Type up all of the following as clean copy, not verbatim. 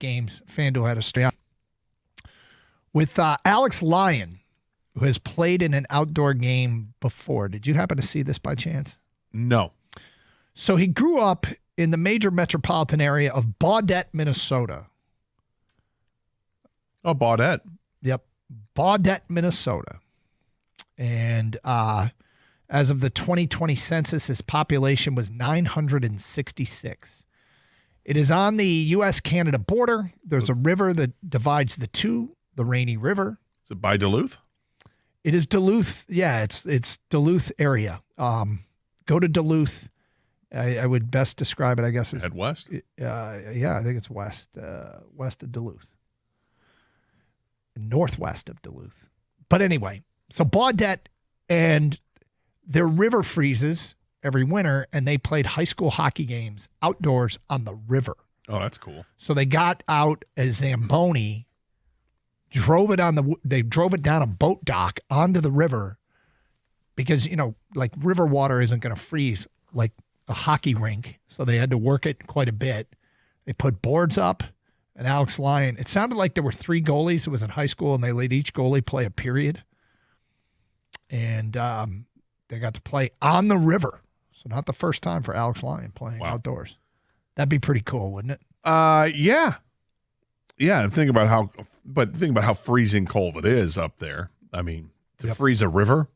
games. FanDuel had a stay with Alex Lyon, who has played in an outdoor game before. Did you happen to see this by chance? No. So he grew up in the major metropolitan area of Baudette, Minnesota. Oh, Baudette. Yep. Baudette, Minnesota. And as of the 2020 census, his population was 966. It is on the U.S.-Canada border. There's a river that divides the two, the Rainy River. Is it by Duluth? It is Duluth. Yeah, it's Duluth area. Go to Duluth. I would best describe it, I guess. Head west? Yeah, I think it's west of Duluth. Northwest of Duluth. But anyway, so Baudette, and their river freezes every winter, and they played high school hockey games outdoors on the river. Oh, that's cool. So they got out a Zamboni, drove it down a boat dock onto the river because, like river water isn't going to freeze like a hockey rink. So they had to work it quite a bit. They put boards up, and Alex Lyon, it sounded like there were 3 goalies. It was in high school, and they let each goalie play a period. And they got to play on the river. So not the first time for Alex Lyon playing outdoors. That'd be pretty cool, wouldn't it? Yeah. Yeah, think about how freezing cold it is up there. I mean, to freeze a river.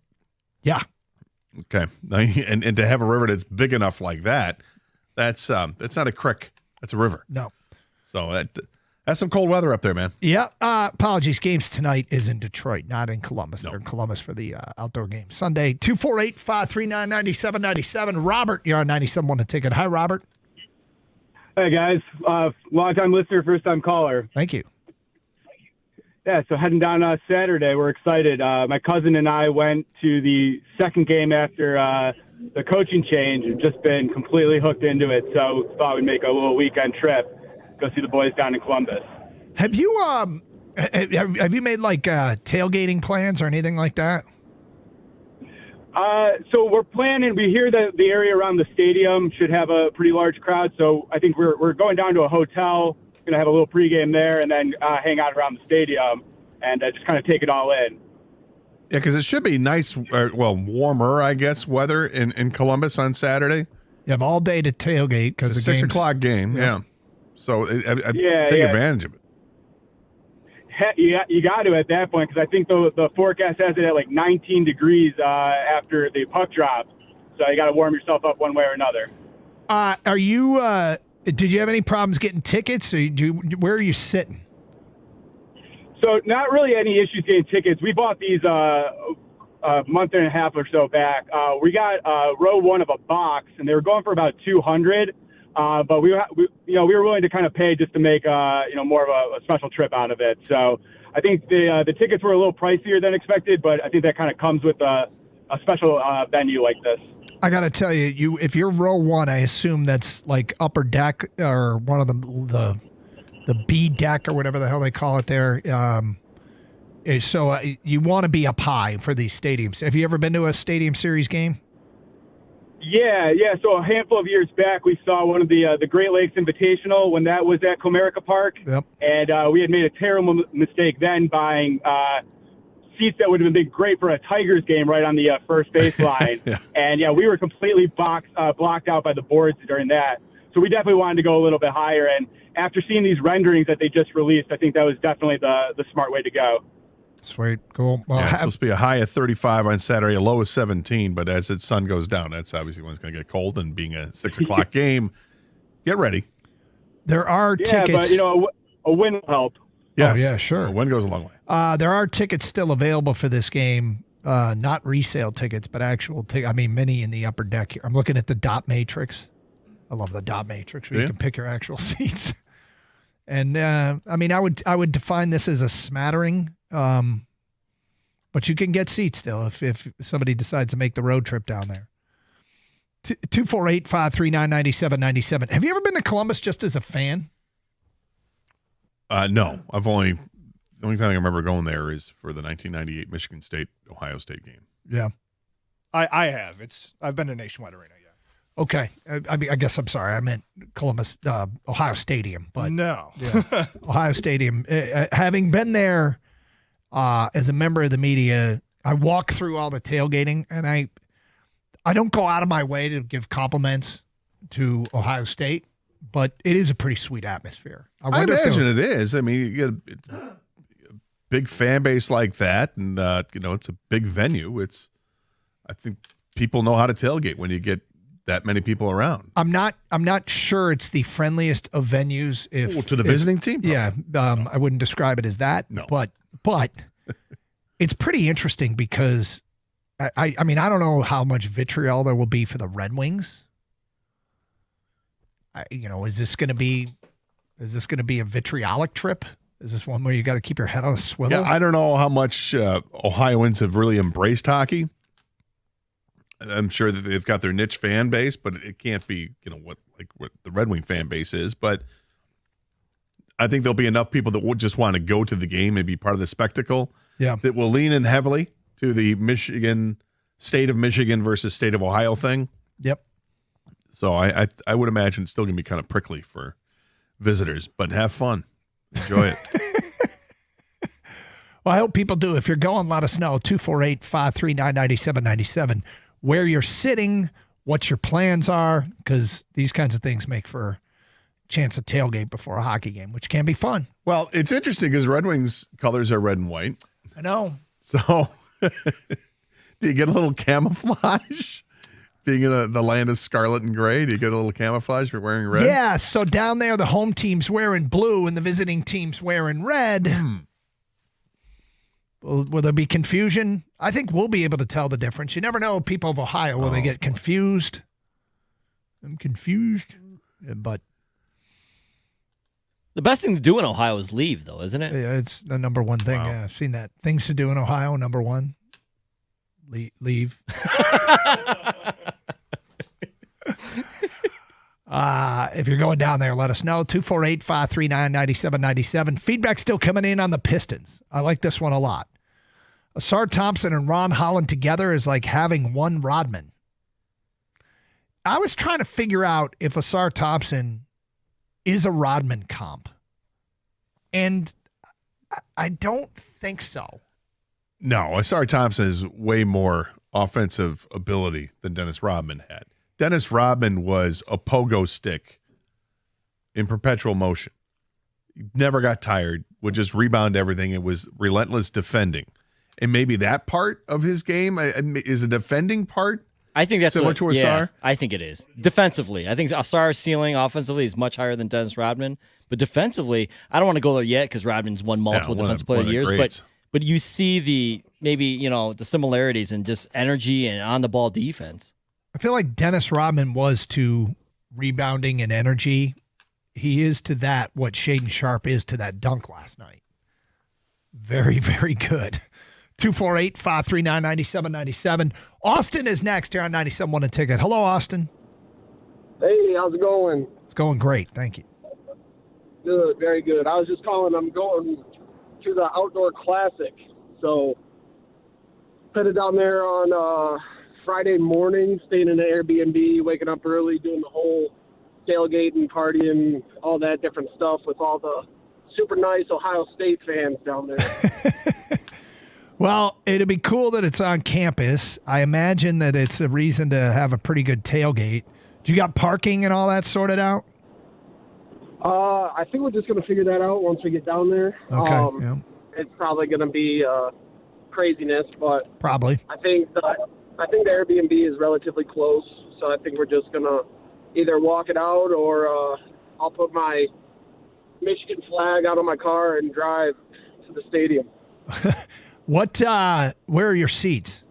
Yeah. Okay. And to have a river that's big enough like that, that's not a creek. That's a river. No. So that's some cold weather up there, man. Yeah. Apologies. Games tonight is in Detroit, not in Columbus. They're in Columbus for the outdoor game. Sunday, 248-539-9797. Robert, you're on 97.1 The Ticket. Hi, Robert. Hey, guys. Long-time listener, first-time caller. Thank you. Yeah, so heading down Saturday, we're excited. My cousin and I went to the second game after the coaching change. We've just been completely hooked into it, so thought we'd make a little weekend trip, go see the boys down in Columbus. Have you made like tailgating plans or anything like that? So we're planning. We hear that the area around the stadium should have a pretty large crowd. So I think we're going down to a hotel, going to have a little pregame there, and then hang out around the stadium and just kind of take it all in. Yeah, because it should be nice, warmer, I guess, weather in Columbus on Saturday. You have all day to tailgate because it's a 6 o'clock game. Yeah. So I'd take advantage of it. You got to at that point, because I think the forecast has it at like 19 degrees after the puck drop. So you got to warm yourself up one way or another. Are you? Did you have any problems getting tickets? Or where are you sitting? So not really any issues getting tickets. We bought these a month and a half or so back. We got row 1 of a box, and they were going for about $200. But we were willing to kind of pay just to make more of a special trip out of it. So I think the tickets were a little pricier than expected, but I think that kind of comes with a special venue like this. I got to tell you, if you're row 1, I assume that's like upper deck or one of the B deck or whatever the hell they call it there. So you want to be up high for these stadiums. Have you ever been to a Stadium Series game? Yeah. So a handful of years back, we saw one of the Great Lakes Invitational when that was at Comerica Park. Yep. And we had made a terrible mistake then buying seats that would have been great for a Tigers game right on the first baseline. Yeah. And, we were completely blocked out by the boards during that. So we definitely wanted to go a little bit higher. And after seeing these renderings that they just released, I think that was definitely the smart way to go. Sweet. Cool. Well, it's supposed to be a high of 35 on Saturday, a low of 17, but as the sun goes down, that's obviously when it's going to get cold, and being a 6 o'clock game, get ready. There are tickets. Yeah, but, a win will help. Yes. Oh, yeah, sure. A win goes a long way. There are tickets still available for this game, not resale tickets, but actual tickets. I mean, many in the upper deck here. I'm looking at the dot matrix. I love the dot matrix where you can pick your actual seats. And, I would define this as a smattering. But you can get seats still if somebody decides to make the road trip down there. 248-539-9797. Have you ever been to Columbus just as a fan? No. The only time I remember going there is for the 1998 Michigan State Ohio State game. Yeah. I have. I've been to Nationwide Arena, yeah. Okay. I mean, I guess I'm sorry. I meant Columbus, Ohio Stadium. But No. yeah, Ohio Stadium. Having been there as a member of the media, I walk through all the tailgating, and I don't go out of my way to give compliments to Ohio State, but it is a pretty sweet atmosphere. I imagine it is. I mean, you get a big fan base like that, and it's a big venue. I think people know how to tailgate when you get that many people around. I'm not sure it's the friendliest of venues. To the visiting team, probably. Yeah, I wouldn't describe it as that. No, but it's pretty interesting because I mean, I don't know how much vitriol there will be for the Red Wings. Is this going to be a vitriolic trip? Is this one where you got to keep your head on a swivel? Yeah, I don't know how much Ohioans have really embraced hockey. I'm sure that they've got their niche fan base, but it can't be, what the Red Wing fan base is. But I think there'll be enough people that will just want to go to the game and be part of the spectacle. Yeah, that will lean in heavily to the state of Michigan versus state of Ohio thing. Yep. So I would imagine it's still going to be kind of prickly for visitors, but have fun, enjoy it. Well, I hope people do. If you're going, let us know. 248-539-9797. Where you're sitting, what your plans are, because these kinds of things make for a chance to tailgate before a hockey game, which can be fun. Well, it's interesting because Red Wings colors are red and white. I know. So do you get a little camouflage? Being in the land of scarlet and gray, do you get a little camouflage for wearing red? Yeah, so down there the home team's wearing blue and the visiting team's wearing red. Will there be confusion? I think we'll be able to tell the difference. You never know, people of Ohio, will they get confused? I'm confused. But the best thing to do in Ohio is leave, though, isn't it? yeah, it's the number one thing. Wow. Yeah, I've seen that. Things to do in Ohio, number one. Leave. If you're going down there, let us know. 248-539-9797. Feedback still coming in on the Pistons. I like this one a lot. Asar Thompson and Ron Holland together is like having one Rodman. I was trying to figure out if Asar Thompson is a Rodman comp. And I don't think so. No, Asar Thompson has way more offensive ability than Dennis Rodman had. Dennis Rodman was a pogo stick in perpetual motion. He never got tired, would just rebound everything. It was relentless defending. And maybe that part of his game is a defending part. I think that's similar to Asar. Yeah, I think it is. Defensively, I think Asar's ceiling offensively is much higher than Dennis Rodman. But defensively, I don't want to go there yet because Rodman's won multiple defensive player of the years. But you see the similarities in just energy and on the ball defense. I feel like Dennis Rodman was to rebounding and energy. He is to that what Shaden Sharp is to that dunk last night. Very, very good. 248-539-9797. Austin is next here on 97.1 A Ticket. Hello, Austin. Hey, how's it going? It's going great. Thank you. Good, very good. I was just calling. I'm going to the Outdoor Classic. So, headed down there on Friday morning, staying in an Airbnb, waking up early, doing the whole tailgating, partying, all that different stuff with all the super nice Ohio State fans down there. Well, it'd be cool that it's on campus. I imagine that it's a reason to have a pretty good tailgate. Do you got parking and all that sorted out? I think we're just going to figure that out once we get down there. Okay. Yeah. It's probably going to be craziness, but probably. I think the Airbnb is relatively close, so I think we're just going to either walk it out or I'll put my Michigan flag out on my car and drive to the stadium. Where are your seats?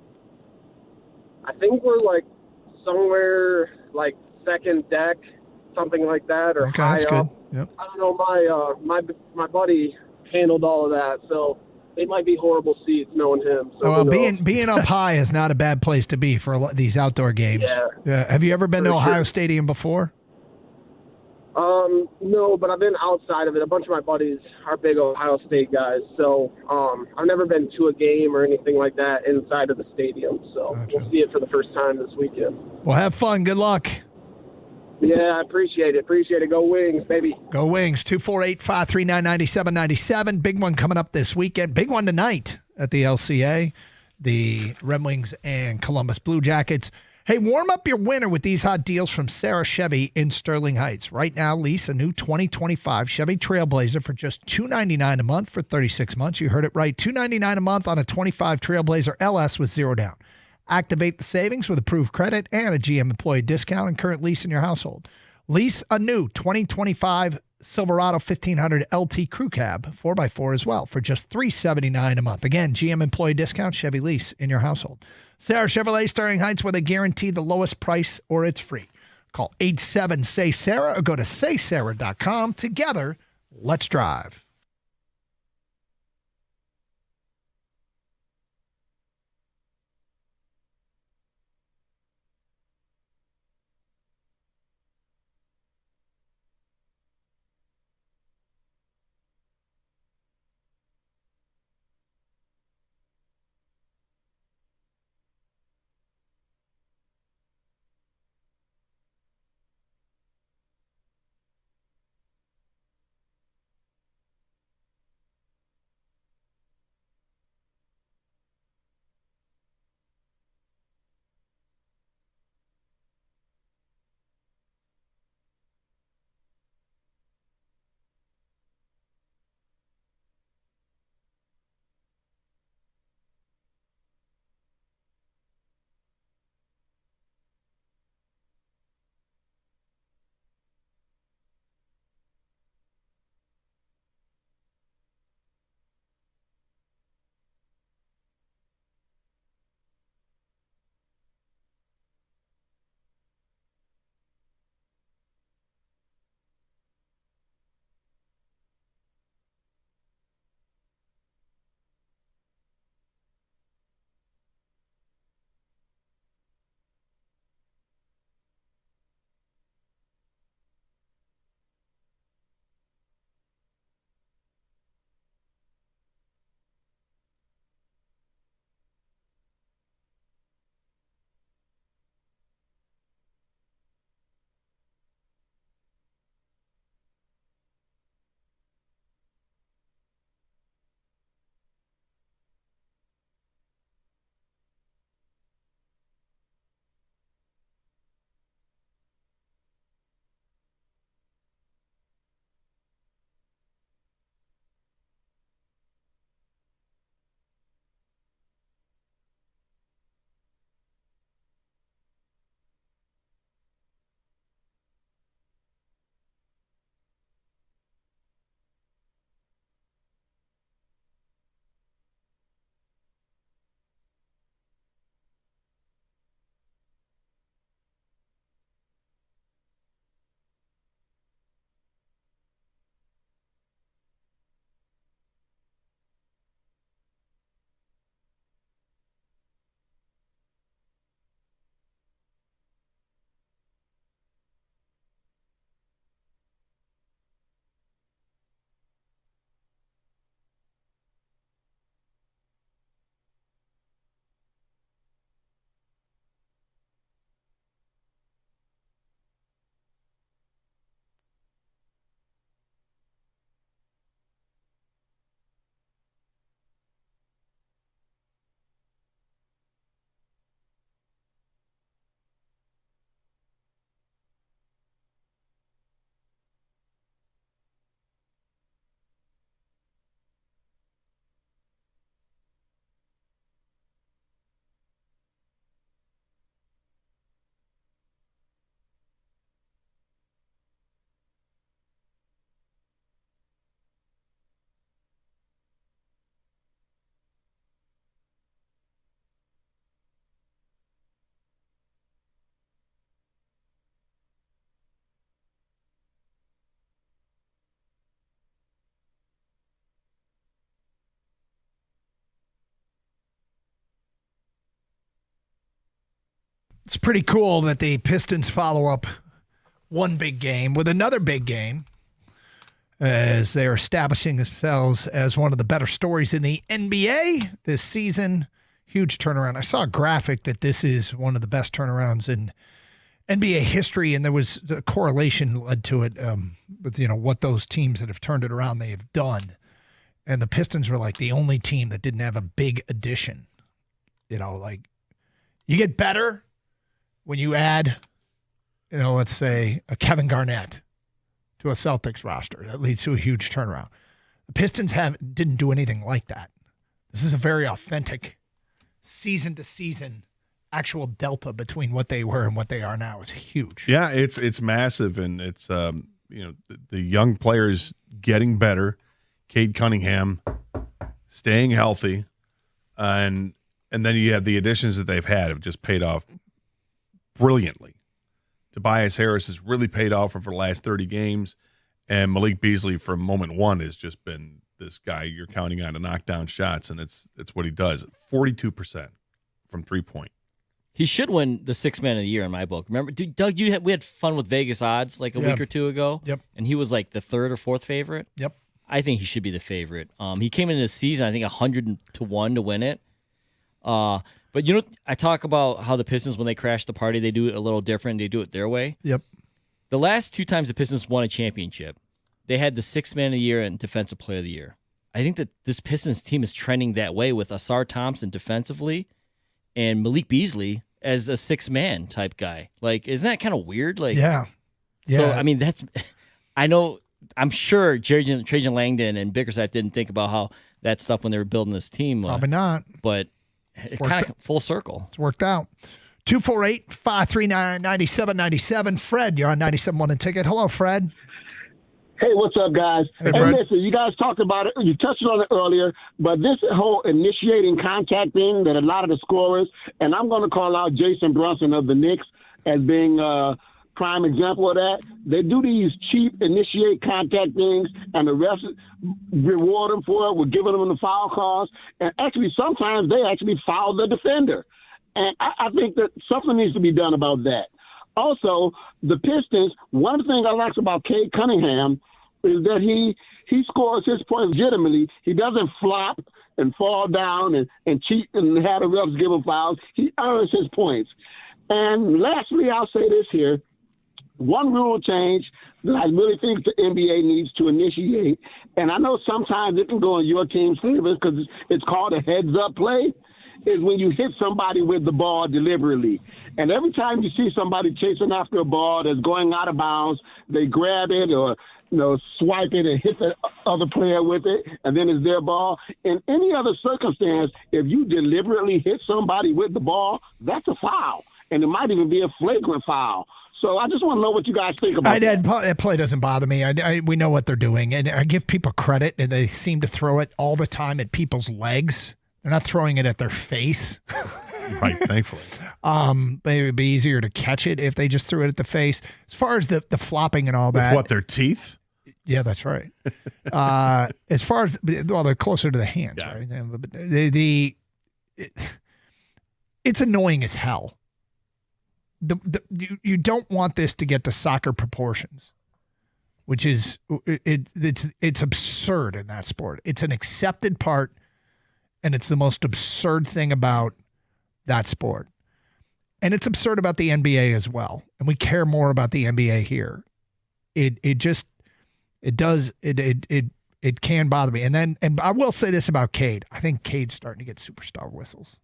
I think we're like somewhere like second deck, something like that, or okay, high that's up. Good. Yep. I don't know. My buddy handled all of that, so they might be horrible seats knowing him. So well, being up high is not a bad place to be for these outdoor games. Yeah. Have you ever been to Ohio sure. Stadium before? No, but I've been outside of it. A bunch of my buddies are big Ohio State guys, so I've never been to a game or anything like that inside of the stadium. So Gotcha. We'll see it for the first time this weekend. Well, have fun. Good luck. Yeah, I appreciate it. Go Wings, baby. Go Wings. 248-539-9797. Big one coming up this weekend. Big one tonight at the LCA. The Red Wings and Columbus Blue Jackets. Hey, warm up your winter with these hot deals from Sarah Chevy in Sterling Heights. Right now, lease a new 2025 Chevy Trailblazer for just $299 a month for 36 months. You heard it right. $299 a month on a 25 Trailblazer LS with 0 down. Activate the savings with approved credit and a GM employee discount and current lease in your household. Lease a new 2025 Silverado 1500 LT Crew Cab 4x4 as well for just $379 a month. Again, GM employee discount, Chevy lease in your household. Sarah Chevrolet, Sterling Heights, where they guarantee the lowest price or it's free. Call 87-SAY-SARAH or go to saysarah.com. Together, let's drive. It's pretty cool that the Pistons follow up one big game with another big game as they're establishing themselves as one of the better stories in the NBA this season. Huge turnaround. I saw a graphic that this is one of the best turnarounds in NBA history, and there was the correlation led to it with what those teams that have turned it around they have done, and the Pistons were like the only team that didn't have a big addition. Like you get better when you add, let's say a Kevin Garnett to a Celtics roster. That leads to a huge turnaround. The Pistons didn't do anything like that. This is a very authentic season to season. Actual delta between what they were and what they are now is huge. Yeah, it's massive, and it's the young players getting better. Cade Cunningham staying healthy, and then you have the additions that they've had have just paid off brilliantly. Tobias Harris has really paid off for the last 30 games, and Malik Beasley from moment one has just been this guy you're counting on to knock down shots, and it's what he does. 42% from 3-point. He should win the sixth man of the year in my book. Remember, Doug, we had fun with Vegas odds like a week or two ago. Yep. And he was like the third or fourth favorite. Yep. I think he should be the favorite. He came into the season, I think 100-1 to win it. But I talk about how the Pistons, when they crash the party, they do it a little different. They do it their way. Yep. The last two times the Pistons won a championship, they had the sixth man of the year and defensive player of the year. I think that this Pistons team is trending that way with Asar Thompson defensively and Malik Beasley as a six-man type guy. Like, isn't that kind of weird? Like, yeah. So, I mean, I'm sure Trajan Langdon and Bickerstaff didn't think about how that stuff when they were building this team. Probably not. But it's kind of full circle. It's worked out. 248-539-9797. Fred, you're on 97.1 and Ticket. Hello, Fred. Hey, what's up, guys? Hey, Fred. Listen, you guys talked about it. You touched on it earlier, but this whole initiating contact thing that a lot of the scorers, and I'm going to call out Jason Brunson of the Knicks as being a prime example of that. They do these cheap initiate contact things, and the refs reward them for it with giving them the foul calls. And actually, sometimes they actually foul the defender. And I think that something needs to be done about that. Also, the Pistons, one thing I like about Cade Cunningham is that he scores his points legitimately. He doesn't flop and fall down and cheat and have the refs give him fouls. He earns his points. And lastly, I'll say this here. One rule change that I really think the NBA needs to initiate, and I know sometimes it can go in your team's favor because it's called a heads-up play, is when you hit somebody with the ball deliberately. And every time you see somebody chasing after a ball that's going out of bounds, they grab it or swipe it and hit the other player with it, and then it's their ball. In any other circumstance, if you deliberately hit somebody with the ball, that's a foul, and it might even be a flagrant foul. So I just want to know what you guys think about that. That play doesn't bother me. We know what they're doing, and I give people credit, and they seem to throw it all the time at people's legs. They're not throwing it at their face. Right, thankfully. Maybe it'd be easier to catch it if they just threw it at the face. As far as the flopping and all that. With what, their teeth? Yeah, that's right. As far as, they're closer to the hands, yeah. Right? It's annoying as hell. You don't want this to get to soccer proportions, which is it's absurd in that sport. It's an accepted part, and it's the most absurd thing about that sport. And it's absurd about the NBA as well. And we care more about the NBA here. It can bother me. And I will say this about Cade. I think Cade's starting to get superstar whistles.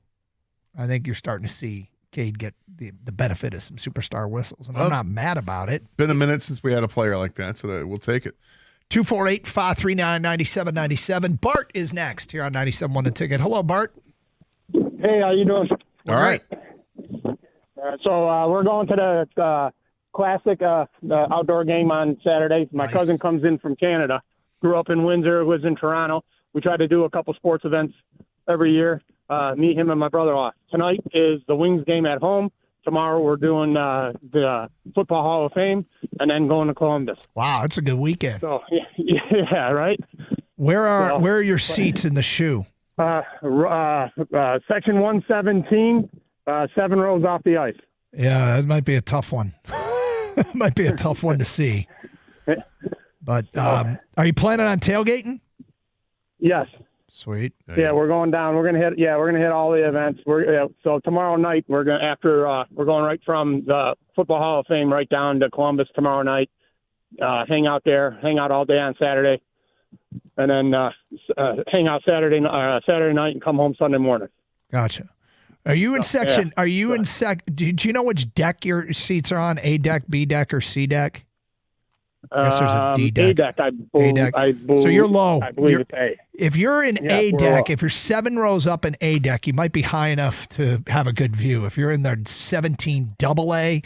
I think you're starting to see Cade get the benefit of some superstar whistles. And I'm not mad about it. Been a minute since we had a player like that, so we'll take it. 248-539-9797. Bart is next here on 97.1 The Ticket. Hello, Bart. Hey, how you doing? All right. So we're going to the Classic the outdoor game on Saturday. My cousin comes in from Canada. Grew up in Windsor, lives in Toronto. We try to do a couple sports events every year. Me, him, and my brother-in-law. Tonight is the Wings game at home. Tomorrow we're doing the Football Hall of Fame, and then going to Columbus. Wow, that's a good weekend. So yeah, right. Where are your seats in the shoe? Section 117, 7 rows off the ice. Yeah, that might be a tough one. It might be a tough one to see. But are you planning on tailgating? Yes. Sweet. Yeah, we're going down. We're gonna hit all the events. So tomorrow night we're going right from the Football Hall of Fame right down to Columbus tomorrow night. Hang out all day on Saturday, and then hang out Saturday night and come home Sunday morning. Gotcha. Are you in section? Yeah. Are you in do you know which deck your seats are on? A deck, B deck, or C deck? I guess there's a D deck. A deck. A deck. So you're low. I believe it's A. If you're in A deck, if you're 7 rows up in A deck, you might be high enough to have a good view. If you're in there 17 double A,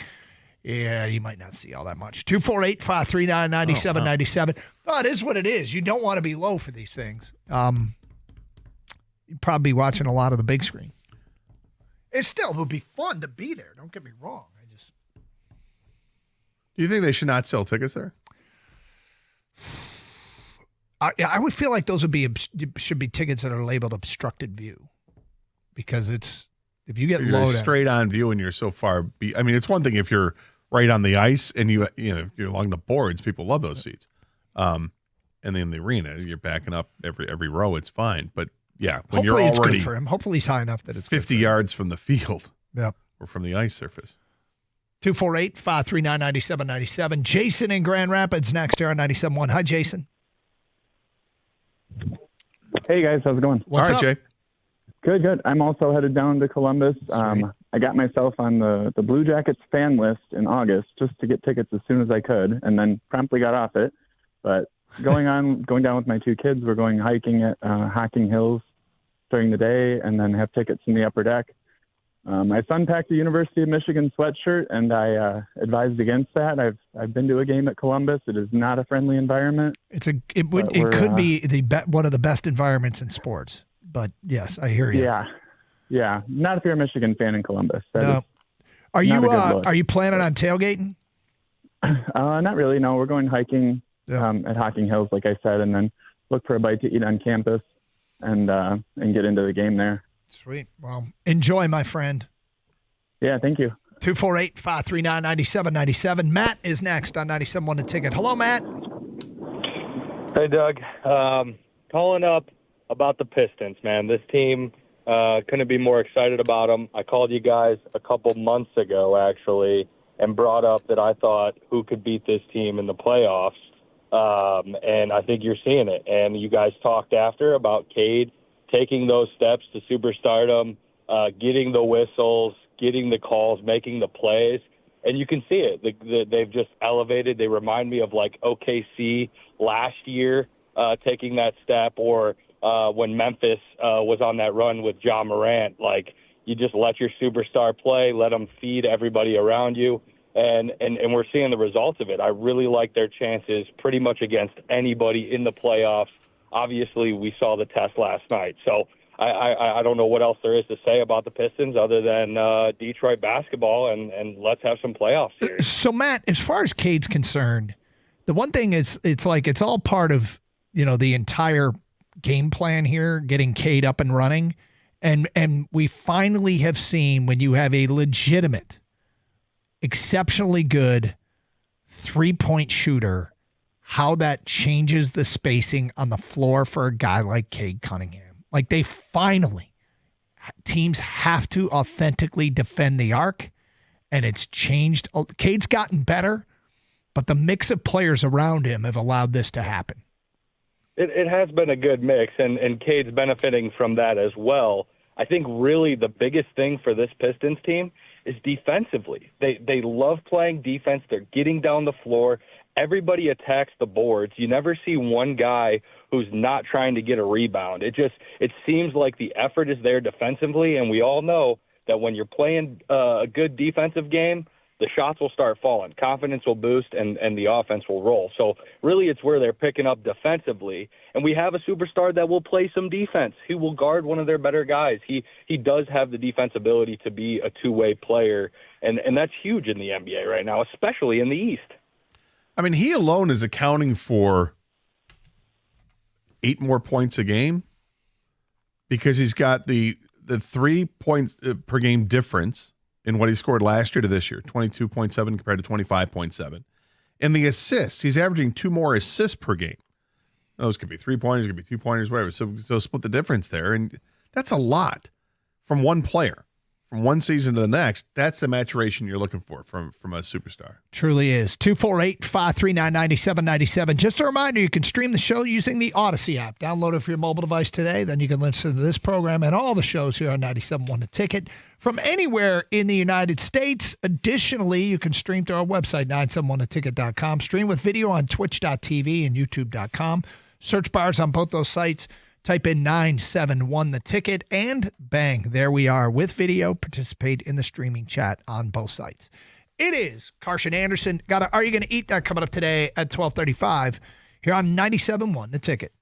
yeah, you might not see all that much. 248-539-9797. Oh, it is what it is. You don't want to be low for these things. You'd probably be watching a lot of the big screen. It still would be fun to be there. Don't get me wrong. Do you think they should not sell tickets there? I would feel like those should be tickets that are labeled obstructed view, because if you get low straight on view and you're so far. It's one thing if you're right on the ice and you're along the boards. People love those seats. And then the arena, you're backing up every row. It's fine, but yeah, when hopefully you're it's already good for him. Hopefully he's high enough that it's 50 yards from the field, or from the ice surface. 248-539-9797. Jason in Grand Rapids next here on 97.1. Hi, Jason. Hey, guys. How's it going? What's up, Jay? Good. I'm also headed down to Columbus. I got myself on the Blue Jackets fan list in August just to get tickets as soon as I could, and then promptly got off it. But going down with my 2 kids, we're going hiking at Hocking Hills during the day, and then have tickets in the upper deck. My son packed a University of Michigan sweatshirt, and I advised against that. I've been to a game at Columbus. It is not a friendly environment. It could be one of the best environments in sports. But yes, I hear you. Yeah. Not if you're a Michigan fan in Columbus. Are you planning on tailgating? Not really. No, we're going hiking at Hocking Hills, like I said, and then look for a bite to eat on campus and get into the game there. Sweet. Well, enjoy, my friend. Yeah, thank you. 248-539-9797. Matt is next on 97.1 The Ticket. Hello, Matt. Hey, Doug. Calling up about the Pistons, man. This team, couldn't be more excited about them. I called you guys a couple months ago, actually, and brought up that I thought who could beat this team in the playoffs. And I think you're seeing it. And you guys talked after about Cade taking those steps to superstardom, getting the whistles, getting the calls, making the plays, and you can see it. They've just elevated. They remind me of like OKC last year taking that step, or when Memphis was on that run with Ja Morant. Like, you just let your superstar play, let them feed everybody around you, and we're seeing the results of it. I really like their chances pretty much against anybody in the playoffs. Obviously, we saw the test last night. So I don't know what else there is to say about the Pistons other than Detroit basketball, and let's have some playoffs here. So, Matt, as far as Cade's concerned, the one thing it's like it's all part of, the entire game plan here, getting Cade up and running. And we finally have seen, when you have a legitimate, exceptionally good three-point shooter, how that changes the spacing on the floor for a guy like Cade Cunningham. Like, teams have to authentically defend the arc, and it's changed. Cade's gotten better, but the mix of players around him have allowed this to happen. It has been a good mix, and Cade's benefiting from that as well. I think really the biggest thing for this Pistons team is defensively. They love playing defense. They're getting down the floor. Everybody attacks the boards. You never see one guy who's not trying to get a rebound. It seems like the effort is there defensively, and we all know that when you're playing a good defensive game, the shots will start falling. Confidence will boost, and the offense will roll. So really it's where they're picking up defensively. And we have a superstar that will play some defense. He will guard one of their better guys. He does have the defense ability to be a two-way player, and that's huge in the NBA right now, especially in the East. I mean, he alone is accounting for 8 more points a game because he's got the 3 points per game difference in what he scored last year to this year, 22.7 compared to 25.7. And the assists, he's averaging 2 more assists per game. Those could be 3-pointers, could be 2-pointers, whatever. So split the difference there. And that's a lot from one player. From one season to the next, that's the maturation you're looking for from a superstar. Truly is. 248-539-9797. Just a reminder, you can stream the show using the Odyssey app. Download it for your mobile device today. Then you can listen to this program and all the shows here on 97.1 The Ticket from anywhere in the United States. Additionally, you can stream to our website, 971theticket.com. Stream with video on twitch.tv and youtube.com. Search bars on both those sites. Type in 971 The Ticket, and bang, there we are with video. Participate in the streaming chat on both sites. It is Carson Anderson. Are You Going to Eat That coming up today at 12:35 here on 97.1 The Ticket.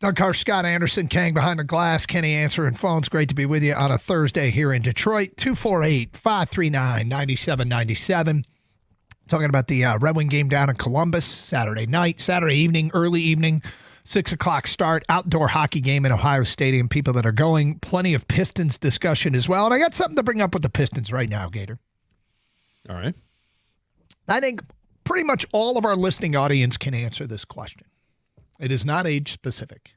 Doug Carr, Scott Anderson, Kang behind the glass, Kenny answering phones. Great to be with you on a Thursday here in Detroit. 248-539-9797. Talking about the Red Wing game down in Columbus Saturday evening, early evening, 6 o'clock start, outdoor hockey game in Ohio Stadium. People that are going, plenty of Pistons discussion as well. And I got something to bring up with the Pistons right now, Gator. All right. I think pretty much all of our listening audience can answer this question. It is not age specific.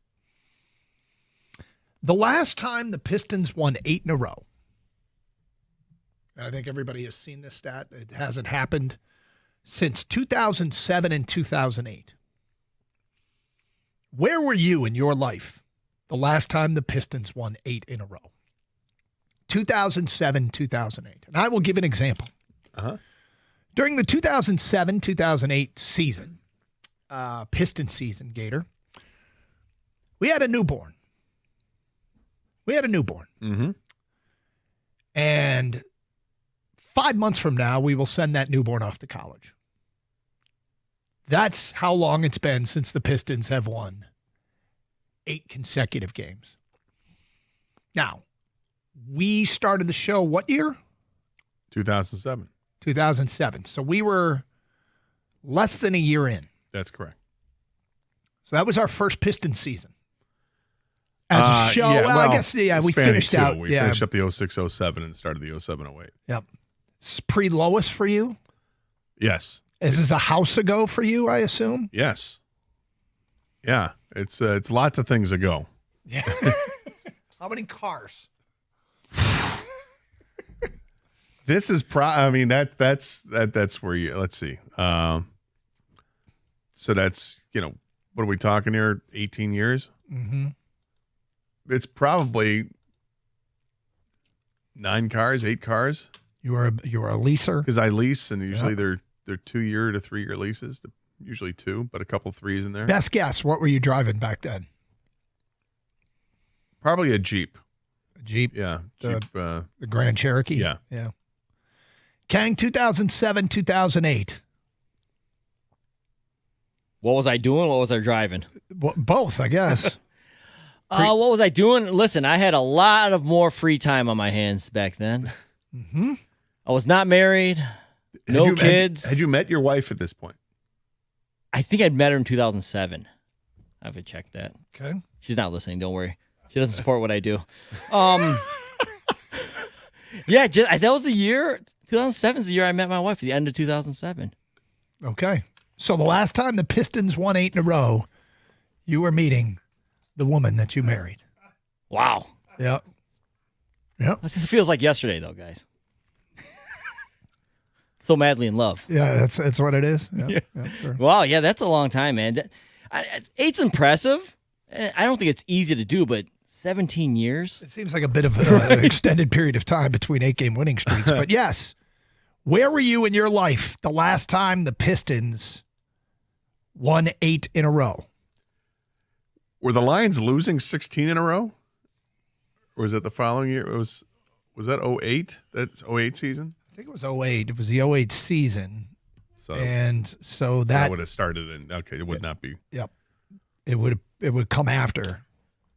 The last time the Pistons won 8 in a row, I think everybody has seen this stat. It hasn't happened since 2007 and 2008. Where were you in your life the last time the Pistons won 8 in a row? 2007, 2008. And I will give an example. During the 2007-2008 season, Piston season, Gator, we had a newborn. Mm-hmm. And 5 months from now, we will send that newborn off to college. That's how long it's been since the Pistons have won 8 consecutive games. Now, we started the show what year? 2007. 2007. So we were less than a year in. That's correct. So that was our first Piston season. As a show, I guess, we finished out. We finished up the 06-07 and started the 07-08. Yep. It's pre-Lois for you? Yes. Is this a house ago for you, I assume? Yes. Yeah. It's lots of things ago. Yeah. How many cars? This is that's where you, let's see. So that's, what are we talking here? 18 years? Mm-hmm. It's probably 9 cars, 8 cars. You are a leaser? Because I lease, and usually they're 2-year to 3-year leases. Usually 2, but a couple 3s in there. Best guess, what were you driving back then? Probably a Jeep. A Jeep? Yeah. The Grand Cherokee? Yeah. Yeah. Kang, 2007, 2008. What was I doing? What was I driving? Both, I guess. What was I doing? Listen, I had a lot of more free time on my hands back then. Mm-hmm. I was not married, no kids. Had you met your wife at this point? I think I'd met her in 2007. I have to check that. Okay. She's not listening. Don't worry. She doesn't support what I do. Yeah, that was the year. 2007 is the year I met my wife. At the end of 2007. Okay. So the last time the Pistons won 8 in a row, you were meeting the woman that you married. Wow. Yep. This feels like yesterday, though, guys. So madly in love. Yeah, that's what it is. Yeah, sure. Wow, yeah, that's a long time, man. 8's impressive. I don't think it's easy to do, but 17 years? It seems like a bit of an extended period of time between 8-game winning streaks. But yes, where were you in your life the last time the Pistons won 8 in a row? Were the Lions losing 16 in a row? Or was it the following year? Was that 08? That's 08 season? I think it was 08. It was the 08 season. So that would have started in, okay, it would not be. Yep. It would come after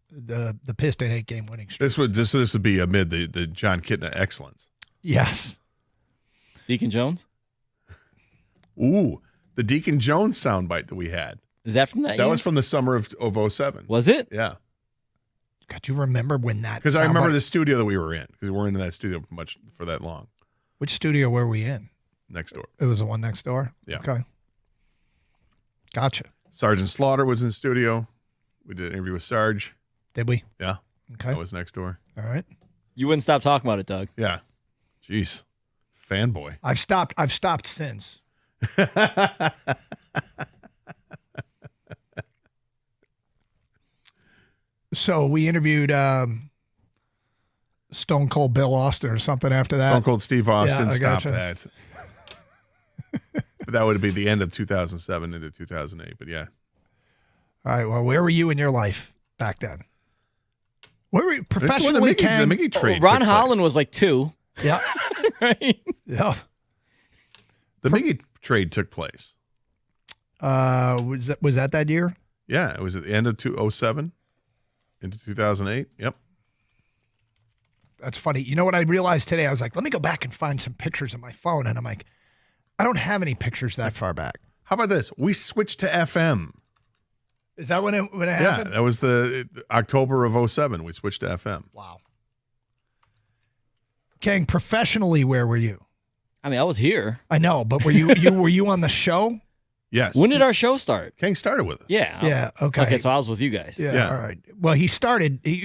the Piston 8-game winning streak. This would be amid the John Kitna excellence. Yes. Deacon Jones? Ooh, the Deacon Jones soundbite that we had. Is that from that year? That was from the summer of 07. Was it? Yeah. God, you remember when that? Because I remember the studio that we were in, because we weren't in that studio much for that long. Which studio were we in? Next door. It was the one next door? Yeah. Okay. Gotcha. Sergeant Slaughter was in the studio. We did an interview with Sarge. Did we? Yeah. Okay. That was next door. All right. You wouldn't stop talking about it, Doug. Yeah. Jeez. Fanboy. I've stopped since. So we interviewed Stone Cold Bill Austin or something after that. Stone Cold Steve Austin. Yeah, Stop that. But that would be the end of 2007 into 2008. But yeah. All right. Well, where were you in your life back then? Where were you professionally? The Mickey trade. Ron Holland was like 2. Yeah. Right. Yeah. The Mickey trade took place. Was that year? Yeah, it was at the end of 2007. into 2008. Yep. That's funny. You know what I realized today? I was like, let me go back and find some pictures on my phone. And I'm like, I don't have any pictures that far back. How about this? We switched to FM. Is that when it happened? Yeah, that was the October of 07. We switched to FM. Wow. Kang, professionally, where were you? I mean, I was here. I know, but were you on the show? Yes. When did our show start? Kang started with us. Yeah. Yeah. Okay. Okay, so I was with you guys. Yeah. All right. Well, he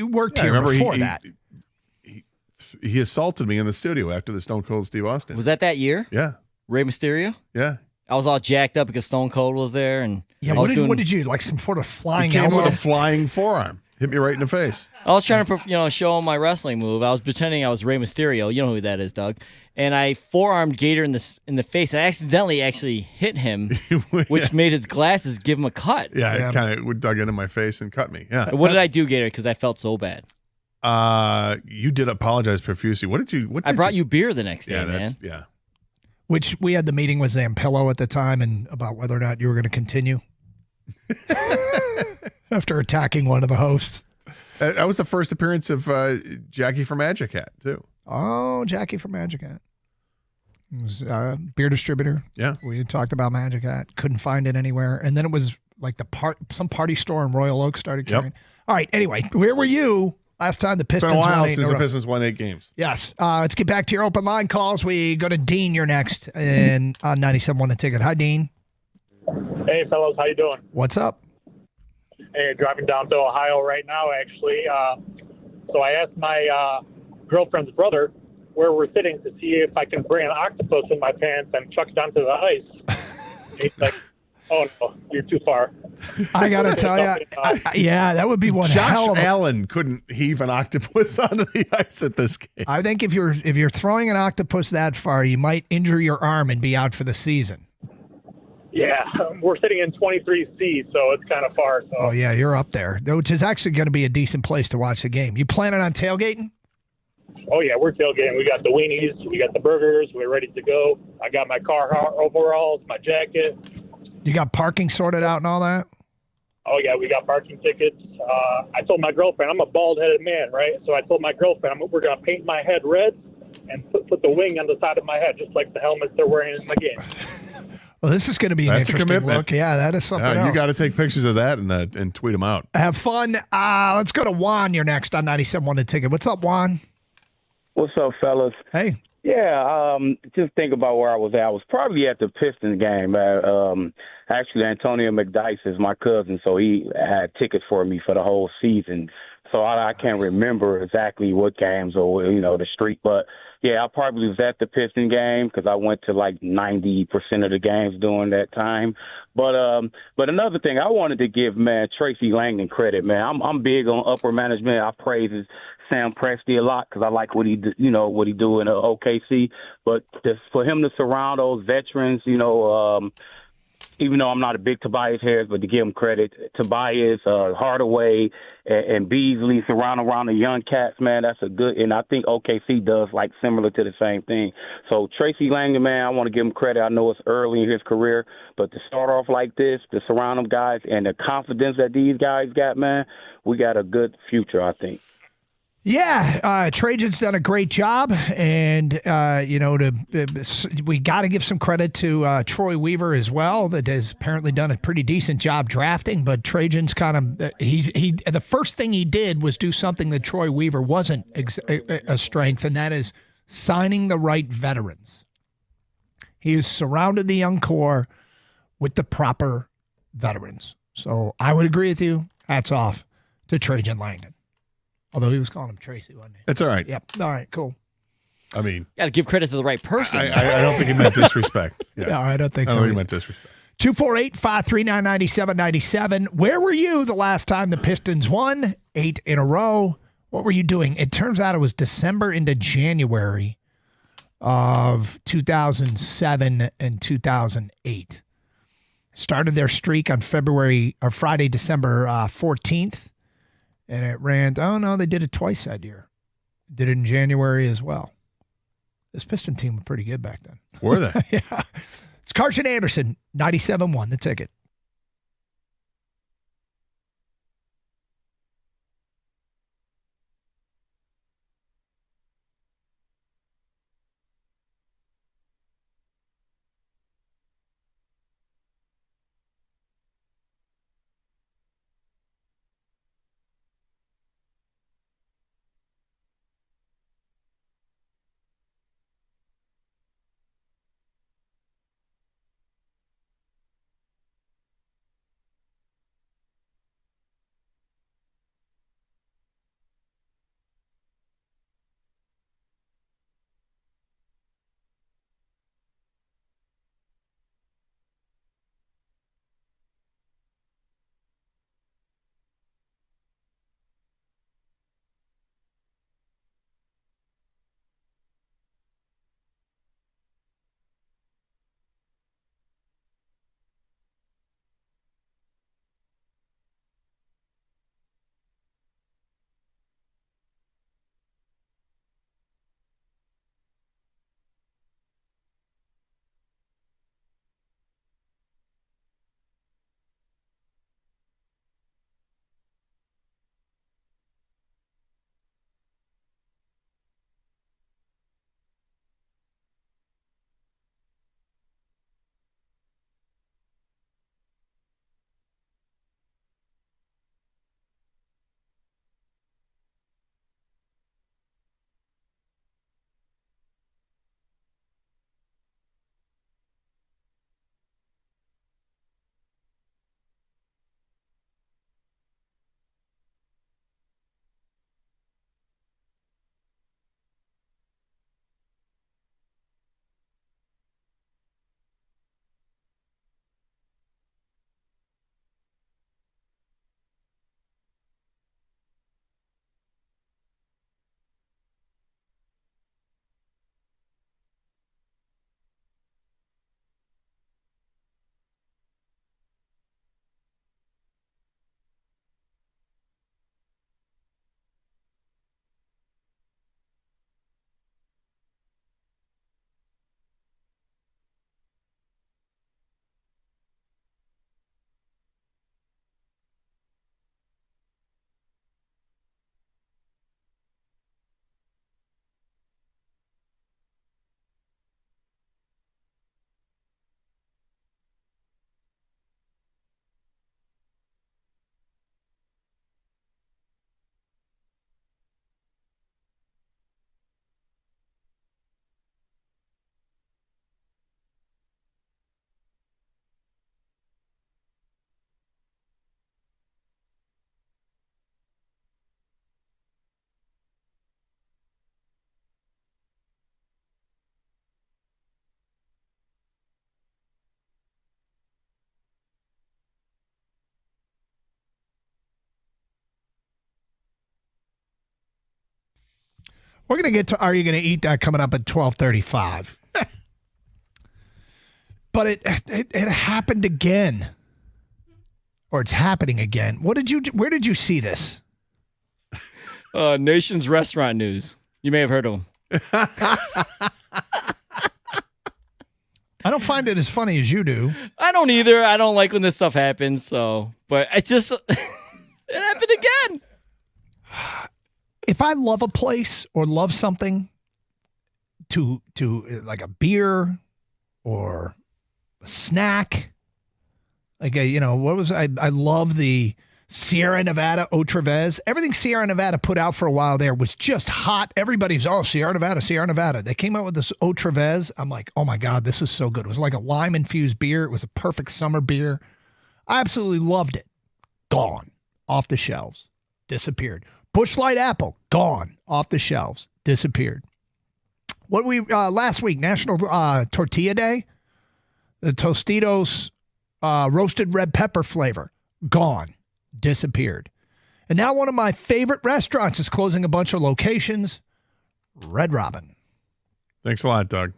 worked here before that. He assaulted me in the studio after the Stone Cold Steve Austin. Was that year? Yeah. Rey Mysterio? Yeah. I was all jacked up because Stone Cold was there, and what did you like? Some sort of flying he came elbow? with a flying forearm, hit me right in the face. I was trying to, show him my wrestling move. I was pretending I was Rey Mysterio. You know who that is, Doug. And I forearmed Gator in the face. I accidentally actually hit him, which made his glasses give him a cut. Yeah, it kind of dug into my face and cut me. Yeah. What did I do, Gator? Because I felt so bad. You did apologize profusely. I brought you beer the next day, man. Yeah. Which we had the meeting with Zampillo at the time and about whether or not you were going to continue after attacking one of the hosts. That was the first appearance of Jackie from Magic Hat, too. Oh, Jackie from Magic Hat. It was a beer distributor. Yeah. We had talked about Magic Hat. Couldn't find it anywhere. And then it was like some party store in Royal Oak started carrying. Yep. All right. Anyway, where were you last time the Pistons won 8 in a while since the Pistons won 8 games. Yes. Let's get back to your open line calls. We go to Dean. You're next. And on 97.1 The Ticket. Hi, Dean. Hey, fellas. How you doing? What's up? Hey, driving down to Ohio right now, actually. So I asked my girlfriend's brother where we're sitting to see if I can bring an octopus in my pants and chuck it onto the ice. He's like, oh, no, you're too far. I got to tell you, yeah, that would be one hell of Josh Allen couldn't heave an octopus onto the ice at this game. I think if you're throwing an octopus that far, you might injure your arm and be out for the season. Yeah, we're sitting in 23C, so it's kind of far. So. Oh, yeah, you're up there, which is actually going to be a decent place to watch the game. You planning on tailgating? Oh, yeah, we're tailgating. We got the weenies, we got the burgers, we're ready to go. I got my car overalls, my jacket. You got parking sorted out and all that? Oh, yeah, we got parking tickets. I told my girlfriend, I'm a bald-headed man, right? So I told my girlfriend, we're going to paint my head red and put the wing on the side of my head, just like the helmets they're wearing in the game. Well, this is going to be an interesting look. Yeah, that is something else. You got to take pictures of that and tweet them out. Have fun. Let's go to Juan. You're next on 97.1 The Ticket. What's up, Juan? What's up, fellas? Hey. Yeah, just think about where I was at. I was probably at the Pistons game. Actually, Antonio McDyess is my cousin, so he had tickets for me for the whole season. So I can't remember exactly what games or, the street. But, yeah, I probably was at the Piston game because I went to like 90% of the games during that time. But another thing, I wanted to give, Tracy Langdon credit, man. I'm big on upper management. I praise Sam Presti a lot because I like what he do in OKC. But for him to surround those veterans, even though I'm not a big Tobias Harris, but to give him credit, Tobias, Hardaway, and Beasley surrounding around the young cats, man, that's a good, and I think OKC does like similar to the same thing. So Tracy Langdon, man, I want to give him credit. I know it's early in his career, but to start off like this, to surround them guys, and the confidence that these guys got, man, we got a good future, I think. Yeah, Trajan's done a great job, and we got to give some credit to Troy Weaver as well, that has apparently done a pretty decent job drafting. But Trajan's kind of the first thing he did was do something that Troy Weaver wasn't a strength, and that is signing the right veterans. He has surrounded the young core with the proper veterans. So I would agree with you. Hats off to Trajan Langdon. Although he was calling him Tracy, wasn't he? It's all right. Yep. All right, cool. I mean, got to give credit to the right person. I don't think he meant disrespect. Yeah. No, I don't think so. I don't think he meant disrespect. 248-539-9797. Where were you the last time the Pistons won 8 in a row? What were you doing? It turns out it was December into January of 2007 and 2008. Started their streak on Friday, December 14th. And it ran, they did it twice that year. Did it in January as well. This Piston team was pretty good back then. Were they? Yeah. It's Carson Anderson, 97.1 The Ticket. We're going to get to Are You Going to Eat That coming up at 12:35. But it happened again. Or it's happening again. Where did you see this? Nation's Restaurant News. You may have heard of them. I don't find it as funny as you do. I don't either. I don't like when this stuff happens. But it just it happened again. If I love a place or love something, to like a beer or a snack, like I love the Sierra Nevada Eau Trevez. Everything Sierra Nevada put out for a while there was just hot. Everybody's, Sierra Nevada. They came out with this Eau Trevez. I'm like, oh my God, this is so good. It was like a lime-infused beer. It was a perfect summer beer. I absolutely loved it. Gone. Off the shelves. Disappeared. Busch Light Apple. Gone. Off the shelves. Disappeared. What we last week, National Tortilla Day, the Tostitos roasted red pepper flavor. Gone. Disappeared. And now one of my favorite restaurants is closing a bunch of locations. Red Robin. Thanks a lot, Doug.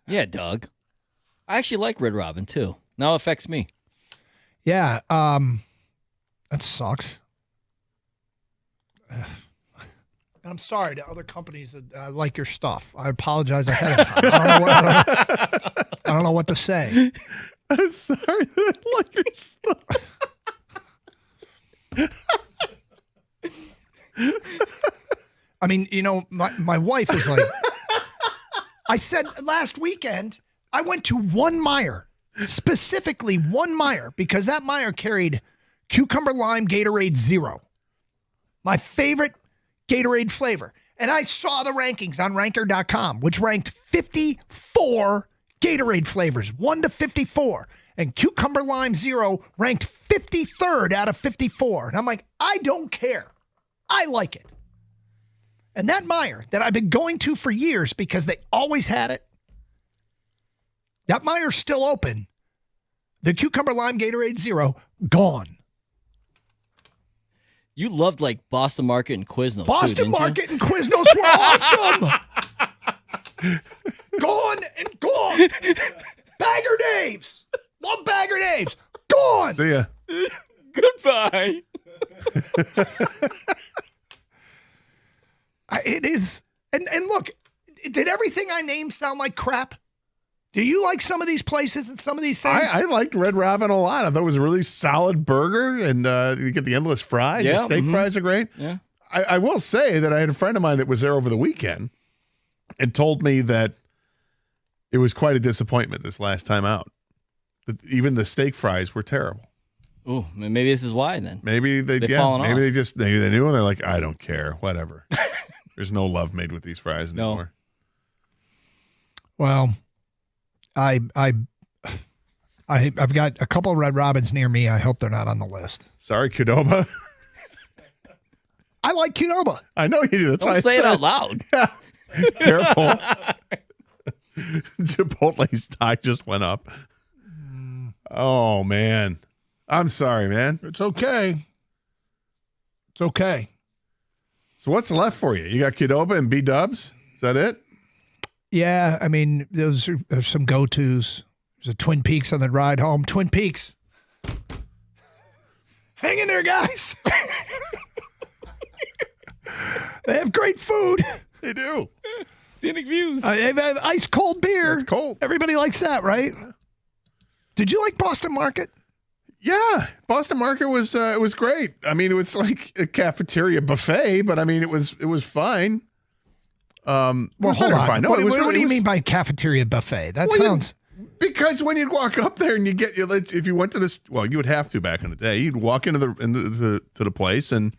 Yeah, Doug. I actually like Red Robin, too. Now it affects me. Yeah, that sucks. I'm sorry to other companies that like your stuff. I apologize ahead of time. I don't know what to say. I'm sorry that I like your stuff. I mean, my wife is like, I said last weekend, I went to one Meijer, specifically one Meijer, because that Meijer carried cucumber lime Gatorade Zero, my favorite Gatorade flavor. And I saw the rankings on ranker.com, which ranked 54 Gatorade flavors, 1 to 54. And Cucumber Lime Zero ranked 53rd out of 54. And I'm like, I don't care. I like it. And that Meijer that I've been going to for years because they always had it, that Meier's still open. The Cucumber Lime Gatorade Zero, gone. You loved like Boston Market and Quiznos. Boston Market and Quiznos were awesome. Gone and gone. Bagger Dave's. Love Bagger Dave's. Gone. See ya. Goodbye. It is. And look, did everything I named sound like crap? Do you like some of these places and some of these things? I liked Red Robin a lot. I thought it was a really solid burger, and you get the endless fries. Yeah, the steak fries are great. Yeah. I will say that I had a friend of mine that was there over the weekend and told me that it was quite a disappointment this last time out. That even the steak fries were terrible. Oh, maybe this is why then. Maybe They've fallen off. maybe they knew and they're like, I don't care, whatever. There's no love made with these fries anymore. No. Well, I've got a couple of Red Robins near me. I hope they're not on the list. Sorry, Qdoba. I like Qdoba. I know you do. That's why Don't say it out loud. Careful. Chipotle's stock just went up. Oh, man. I'm sorry, man. It's okay. It's okay. So what's left for you? You got Qdoba and B-dubs? Is that it? Yeah, I mean, those are some go-tos. There's a Twin Peaks on the ride home. Twin Peaks. Hang in there, guys. They have great food. They do. Scenic views. They have ice-cold beer. It's cold. Everybody likes that, right? Did you like Boston Market? Yeah, Boston Market was great. I mean, it was like a cafeteria buffet, but I mean, it was fine. Well, hold on. Fine. No, what do you mean by cafeteria buffet? That sounds... Because when you'd walk up there and you get, if you went to this, well, you would have to back in the day. You'd walk into the place and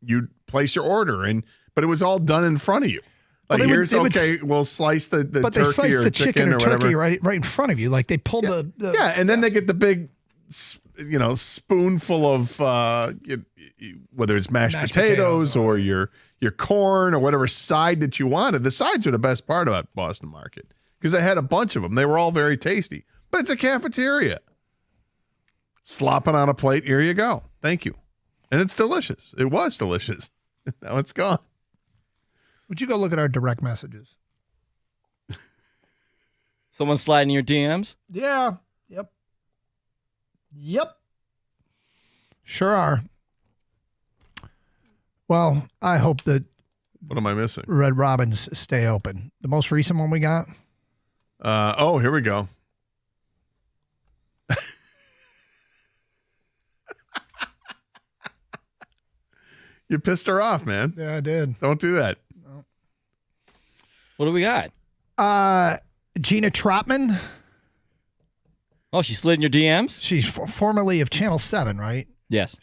you'd place your order, but it was all done in front of you. Like, we'll slice the but turkey they slice or the chicken or turkey whatever. right in front of you. Like they pull the yeah, and then they get the big, spoonful of whether it's mashed potatoes or your corn or whatever side that you wanted. The sides are the best part about Boston Market because they had a bunch of them. They were all very tasty, but it's a cafeteria. Slopping on a plate. Here you go. Thank you. And it's delicious. It was delicious. Now it's gone. Would you go look at our direct messages? Someone sliding your DMs? Yeah. Yep. Sure are. Well, I hope that. What am I missing? Red Robins stay open. The most recent one we got. Here we go. You pissed her off, man. Yeah, I did. Don't do that. No. What do we got? Gina Trotman. Oh, she slid in your DMs? She's formerly of Channel 7, right? Yes.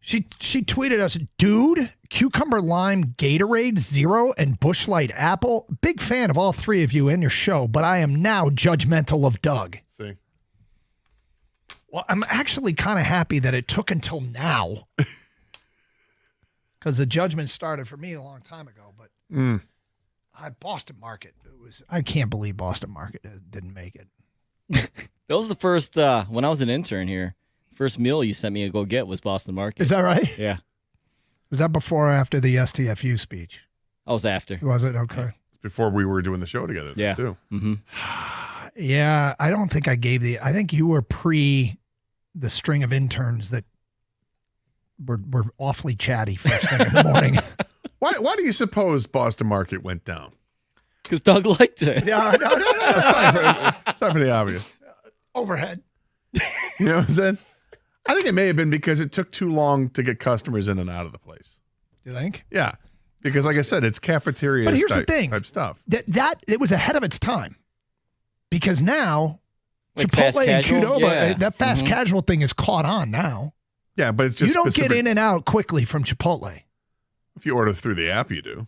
She tweeted us, dude, cucumber lime Gatorade Zero and Busch Light Apple. Big fan of all three of you and your show, but I am now judgmental of Doug. See. Well, I'm actually kind of happy that it took until now. Because the judgment started for me a long time ago, but Boston Market, I can't believe Boston Market didn't make it. That was the first, when I was an intern here, first meal you sent me to go get was Boston Market. Is that right? Yeah. Was that before or after the STFU speech? I was after. Was it? Okay. It's before we were doing the show together, yeah. too. Mm-hmm. Yeah, I don't think I gave I think you were pre the string of interns that were awfully chatty first thing in the morning. Why do you suppose Boston Market went down? Because Doug liked it. No. It's not for the obvious. Overhead. You know what I'm saying? I think it may have been because it took too long to get customers in and out of the place. You think? Yeah. Because like I said, it's cafeteria But here's type, the thing. type stuff. That it was ahead of its time. Because now Like Chipotle and Qdoba, yeah. that fast casual thing is caught on now. Yeah, but it's just you don't specific. get in and out quickly from Chipotle. If you order through the app, you do.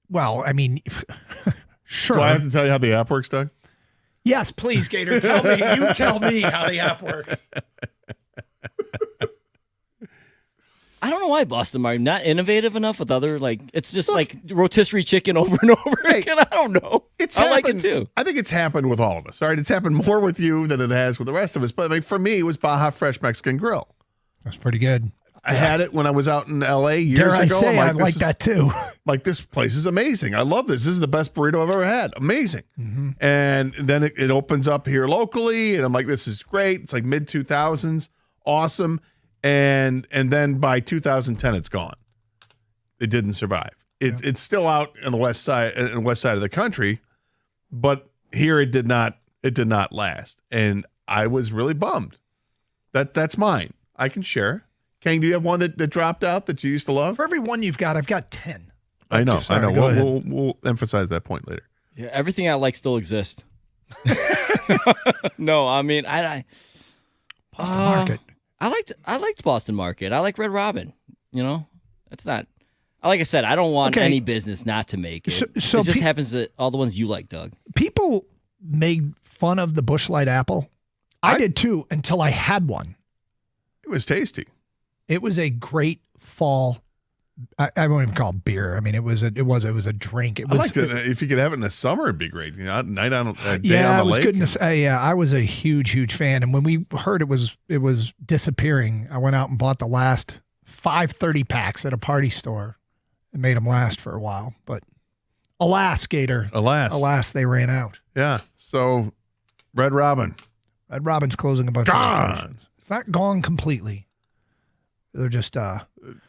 Well, I mean, sure. Do I have to tell you how the app works, Doug? Yes, please, Gator. Tell me. You tell me how the app works. I don't know why Boston Market not innovative enough with other it's just like rotisserie chicken over and over again. I don't know. I like it too. I think it's happened with all of us. All right, it's happened more with you than it has with the rest of us. But for me, it was Baja Fresh Mexican Grill. That's pretty good. I had it when I was out in L.A. years Dare I ago. say, I like that too. Like, this place is amazing. I love this. This is the best burrito I've ever had. Amazing. Mm-hmm. And then it opens up here locally, and I'm like, this is great. It's like mid-2000s. Awesome. And then by 2010, it's gone. It didn't survive. It's still out on the west side of the country, but here it did not last. And I was really bummed. That's mine. I can share. Kang, do you have one that dropped out that you used to love? For every one you've got, I've got 10. I know. Sorry, We'll emphasize that point later. Yeah, everything I like still exists. No, I mean Boston Market. I liked Boston Market. I like Red Robin. You know, it's not. Like I said, I don't want any business not to make it. So it just happens that all the ones you like, Doug. People made fun of the Busch Light Apple. I did too until I had one. It was tasty. It was a great fall. I won't even call it beer. I mean, it was a drink. It was. I like that. If you could have it in the summer, it'd be great. You know, night on day on the it was lake. good. I was a huge fan. And when we heard it was disappearing, I went out and bought the last 5 30-packs at a party store and made them last for a while. But alas, Gator. Alas, they ran out. Yeah. So, Red Robin's closing a bunch of gone. locations. It's not gone completely. They're just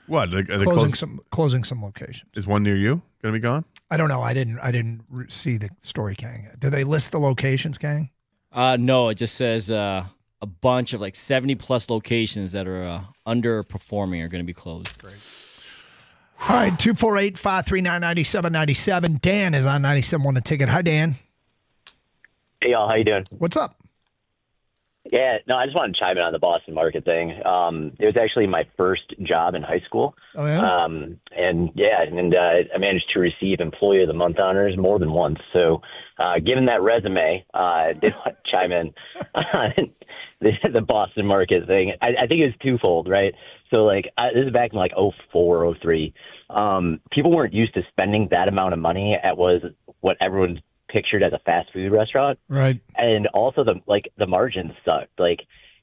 what? Are they closing some locations. Is one near you going to be gone? I don't know. I didn't see the story, Kang. Do they list the locations, Kang? No, it just says a bunch of 70 plus locations that are underperforming are going to be closed. Great. All right, 248-539-9797. Dan is on 97.1 The Ticket. Hi, Dan. Hey, y'all. How you doing? What's up? Yeah, no, I just wanted to chime in on the Boston Market thing. It was actually my first job in high school. Oh, yeah? I managed to receive Employee of the Month honors more than once. So given that resume, I did want to chime in on the Boston Market thing. I think it was twofold, right? So, this is back in 04, 03. People weren't used to spending that amount of money at what everyone pictured as a fast food restaurant. Right. And also the margins sucked.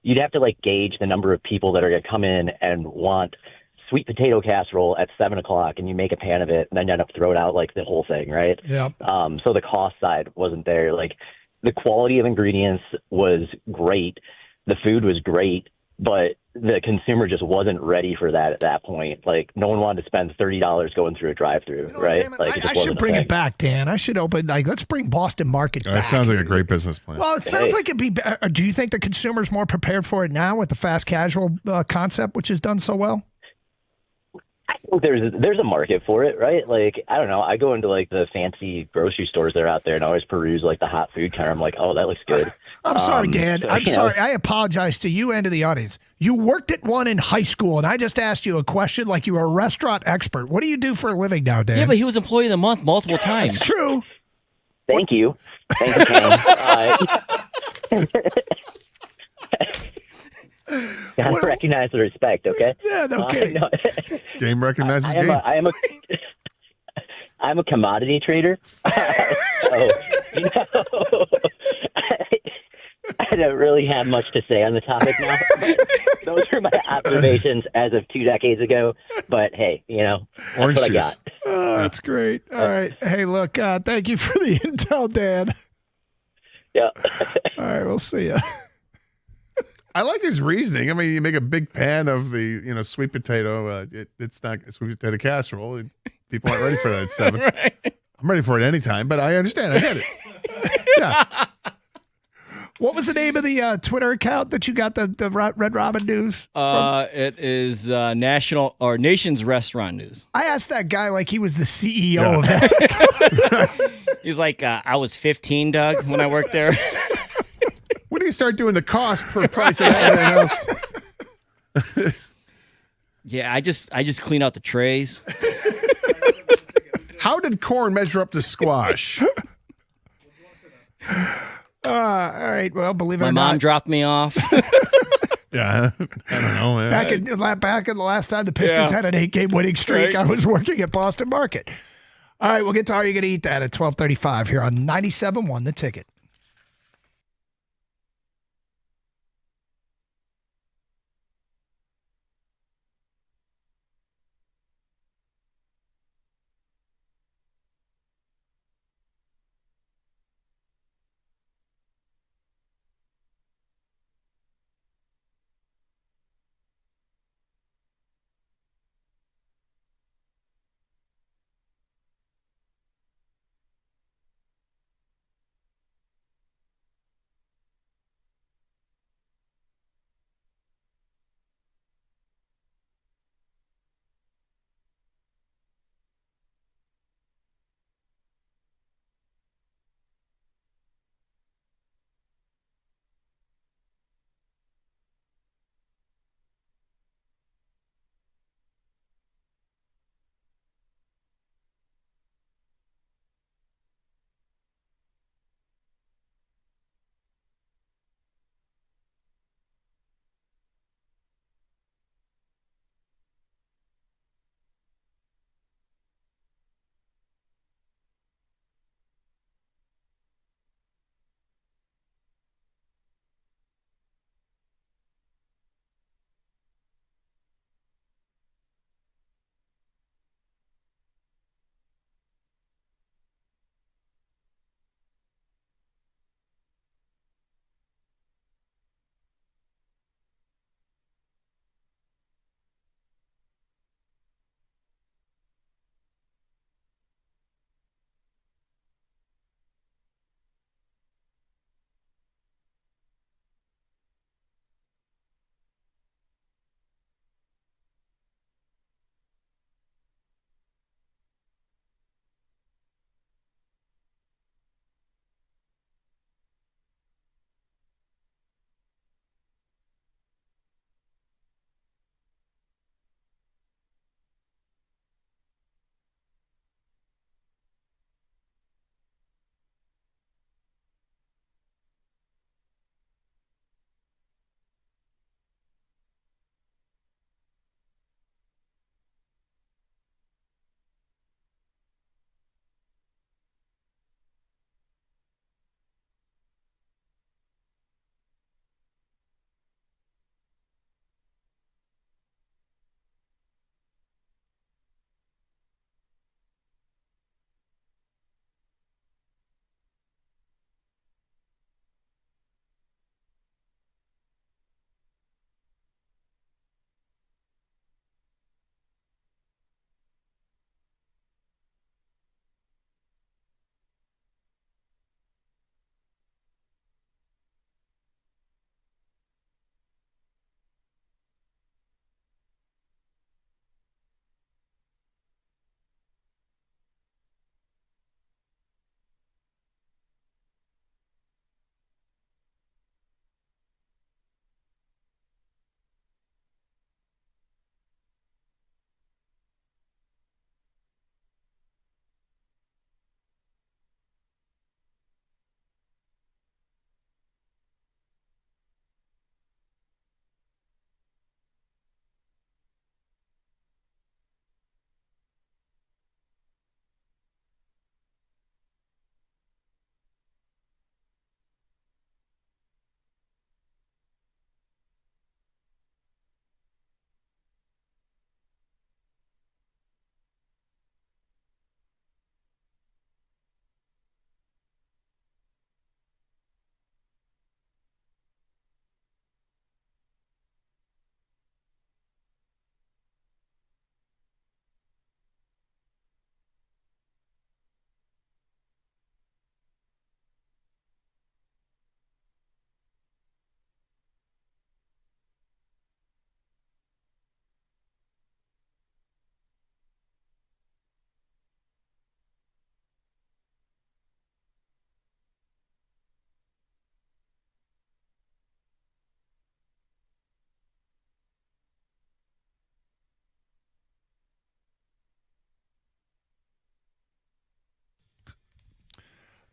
You'd have to gauge the number of people that are going to come in and want sweet potato casserole at 7:00 and you make a pan of it and then you end up throwing out like the whole thing, right? Yeah. So the cost side wasn't there. Like the quality of ingredients was great. The food was great, but the consumer just wasn't ready for that at that point. Like no one wanted to spend $30 going through a drive-through, right? Like I should bring it back, Dan. I should open let's bring Boston Market back. That sounds like a great business plan. Well, it sounds like it'd be. Do you think the consumer's more prepared for it now with the fast casual concept, which has done so well? I think there's a market for it, right? Like, I don't know. I go into like the fancy grocery stores that are out there and I always peruse like the hot food counter. I'm like, oh, that looks good. I'm sorry, Dan. So, I'm sorry. I apologize to you and to the audience. You worked at one in high school, and I just asked you a question like you were a restaurant expert. What do you do for a living now, Dan? Yeah, but he was employee of the month multiple times. That's true. Thank you. Thank you, Ken. Gotta recognize the respect, okay? Yeah, no kidding. No. Game recognizes game. I'm a commodity trader. So, I don't really have much to say on the topic now. Those are my observations as of 2 decades ago. But hey, that's Orange what juice. I got. Oh, that's great. All right. Hey, look, thank you for the intel, Dan. Yeah. All right, we'll see you. I like his reasoning. I mean, you make a big pan of the sweet potato. It's not a sweet potato casserole. People aren't ready for that at 7. Right. I'm ready for it anytime, but I understand. I get it. Yeah. What was the name of the Twitter account that you got the Red Robin news from? It is Nation's Restaurant News. I asked that guy like he was the CEO of that. He's like, I was 15, Doug, when I worked there. When do you start doing the cost per price of everything else? Yeah, I just clean out the trays. How did corn measure up to squash? All right. Well, believe it My or not, mom dropped me off. Yeah, I don't know, man. back in the last time the Pistons had an 8-game winning streak, Right. I was working at Boston Market. All right, we'll get to Are You Gonna Eat That at 12:35 here on 97.1 The Ticket.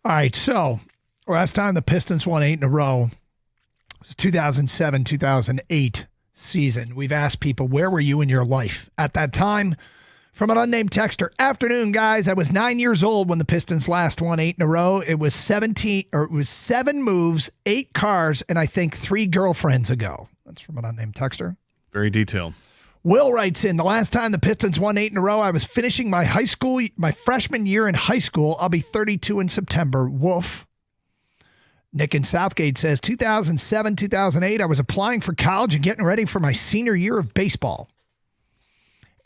All right, so last time the Pistons won 8 in a row was 2007-2008 season. We've asked people, where were you in your life at that time? From an unnamed texter, afternoon, guys. I was 9 years old when the Pistons last won 8 in a row. It was 7 moves, 8 cars, and I think 3 girlfriends ago. That's from an unnamed texter. Very detailed. Will writes in, the last time the Pistons won 8 in a row, I was finishing my freshman year in high school. I'll be 32 in September. Woof. Nick in Southgate says, 2007, 2008, I was applying for college and getting ready for my senior year of baseball.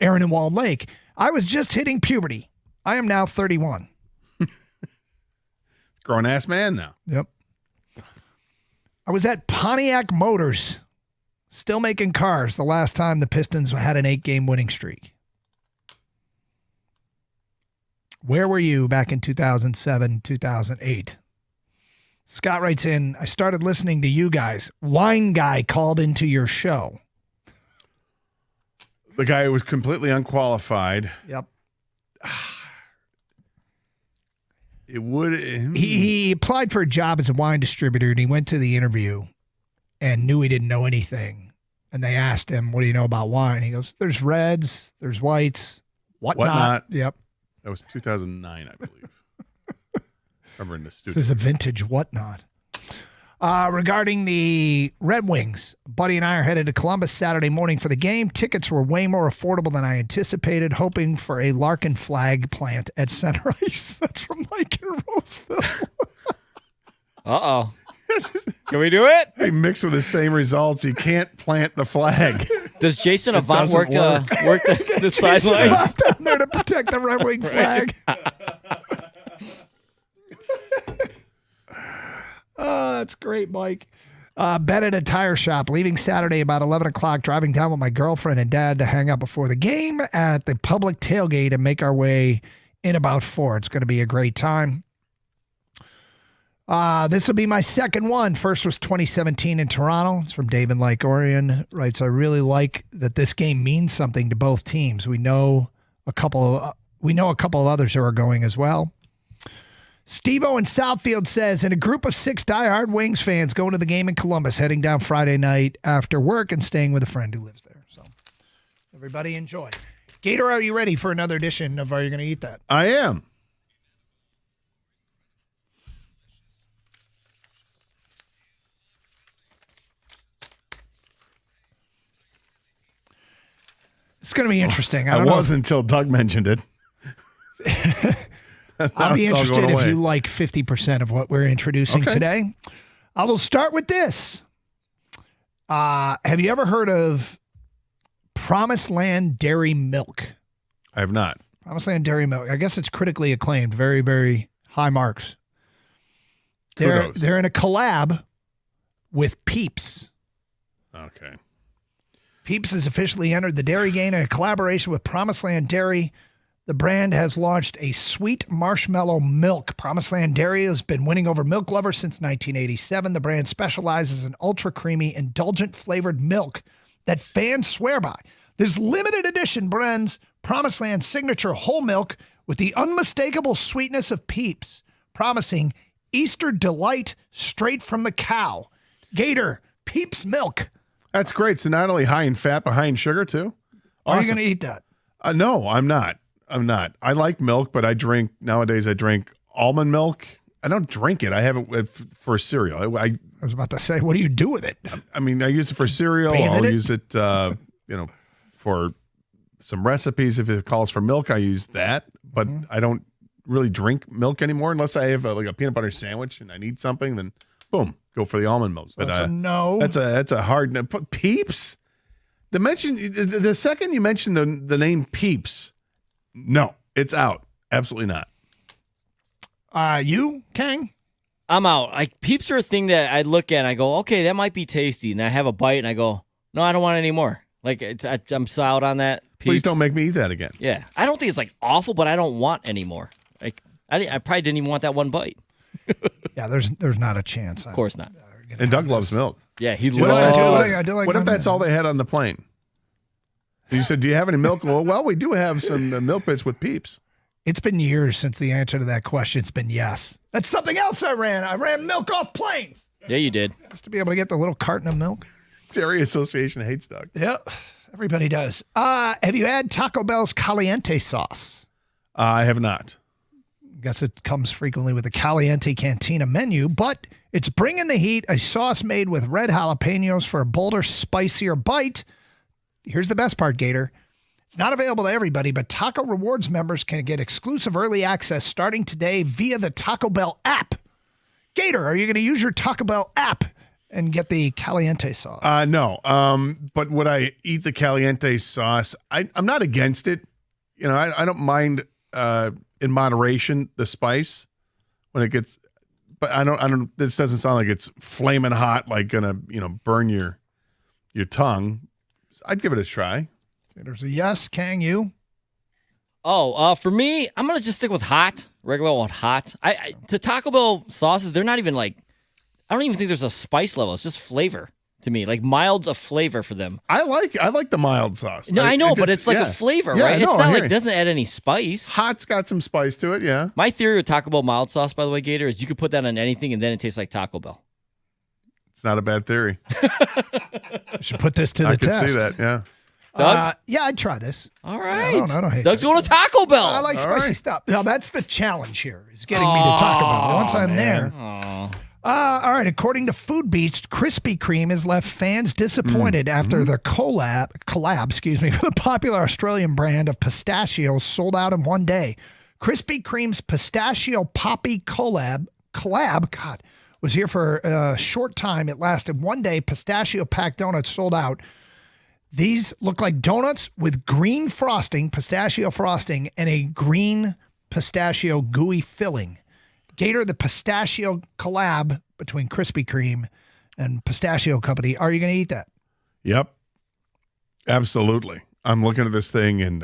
Aaron in Walled Lake, I was just hitting puberty. I am now 31. Grown-ass man now. Yep. I was at Pontiac Motors, still making cars the last time the Pistons had an 8-game winning streak. Where were you back in 2007, 2008? Scott writes in, I started listening to you guys. Wine guy called into your show. The guy who was completely unqualified. Yep. It would. He applied for a job as a wine distributor, and he went to the interview and knew he didn't know anything. And they asked him, what do you know about wine? He goes, there's reds, there's whites, whatnot. Yep. That was 2009, I believe. Remember in the studio. This is a vintage whatnot. Regarding the Red Wings, Buddy and I are headed to Columbus Saturday morning for the game. Tickets were way more affordable than I anticipated, hoping for a Larkin flag plant at Center Ice. That's from Mike in Roseville. Uh-oh. Can we do it? Hey, mixed with the same results, you can't plant the flag. Does Jason Avant work the sidelines? Down there to protect the Red Wing flag. Oh, that's great, Mike. Ben at a tire shop, leaving Saturday about 11 o'clock, driving down with my girlfriend and dad to hang out before the game at the public tailgate and make our way in about 4. It's going to be a great time. This will be my second one. First was 2017 in Toronto. It's from Dave in Lake Orion. Writes, I really like that this game means something to both teams. We know a couple of others who are going as well. Steve-O in Southfield says, in a group of 6 diehard Wings fans going to the game in Columbus, heading down Friday night after work and staying with a friend who lives there. So everybody enjoy. Gator, are you ready for another edition of Are You Going to Eat That? I am. It's going to be interesting. I was until Doug mentioned it. I'll be interested if you like 50% of what we're introducing today. I will start with this. Have you ever heard of Promised Land Dairy Milk? I have not. Promised Land Dairy Milk. I guess it's critically acclaimed. Very, very high marks. They're in a collab with Peeps. Okay. Peeps has officially entered the dairy game in a collaboration with Promised Land Dairy. The brand has launched a sweet marshmallow milk. Promised Land Dairy has been winning over milk lovers since 1987. The brand specializes in ultra creamy, indulgent flavored milk that fans swear by. This limited edition blends Promised Land signature whole milk with the unmistakable sweetness of Peeps, promising Easter delight straight from the cow. Gator, Peeps milk. That's great. So not only high in fat, but high in sugar too. Awesome. Are you going to eat that? No, I'm not. I like milk, but I drink almond milk. I don't drink it. I have it for cereal. I was about to say, what do you do with it? I mean, I use it for cereal. I'll use it, for some recipes. If it calls for milk, I use that. But I don't really drink milk anymore unless I have a peanut butter sandwich and I need something. Then, boom, go for the almond milk. So that's a no. That's a hard no. Peeps. The second you mentioned the name Peeps. No, it's out. Absolutely not. You, Kang? I'm out. Peeps are a thing that I look at and I go, okay, that might be tasty. And I have a bite and I go, no, I don't want it anymore. I'm so out on that. Peeps. Please don't make me eat that again. Yeah. I don't think it's awful, but I don't want anymore. I probably didn't even want that one bite. Yeah, there's not a chance. Of course not. And Doug loves milk. Yeah, he loves milk. What if that's all they had on the plane? You said, do you have any milk? Well, we do have some milk bits with Peeps. It's been years since the answer to that question's been yes. That's something else I ran. I ran milk off planes. Yeah, you did. Just to be able to get the little carton of milk. Dairy Association hates Doug. Yep. Everybody does. Have you had Taco Bell's Caliente sauce? I have not. Guess it comes frequently with the Caliente Cantina menu, but it's bringing the heat, a sauce made with red jalapenos for a bolder, spicier bite. Here's the best part, Gator. It's not available to everybody, but Taco Rewards members can get exclusive early access starting today via the Taco Bell app. Gator, are you going to use your Taco Bell app and get the Caliente sauce? No. But would I eat the Caliente sauce? I'm not against it. You know, I don't mind in moderation the spice when it gets, but I don't. This doesn't sound like it's flaming hot, like gonna burn your tongue. I'd give it a try. There's a yes. Kang, you? For me, I'm gonna just stick with hot, regular old hot. The Taco Bell sauces, they're not even like, I don't even think there's a spice level. It's just flavor to me, like mild of flavor for them. I like the mild sauce. No, I know, but it's like a flavor, right? It's not like it doesn't add any spice. Hot's got some spice to it, yeah. My theory with Taco Bell mild sauce, by the way, Gator, is you could put that on anything and then it tastes like Taco Bell. It's not a bad theory. Should put this to the test. I could see that, yeah. Doug? Yeah, I'd try this. All right. I don't hate Doug's this. going to Taco Bell. I like spicy stuff. Now, that's the challenge here, is getting me to Taco Bell. Once I'm there. All right. According to Food Beast, Krispy Kreme has left fans disappointed after their collab, with a popular Australian brand of pistachios sold out in one day. Krispy Kreme's Pistachio Poppy collab, God, was here for a short time. It lasted one day. Pistachio-packed donuts sold out. These look like donuts with green frosting, pistachio frosting, and a green pistachio gooey filling. Gator, the pistachio collab between Krispy Kreme and Pistachio Company. Are you going to eat that? Yep. Absolutely. I'm looking at this thing and,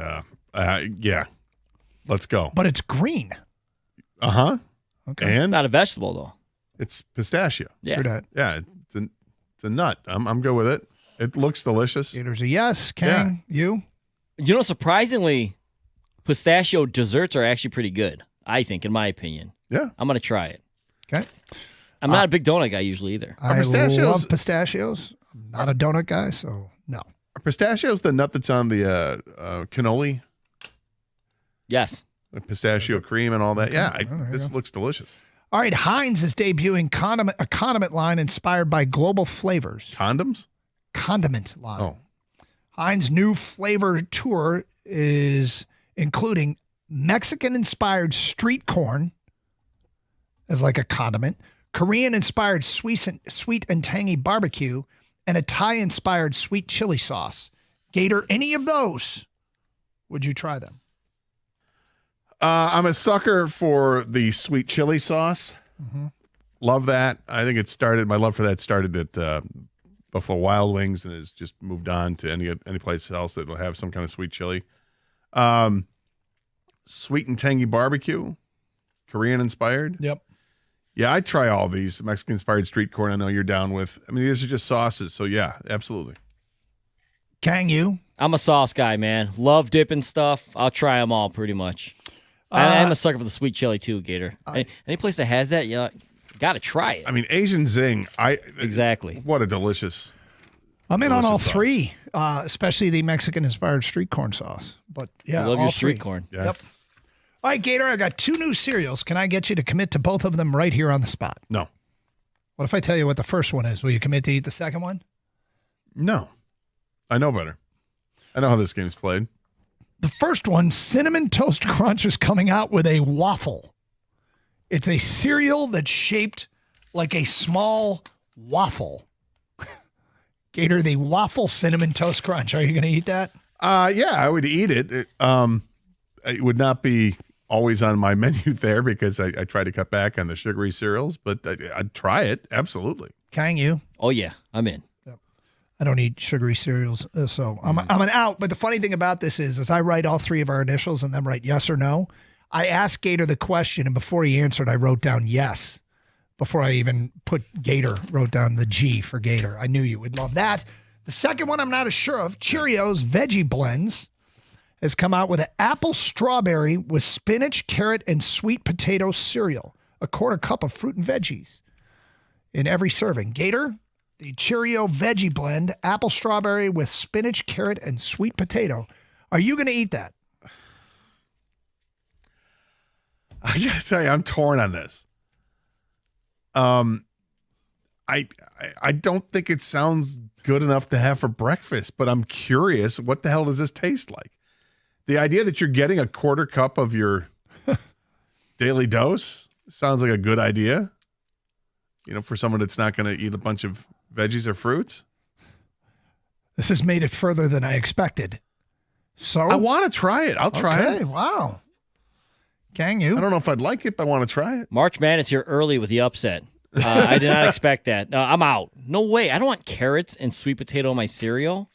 yeah, let's go. But it's green. Uh-huh. Okay. And it's not a vegetable, though. It's pistachio. Yeah. Yeah, it's a nut. I'm good with it. It looks delicious. Gator's a yes. Kang, you? You know, surprisingly, pistachio desserts are actually pretty good, I think, in my opinion. Yeah. I'm going to try it. Okay. I'm not a big donut guy usually either. I love pistachios. I'm not a donut guy, so no. Are pistachios the nut that's on the cannoli? Yes. The pistachio cream and all that? Yeah, this looks delicious. All right, Heinz is debuting a condiment line inspired by global flavors. Condoms? Condiment line. Oh. Heinz' new flavor tour is including Mexican-inspired street corn as like a condiment, Korean-inspired sweet and tangy barbecue, and a Thai-inspired sweet chili sauce. Gator, any of those, would you try them? I'm a sucker for the sweet chili sauce. Mm-hmm. Love that. I think my love for that started at Buffalo Wild Wings and has just moved on to any place else that will have some kind of sweet chili. Sweet and tangy barbecue, Korean inspired. Yep. Yeah, I'd try all these. Mexican inspired street corn, I know you're down with. I mean, these are just sauces. So yeah, absolutely. Kang, you? I'm a sauce guy, man. Love dipping stuff. I'll try them all pretty much. I'm a sucker for the sweet chili too, Gator. Any place that has that, got to try it. I mean, Asian Zing. Exactly. What a delicious. I'm in on all sauce. three, especially the Mexican-inspired street corn sauce. But yeah, I love all your street three. corn. Yeah. Yep. All right, Gator, I got 2 new cereals. Can I get you to commit to both of them right here on the spot? No. What if I tell you what the first one is? Will you commit to eat the second one? No. I know better. I know how this game's played. The first one, Cinnamon Toast Crunch, is coming out with a waffle. It's a cereal that's shaped like a small waffle. Gator, the waffle Cinnamon Toast Crunch. Are you going to eat that? Yeah, I would eat it. It would not be always on my menu there because I try to cut back on the sugary cereals, but I'd try it. Absolutely. Kang, you? Oh, yeah. I'm in. I don't eat sugary cereals, so I'm an out. But the funny thing about this is I write all 3 of our initials and then write yes or no. I asked Gator the question, and before he answered, I wrote down yes. Before I even put Gator, wrote down the G for Gator. I knew you would love that. The second one I'm not as sure of, Cheerios Veggie Blends, has come out with an apple strawberry with spinach, carrot, and sweet potato cereal. a quarter cup of fruit and veggies in every serving. Gator, the Cheerio veggie blend, apple strawberry with spinach, carrot, and sweet potato. Are you going to eat that? I got to tell you, I'm torn on this. I don't think it sounds good enough to have for breakfast, but I'm curious, what the hell does this taste like? The idea that you're getting a quarter cup of your daily dose sounds like a good idea. For someone that's not going to eat a bunch of veggies or fruits. This has made it further than I expected. So I want to try it. I'll try it. Wow. Can you? I don't know if I'd like it, but I want to try it. March Madness here early with the upset. I did not expect that. I'm out. No way. I don't want carrots and sweet potato in my cereal.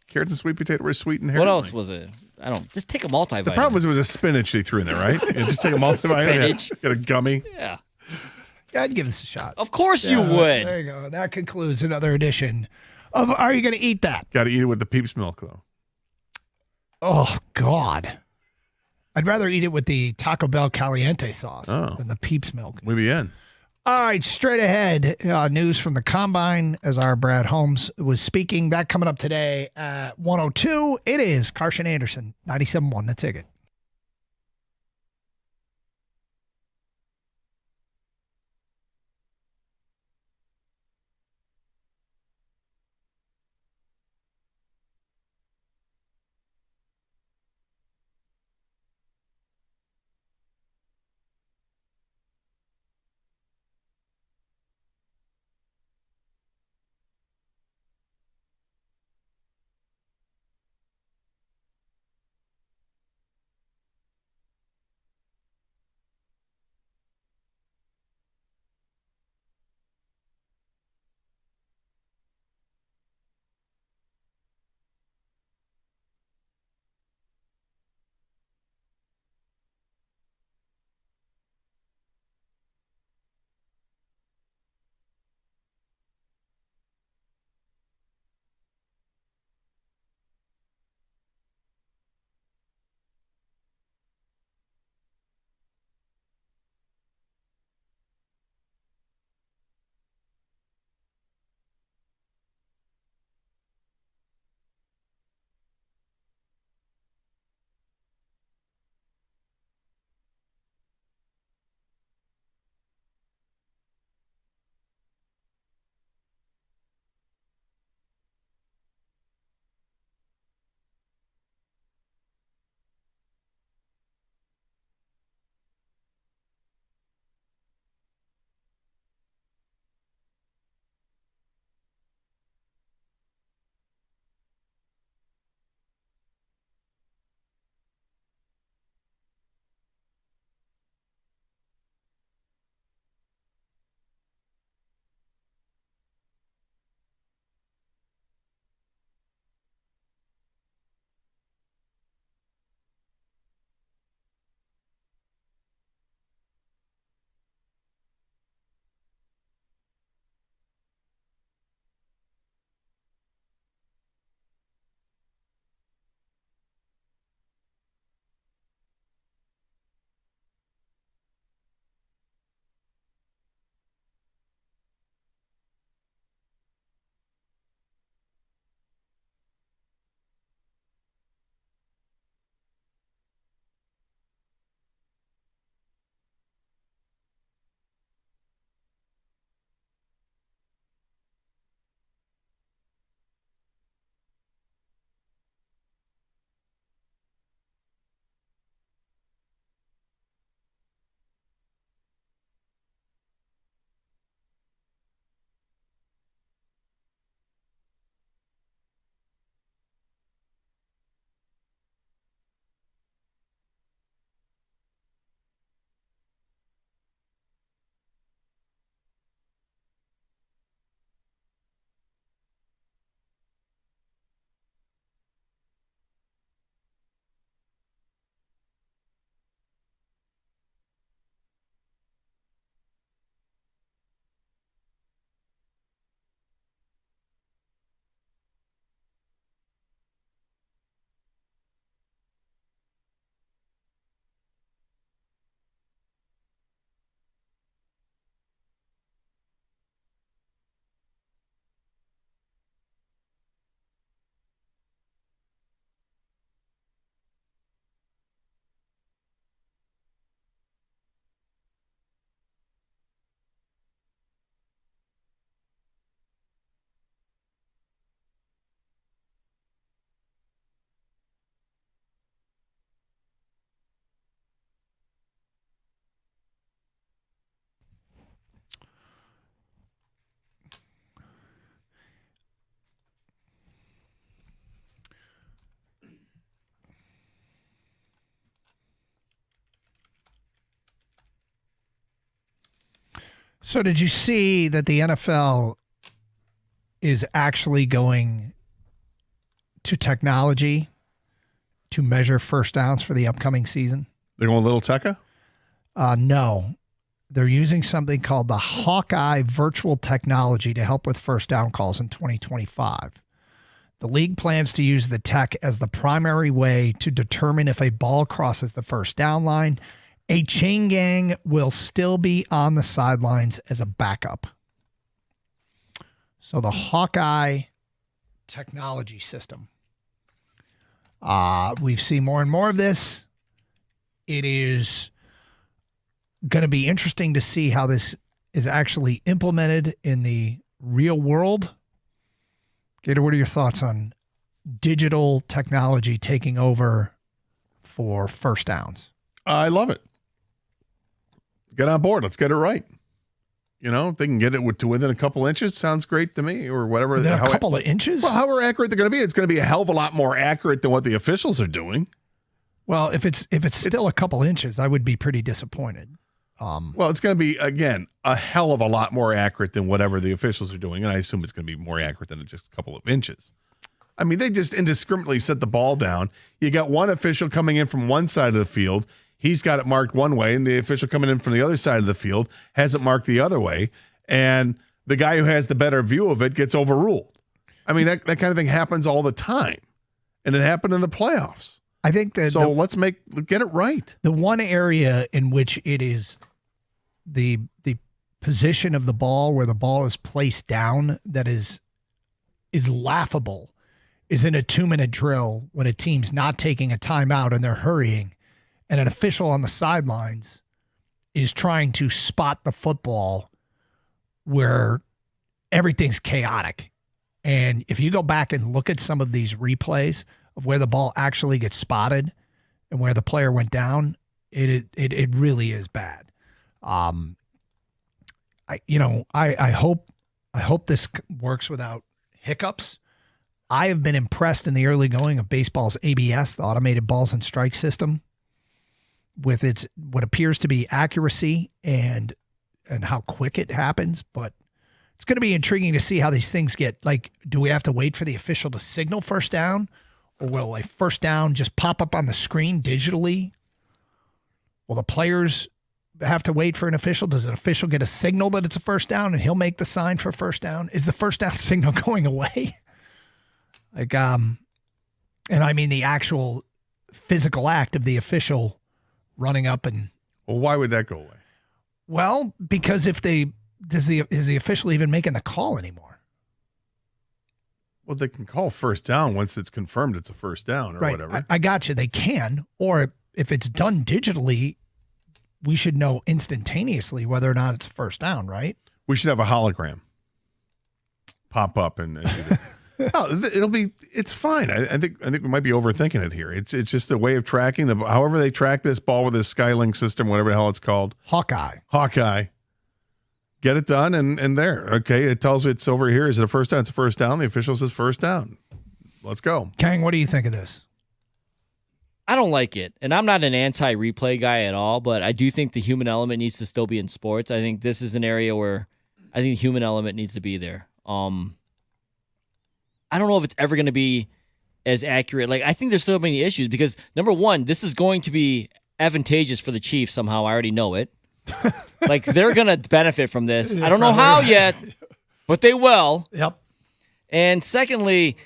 Carrots and sweet potato were sweet inherently. What else was it? I don't. Just take a multivitamin. The problem was it was a spinach they threw in there, right? Just take a multivitamin. Spinach. Get a gummy. Yeah. I'd give this a shot. Of course you would. There you go. That concludes another edition of Are You Going to Eat That? Got to eat it with the Peeps milk, though. Oh, God. I'd rather eat it with the Taco Bell Caliente sauce than the Peeps milk. We be in. All right, straight ahead, news from the Combine as our Brad Holmes was speaking. That coming up today at 1:02. It is Carson Anderson, 97.1 The Ticket. So did you see that the NFL is actually going to technology to measure first downs for the upcoming season? They're going a little Tekka? No. They're using something called the Hawkeye virtual technology to help with first down calls in 2025. The league plans to use the tech as the primary way to determine if a ball crosses the first down line. A chain gang will still be on the sidelines as a backup. So the Hawkeye technology system. We've seen more and more of this. It is going to be interesting to see how this is actually implemented in the real world. Gator, what are your thoughts on digital technology taking over for first downs? I love it. Get on board. Let's get it right. If they can get it to within a couple inches, sounds great to me, or whatever. Within a couple of inches? Well, however accurate they're going to be, it's going to be a hell of a lot more accurate than what the officials are doing. Well, if it's still a couple inches, I would be pretty disappointed. Well, it's going to be, again, a hell of a lot more accurate than whatever the officials are doing, and I assume it's going to be more accurate than just a couple of inches. I mean, they just indiscriminately set the ball down. You got one official coming in from one side of the field. He's got it marked one way, and the official coming in from the other side of the field has it marked the other way, and the guy who has the better view of it gets overruled. I mean, that kind of thing happens all the time, and it happened in the playoffs. I think that let's get it right. The one area in which it is the position of the ball where the ball is placed down that is laughable is in a 2-minute drill when a team's not taking a timeout and they're hurrying, and an official on the sidelines is trying to spot the football where everything's chaotic. And if you go back and look at some of these replays of where the ball actually gets spotted and where the player went down, it really is bad. I hope this works without hiccups. I have been impressed in the early going of baseball's ABS, the automated balls and strike system, with its what appears to be accuracy and how quick it happens. But it's going to be intriguing to see how these things get. Like, do we have to wait for the official to signal first down, or will a first down just pop up on the screen digitally? Will the players have to wait for an official? Does an official get a signal that it's a first down and he'll make the sign for first down? Is the first down signal going away? And I mean the actual physical act of the official running up and. Well, why would that go away? Well, because is the official even making the call anymore? Well, they can call first down once it's confirmed it's a first down or right. whatever. I got you. They can, or if it's done digitally, we should know instantaneously whether or not it's a first down, right? We should have a hologram pop up and do that. No, it's fine. I think we might be overthinking it here. It's just a way of tracking however they track this ball with this Skylink system, whatever the hell it's called. Hawkeye. Get it done and there. Okay, it tells it's over here. Is it a first down? It's a first down. The official says first down. Let's go. Kang, what do you think of this? I don't like it. And I'm not an anti-replay guy at all, but I do think the human element needs to still be in sports. I think this is an area where I think the human element needs to be there. I don't know if it's ever going to be as accurate. Like, I think there's so many issues because, number one, this is going to be advantageous for the Chiefs somehow. I already know it. Like, they're going to benefit from this. I don't know how yet, but they will. Yep. And secondly,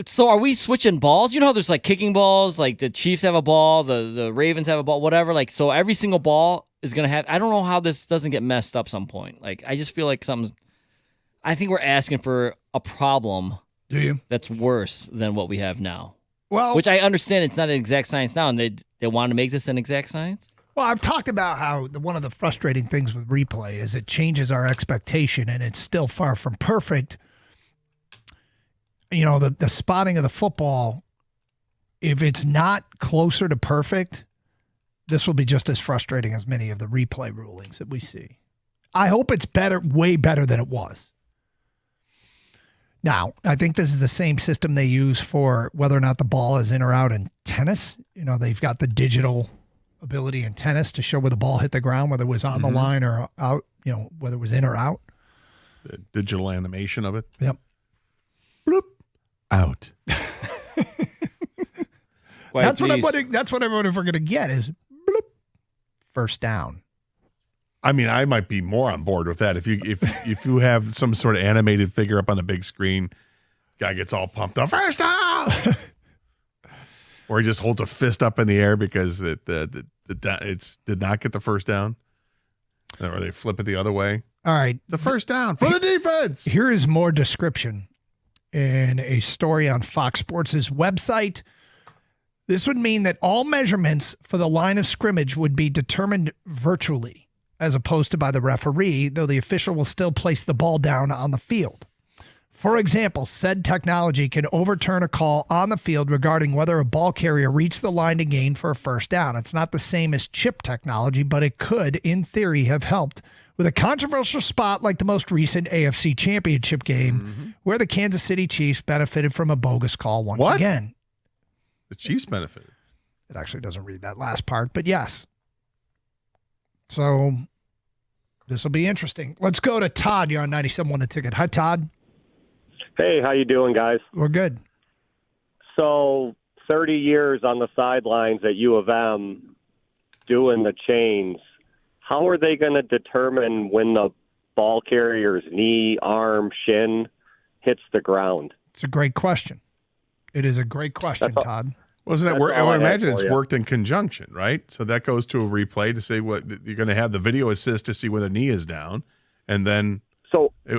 so are we switching balls? You know how there's like kicking balls, like the Chiefs have a ball, the Ravens have a ball, whatever. Like, so every single ball is going to have, I don't know how this doesn't get messed up some point. Like, I just feel like I think we're asking for a problem. Do you? That's worse than what we have now. Well, which I understand it's not an exact science now, and they want to make this an exact science. Well, I've talked about how one of the frustrating things with replay is it changes our expectation, and it's still far from perfect. You know, the spotting of the football, if it's not closer to perfect, this will be just as frustrating as many of the replay rulings that we see. I hope it's better, way better than it was. Now, I think this is the same system they use for whether or not the ball is in or out in tennis. You know, they've got the digital ability in tennis to show where the ball hit the ground, whether it was on the line or out, whether it was in or out. The digital animation of it. Yep. Bloop. Out. That's what I'm wondering if we're going to get is bloop, first down. I mean, I might be more on board with that. If you have some sort of animated figure up on the big screen, guy gets all pumped up, first down. Or he just holds a fist up in the air because it did not get the first down. Or they flip it the other way. All right. The first down for the defense. Here is more description in a story on Fox Sports' website. This would mean that all measurements for the line of scrimmage would be determined virtually, as opposed to by the referee, though the official will still place the ball down on the field. For example, said technology can overturn a call on the field regarding whether a ball carrier reached the line to gain for a first down. It's not the same as chip technology, but it could, in theory, have helped with a controversial spot like the most recent AFC Championship game, where the Kansas City Chiefs benefited from a bogus call once again. The Chiefs benefited. It actually doesn't read that last part, but yes. So this will be interesting. Let's go to Todd. You're on 97.1 The Ticket. Hi, Todd. Hey, how you doing, guys? We're good. So 30 years on the sidelines at U of M doing the chains. How are they going to determine when the ball carrier's knee, arm, shin hits the ground? It's a great question. It is a great question, Todd. Wasn't it? I would imagine it's worked in conjunction, right? So that goes to a replay to say what you're going to have the video assist to see where the knee is down, and then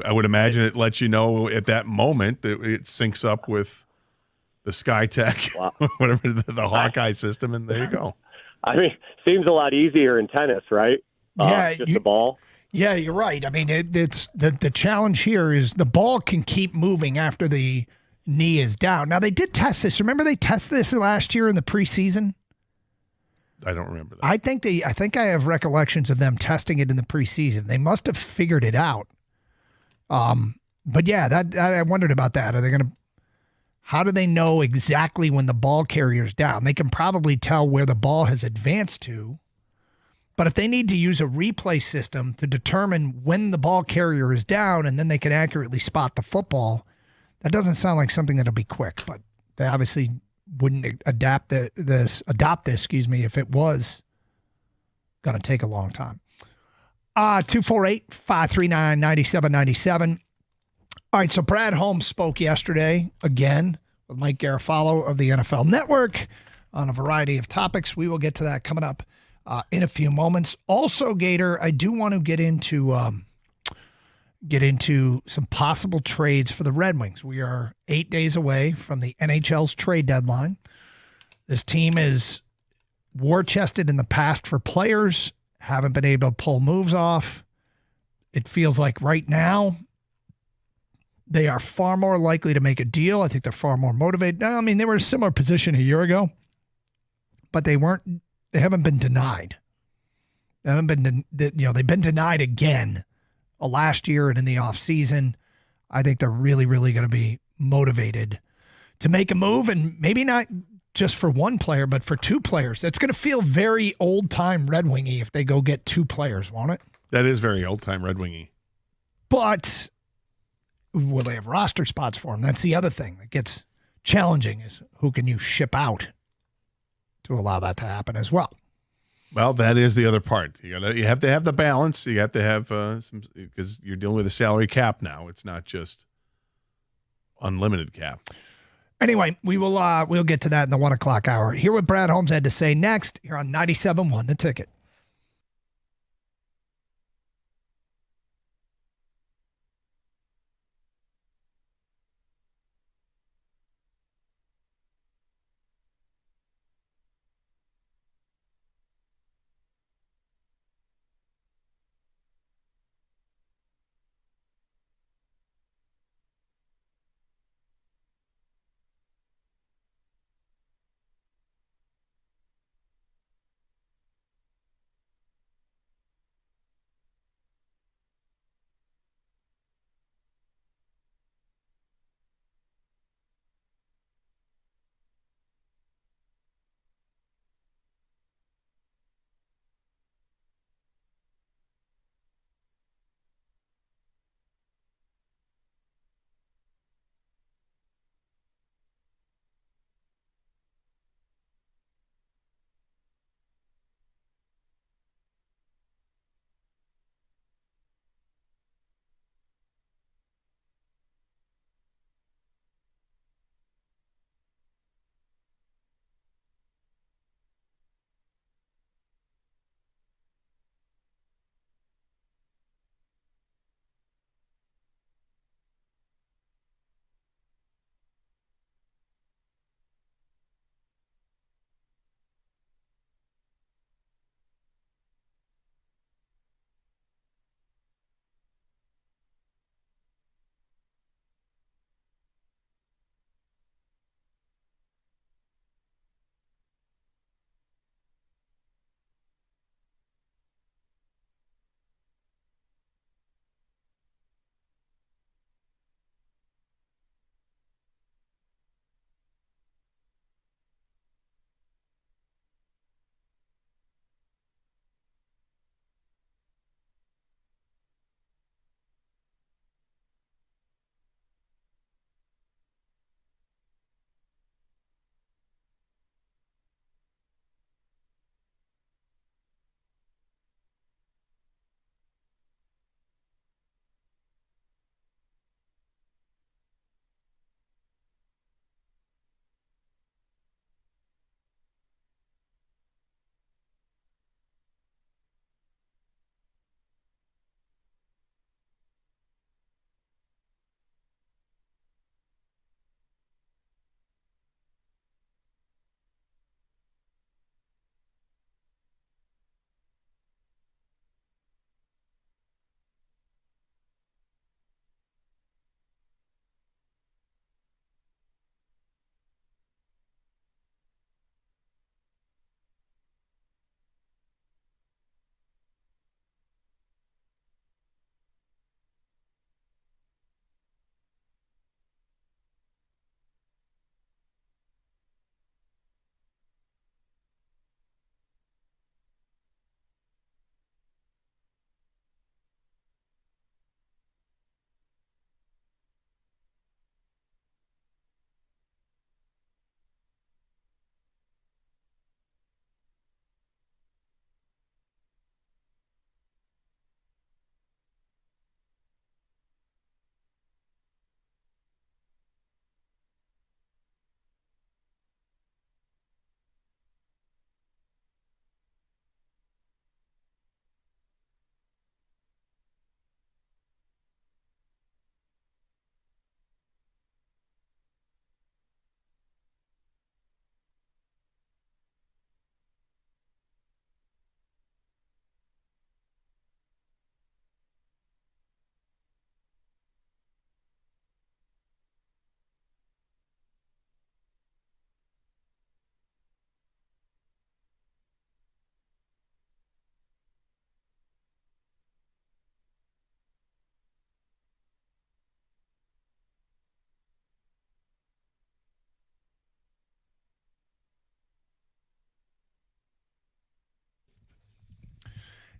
I would imagine it lets you know at that moment that it syncs up with the SkyTech, whatever the Hawkeye system, and there you go. I mean, seems a lot easier in tennis, right? Yeah, just the ball. Yeah, you're right. I mean, it's the challenge here is the ball can keep moving after the knee is down. Now, they did test this. Remember they tested this last year in the preseason? I don't remember that. I think I have recollections of them testing it in the preseason. They must have figured it out. But yeah, that I wondered about that. How do they know exactly when the ball carrier's down? They can probably tell where the ball has advanced to. But if they need to use a replay system to determine when the ball carrier is down and then they can accurately spot the football, that doesn't sound like something that'll be quick. But they obviously wouldn't adopt this, if it was going to take a long time. 248-539-9797. All right, so Brad Holmes spoke yesterday again with Mike Garafolo of the NFL Network on a variety of topics. We will get to that coming up in a few moments. Also, Gator, I do want to get into some possible trades for the Red Wings. We are 8 days away from the NHL's trade deadline. This team is war-chested in the past for players, haven't been able to pull moves off. It feels like right now they are far more likely to make a deal. I think they're far more motivated. I mean, they were in a similar position a year ago, but they haven't been denied. They've been denied again last year and in the offseason. I think they're really, really going to be motivated to make a move, and maybe not just for one player, but for two players. It's going to feel very old-time Red Wingy if they go get two players, won't it? That is very old-time Red Wingy. But will they have roster spots for them? That's the other thing that gets challenging is who can you ship out to allow that to happen as well. Well, that is the other part. You have to have the balance. You have to have some, because you're dealing with a salary cap now. It's not just unlimited cap. Anyway, we'll get to that in the 1 o'clock hour. Hear what Brad Holmes had to say next. Here on 97.1 The Ticket.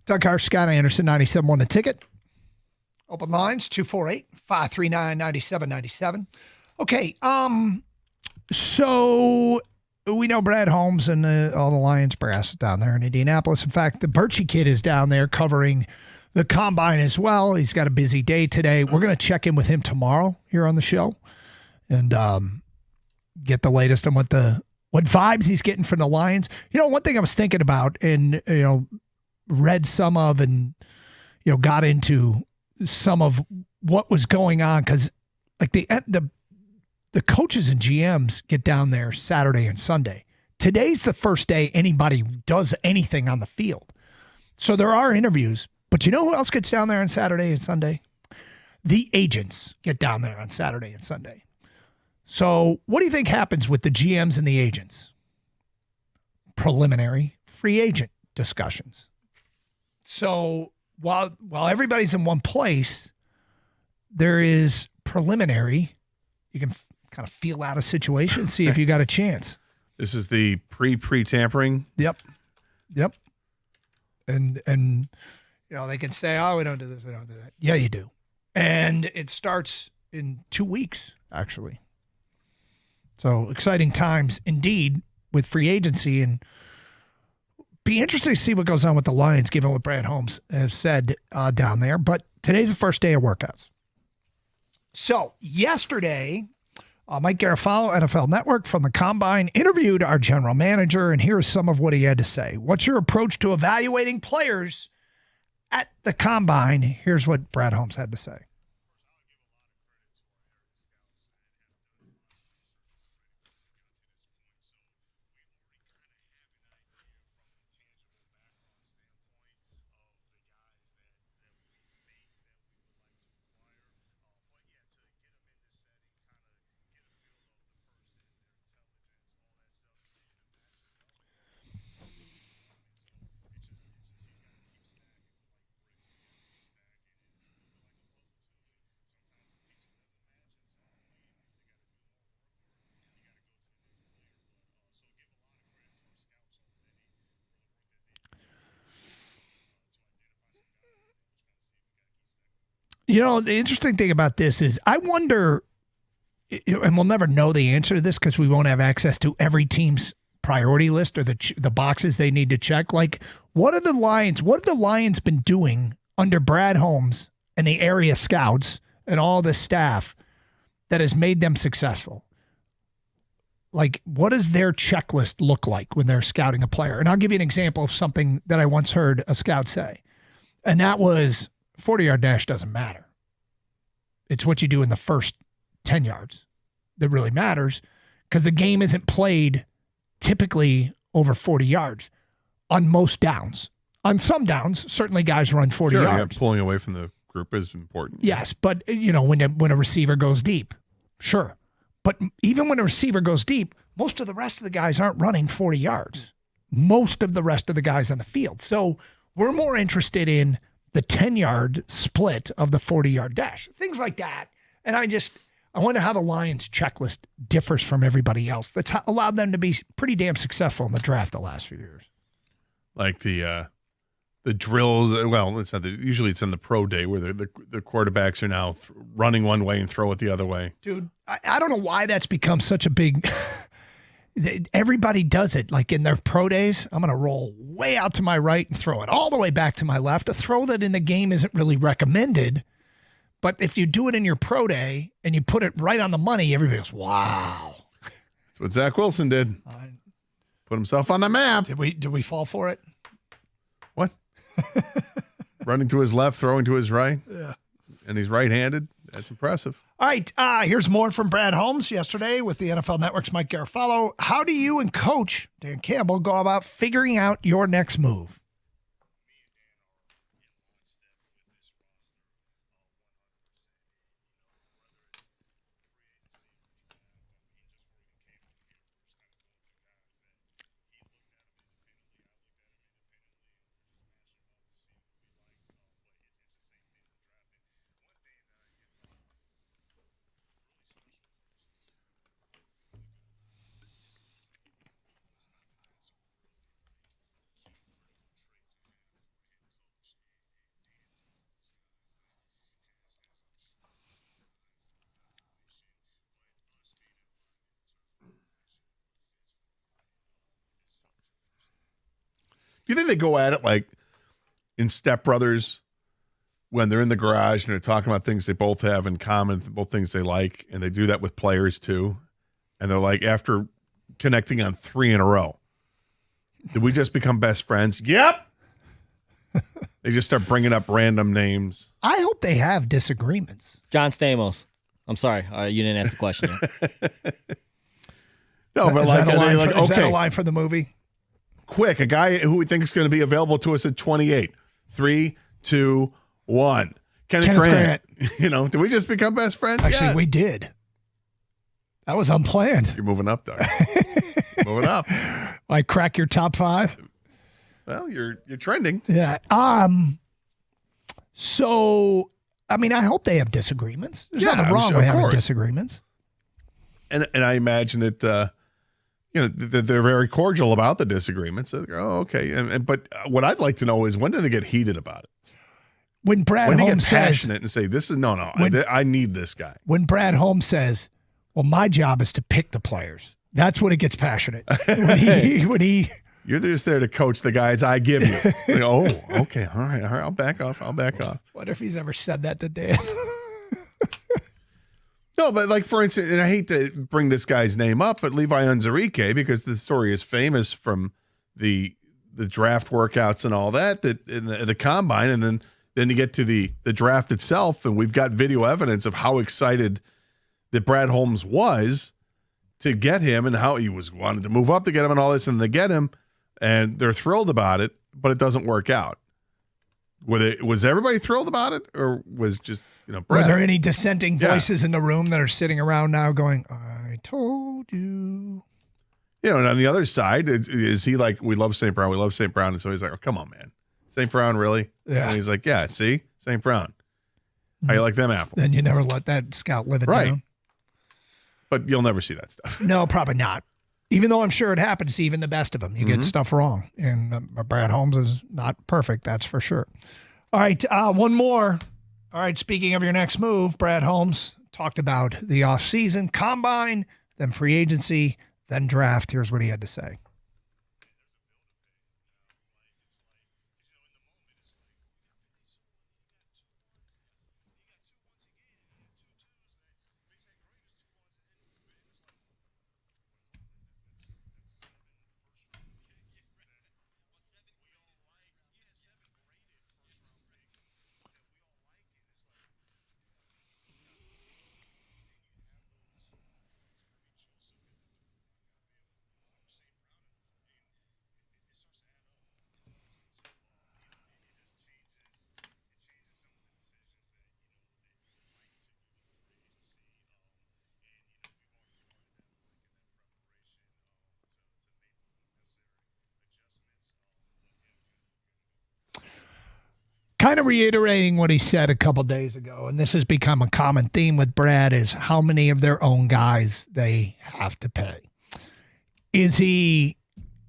Doug Harsh, Scott Anderson, 97.1 The Ticket. Open lines, 248-539-9797. Okay, so we know Brad Holmes and all the Lions brass down there in Indianapolis. In fact, the Birchie kid is down there covering the Combine as well. He's got a busy day today. We're going to check in with him tomorrow here on the show and get the latest on what vibes he's getting from the Lions. You know, one thing I was thinking about and, read some of and, got into some of what was going on because, like, the coaches and GMs get down there Saturday and Sunday. Today's the first day anybody does anything on the field. So there are interviews, but you know who else gets down there on Saturday and Sunday? The agents get down there on Saturday and Sunday. So what do you think happens with the GMs and the agents? Preliminary free agent discussions. So while everybody's in one place, there is preliminary. You can kind of feel out a situation, see if you got a chance. This is the pre-tampering. Yep. And they can say, oh, we don't do this, we don't do that. Yeah, you do. And it starts in 2 weeks, actually. So exciting times indeed with free agency, and be interesting to see what goes on with the Lions, given what Brad Holmes has said down there. But today's the first day of workouts. So yesterday, Mike Garafalo, NFL Network from the Combine, interviewed our general manager, and here's some of what he had to say. What's your approach to evaluating players at the Combine? Here's what Brad Holmes had to say. The interesting thing about this is I wonder, and we'll never know the answer to this because we won't have access to every team's priority list or the boxes they need to check. Like, what have the Lions been doing under Brad Holmes and the area scouts and all the staff that has made them successful? Like, what does their checklist look like when they're scouting a player? And I'll give you an example of something that I once heard a scout say, and that was 40-yard dash doesn't matter. It's what you do in the first 10 yards that really matters, because the game isn't played typically over 40 yards on most downs. On some downs, certainly guys run 40 yards. Yeah, pulling away from the group is important. Yes, but when a receiver goes deep, sure. But even when a receiver goes deep, most of the rest of the guys aren't running 40 yards. Most of the rest of the guys on the field. So we're more interested in the 10-yard split of the 40-yard dash, things like that. And I wonder how the Lions checklist differs from everybody else that's allowed them to be pretty damn successful in the draft the last few years. Like the drills. Well, it's not usually it's in the pro day where the quarterbacks are now running one way and throw it the other way. Dude, I don't know why that's become such a big. Everybody does it. Like in their pro days, I'm going to roll way out to my right and throw it all the way back to my left. A throw that in the game isn't really recommended. But if you do it in your pro day and you put it right on the money, everybody goes, wow. That's what Zach Wilson did. Put himself on the map. Did we fall for it? What? Running to his left, throwing to his right. Yeah. And he's right-handed. That's impressive. All right, here's more from Brad Holmes yesterday with the NFL Network's Mike Garafalo. How do you and Coach Dan Campbell go about figuring out your next move? you think they go at it like in Step Brothers when they're in the garage and they're talking about things they both have in common, both things they like, and they do that with players too? And they're like, after connecting on 3 in a row, did we just become best friends? Yep. They just start bringing up random names. I hope they have disagreements. John Stamos. I'm sorry. You didn't ask the question yet. No, but is that a line for the movie? Quick, a guy who we think is going to be available to us at 28. 3, 2, 1. Kenneth Grant. Did we just become best friends? Actually, yes. We did. That was unplanned. You're moving up, Doug. Moving up. I crack your top 5. Well, you're trending. Yeah. So, I mean, I hope they have disagreements. There's nothing wrong with having disagreements. And I imagine that that they're very cordial about the disagreements. Oh, okay. But what I'd like to know is, when do they get heated about it? When Brad Holmes Holmes get passionate and say, "This is I need this guy." When Brad Holmes says, "Well, my job is to pick the players," that's when it gets passionate. When he You're just there to coach the guys I give you. Oh, okay, all right, I'll back off. What if he's ever said that to Dan? No, but like, for instance, and I hate to bring this guy's name up, but Levi Onwuzurike, because the story is famous from the draft workouts and all that in the combine, and then you get to the draft itself, and we've got video evidence of how excited that Brad Holmes was to get him and how he wanted to move up to get him and all this, and they get him, and they're thrilled about it, but it doesn't work out. Was everybody thrilled about it, or was just Brad? Were there any dissenting voices in the room that are sitting around now going, "I told you"? And on the other side, is he like, "We love St. Brown, we love St. Brown," and so he's like, "Oh, come on, man, St. Brown, really?" Yeah. And he's like, "Yeah, see, St. Brown. How you like them apples?" Then you never let that scout live it down. But you'll never see that stuff. No, probably not. Even though I'm sure it happens to even the best of them. You get stuff wrong. And Brad Holmes is not perfect, that's for sure. All right, one more. All right, speaking of your next move, Brad Holmes talked about the offseason, combine, then free agency, then draft. Here's what he had to say. Kind of reiterating what he said a couple days ago, and this has become a common theme with Brad, is how many of their own guys they have to pay. Is it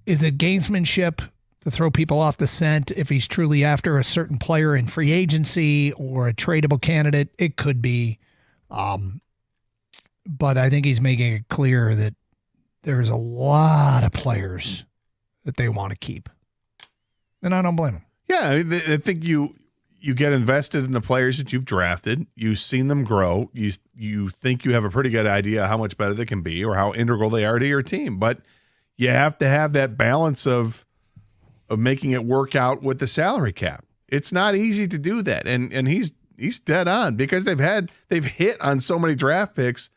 gamesmanship to throw people off the scent if he's truly after a certain player in free agency or a tradable candidate? It could be. But I think he's making it clear that there's a lot of players that they want to keep. And I don't blame him. Yeah, I think you get invested in the players that you've drafted. You've seen them grow. You think you have a pretty good idea how much better they can be or how integral they are to your team. But you have to have that balance of making it work out with the salary cap. It's not easy to do that. And he's dead on, because they've hit on so many draft picks.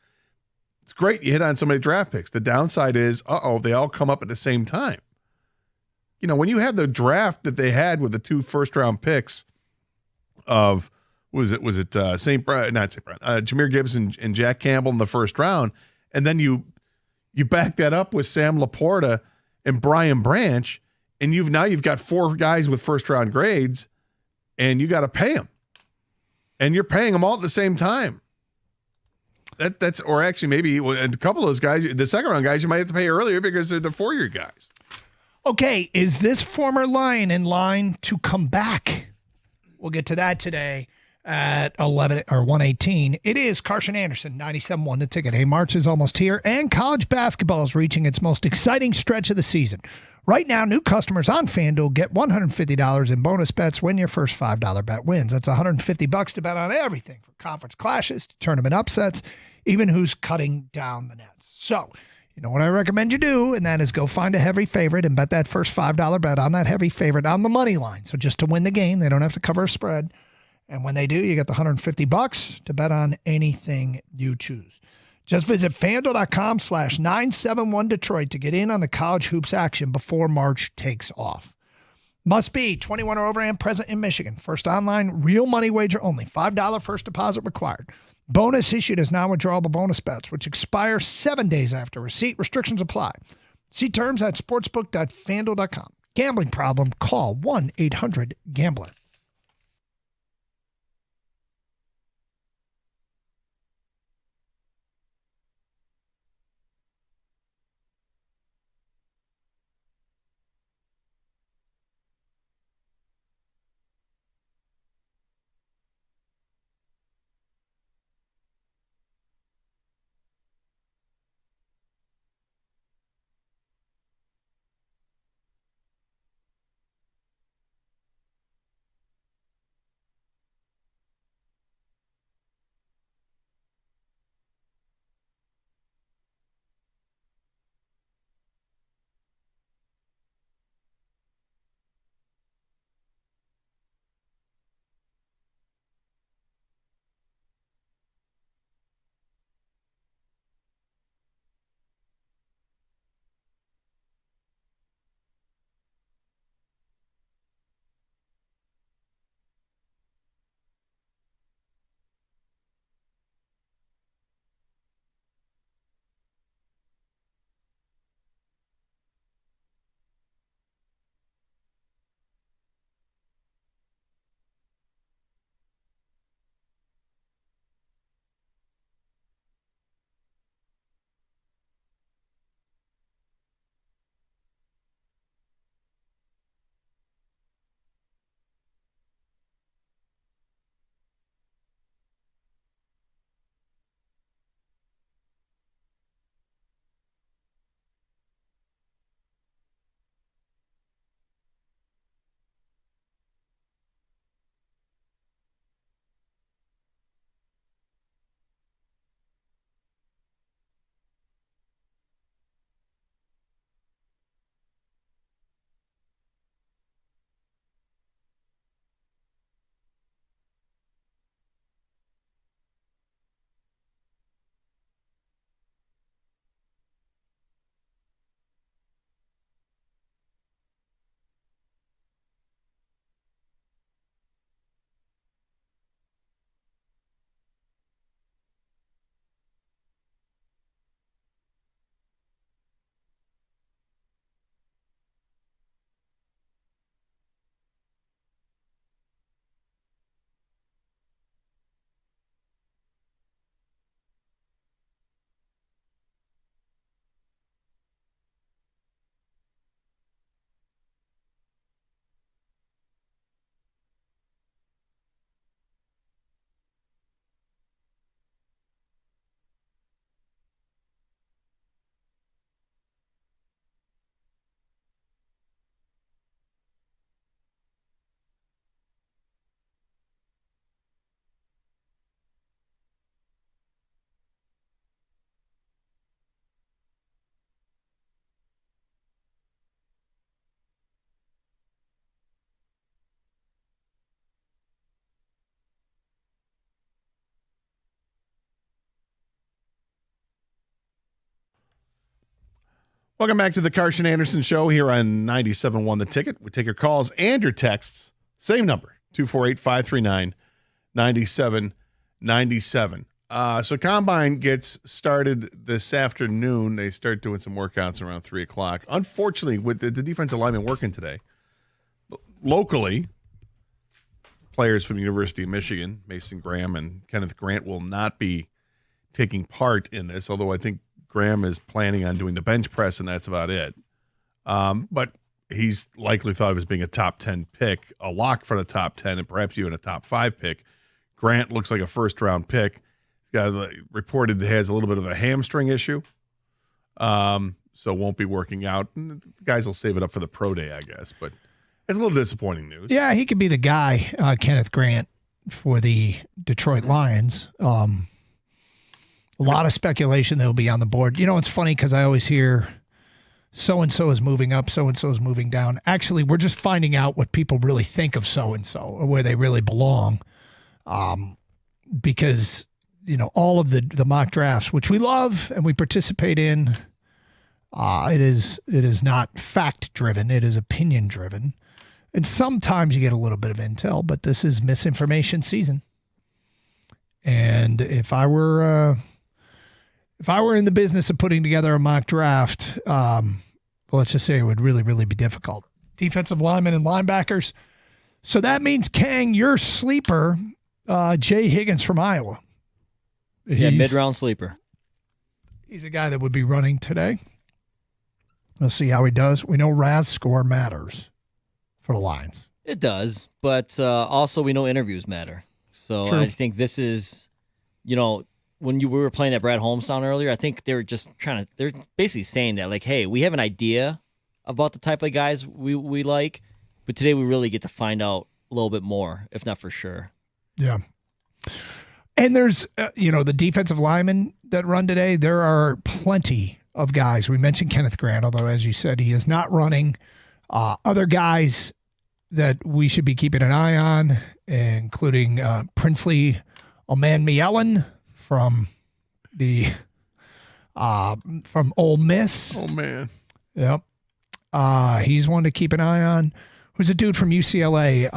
It's great you hit on so many draft picks. The downside is, they all come up at the same time. When you had the draft that they had with the 2 first-round picks of, Jahmyr Gibbs and Jack Campbell in the first round, and then you back that up with Sam Laporta and Brian Branch, and you've got 4 guys with first-round grades, and you got to pay them, and you're paying them all at the same time. Or actually maybe a couple of those guys, the second-round guys, you might have to pay earlier because they're the 4-year guys. Okay, is this former Lion in line to come back? We'll get to that today at 11 or 1:18. It is Carson Anderson, 97.1 The Ticket. Hey, March is almost here, and college basketball is reaching its most exciting stretch of the season. Right now, new customers on FanDuel get $150 in bonus bets when your first $5 bet wins. That's $150 to bet on everything from conference clashes to tournament upsets, even who's cutting down the nets. So, you know what I recommend you do, and that is go find a heavy favorite and bet that first $5 bet on that heavy favorite on the money line. So just to win the game, they don't have to cover a spread. And when they do, you get the $150 to bet on anything you choose. Just visit FanDuel.com/971Detroit to get in on the college hoops action before March takes off. Must be 21 or over and present in Michigan. First online, real money wager only. $5 first deposit required. Bonus issued as non-withdrawable bonus bets, which expire 7 days after receipt. Restrictions apply. See terms at sportsbook.fanduel.com. Gambling problem? Call 1-800-GAMBLER. Welcome back to the Carson Anderson Show here on 97.1 The Ticket. We take your calls and your texts. Same number, 248-539-9797. So Combine gets started this afternoon. They start doing some workouts around 3 o'clock. Unfortunately, with the defensive lineman working today, locally, players from the University of Michigan, Mason Graham and Kenneth Grant, will not be taking part in this, although I think Graham is planning on doing the bench press, and that's about it. But he's likely thought of as being a top 10 pick, a lock for the top 10, and perhaps even a top 5 pick. Grant looks like a first-round pick. He's got reported has a little bit of a hamstring issue. so won't be working out. And the guys will save it up for the pro day, I guess. But it's a little disappointing news. Yeah, he could be the guy, Kenneth Grant, for the Detroit Lions. A lot of speculation that he'll be on the board. It's funny because I always hear so-and-so is moving up, so-and-so is moving down. Actually, we're just finding out what people really think of so-and-so or where they really belong. Because, all of the mock drafts, which we love and we participate in, it is not fact-driven. It is opinion-driven. And sometimes you get a little bit of intel, but this is misinformation season. And if I were in the business of putting together a mock draft, let's just say it would really, really be difficult. Defensive linemen and linebackers. So that means, Kang, your sleeper, Jay Higgins from Iowa. Mid-round sleeper. He's a guy that would be running today. We'll see how he does. We know RAS score matters for the Lions. It does, but also we know interviews matter. So True. I think this is, when we were playing that Brad Holmes sound earlier, I think they were just they're basically saying that, like, hey, we have an idea about the type of guys we like, but today we really get to find out a little bit more, if not for sure. Yeah. And there's, the defensive linemen that run today, there are plenty of guys. We mentioned Kenneth Grant, although, as you said, he is not running. Other guys that we should be keeping an eye on, including Princely Omanmielen from from Ole Miss. Oh, man. Yep. He's one to keep an eye on. Who's a dude from UCLA?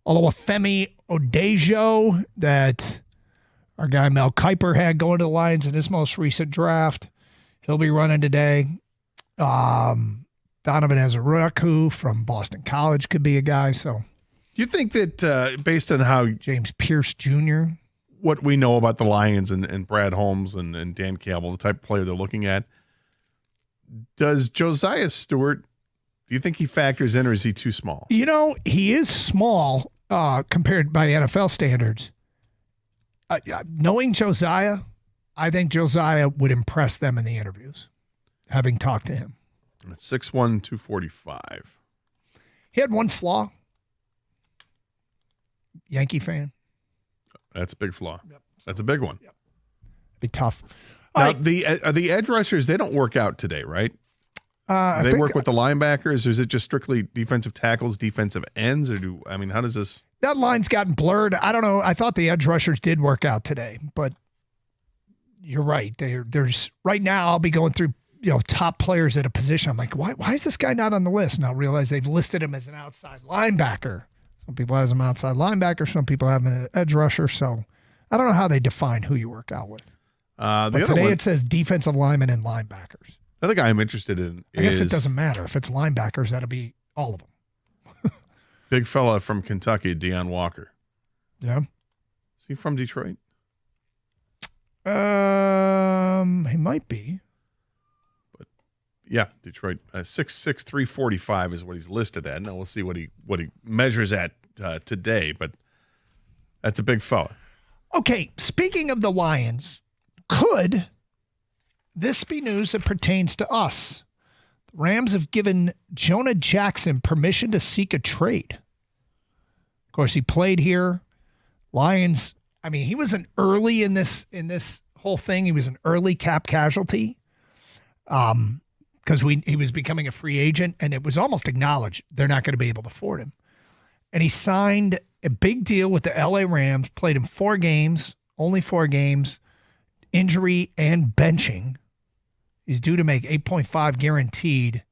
Oluwafemi Odejo, that our guy Mel Kiper had going to the Lions in his most recent draft. He'll be running today. Donovan Azaruaku from Boston College could be a guy. So, you think that based on how James Pierce Jr., what we know about the Lions and Brad Holmes and Dan Campbell, the type of player they're looking at, does Josiah Stewart, do you think he factors in, or is he too small? He is small compared by NFL standards. Knowing Josiah, I think Josiah would impress them in the interviews, having talked to him. 6'1", 245. He had one flaw. Yankee fan. That's a big flaw. Yep. That's a big one. Yep. Be tough. Now, the edge rushers, they don't work out today, right? They work with the linebackers, or is it just strictly defensive tackles, defensive ends, or how does this? That line's gotten blurred. I don't know. I thought the edge rushers did work out today, but you're right. There's right now. I'll be going through top players at a position. I'm like, why is this guy not on the list? And I'll realize they've listed him as an outside linebacker. Some people have him outside linebacker. Some people have him an edge rusher. So I don't know how they define who you work out with. But today it says defensive linemen and linebackers. Another guy I'm interested in I guess it doesn't matter. If it's linebackers, that'll be all of them. Big fella from Kentucky, Deion Walker. Yeah. Is he from Detroit? He might be. But yeah, Detroit. 6'6", 345 is what he's listed at. Now we'll see what he measures at today, but that's a big fella. Okay, speaking of the Lions, could this be news that pertains to us? The Rams have given Jonah Jackson permission to seek a trade. Of course, he played here. Lions, he was an early in this whole thing. He was an early cap casualty because he was becoming a free agent, and it was almost acknowledged they're not going to be able to afford him. And he signed a big deal with the LA Rams, played in 4 games, only 4 games, injury and benching. He's due to make $8.5 guaranteed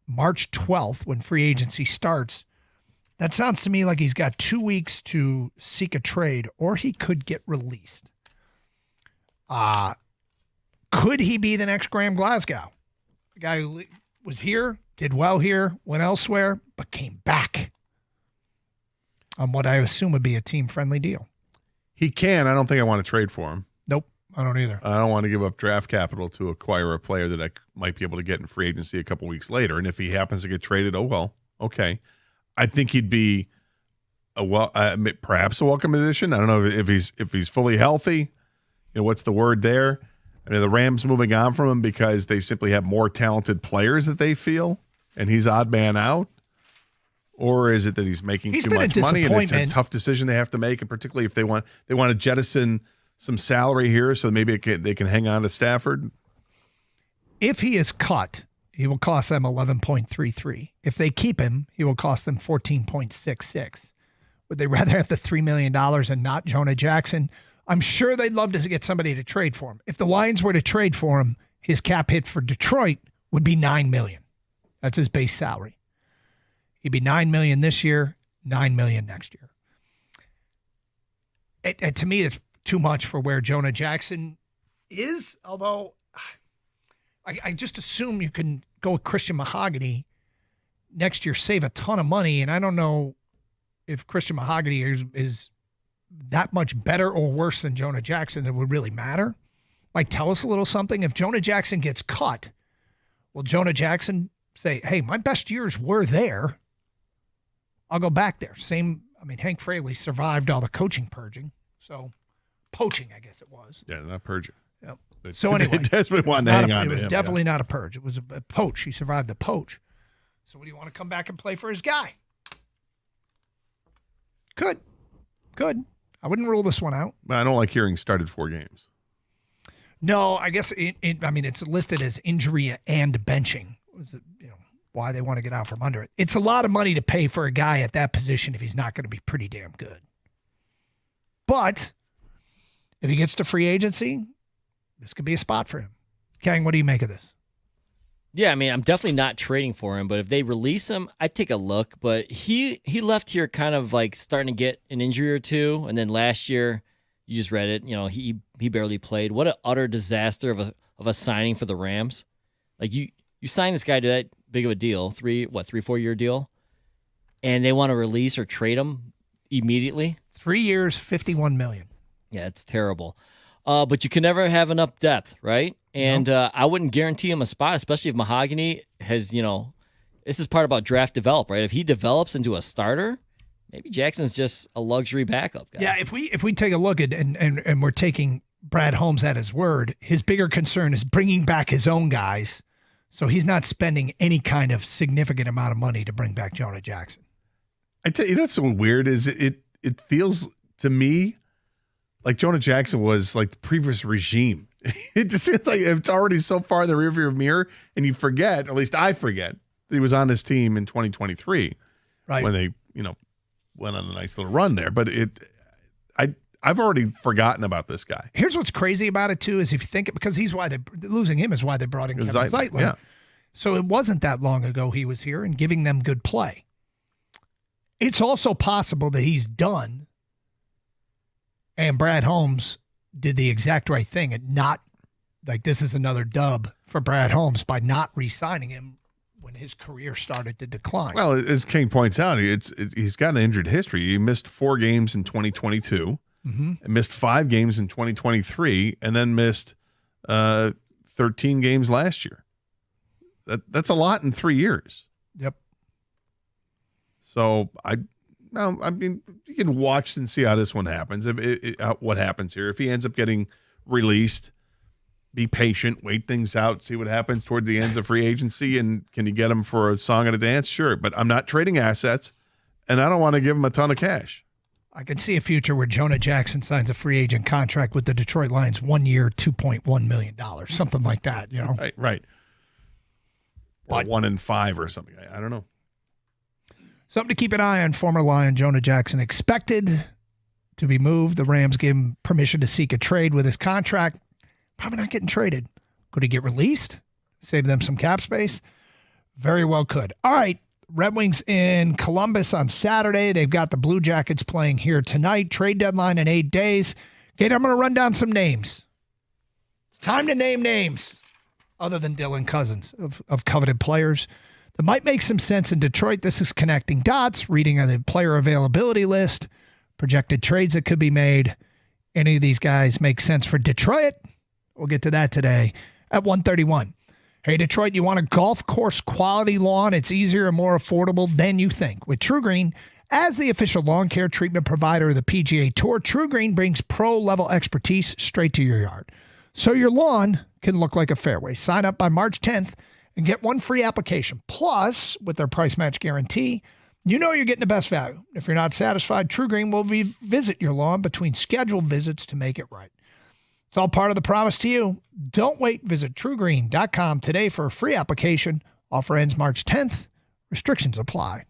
March 12th when free agency starts. That sounds to me like he's got 2 weeks to seek a trade, or he could get released. Could he be the next Graham Glasgow? The guy who was here, did well here, went elsewhere, but came back on what I assume would be a team-friendly deal. He can. I don't think I want to trade for him. Nope, I don't either. I don't want to give up draft capital to acquire a player that I might be able to get in free agency a couple weeks later. And if he happens to get traded, oh well, okay. I think he'd be perhaps a welcome addition. I don't know if he's fully healthy. What's the word there? And are the Rams moving on from him because they simply have more talented players that they feel, and he's odd man out? Or is it that he's making too much money and it's a tough decision they have to make, and particularly if they want to jettison some salary here so maybe they can hang on to Stafford? If he is cut, he will cost them 11.33. If they keep him, he will cost them 14.66. Would they rather have the $3 million and not Jonah Jackson? I'm sure they'd love to get somebody to trade for him. If the Lions were to trade for him, his cap hit for Detroit would be $9 million. That's his base salary. He'd be $9 million this year, $9 million next year. To me, it's too much for where Jonah Jackson is, although I just assume you can go with Christian Mahogany next year, save a ton of money, and I don't know if Christian Mahogany is that much better or worse than Jonah Jackson that would really matter. Like, tell us a little something. If Jonah Jackson gets cut, will Jonah Jackson say, hey, my best years were there. I'll go back there. Hank Fraley survived all the coaching purging. So, poaching, I guess it was. Yeah, not purging. Yep. So anyway, it was definitely not a purge. It was a poach. He survived the poach. So what do you want to come back and play for his guy? Good. I wouldn't rule this one out. I don't like hearing started 4 games. No, I guess it's listed as injury and benching. Why they want to get out from under it. It's a lot of money to pay for a guy at that position if he's not going to be pretty damn good. But if he gets to free agency, this could be a spot for him. Kang, what do you make of this? Yeah, I'm definitely not trading for him, but if they release him, I'd take a look. But he left here kind of like starting to get an injury or two, and then last year, you just read it, he barely played. What an utter disaster of a signing for the Rams. Like you sign this guy to that big of a deal, 3-4 year deal, and they want to release or trade him immediately. 3 years, $51 million. Yeah, it's terrible. But you can never have enough depth, right? And I wouldn't guarantee him a spot, especially if Mahogany has, this is part about draft develop, right? If he develops into a starter, maybe Jackson's just a luxury backup guy. Yeah, if we take a look at and we're taking Brad Holmes at his word, his bigger concern is bringing back his own guys, so he's not spending any kind of significant amount of money to bring back Jonah Jackson. I tell you, what's so weird is it feels to me like Jonah Jackson was like the previous regime. It just seems like it's already so far in the rearview mirror, and you forget, at least I forget, that he was on this team in 2023, right? When they, went on a nice little run there. But I've already forgotten about this guy. Here's what's crazy about it too is if you think it, because losing him is why they brought in Kevin Zeitler. Yeah. So it wasn't that long ago he was here and giving them good play. It's also possible that he's done. And Brad Holmes did the exact right thing and not, like, this is another dub for Brad Holmes by not re-signing him when his career started to decline. Well, as King points out, he's got an injured history. He missed 4 games in 2022, and missed 5 games in 2023, and then missed 13 games last year. That's a lot in 3 years. Yep. So you can watch and see how this one happens. What happens here? If he ends up getting released, be patient, wait things out, see what happens toward the ends of free agency, and can you get him for a song and a dance? Sure, but I'm not trading assets, and I don't want to give him a ton of cash. I can see a future where Jonah Jackson signs a free agent contract with the Detroit Lions, 1 year, $2.1 million, something like that. Right. Or 1 in 5 or something. I don't know. Something to keep an eye on. Former Lion Jonah Jackson expected to be moved. The Rams gave him permission to seek a trade with his contract. Probably not getting traded. Could he get released? Save them some cap space? Very well could. All right. Red Wings in Columbus on Saturday. They've got the Blue Jackets playing here tonight. Trade deadline in 8 days. Kate, I'm going to run down some names. It's time to name names other than Dylan Cousins of coveted players that might make some sense in Detroit. This is connecting dots, reading on the player availability list, projected trades that could be made. Any of these guys make sense for Detroit? We'll get to that today at 1:31. Hey, Detroit, you want a golf course quality lawn? It's easier and more affordable than you think. With TruGreen, as the official lawn care treatment provider of the PGA Tour, TruGreen brings pro-level expertise straight to your yard. so your lawn can look like a fairway. Sign up by March 10th and get one free application. Plus, with their price match guarantee, you know you're getting the best value. If you're not satisfied, True Green will revisit your lawn between scheduled visits to make it right. It's all part of the promise to you. Don't wait. Visit truegreen.com today for a free application. Offer ends March 10th. Restrictions apply.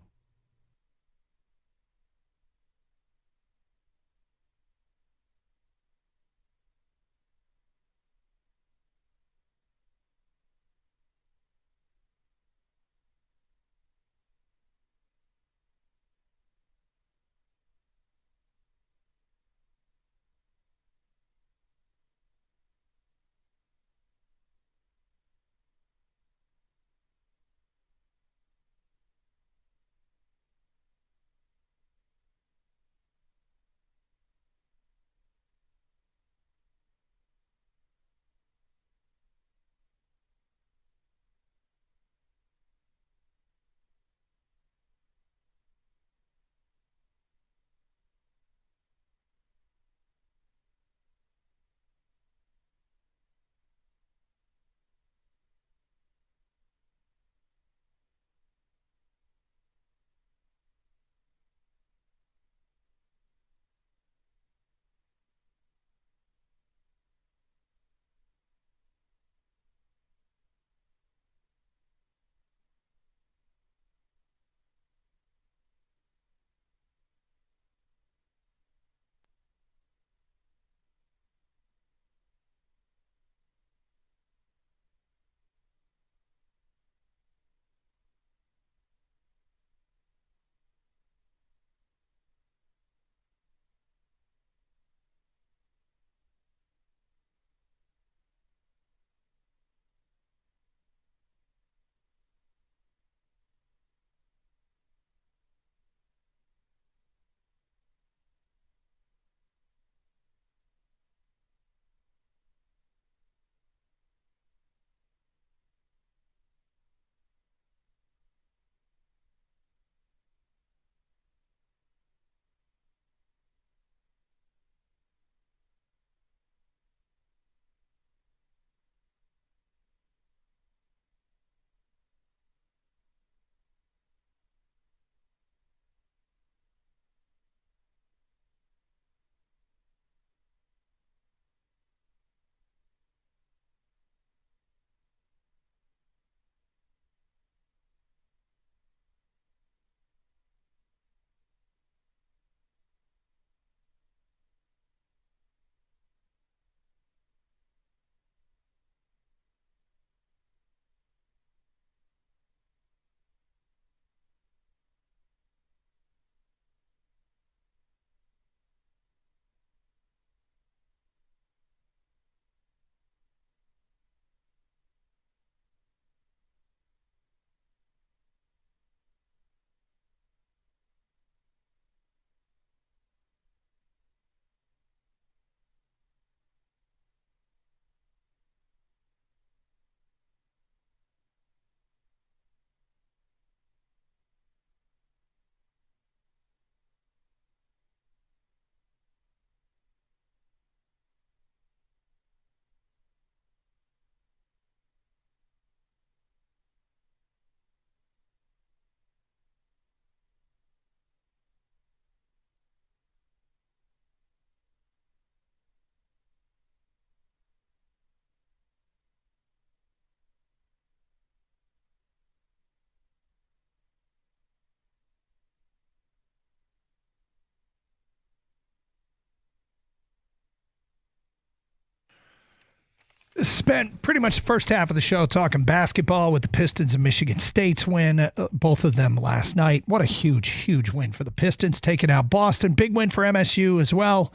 Spent pretty much the first half of the show talking basketball with the Pistons and Michigan State's win, both of them last night. What a huge, huge win for the Pistons, taking out Boston. Big win for MSU as well,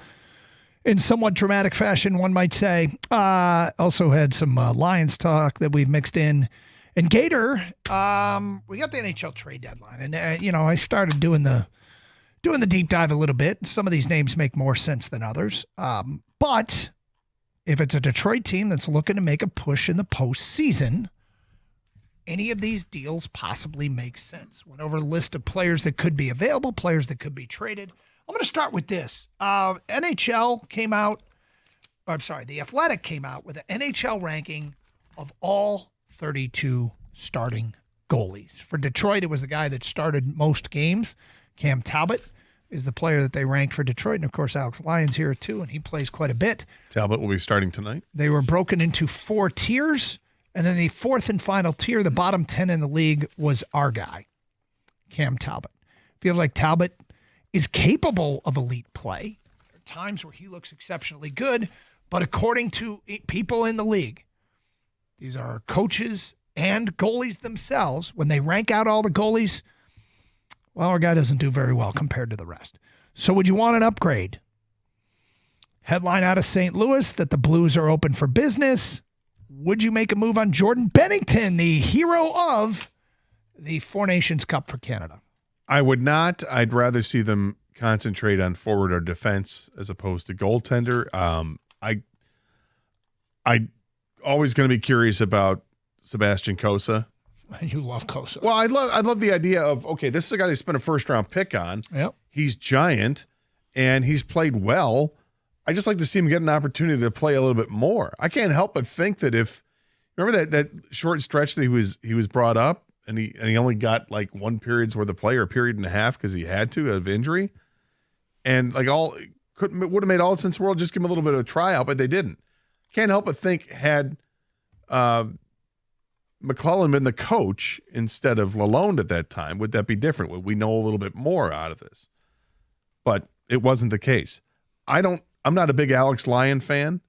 in somewhat dramatic fashion, one might say. Also had some Lions talk that we've mixed in. And Gator, we got the NHL trade deadline. And, I started doing the deep dive a little bit. Some of these names make more sense than others. But if it's a Detroit team that's looking to make a push in the postseason, any of these deals possibly make sense. Went over a list of players that could be available, players that could be traded. I'm going to start with this. NHL came out The Athletic came out with an NHL ranking of all 32 starting goalies. For Detroit, it was the guy that started most games. Cam Talbot is the player that they ranked for Detroit. And, of course, Alex Lyon's here, too, and he plays quite a bit. Talbot will be starting tonight. They were broken into 4 tiers, and then the fourth and final tier, the bottom 10 in the league, was our guy, Cam Talbot. Feels like Talbot is capable of elite play. There are times where he looks exceptionally good, but according to people in the league, these are coaches and goalies themselves, when they rank out all the goalies, well, our guy doesn't do very well compared to the rest. So would you want an upgrade? Headline out of St. Louis that the Blues are open for business. Would you make a move on Jordan Bennington, the hero of the Four Nations Cup for Canada? I would not. I'd rather see them concentrate on forward or defense as opposed to goaltender. I always going to be curious about Sebastian Cossa. You love Cossa. Well, I love the idea of, okay, this is a guy they spent a first-round pick on. Yep. He's giant, and he's played well. I just like to see him get an opportunity to play a little bit more. I can't help but think that if – remember that short stretch that he was brought up, and he only got like one period's worth of play or a period and a half because he had to of injury, and like would have made all the sense in the world just give him a little bit of a tryout, but they didn't. Can't help but think had McClellan been the coach instead of Lalonde at that time, would that be different? Would we know a little bit more out of this? But it wasn't the case. I'm not a big Alex Lyon fan,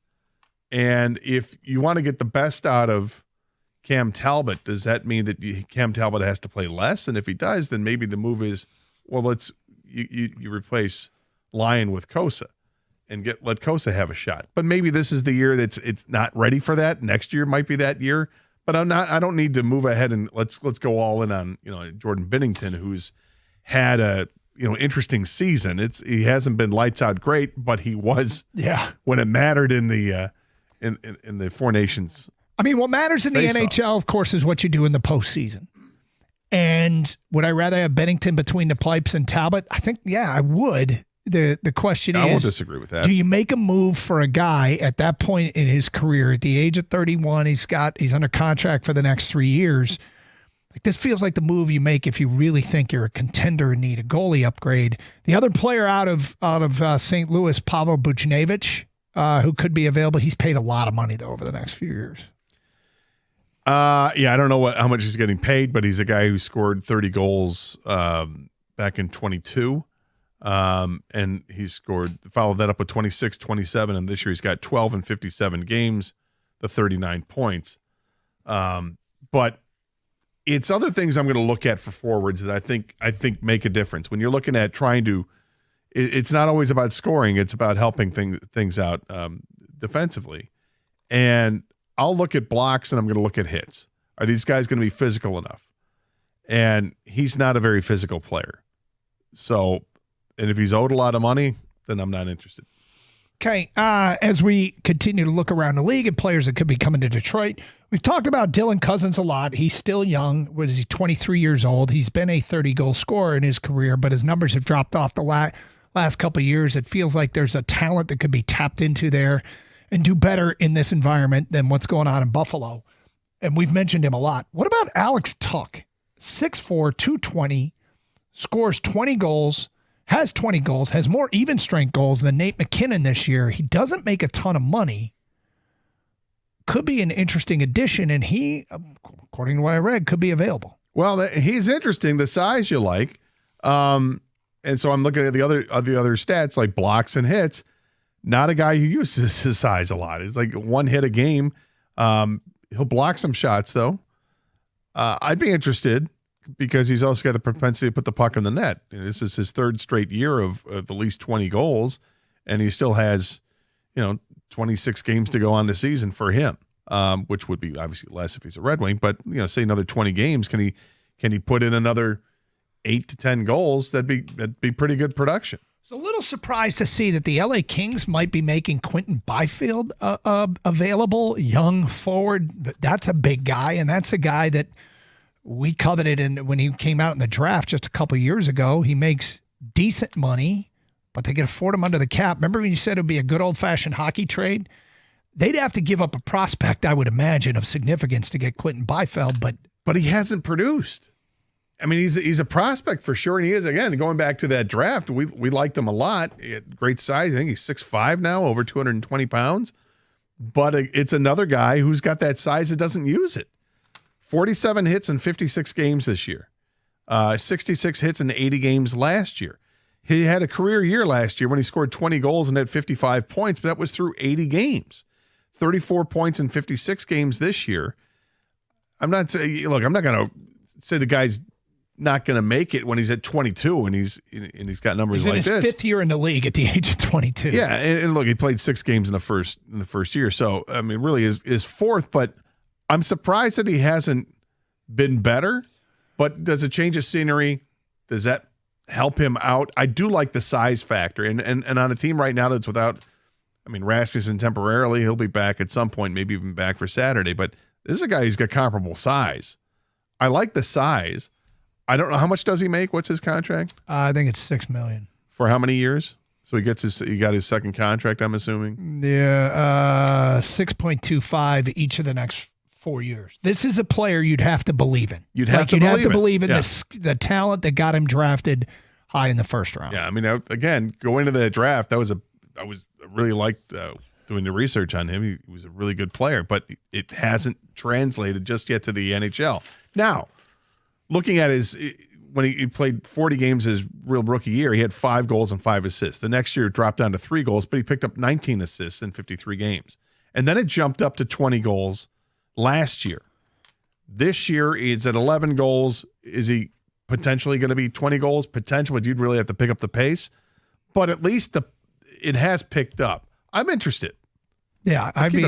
and if you want to get the best out of Cam Talbot, does that mean that Cam Talbot has to play less? And if he does, then maybe the move is, well, you replace Lyon with Cossa and let Cossa have a shot. But maybe this is the year it's not ready for that. Next year might be that year. But I don't need to move ahead and let's go all in on Jordan Bennington, who's had a interesting season. He hasn't been lights out great, but he was when it mattered in the in the Four Nations. I mean, what matters in the NHL, of course, is what you do in the postseason. And would I rather have Bennington between the pipes and Talbot? I think, yeah, I would. The question is, I won't disagree with that. Do you make a move for a guy at that point in his career, at the age of 31? He's under contract for the next 3 years. Like, this feels like the move you make if you really think you're a contender and need a goalie upgrade. The other player out of St. Louis, Pavel Buchnevich, who could be available. He's paid a lot of money though over the next few years. I don't know how much he's getting paid, but he's a guy who scored 30 goals back in 22. And he followed that up with 26, 27, and this year he's got 12 and 57 games, the 39 points. But it's other things I'm going to look at for forwards that I think make a difference. When you're looking at trying to, it's not always about scoring; it's about helping things out defensively. And I'll look at blocks and I'm going to look at hits. Are these guys going to be physical enough? And he's not a very physical player. So. And if he's owed a lot of money, then I'm not interested. Okay, as we continue to look around the league and players that could be coming to Detroit, we've talked about Dylan Cousins a lot. He's still young. What is he, 23 years old? He's been a 30-goal scorer in his career, but his numbers have dropped off the last couple of years. It feels like there's a talent that could be tapped into there and do better in this environment than what's going on in Buffalo. And we've mentioned him a lot. What about Alex Tuch? 6'4", 220, scores 20 goals, has 20 goals, has more even strength goals than Nate McKinnon this year. He doesn't make a ton of money. Could be an interesting addition, and he, according to what I read, could be available. Well, he's interesting, the size you like. And so I'm looking at the other stats like blocks and hits. Not a guy who uses his size a lot. It's like one hit a game. He'll block some shots, though. I'd be interested, because he's also got the propensity to put the puck in the net. This is his third straight year of at least 20 goals, and he still has, 26 games to go on the season for him, which would be obviously less if he's a Red Wing. But say another 20 games, can he put in another 8 to 10 goals? That'd be pretty good production. So a little surprised to see that the LA Kings might be making Quentin Byfield available, young forward. That's a big guy, and that's a guy that we coveted, and when he came out in the draft just a couple of years ago. He makes decent money, but they can afford him under the cap. Remember when you said it would be a good old-fashioned hockey trade? they'd have to give up a prospect, I would imagine, of significance to get Quentin Byfield, but he hasn't produced. I mean, he's a prospect for sure, and he is. Again, going back to that draft, we liked him a lot. He had great size. I think he's 6'5" now, over 220 pounds. But it's another guy who's got that size that doesn't use it. 47 hits in 56 games this year. 66 hits in 80 games last year. He had a career year last year when he scored 20 goals and had 55 points, but that was through 80 games. 34 points in 56 games this year. I'm not going to say the guy's not going to make it when he's at 22 and he's got numbers like this. He's in his 5th year in the league at the age of 22. Yeah, and look, he played 6 games in the first year. So, I mean, really is 4th, but I'm surprised that he hasn't been better. But does a change of scenery, does that help him out? I do like the size factor. And on a team right now that's without, I mean, Rasmussen temporarily, he'll be back at some point, maybe even back for Saturday. But this is a guy who's got comparable size. I like the size. I don't know, how much does he make? What's his contract? I think it's $6 million. For how many years? So he got his second contract, I'm assuming? Yeah, 6.25 each of the next 4 years. This is a player you'd have to believe in. You'd have to believe in the talent that got him drafted high in the first round. Yeah, I mean, again, going into the draft, I really liked doing the research on him. He was a really good player, but it hasn't translated just yet to the NHL. Now, looking at when he played 40 games his real rookie year, he had 5 goals and 5 assists. The next year it dropped down to 3 goals, but he picked up 19 assists in 53 games. And then it jumped up to 20 goals last year. This year he's at 11 goals. Is he potentially going to be 20 goals? Potential, but you'd really have to pick up the pace. But at least it has picked up. I'm interested. Yeah, I'd be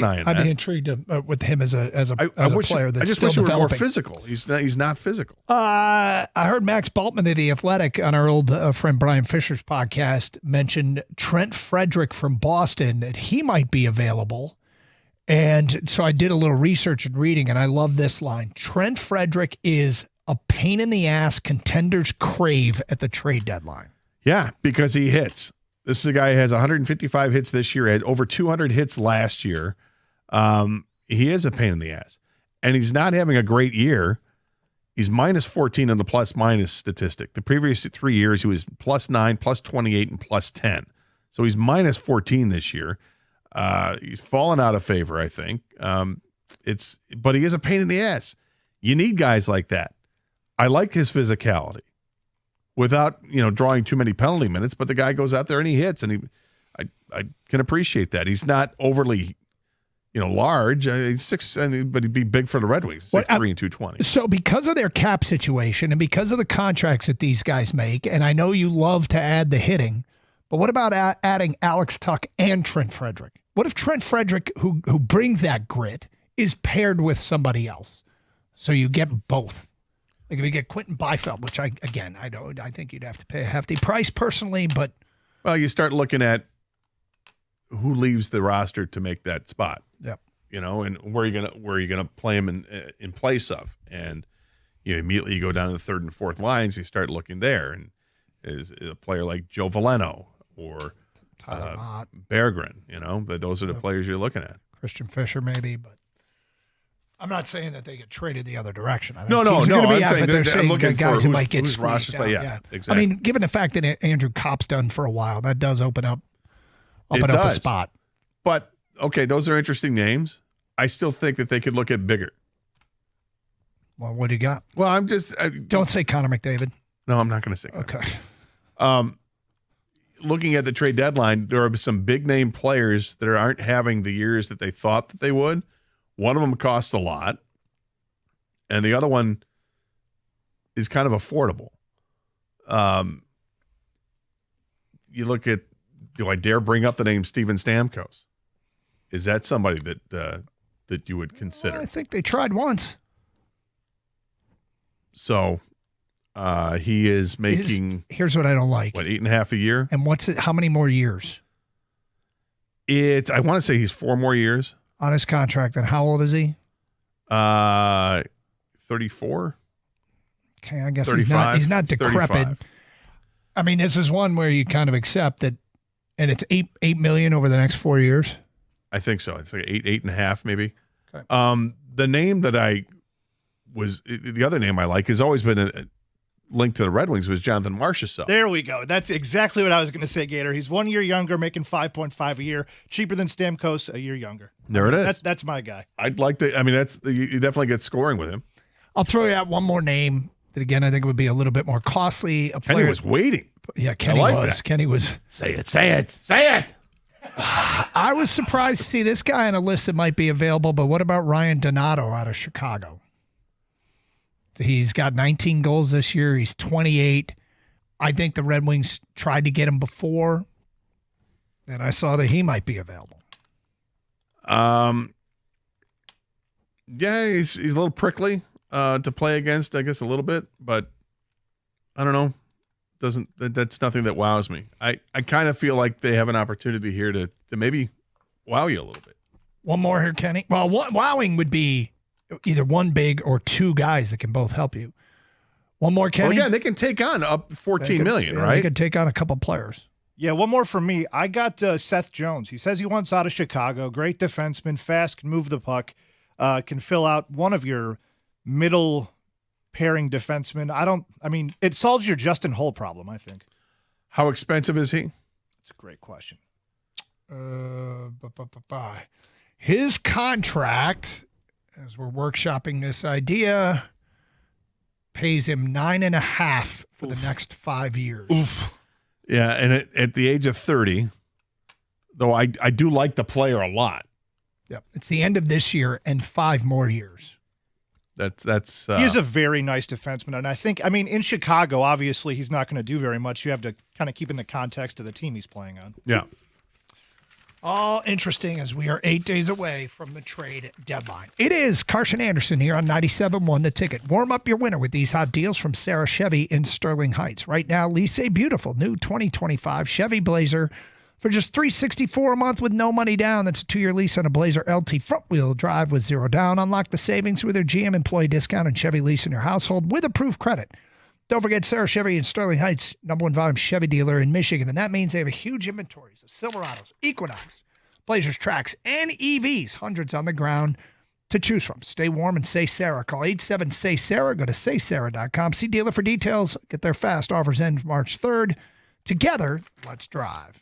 intrigued with him as a player that's I just still wish he were more developing. physical. He's not physical. I heard Max Bultman of The Athletic on our old friend Brian Fisher's podcast mention Trent Frederick from Boston, that he might be available. And so I did a little research and reading, and I love this line. Trent Frederick is a pain in the ass contenders crave at the trade deadline. Yeah, because he hits. This is a guy who has 155 hits this year, had over 200 hits last year. He is a pain in the ass. And he's not having a great year. He's minus 14 on the plus-minus statistic. The previous 3 years, he was plus 9, plus 28, and plus 10. So he's minus 14 this year. He's fallen out of favor, I think. But he is a pain in the ass. You need guys like that. I like his physicality without, drawing too many penalty minutes, but the guy goes out there and he hits, and I can appreciate that. He's not overly, large. He's 6, but he'd be big for the Red Wings, 6'3" and 220. So because of their cap situation and because of the contracts that these guys make, and I know you love to add the hitting, but what about adding Alex Tuch and Trent Frederick? What if Trent Frederick, who brings that grit, is paired with somebody else? So you get both. Like if you get Quentin Byfield, which I think you'd have to pay a hefty price personally, but well, you start looking at who leaves the roster to make that spot. Yep. And where are you gonna play him in place of? And immediately you go down to the 3rd and 4th lines, you start looking there, and is a player like Joe Veleno or Berggren, but those are the players you're looking at. Christian Fisher maybe, but I'm not saying that they get traded the other direction. I think No. I'm I'm looking for guys who might get who's squeezed out. Yeah, exactly. I mean, given the fact that Andrew Kopp's done for a while, that does open up a spot. But okay, those are interesting names. I still think that they could look at bigger. Well, what do you got? Well, don't say Connor McDavid. No, I'm not going to say Connor. Okay. Looking at the trade deadline, there are some big name players that aren't having the years that they thought that they would. One of them costs a lot, and the other one is kind of affordable. You look at, do I dare bring up the name Steven Stamkos? Is that somebody that you would consider? I think they tried once. So he is making. Here's what I don't like. What, 8.5 a year? And how many more years? I want to say he's 4 more years on his contract. And how old is he? 34. Okay, I guess 35, he's not decrepit. 35. I mean, this is one where you kind of accept that, and it's $8 million over the next 4 years. I think so. It's like 8.5 maybe. Okay. The name that the other name I like has always been linked to the Red Wings was Jonathan Marchessault. There we go. That's exactly what I was going to say, Gator. He's 1 year younger, making 5.5 a year, cheaper than Stamkos, a year younger. There it is. That's my guy. I'd like to. I mean, you definitely get scoring with him. I'll throw you out one more name that, again, I think would be a little bit more costly. Kenny was waiting. Yeah, Kenny was. Kenny was. Say it. Say it. Say it. I was surprised to see this guy on a list that might be available, but what about Ryan Donato out of Chicago? He's got 19 goals this year. He's 28. I think the Red Wings tried to get him before, and I saw that he might be available. Yeah, he's a little prickly to play against, I guess, a little bit, but I don't know. That's nothing that wows me. I kind of feel like they have an opportunity here to maybe wow you a little bit. One more here, Kenny. Well, wowing would be either one big or two guys that can both help you. One more, Kenny. Well, again, they can take on up $14 million, right? They could take on a couple players. Yeah, one more from me. I got Seth Jones. He says he wants out of Chicago. Great defenseman, fast, can move the puck, can fill out one of your middle pairing defensemen. It solves your Justin Hull problem, I think. How expensive is he? It's a great question. His contract, as we're workshopping this idea, pays him $9.5 for the next 5 years. Oof. Yeah, and at the age of 30, though I do like the player a lot. Yeah, it's the end of this year and 5 more years. That's he is a very nice defenseman, and I think, in Chicago, obviously he's not going to do very much. You have to kind of keep in the context of the team he's playing on. Yeah. All interesting as we are 8 days away from the trade deadline. It is Carson Anderson here on 97.1 The Ticket. Warm up your winter with these hot deals from Sarah Chevy in Sterling Heights. Right now, lease a beautiful new 2025 Chevy Blazer for just $364 a month with no money down. That's a 2-year lease on a Blazer LT front-wheel drive with 0 down. Unlock the savings with their GM employee discount and Chevy lease in your household with approved credit. Don't forget Sarah Chevy in Sterling Heights, #1 volume Chevy dealer in Michigan, and that means they have a huge inventories of Silverados, Equinox, Blazers, Trax, and EVs, hundreds on the ground to choose from. Stay warm and say Sarah. Call 87-SAY-SARAH. Go to saysarah.com. See dealer for details. Get their fast offers end March 3rd. Together, let's drive.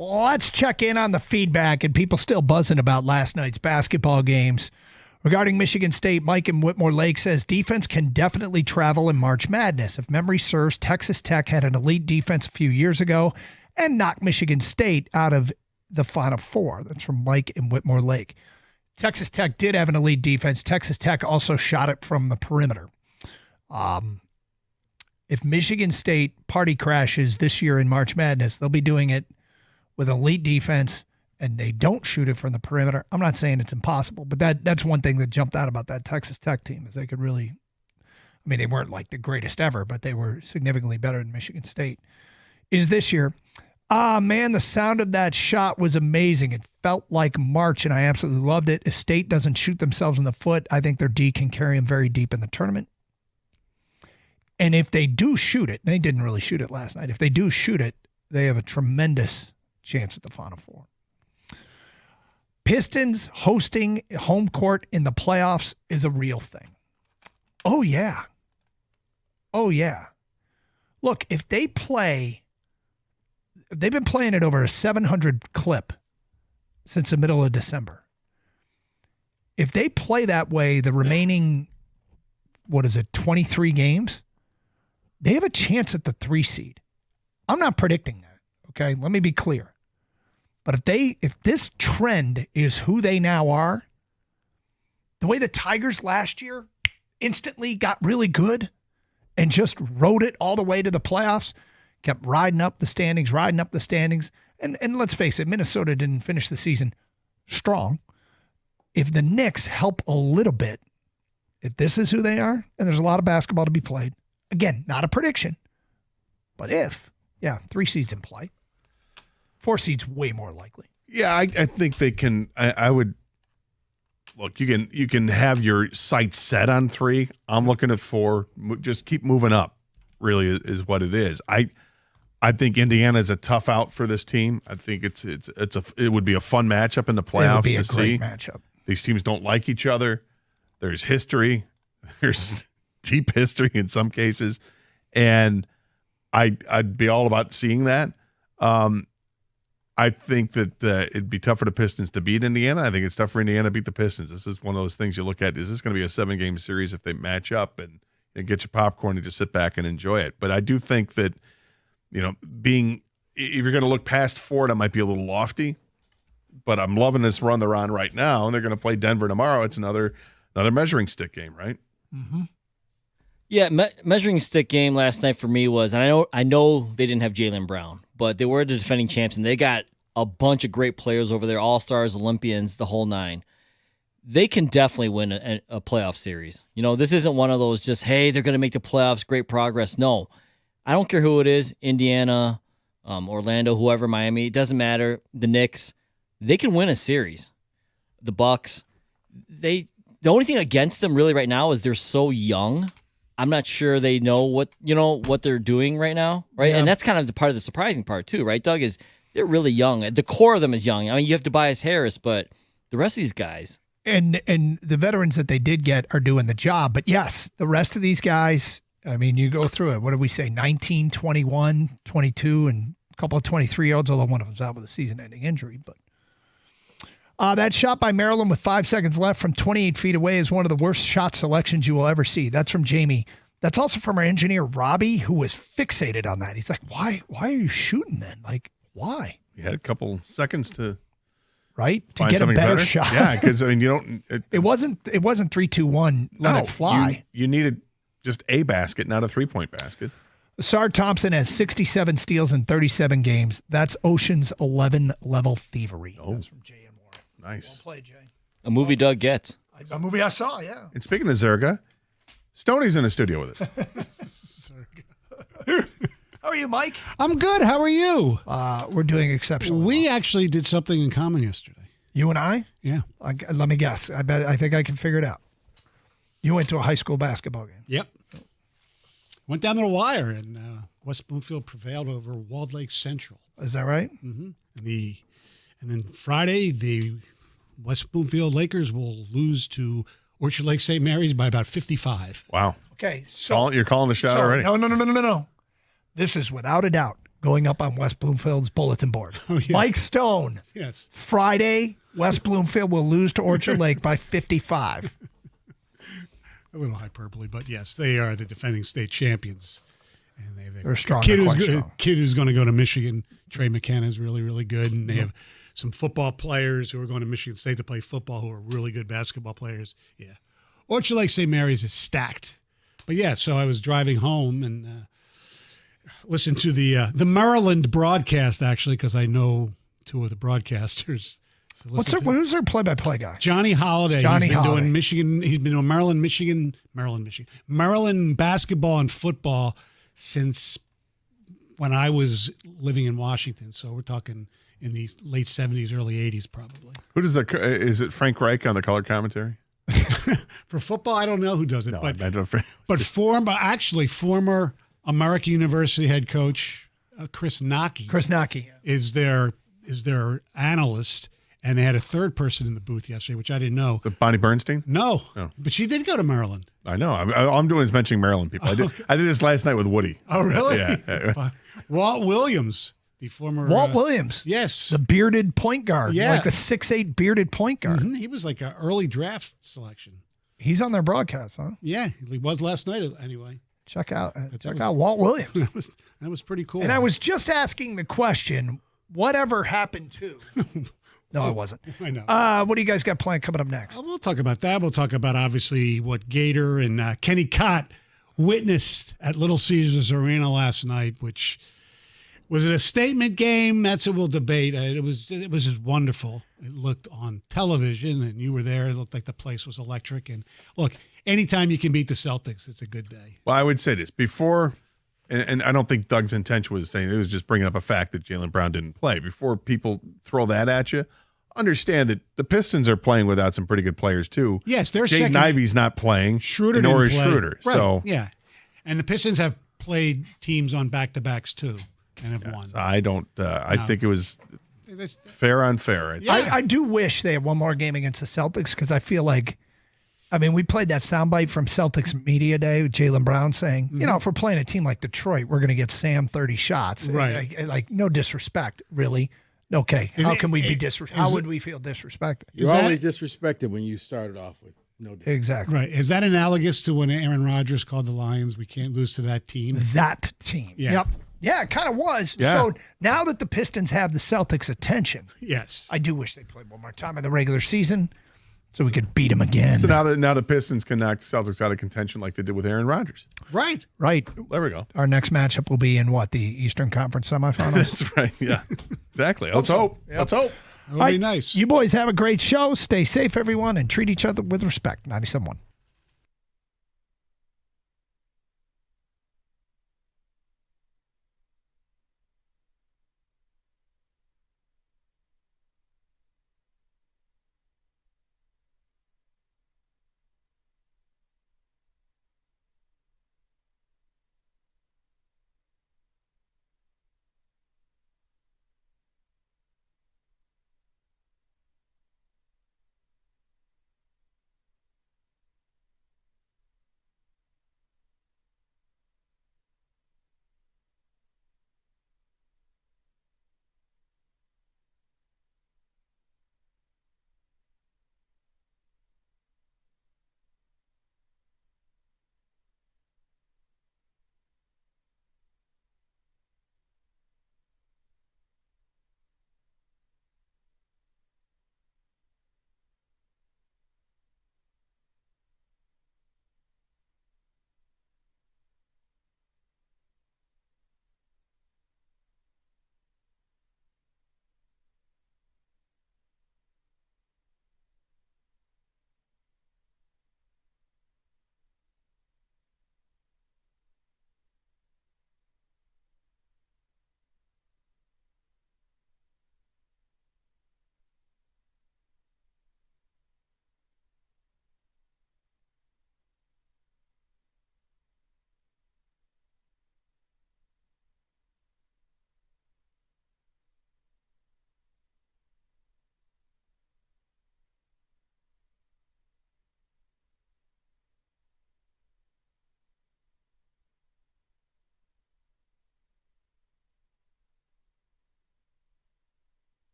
Let's check in on the feedback and people still buzzing about last night's basketball games. Regarding Michigan State, Mike in Whitmore Lake says defense can definitely travel in March Madness. If memory serves, Texas Tech had an elite defense a few years ago and knocked Michigan State out of the Final Four. That's from Mike in Whitmore Lake. Texas Tech did have an elite defense. Texas Tech also shot it from the perimeter. If Michigan State party crashes this year in March Madness, they'll be doing it with elite defense, and they don't shoot it from the perimeter. I'm not saying it's impossible, but that's one thing that jumped out about that Texas Tech team is they could really, I mean, they weren't like the greatest ever, but they were significantly better than Michigan State is this year. Man, the sound of that shot was amazing. It felt like March, and I absolutely loved it. If State doesn't shoot themselves in the foot, I think their D can carry them very deep in the tournament. And if they do shoot it, they didn't really shoot it last night. If they do shoot it, they have a tremendous chance at the Final Four. Pistons hosting home court in the playoffs is a real thing. Oh, yeah. Oh, yeah. Look, if they play, they've been playing it over a 700 clip since the middle of December. If they play that way the remaining, 23 games, they have a chance at the 3 seed. I'm not predicting that, okay? Let me be clear. But if this trend is who they now are, the way the Tigers last year instantly got really good and just rode it all the way to the playoffs, kept riding up the standings. And let's face it, Minnesota didn't finish the season strong. If the Knicks help a little bit, if this is who they are, and there's a lot of basketball to be played, again, not a prediction, but 3 seeds in play. 4 seeds way more likely. Yeah, I think they can. I would look. You can have your sights set on 3. I'm looking at 4. Just keep moving up. Really is what it is. I think Indiana is a tough out for this team. I think it would be a fun matchup in the playoffs. It would be a great matchup. These teams don't like each other. There's history. There's deep history in some cases, and I'd be all about seeing that. I think that it'd be tough for the Pistons to beat Indiana. I think it's tough for Indiana to beat the Pistons. This is one of those things you look at. Is this going to be a 7-game series if they match up and get your popcorn and just sit back and enjoy it? But I do think that, if you're going to look past 4, that might be a little lofty. But I'm loving this run they're on right now, and they're going to play Denver tomorrow. It's another measuring stick game, right? Mm-hmm. Yeah, measuring stick game last night for me was, and I know they didn't have Jaylen Brown, but they were the defending champs, and they got a bunch of great players over there, all-stars, Olympians, the whole 9. They can definitely win a playoff series. This isn't one of those just, hey, they're going to make the playoffs, great progress. No, I don't care who it is, Indiana, Orlando, whoever, Miami, it doesn't matter, the Knicks, they can win a series. The Bucks, the only thing against them really right now is they're so young. I'm not sure they know what they're doing right now, right? Yeah. And that's kind of the part of the surprising part too, right, Doug, is they're really young. The core of them is young. I mean, you have Tobias Harris, but the rest of these guys. And the veterans that they did get are doing the job. But yes, the rest of these guys, I mean, you go through it. What did we say? 19, 21, 22, and a couple of 23-year-olds, although one of them's out with a season-ending injury. But that shot by Maryland with 5 seconds left from 28 feet away is one of the worst shot selections you will ever see. That's from Jamie. That's also from our engineer, Robbie, who was fixated on that. He's like, why are you shooting then? Like, why? You had a couple seconds to get a better shot. Yeah, because, I mean, you don't. It wasn't 3-2-1, let it fly. You needed just a basket, not a 3-point basket. Sard Thompson has 67 steals in 37 games. That's Ocean's 11 level thievery. Oh. That's from Jay and Warren. Nice. Well played, Jay. A movie Doug gets. A movie I saw, yeah. And speaking of Zerga, Stoney's in the studio with us. How are you, Mike? I'm good. How are you? We're doing exceptionally We well. actually did something in common yesterday. You and I? Yeah. Let me guess. I think I can figure it out. You went to a high school basketball game. Yep. Went down to the wire, and West Bloomfield prevailed over Walled Lake Central. Is that right? Mm-hmm. And then Friday, the West Bloomfield Lakers will lose to Orchard Lake St. Mary's by about 55. Wow. Okay. So you're calling the shot already. No. This is without a doubt going up on West Bloomfield's bulletin board. Oh, yeah. Mike Stone. Yes. Friday, West Bloomfield will lose to Orchard Lake by 55. A little hyperbole, but yes, they are the defending state champions. And they're strong. Kid who's going to go to Michigan, Trey McKenna, is really, really good. And they have some football players who are going to Michigan State to play football who are really good basketball players. Yeah. Orchard Lake St. Mary's is stacked. But yeah, so I was driving home and listened to the Maryland broadcast, actually, because I know two of the broadcasters. So who's their play-by-play guy? Johnny Holiday. Johnny He's been Holiday. doing Michigan. He's been doing Maryland basketball and football since when I was living in Washington. So we're talking in the late 70s, early 80s, probably. Who does is it Frank Reich on the color commentary? For football, I don't know who does it, No, but former American University head coach Chris Nockey is their analyst, and they had a third person in the booth yesterday, which I didn't know. Is it Bonnie Bernstein? No, but she did go to Maryland. I know. All I'm doing is mentioning Maryland people. I did this last night with Woody. Oh, really? Yeah. Walt Williams, the former Walt Williams. Yes, the bearded point guard. Yeah, like the 6'8" bearded point guard. Mm-hmm. He was like an early draft selection. He's on their broadcast, huh? Yeah, he was last night anyway. Check out Walt Williams. That was pretty cool. And I was just asking the question, whatever happened to? No, I wasn't. I know. What do you guys got planned coming up next? We'll talk about that. We'll talk about, obviously, what Gator and Kenny Cott witnessed at Little Caesars Arena last night, which was it a statement game? That's what we'll debate. It was just wonderful. It looked on television, and you were there. It looked like the place was electric. And look, anytime you can beat the Celtics, it's a good day. Well, I would say this before, and I don't think Doug's intention was saying it was just bringing up a fact that Jaylen Brown didn't play. Before people throw that at you, understand that the Pistons are playing without some pretty good players too. Yes, they're Jaden second. Ivy's not playing. Schroeder nor is didn't play. Schroeder. Right. So yeah, and the Pistons have played teams on back-to-backs too and have won. I don't. I think it was fair unfair. I do wish they had one more game against the Celtics because I feel like, we played that soundbite from Celtics Media Day with Jaylen Brown saying, if we're playing a team like Detroit, we're going to get Sam 30 shots. Right. Like no disrespect, really. Okay. How can we be disrespected? How would we feel disrespected? You're always disrespected when you started off with no doubt. Exactly. Right. Is that analogous to when Aaron Rodgers called the Lions, we can't lose to that team? That team. Yeah. Yep. Yeah, it kind of was. Yeah. So now that the Pistons have the Celtics' attention, yes, I do wish they played one more time in the regular season so we could beat them again. So now the Pistons can knock the Celtics out of contention like they did with Aaron Rodgers. Right. Right. There we go. Our next matchup will be in the Eastern Conference semifinals? That's right. Yeah. Exactly. Let's hope. Yep. Let's hope. It'll be nice. You boys have a great show. Stay safe, everyone, and treat each other with respect. 97.1.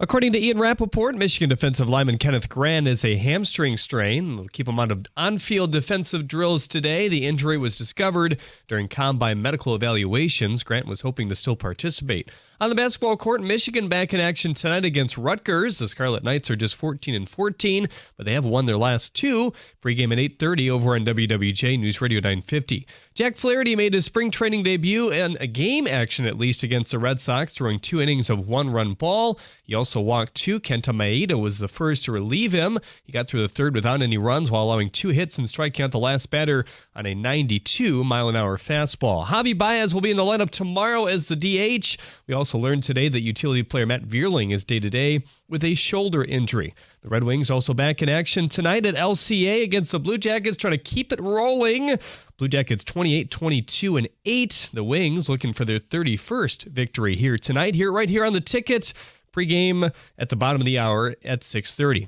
According to Ian Rappaport, Michigan defensive lineman Kenneth Grant is a hamstring strain. They'll keep him out of on-field defensive drills today. The injury was discovered during combine medical evaluations. Grant was hoping to still participate. On the basketball court, Michigan back in action tonight against Rutgers. The Scarlet Knights are just 14-14, but they have won their last two. Pregame at 8:30 over on WWJ News Radio 950. Jack Flaherty made his spring training debut in a game action at least against the Red Sox, throwing 2 innings of 1-run ball. He also walked 2. Kenta Maeda was the first to relieve him. He got through the third without any runs while allowing 2 hits and striking out the last batter on a 92-mile-an-hour fastball. Javi Baez will be in the lineup tomorrow as the DH. We also learned today that utility player Matt Vierling is day-to-day with a shoulder injury. The Red Wings also back in action tonight at LCA against the Blue Jackets, trying to keep it rolling. Blue Jackets 28-22-8. The Wings looking for their 31st victory here tonight. Right here on the ticket. Pregame at the bottom of the hour at 6:30.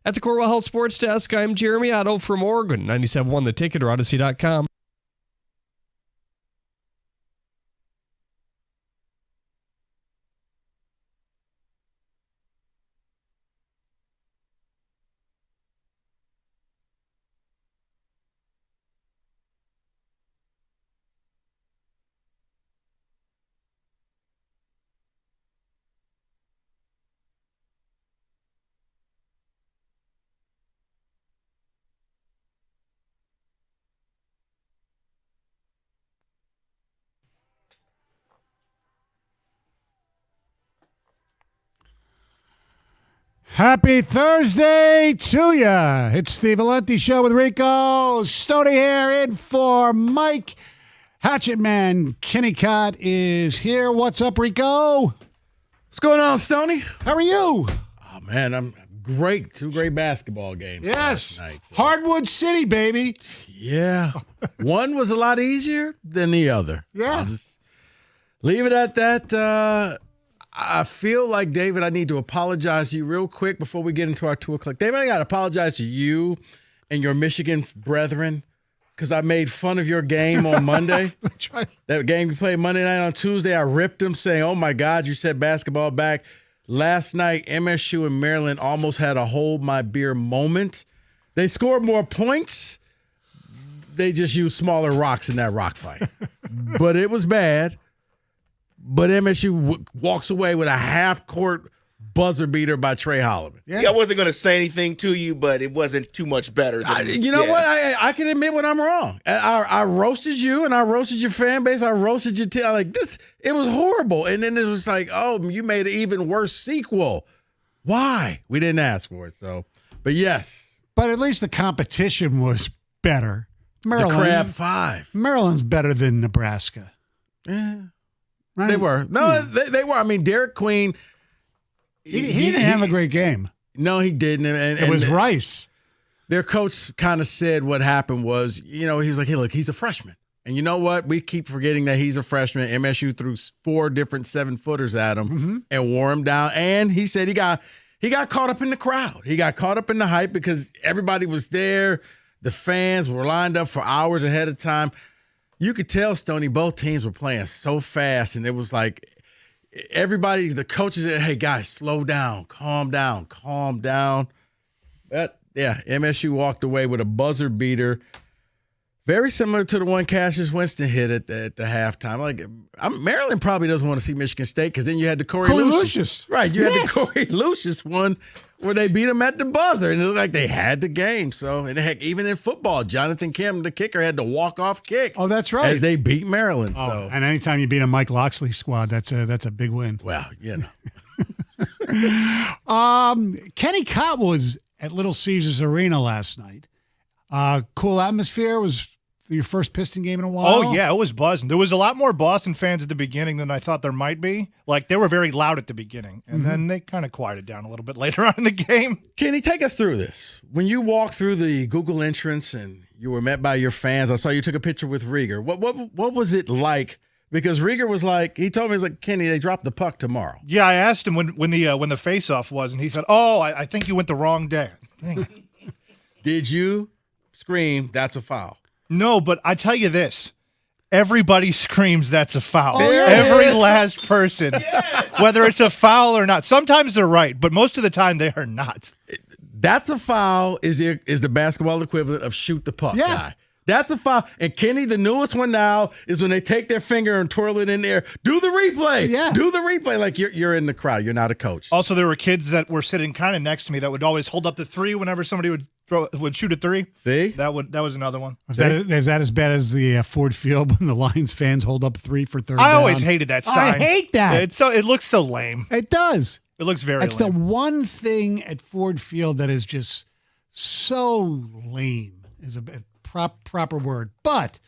At the Corwell Health Sports Desk, I'm Jeremy Otto from Oregon. 97.1 The Ticket or Odyssey.com. Happy Thursday to ya. It's the Valenti Show with Rico. Stoney here in for Mike. Hatchet Man Kenny Cott is here. What's up, Rico? What's going on, Stoney? How are you? Oh, man, I'm great. 2 great basketball games yes. last night. So. Hardwood City, baby. Yeah. One was a lot easier than the other. Yeah. I'll just leave it at that. I feel like, David, I need to apologize to you real quick before we get into our 2 o'clock. David, I got to apologize to you and your Michigan brethren because I made fun of your game on Monday. That game you played Monday night. On Tuesday, I ripped them saying, oh, my God, you set basketball back. Last night, MSU and Maryland almost had a hold my beer moment. They scored more points. They just used smaller rocks in that rock fight. But it was bad. But MSU walks away with a half-court buzzer beater by Trey Holloman. Yeah, I wasn't going to say anything to you, but it wasn't too much better. You know what? I can admit when I'm wrong. I roasted you, and I roasted your fan base. I roasted your team. Like this, it was horrible. And then it was like, oh, you made an even worse sequel. Why? We didn't ask for it. So, but yes. But at least the competition was better. Maryland, the Crab 5. Maryland's better than Nebraska. Yeah. Right. They were. No, they were. I mean, Derek Queen. He didn't have a great game. No, he didn't. And it was Rice. Their coach kind of said what happened was, he was like, hey, look, he's a freshman. And you know what? We keep forgetting that he's a freshman. MSU threw 4 different 7-footers at him and wore him down. And he said he got caught up in the crowd. He got caught up in the hype because everybody was there. The fans were lined up for hours ahead of time. You could tell, Stoney, both teams were playing so fast, and it was like everybody, the coaches said, hey, guys, slow down, calm down. But, yeah, MSU walked away with a buzzer beater, very similar to the one Cassius Winston hit at the halftime. Like, Maryland probably doesn't want to see Michigan State because then you had the Corey Lucius. Right, you had the Corey Lucius one where they beat them at the buzzer, and it looked like they had the game. So, and heck, even in football, Jonathan Kim, the kicker, had the walk-off kick. Oh, that's right. As they beat Maryland. So, and anytime you beat a Mike Loxley squad, that's a big win. Well, Kenny Cott was at Little Caesars Arena last night. Cool atmosphere. Was your first Piston game in a while? Oh, yeah, it was buzzing. There was a lot more Boston fans at the beginning than I thought there might be. Like, they were very loud at the beginning, and then they kind of quieted down a little bit later on in the game. Kenny, take us through this. When you walked through the Google entrance and you were met by your fans, I saw you took a picture with Rieger. What was it like? Because Rieger was like, he told me, he's like, Kenny, they dropped the puck tomorrow. Yeah, I asked him when the face-off was, and he said, I think you went the wrong day. Did you scream, that's a foul? No, but I tell you this. everybody screams that's a foul. Oh, yeah. Every last person, whether it's a foul or not. Sometimes they're right, but most of the time they are not. That's a foul is the basketball equivalent of shoot the puck guy. That's a foul. And Kenny, the newest one now is when they take their finger and twirl it in the air. Do the replay. Yeah. Do the replay like you're in the crowd. You're not a coach. Also, there were kids that were sitting kind of next to me that would always hold up the three whenever somebody would shoot a three. See? That was another one. Is that as bad as the Ford Field when the Lions fans hold up 3 for third down? I always hated that sign. I hate that. It looks so lame. It does. It looks very It's lame. the one thing at Ford Field that is just so lame is a proper word. But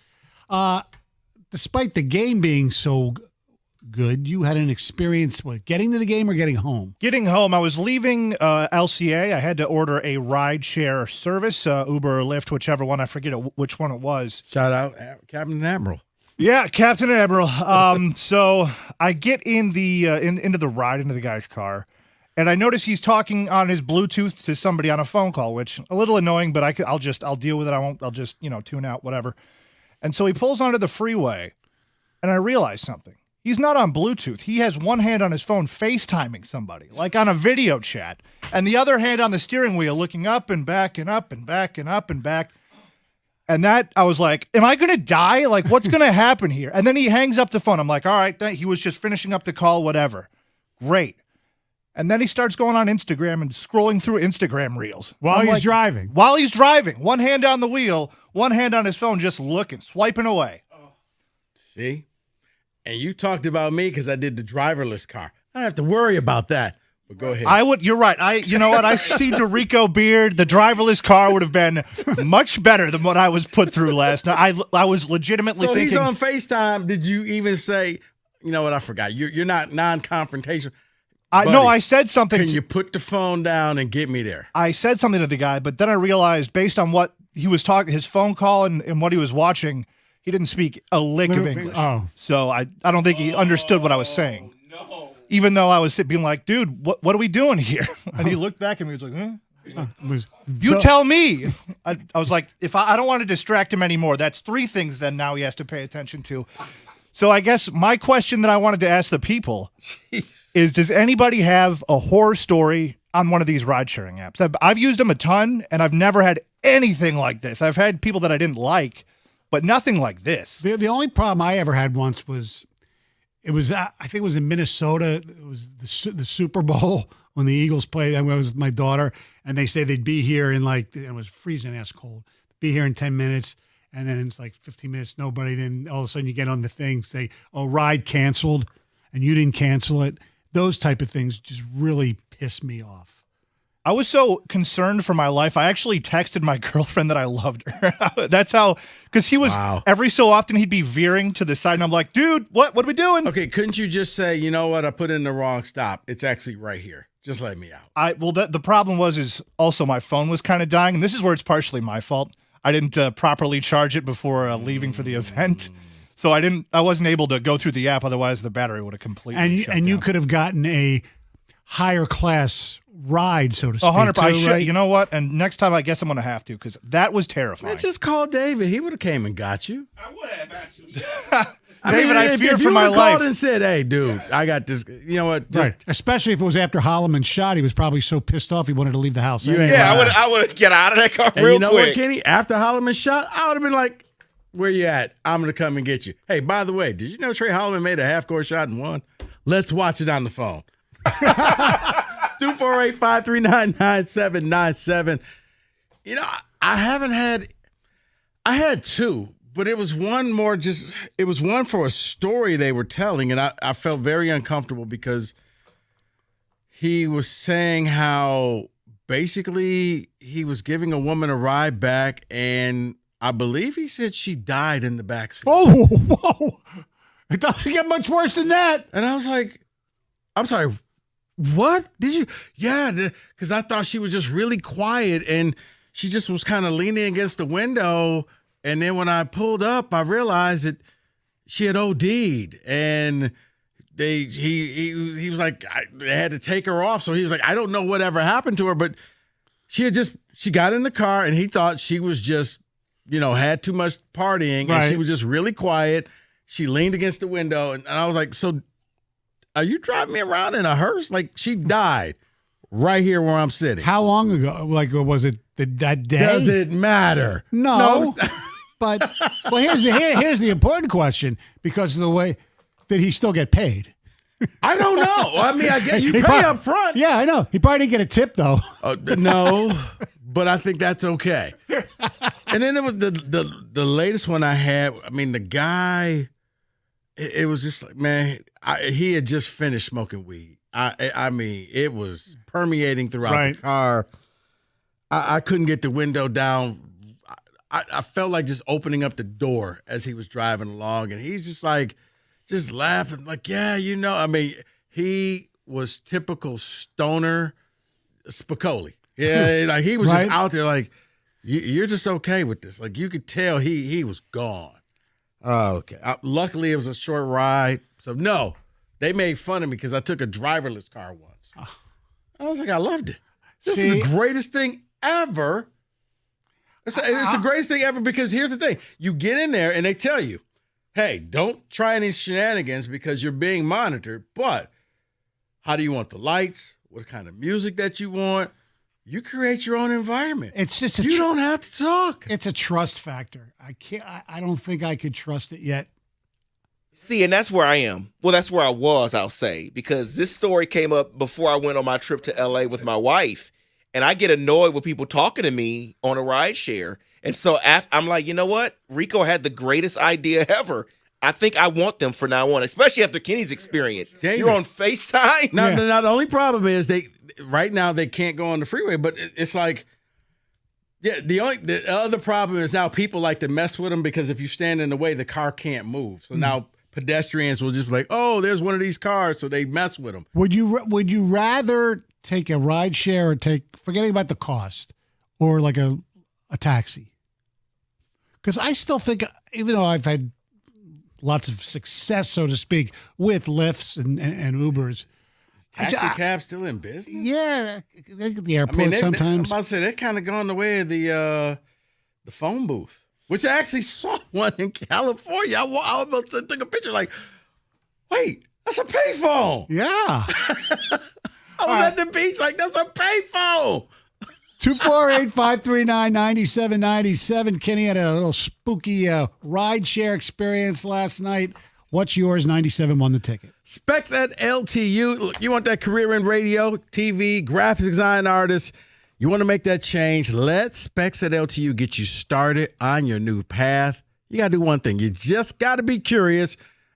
despite the game being so good, you had an experience getting to the game or getting home? Getting home, I was leaving LCA. I had to order a ride-share service, Uber or Lyft, whichever one. I forget which one it was. Shout out Captain and Admiral. Yeah, Captain and Admiral. So I get in the into the ride, into the guy's car, and I notice he's talking on his Bluetooth to somebody on a phone call, which a little annoying, but I'll deal with it. I'll just tune out, whatever. And so he pulls onto the freeway, and I realize something. He's not on Bluetooth. He has one hand on his phone FaceTiming somebody, like on a video chat, and the other hand on the steering wheel looking up and back and up and back and up and back. And that, I was like, am I going to die? Like, what's going to happen here? And then he hangs up the phone. I'm like, all right, he was just finishing up the call, whatever. Great. And then he starts going on Instagram and scrolling through Instagram reels. While he's driving. While he's driving. One hand on the wheel, one hand on his phone, just looking, swiping away. See? And you talked about me because I did the driverless car. I don't have to worry about that. But go ahead. You're right. You know what? I see Dorico Beard. The driverless car would have been much better than what I was put through last night. I was legitimately thinking. He's on FaceTime. Did you even say, you know what? I forgot. You're not non-confrontational. No, I said something. Can you put the phone down and get me there? I said something to the guy, but then I realized based on what he was talking, his phone call and what he was watching, he didn't speak a lick of English. Oh. So I don't think he understood what I was saying. No. Even though I was being like, dude, what are we doing here? And he looked back at me and was like, you tell me. I was like, if I don't want to distract him anymore, that's 3 things then now he has to pay attention to. So I guess my question that I wanted to ask the people is, does anybody have a horror story on one of these ride-sharing apps? I've used them a ton, and I've never had anything like this. I've had people that I didn't like, but nothing like this. The only problem I ever had once was, I think it was in Minnesota. It was the Super Bowl when the Eagles played. I was with my daughter, and they say they'd be here in it was freezing ass cold. Be here in 10 minutes. And then it's like 15 minutes, nobody. Then all of a sudden you get on the thing, say, oh, ride canceled, and you didn't cancel it. Those type of things just really piss me off. I was so concerned for my life. I actually texted my girlfriend that I loved her. That's how, because he was, every so often he'd be veering to the side, and I'm like, dude, what are we doing? Okay, couldn't you just say, you know what, I put in the wrong stop. It's actually right here. Just let me out. The problem is also my phone was kind of dying, and this is where it's partially my fault. I didn't properly charge it before leaving for the event, so I wasn't able to go through the app. Otherwise, the battery would have completely shut down. You could have gotten a higher class ride, so to speak. 100%. Right? You know what? And next time, I guess I'm going to have to, because that was terrifying. Man, just call David. He would have came and got you. I would have actually. David, I fear for my life. If you called and said, hey, dude, I got this. You know what? Right. Especially if it was after Holloman's shot. He was probably so pissed off he wanted to leave the house. I would get out of that car and real you know quick. What, Kenny? After Holloman's shot, I would have been like, where you at? I'm going to come and get you. Hey, by the way, did you know Trey Holloman made a half-court shot and won? Let's watch it on the phone. 248-539-9797. You know, I had 2. But it was one for a story they were telling, and I felt very uncomfortable because he was saying how basically he was giving a woman a ride back, and I believe he said she died in the backseat. Oh, whoa. It doesn't get much worse than that. And I was like, I'm sorry, what? Did you? Yeah, because I thought she was just really quiet, and she just was kind of leaning against the window. And then when I pulled up, I realized that she had OD'd, and he was like, they had to take her off. So he was like, I don't know whatever happened to her, but she got in the car, and he thought she was just had too much partying, and she Right. was just really quiet. She leaned against the window, and I was like, so are you driving me around in a hearse? Like, she died right here where I'm sitting. How long ago? Like, was it that day? Does it matter? No. But here's the important question, because of the way that he still get paid. I don't know. I mean, I get you He pay probably- up front. Yeah, I know. He probably didn't get a tip though. No, but I think that's okay. And then it was the latest one I had. I mean, the guy, it was just like, man, he had just finished smoking weed. I mean, it was permeating throughout the car. I couldn't get the window down. I felt like just opening up the door as he was driving along, and he's just like, just laughing, like, yeah, I mean, he was typical stoner Spicoli. Yeah, like he was just out there like, you're just okay with this. Like, you could tell he was gone. Oh, okay. Luckily, it was a short ride. So, no, they made fun of me because I took a driverless car once. I was like, I loved it. This is the greatest thing ever. It's the greatest thing ever, because here's the thing. You get in there and they tell you, hey, don't try any shenanigans because you're being monitored. But how do you want the lights? What kind of music that you want? You create your own environment. It's just you don't have to talk. It's a trust factor. I don't think I could trust it yet. See, and that's where I am. Well, that's where I was, I'll say, because this story came up before I went on my trip to LA with my wife. And I get annoyed with people talking to me on a ride share. And so I'm like, you know what? Rico had the greatest idea ever. I think I want them from now on, especially after Kenny's experience. David. You're on FaceTime? Now, the only problem is right now they can't go on the freeway, but it's like, yeah, the other problem is now people like to mess with them because if you stand in the way, the car can't move. So now pedestrians will just be like, oh, there's one of these cars, so they mess with them. Would you rather take a ride share or forgetting about the cost, or like a taxi? Because I still think, even though I've had lots of success, so to speak, with Lyfts and Ubers. Taxi cabs still in business? Yeah, at the airport sometimes. I'm about to say, they're kind of gone the way of the phone booth, which I actually saw one in California. I almost took a picture like, wait, that's a payphone. Yeah. I was at the beach like, that's a payphone. 248-539-9797. Kenny had a little spooky ride share experience last night. What's yours? 97 won the ticket. Specs at LTU. Look, you want that career in radio, TV, graphic design artist. You want to make that change. Let Specs at LTU get you started on your new path. You got to do one thing. You just got to be curious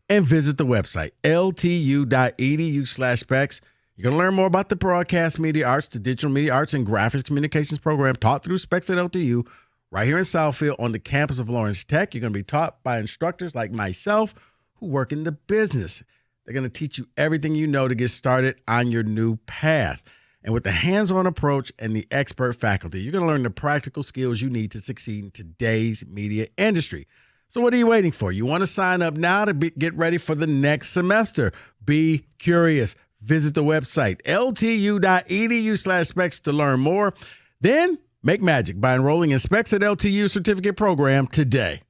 and visit the website, ltu.edu/specs. You're going to learn more about the broadcast media arts, the digital media arts, and graphics communications program taught through Specs at LTU right here in Southfield on the campus of Lawrence Tech. You're going to be taught by instructors like myself who work in the business. They're going to teach you everything you know to get started on your new path. And with the hands-on approach and the expert faculty, you're going to learn the practical skills you need to succeed in today's media industry. So what are you waiting for? You want to sign up now to get ready for the next semester. Be curious. Visit the website, ltu.edu/specs to learn more. Then make magic by enrolling in Specs at LTU certificate program today.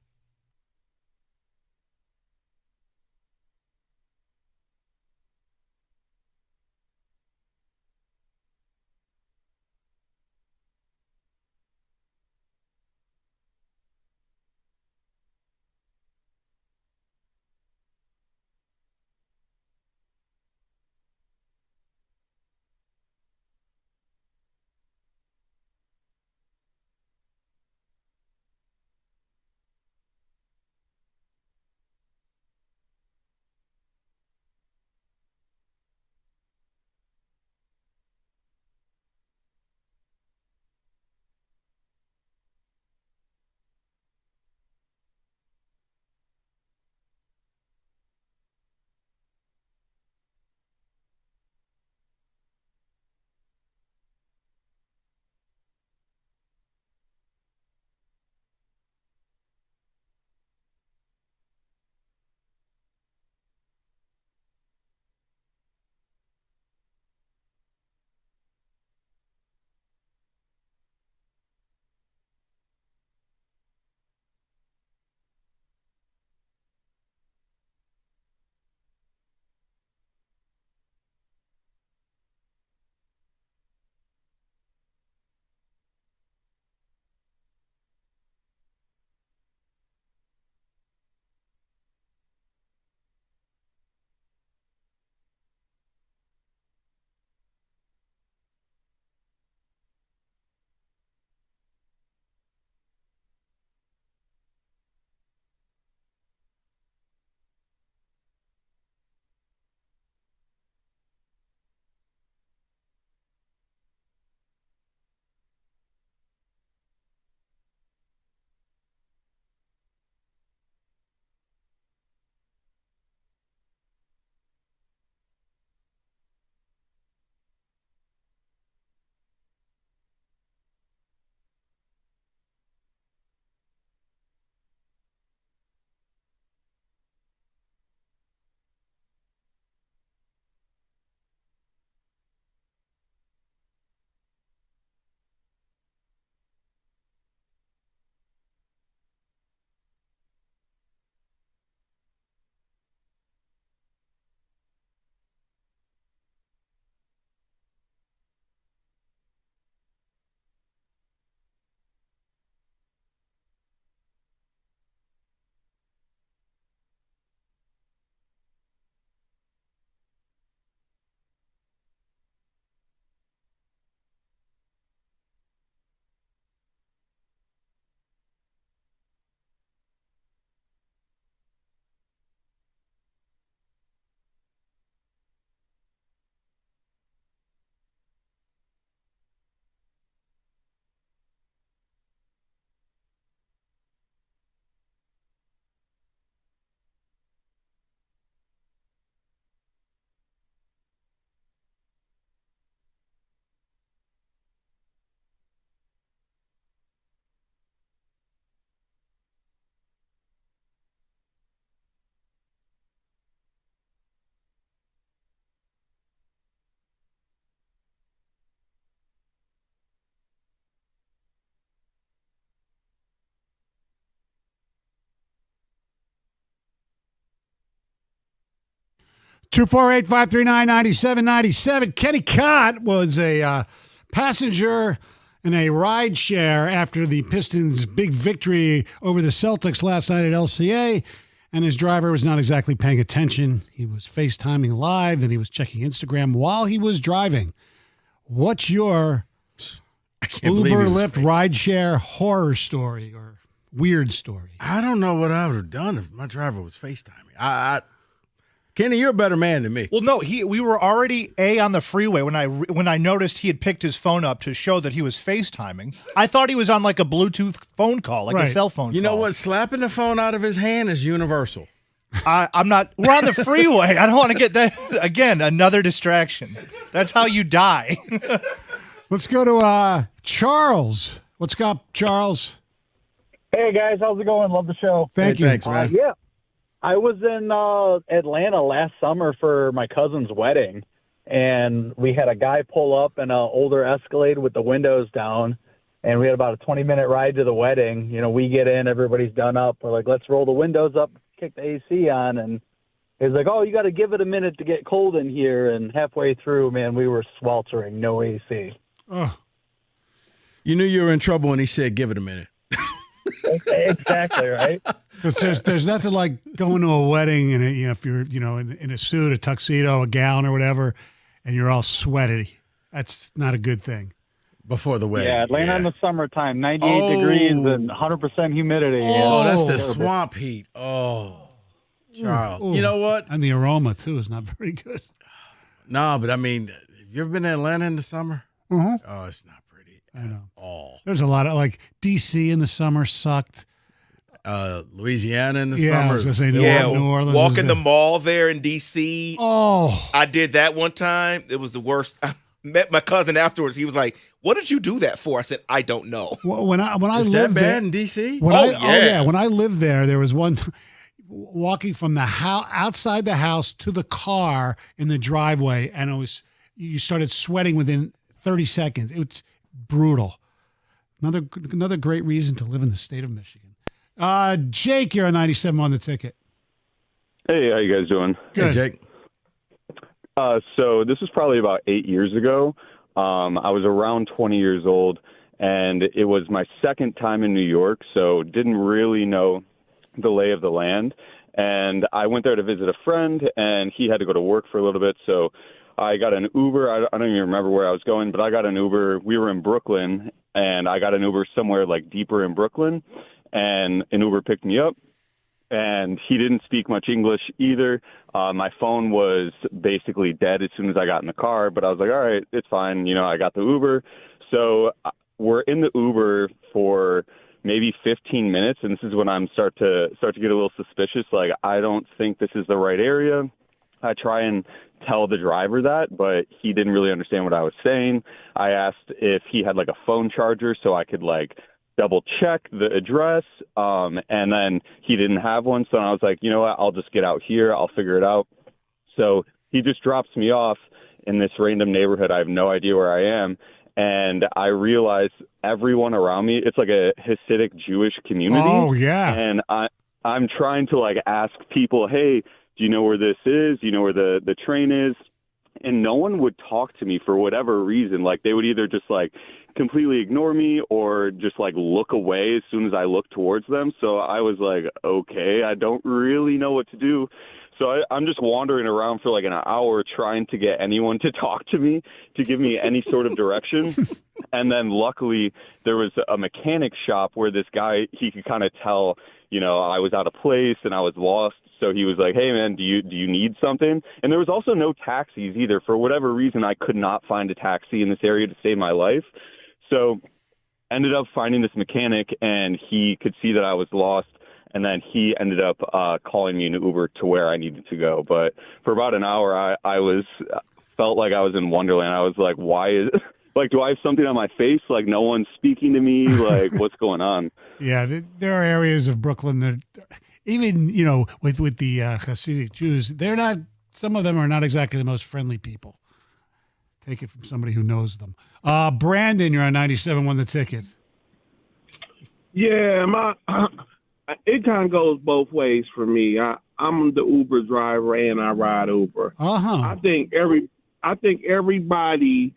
248-539-9797. Kenny Cott was a passenger in a ride share after the Pistons' big victory over the Celtics last night at LCA, and his driver was not exactly paying attention. He was FaceTiming live, and he was checking Instagram while he was driving. What's your Uber, Lyft, ride share horror story or weird story? I don't know what I would have done if my driver was FaceTiming. Kenny, you're a better man than me. Well, no, we were already on the freeway when I noticed he had picked his phone up to show that he was FaceTiming. I thought he was on like a Bluetooth phone call, like a cell phone. You know what? Slapping the phone out of his hand is universal. I'm not. We're on the freeway. I don't want to get that again. Another distraction. That's how you die. Let's go to Charles. What's up, Charles? Hey guys, how's it going? Love the show. Thank you. Thanks, man. Yeah. I was in Atlanta last summer for my cousin's wedding, and we had a guy pull up in an older Escalade with the windows down, and we had about a 20-minute ride to the wedding. You know, we get in, everybody's done up. We're like, let's roll the windows up, kick the AC on, and he's like, oh, you got to give it a minute to get cold in here. And halfway through, man, we were sweltering, no AC. Oh. You knew you were in trouble when he said, give it a minute. Exactly, right? Because there's nothing like going to a wedding and if you're in a suit, a tuxedo, a gown, or whatever, and you're all sweaty. That's not a good thing. Before the wedding, Yeah, Atlanta in the summertime, 98 degrees and 100% humidity. Oh, that's the swamp heat. Oh, Charles. Ooh. You know what? And the aroma too is not very good. No, but I mean, have you ever been to Atlanta in the summer? Mm-hmm. Oh, it's not pretty. I know. All. There's a lot of D.C. in the summer sucked. Louisiana in the Yeah, summer. I was gonna say New Orleans. Walking the mall there in D.C. Oh, I did that one time. It was the worst. I met my cousin afterwards. He was like, "What did you do that for?" I said, "I don't know." When I Is lived that there bad in D.C.? Yeah. When I lived there was one walking from the house outside the house to the car in the driveway, and you started sweating within 30 seconds. It was brutal. Another great reason to live in the state of Michigan. Jake, you're on 97 on the ticket. Hey, how you guys doing? Good. Hey, Jake. So this was probably about 8 years ago. I was around 20 years old, and it was my second time in New York, so didn't really know the lay of the land. And I went there to visit a friend, and he had to go to work for a little bit, so I got an Uber. I don't even remember where I was going, but I got an Uber. We were in Brooklyn, and I got an Uber somewhere deeper in Brooklyn, and an Uber picked me up. And he didn't speak much English either. My phone was basically dead as soon as I got in the car, but I was like, all right, it's fine. I got the Uber. So we're in the Uber for maybe 15 minutes, and this is when I'm start to get a little suspicious. I don't think this is the right area. I try and tell the driver that, but he didn't really understand what I was saying. I asked if he had a phone charger so I could double check the address, and then he didn't have one. So I was like, you know what, I'll just get out here. I'll figure it out. So he just drops me off in this random neighborhood. I have no idea where I am. And I realize everyone around me, it's like a Hasidic Jewish community. Oh, yeah. And I'm trying to ask people, hey, do you know where this is? Do you know where the train is? And no one would talk to me for whatever reason. They would either just completely ignore me or just look away as soon as I look towards them. So I was like, okay, I don't really know what to do. So I'm just wandering around for an hour trying to get anyone to talk to me, to give me any sort of direction. And then luckily there was a mechanic shop where this guy, he could kind of tell, I was out of place and I was lost. So he was like, hey, man, do you need something? And there was also no taxis either. For whatever reason, I could not find a taxi in this area to save my life. So ended up finding this mechanic, and he could see that I was lost. And then he ended up calling me an Uber to where I needed to go. But for about an hour, I felt like I was in Wonderland. I was like, why is do I have something on my face? No one's speaking to me. What's going on? Yeah, there are areas of Brooklyn that even, with the Hasidic Jews, they're not, some of them are not exactly the most friendly people. Take it from somebody who knows them. Brandon, you're on 97, won the ticket. Yeah, it kind of goes both ways for me. I'm the Uber driver and I ride Uber. I think everybody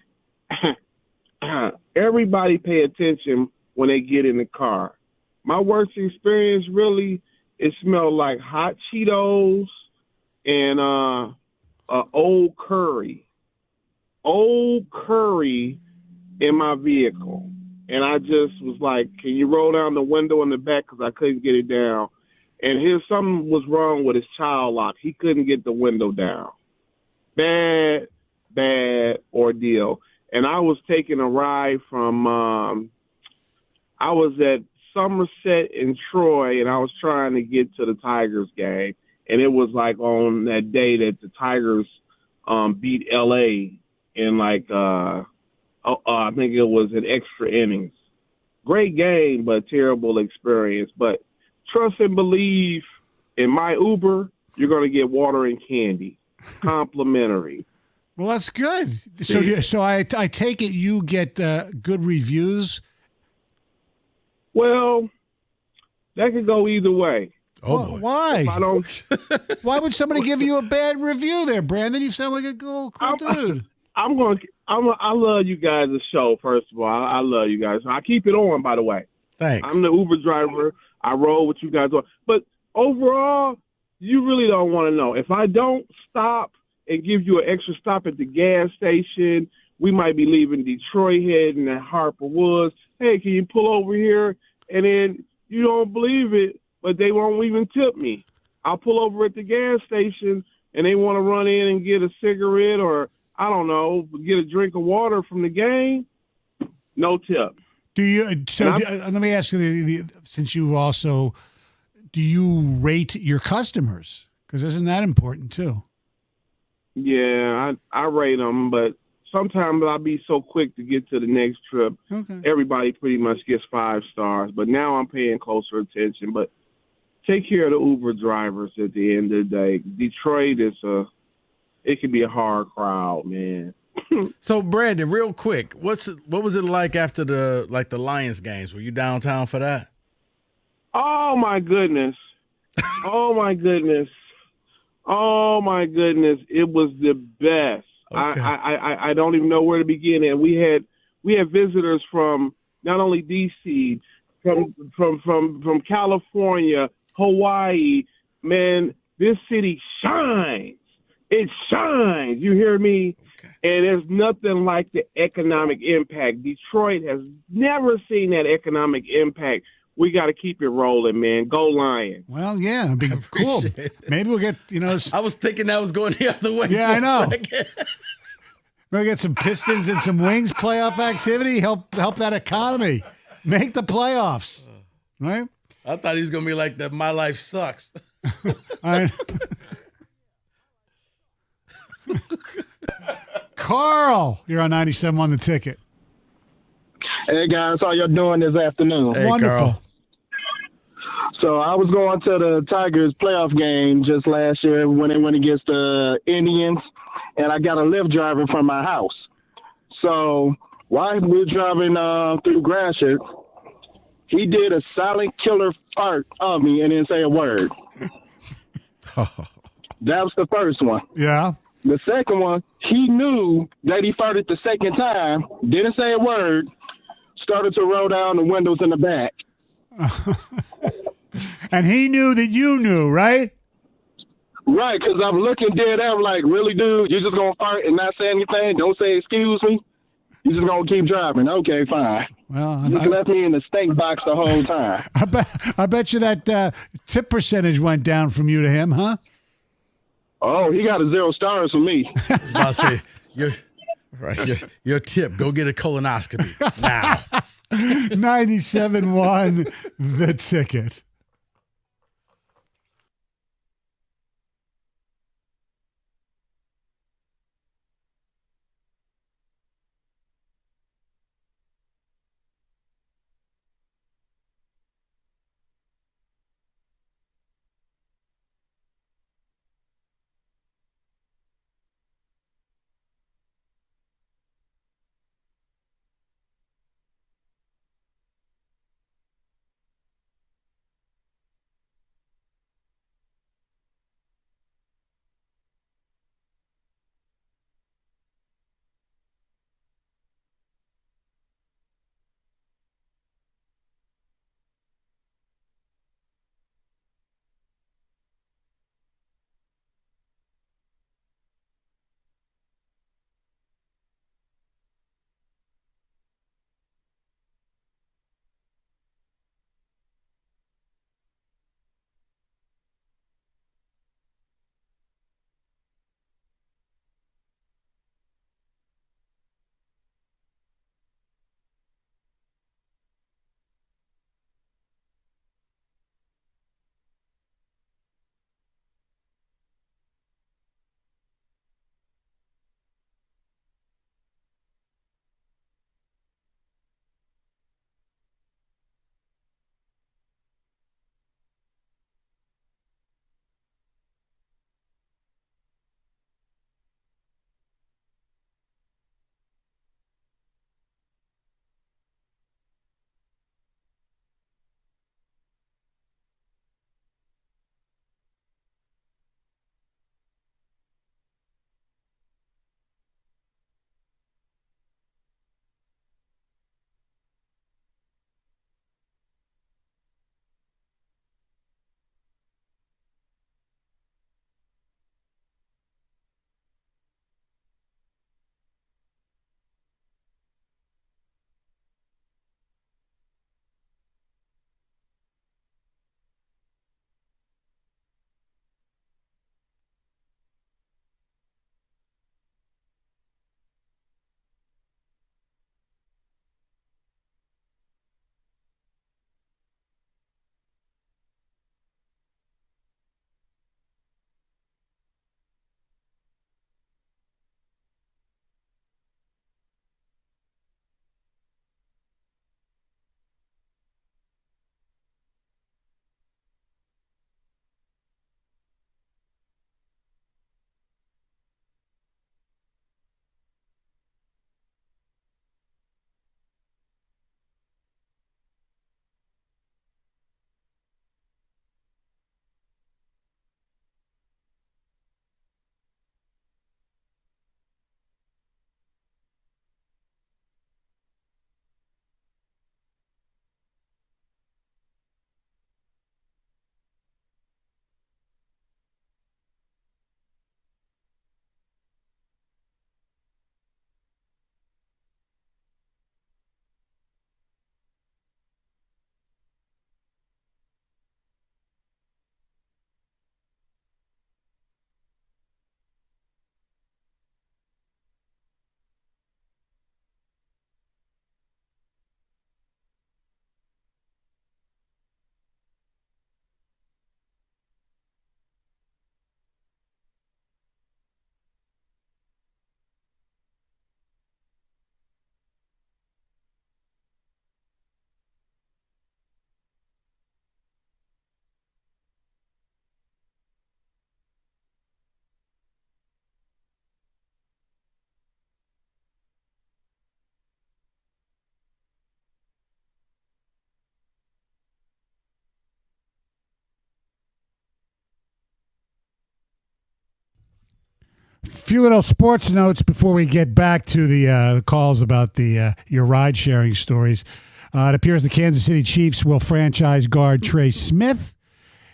everybody pay attention when they get in the car. My worst experience really, it smelled like hot Cheetos and old curry in my vehicle. And I just was like, can you roll down the window in the back? Because I couldn't get it down. And here's something was wrong with his child lock. He couldn't get the window down. Bad ordeal. And I was taking a ride from, I was at Somerset and Troy, and I was trying to get to the Tigers game. And it was like on that day that the Tigers beat L.A. in like, I think it was an extra innings. Great game, but terrible experience. But trust and believe in my Uber, you're going to get water and candy, complimentary. Well, that's good. So I take it you get good reviews. Well, that could go either way. Oh, why? If I don't, why would somebody give you a bad review there, Brandon? You sound like a cool dude. I love you guys' show, first of all. I love you guys. I keep it on, by the way. Thanks. I'm the Uber driver. I roll with you guys. But overall, you really don't want to know. If I don't stop and give you an extra stop at the gas station, we might be leaving Detroit heading to Harper Woods. Hey, can you pull over here? And then you don't believe it, but they won't even tip me. I'll pull over at the gas station, and they want to run in and get a cigarette or, I don't know, get a drink of water from the game. No tip. Do you? Let me ask you, since you also, do you rate your customers? Because isn't that important too? Yeah, I rate them, but sometimes I'll be so quick to get to the next trip. Okay. Everybody pretty much gets 5 stars, but now I'm paying closer attention. But take care of the Uber drivers at the end of the day. Detroit it can be a hard crowd, man. So, Brandon, real quick, what was it like after the Lions games? Were you downtown for that? Oh my goodness! Oh my goodness! Oh my goodness! It was the best. Okay. I don't even know where to begin. And we had visitors from not only DC, from California, Hawaii. Man, this city shines. It shines. You hear me? Okay. And there's nothing like the economic impact. Detroit has never seen that economic impact. We got to keep it rolling, man. Go Lions. Well, yeah, it'd be cool. Maybe we'll get, I was thinking that was going the other way. Yeah, I know. We'll get some Pistons and some Wings playoff activity. Help that economy. Make the playoffs. Right? I thought he was going to be like that. My life sucks. Carl, you're on 97 on the ticket. Hey, guys. How y'all doing this afternoon? Hey, wonderful. Carl. So I was going to the Tigers playoff game just last year when they went against the Indians, and I got a Lyft driver from my house. So while we were driving through Gratiot, he did a silent killer fart on me and didn't say a word. That was the first one. Yeah. The second one, he knew that he farted the second time, didn't say a word, started to roll down the windows in the back. And he knew that you knew, right? Right, because I'm looking dead at him like, really, dude? You just going to fart and not say anything? Don't say excuse me? You just going to keep driving? Okay, fine. Well, you just left me in the stink box the whole time. I bet you that tip percentage went down from you to him, huh? Oh, he got a 0 stars from me. I say, your tip, go get a colonoscopy now. 97.1 the ticket. few little sports notes before we get back to the calls about your ride-sharing stories. It appears the Kansas City Chiefs will franchise guard Trey Smith.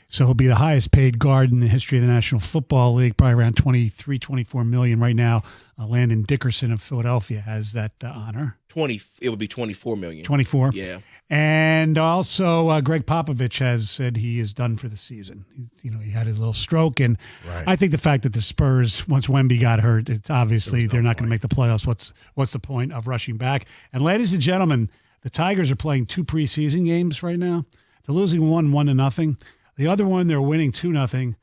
So he'll be the highest paid guard in the history of the National Football League, probably around $23-24 million right now. Landon Dickerson of Philadelphia has that honor. It would be $24 million. 24. Yeah. And also, Greg Popovich has said he is done for the season. He had his little stroke, and I think the fact that the Spurs, once Wemby got hurt, it's obviously they're not going to make the playoffs. What's the point of rushing back? And ladies and gentlemen, the Tigers are playing 2 preseason games right now. They're losing 1-0. The other one, they're winning 2-0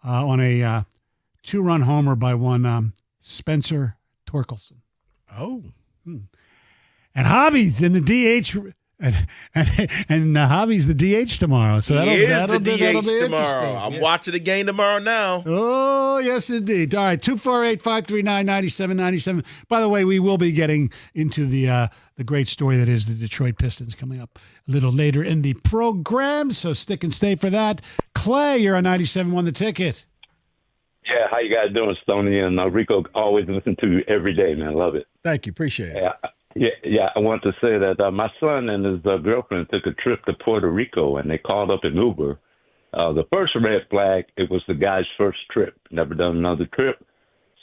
on a 2-run homer by one Spencer Torkelson. Oh. And Hobby's in the DH, and Hobby's the DH tomorrow. So that'll be tomorrow. I'm watching the game tomorrow now. Oh, yes, indeed. All right, 248-539-9797. By the way, we will be getting into the great story that is the Detroit Pistons coming up a little later in the program, so stick and stay for that. Clay, you're on 97.1 The Ticket. Yeah, how you guys doing, Stoney and Rico? Always listen to you every day, man. Love it. Thank you. Appreciate it. Yeah. I want to say that my son and his girlfriend took a trip to Puerto Rico, and they called up an Uber. The first red flag, it was the guy's first trip. Never done another trip.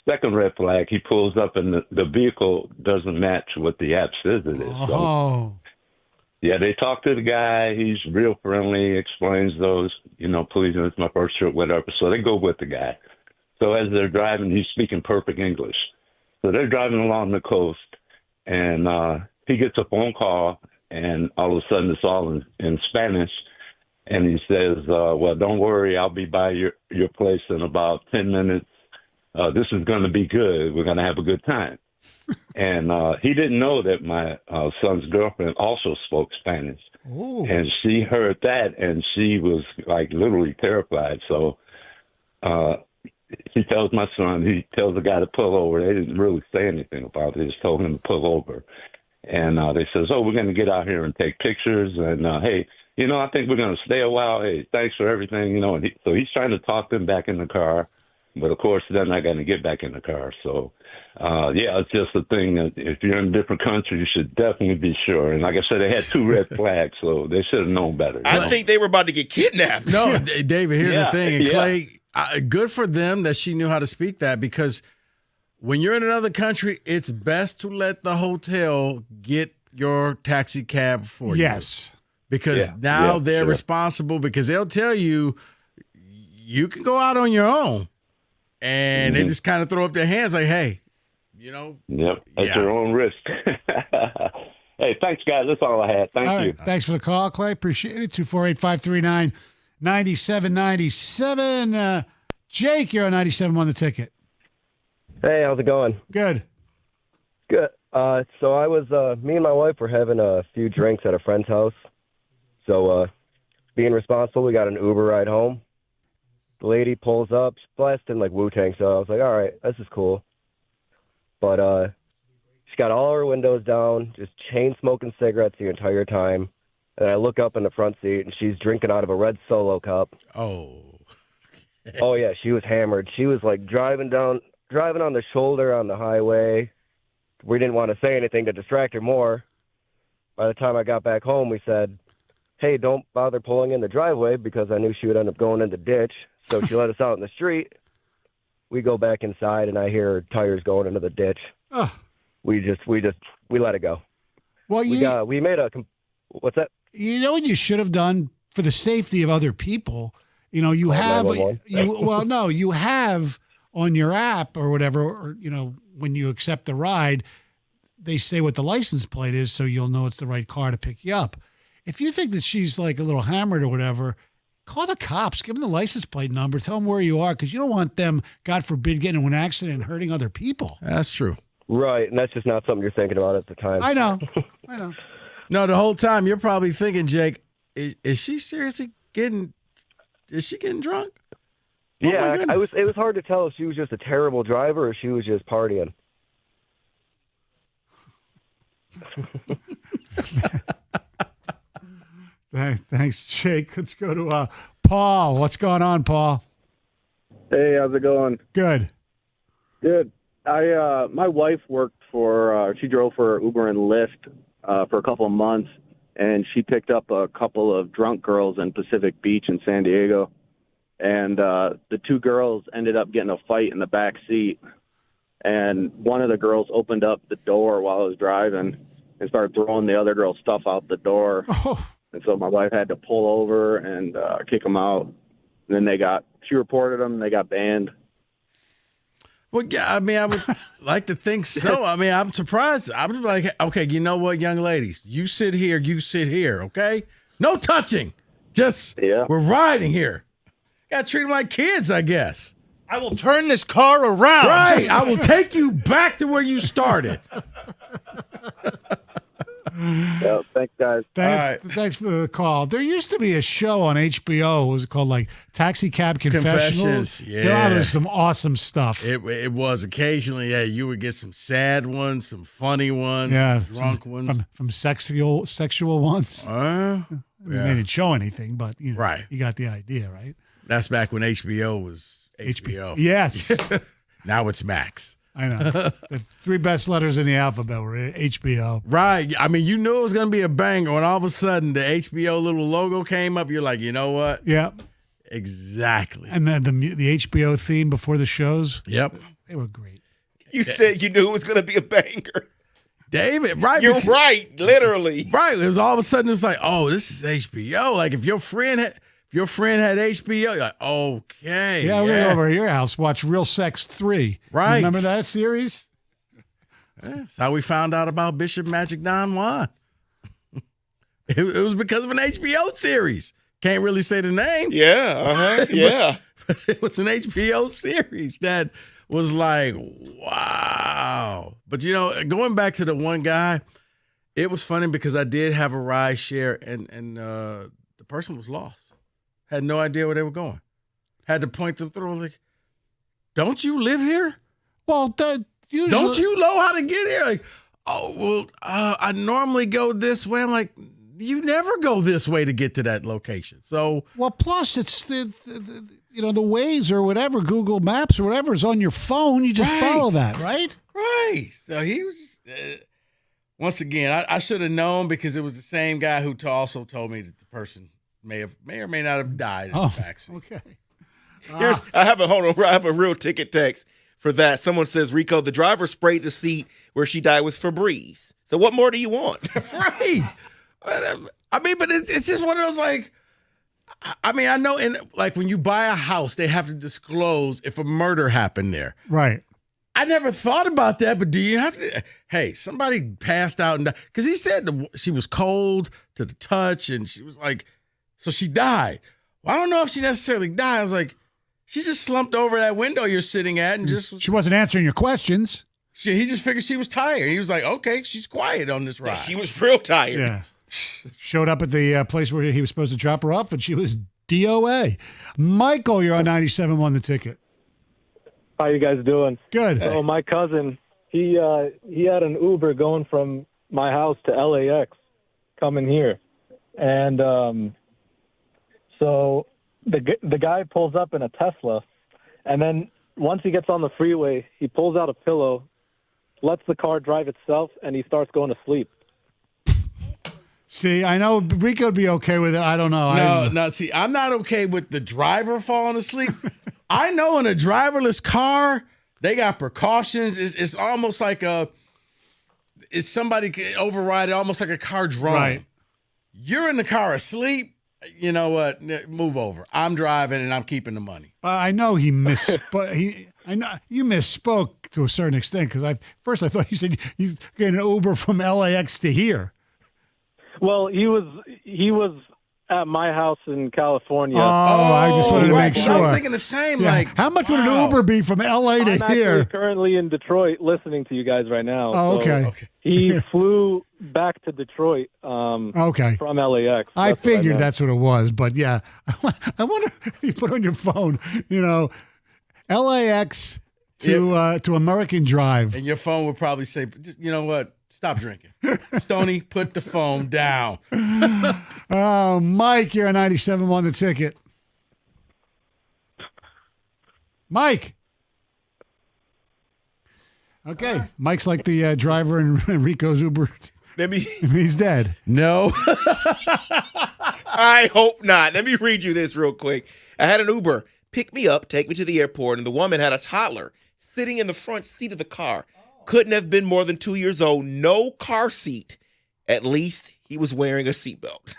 Second red flag, he pulls up and the vehicle doesn't match what the app says it is. So, yeah, they talk to the guy. He's real friendly, explains those, please, it's my first trip, whatever. So they go with the guy. So as they're driving, he's speaking perfect English. So they're driving along the coast, and he gets a phone call, and all of a sudden it's all in Spanish. And he says, well, don't worry, I'll be by your place in about 10 minutes. This is going to be good. We're going to have a good time. And he didn't know that my son's girlfriend also spoke Spanish. Ooh. And she heard that, and she was like literally terrified. So he tells my son, he tells the guy to pull over. They didn't really say anything about it. They just told him to pull over. And they says, oh, we're going to get out here and take pictures. And, hey, I think we're going to stay a while. Hey, thanks for everything. And so he's trying to talk them back in the car. But, of course, they're not going to get back in the car. So, it's just a thing that if you're in a different country, you should definitely be sure. And like I said, they had 2 red flags, so they should have known better. I think they were about to get kidnapped. No, David, here's the thing. And Clay, good for them that she knew how to speak that, because when you're in another country, it's best to let the hotel get your taxi cab for you. Yes. Because now they're responsible, because they'll tell you can go out on your own. And they just kind of throw up their hands like, hey, Yep, at your own risk. Hey, thanks, guys. That's all I had. Thank you. Thanks for the call, Clay. Appreciate it. 248-539-9797. Jake, you're on 97.1 The Ticket. Hey, how's it going? Good. Good. So I was, me and my wife were having a few drinks at a friend's house. So being responsible, we got an Uber ride home. The lady pulls up, she's blasting like Wu-Tang, so I was like, all right, this is cool. But she's got all her windows down, just chain smoking cigarettes the entire time. And I look up in the front seat, and she's drinking out of a red Solo cup. Oh. Oh, yeah, she was hammered. She was like driving on the shoulder on the highway. We didn't want to say anything to distract her more. By the time I got back home, we said, hey, don't bother pulling in the driveway, because I knew she would end up going in the ditch. So she let us out in the street. We go back inside, and I hear her tires going into the ditch. Oh. We let it go. Well, we made a. What's that? You know what you should have done for the safety of other people? You have you have on your app or whatever, or when you accept the ride, they say what the license plate is, so you'll know it's the right car to pick you up. If you think that she's like a little hammered or whatever, call the cops, give them the license plate number, tell them where you are, because you don't want them, God forbid, getting into an accident and hurting other people. That's true. Right, and that's just not something you're thinking about at the time. I know. No, the whole time you're probably thinking, Jake, is she seriously getting drunk? Yeah, it was hard to tell if she was just a terrible driver or she was just partying. Thanks, Jake. Let's go to Paul. What's going on, Paul? Hey, how's it going? Good. Good. My wife worked for, she drove for Uber and Lyft for a couple of months, and she picked up a couple of drunk girls in Pacific Beach in San Diego. And the two girls ended up getting a fight in the back seat. And one of the girls opened up the door while I was driving and started throwing the other girl's stuff out the door. Oh. And so my wife had to pull over and kick them out. And then she reported them, they got banned. Well, yeah, I mean, I would like to think so. I mean, I'm surprised. I'm like, okay, you know what, young ladies? You sit here, okay? No touching. Just, we're riding here. Got to treat them like kids, I guess. I will turn this car around. Right. I will take you back to where you started. Yeah, thanks, guys. Thanks for the call. There used to be a show on HBO. Was it called like Taxi Cab Confessionals? Yeah, there was some awesome stuff. It was occasionally. Yeah, you would get some sad ones, some funny ones, some drunk ones, from sexual ones. Yeah. They didn't show anything, but you got the idea, right? That's back when HBO was HBO. Yes. Now it's Max. I know. The three best letters in the alphabet were HBO. Right. I mean, you knew it was going to be a banger when all of a sudden the HBO little logo came up. You're like, you know what? Yeah. Exactly. And then the HBO theme before the shows. Yep. They were great. You said you knew it was going to be a banger. David, right? You're right, literally. Right. It was all of a sudden, it's like, oh, this is HBO. Like if your friend had HBO, you're like, okay. Yeah, we're going to go over to your house, watch Real Sex 3. Right. Remember that series? That's how we found out about Bishop Magic Don Juan. It was because of an HBO series. Can't really say the name. Yeah, yeah. But it was an HBO series that was like, wow. But, going back to the one guy, it was funny because I did have a ride share, and the person was lost. Had no idea where they were going. Had to point them through. Like, don't you live here? Well, usually... Don't you know how to get here? Like, oh, well, I normally go this way. I'm like, you never go this way to get to that location. So, well, plus it's the Waze or whatever, Google Maps or whatever is on your phone. You just follow that, right? Right. So he was once again, I should have known because it was the same guy who also told me that the person may or may not have died in the backseat. Okay. I have a real ticket text for that. Someone says, Rico, the driver sprayed the seat where she died with Febreze. So what more do you want? Right. I mean, but it's just one of those like, I mean, I know when you buy a house, they have to disclose if a murder happened there. Right. I never thought about that, but do you have to? Hey, somebody passed out and died. Because he said she was cold to the touch and she was like, so she died. Well, I don't know if she necessarily died. I was like, she just slumped over that window you're sitting at and just. She wasn't answering your questions. He just figured she was tired. He was like, okay, she's quiet on this ride. Yeah, she was real tired. Yeah. Showed up at the place where he was supposed to drop her off, and she was DOA. Michael, you're on 97.1 The Ticket. How you guys doing? Good. So my cousin, he had an Uber going from my house to LAX, coming here, and so the guy pulls up in a Tesla, and then once he gets on the freeway, he pulls out a pillow, lets the car drive itself, and he starts going to sleep. See, I know Rico would be okay with it. I don't know. No. See, I'm not okay with the driver falling asleep. I know in a driverless car, they got precautions. It's almost like it's somebody can override it, almost like a car drone. Right. You're in the car asleep. You know what? Move over. I'm driving and I'm keeping the money. I know he misspoke. I know you misspoke to a certain extent because first I thought you said you get an Uber from LAX to here. Well, he was at my house in California. I just wanted to make sure. I was thinking the same. Yeah. Like, how much would an Uber be from LA to I'm here? actually currently in Detroit, listening to you guys right now. Oh, okay. So he flew back to Detroit. Okay. From LAX. I figured that's what it was, but yeah, I wonder if you put on your phone, LAX to American Drive, and your phone would probably say, you know what? Stop drinking. Stoney, put the phone down. Mike, you're a 97.1 The Ticket. Mike. Okay. Mike's like the driver in Rico's Uber. He's dead. No. I hope not. Let me read you this real quick. I had an Uber pick me up, take me to the airport, and the woman had a toddler sitting in the front seat of the car. Couldn't have been more than 2 years old. No car seat. At least he was wearing a seatbelt.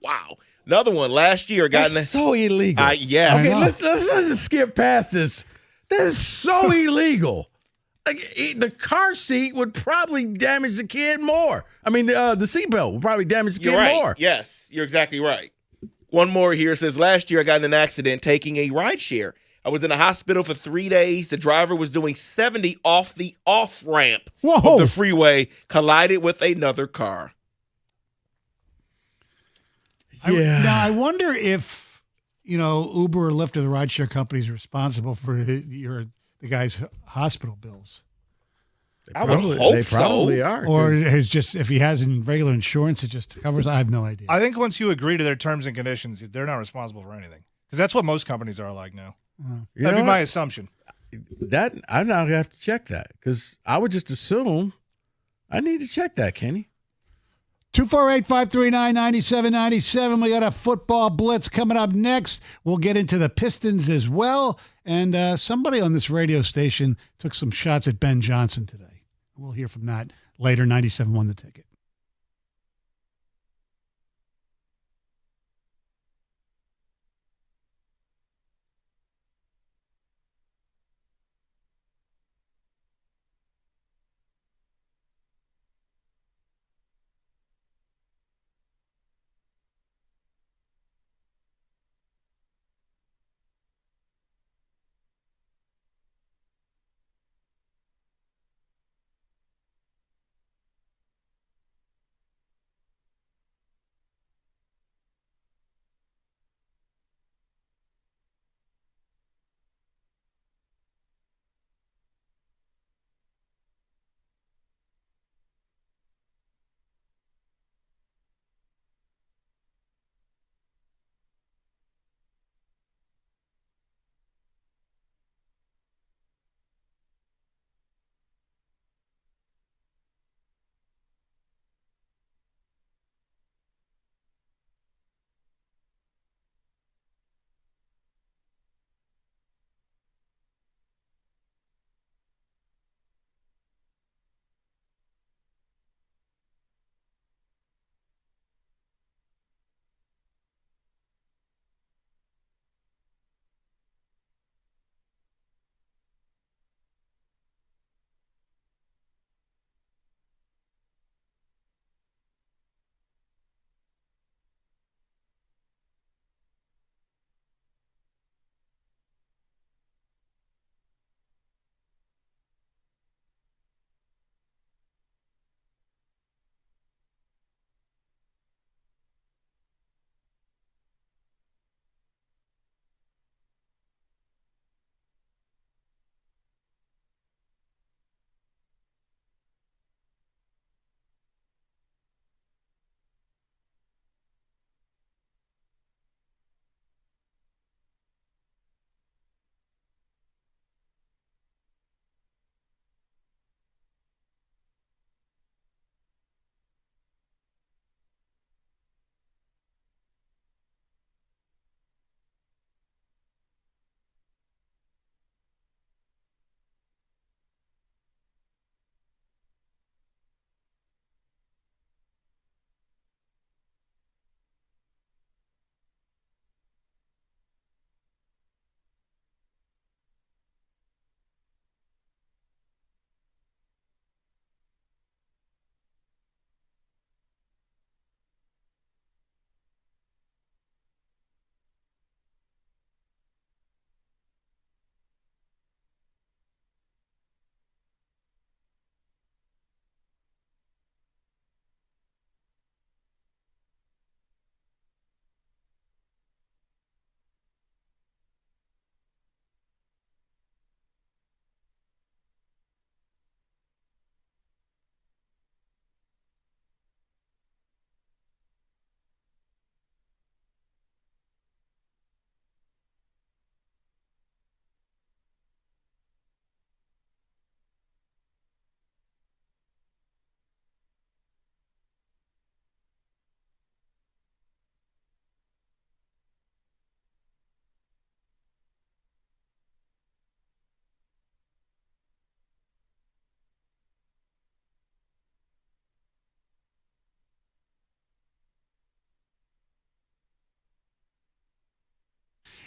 Wow. Another one last year. That's so illegal. Yes. Okay, let's just skip past this. That is so illegal. Like the car seat would probably damage the kid more. I mean, the seatbelt would probably damage the kid You're right. more. Yes, you're exactly right. One more here says, last year I got in an accident taking a rideshare. I was in a hospital for 3 days. The driver was doing 70 off the off-ramp of the freeway, collided with another car. Now, I wonder if, Uber or Lyft or the rideshare company is responsible for the guy's hospital bills. I would hope they probably are. Or it's just, if he has regular insurance, it just covers. I have no idea. I think once you agree to their terms and conditions, they're not responsible for anything. Because that's what most companies are like now. That'd be my assumption. That I'm now gonna have to check that because I would just assume I need to check that, Kenny. 248-539-9797. We got a football blitz coming up next. We'll get into the Pistons as well. And somebody on this radio station took some shots at Ben Johnson today. We'll hear from that later. 97.1 The Ticket.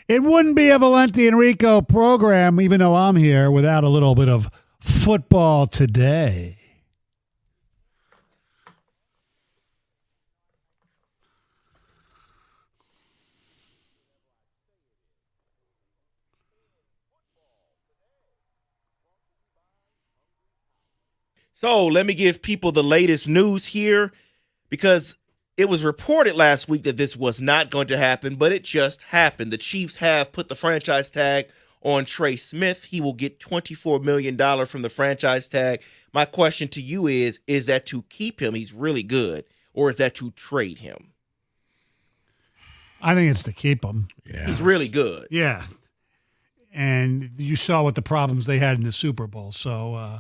It wouldn't be a Valenti and Rico program, even though I'm here, without a little bit of football today. So let me give people the latest news here, because it was reported last week that this was not going to happen, but it just happened. The Chiefs have put the franchise tag on Trey Smith. He will get $24 million from the franchise tag. My question to you is that to keep him, he's really good, or is that to trade him? I think it's to keep him. Yeah. He's really good. Yeah. And you saw what the problems they had in the Super Bowl. So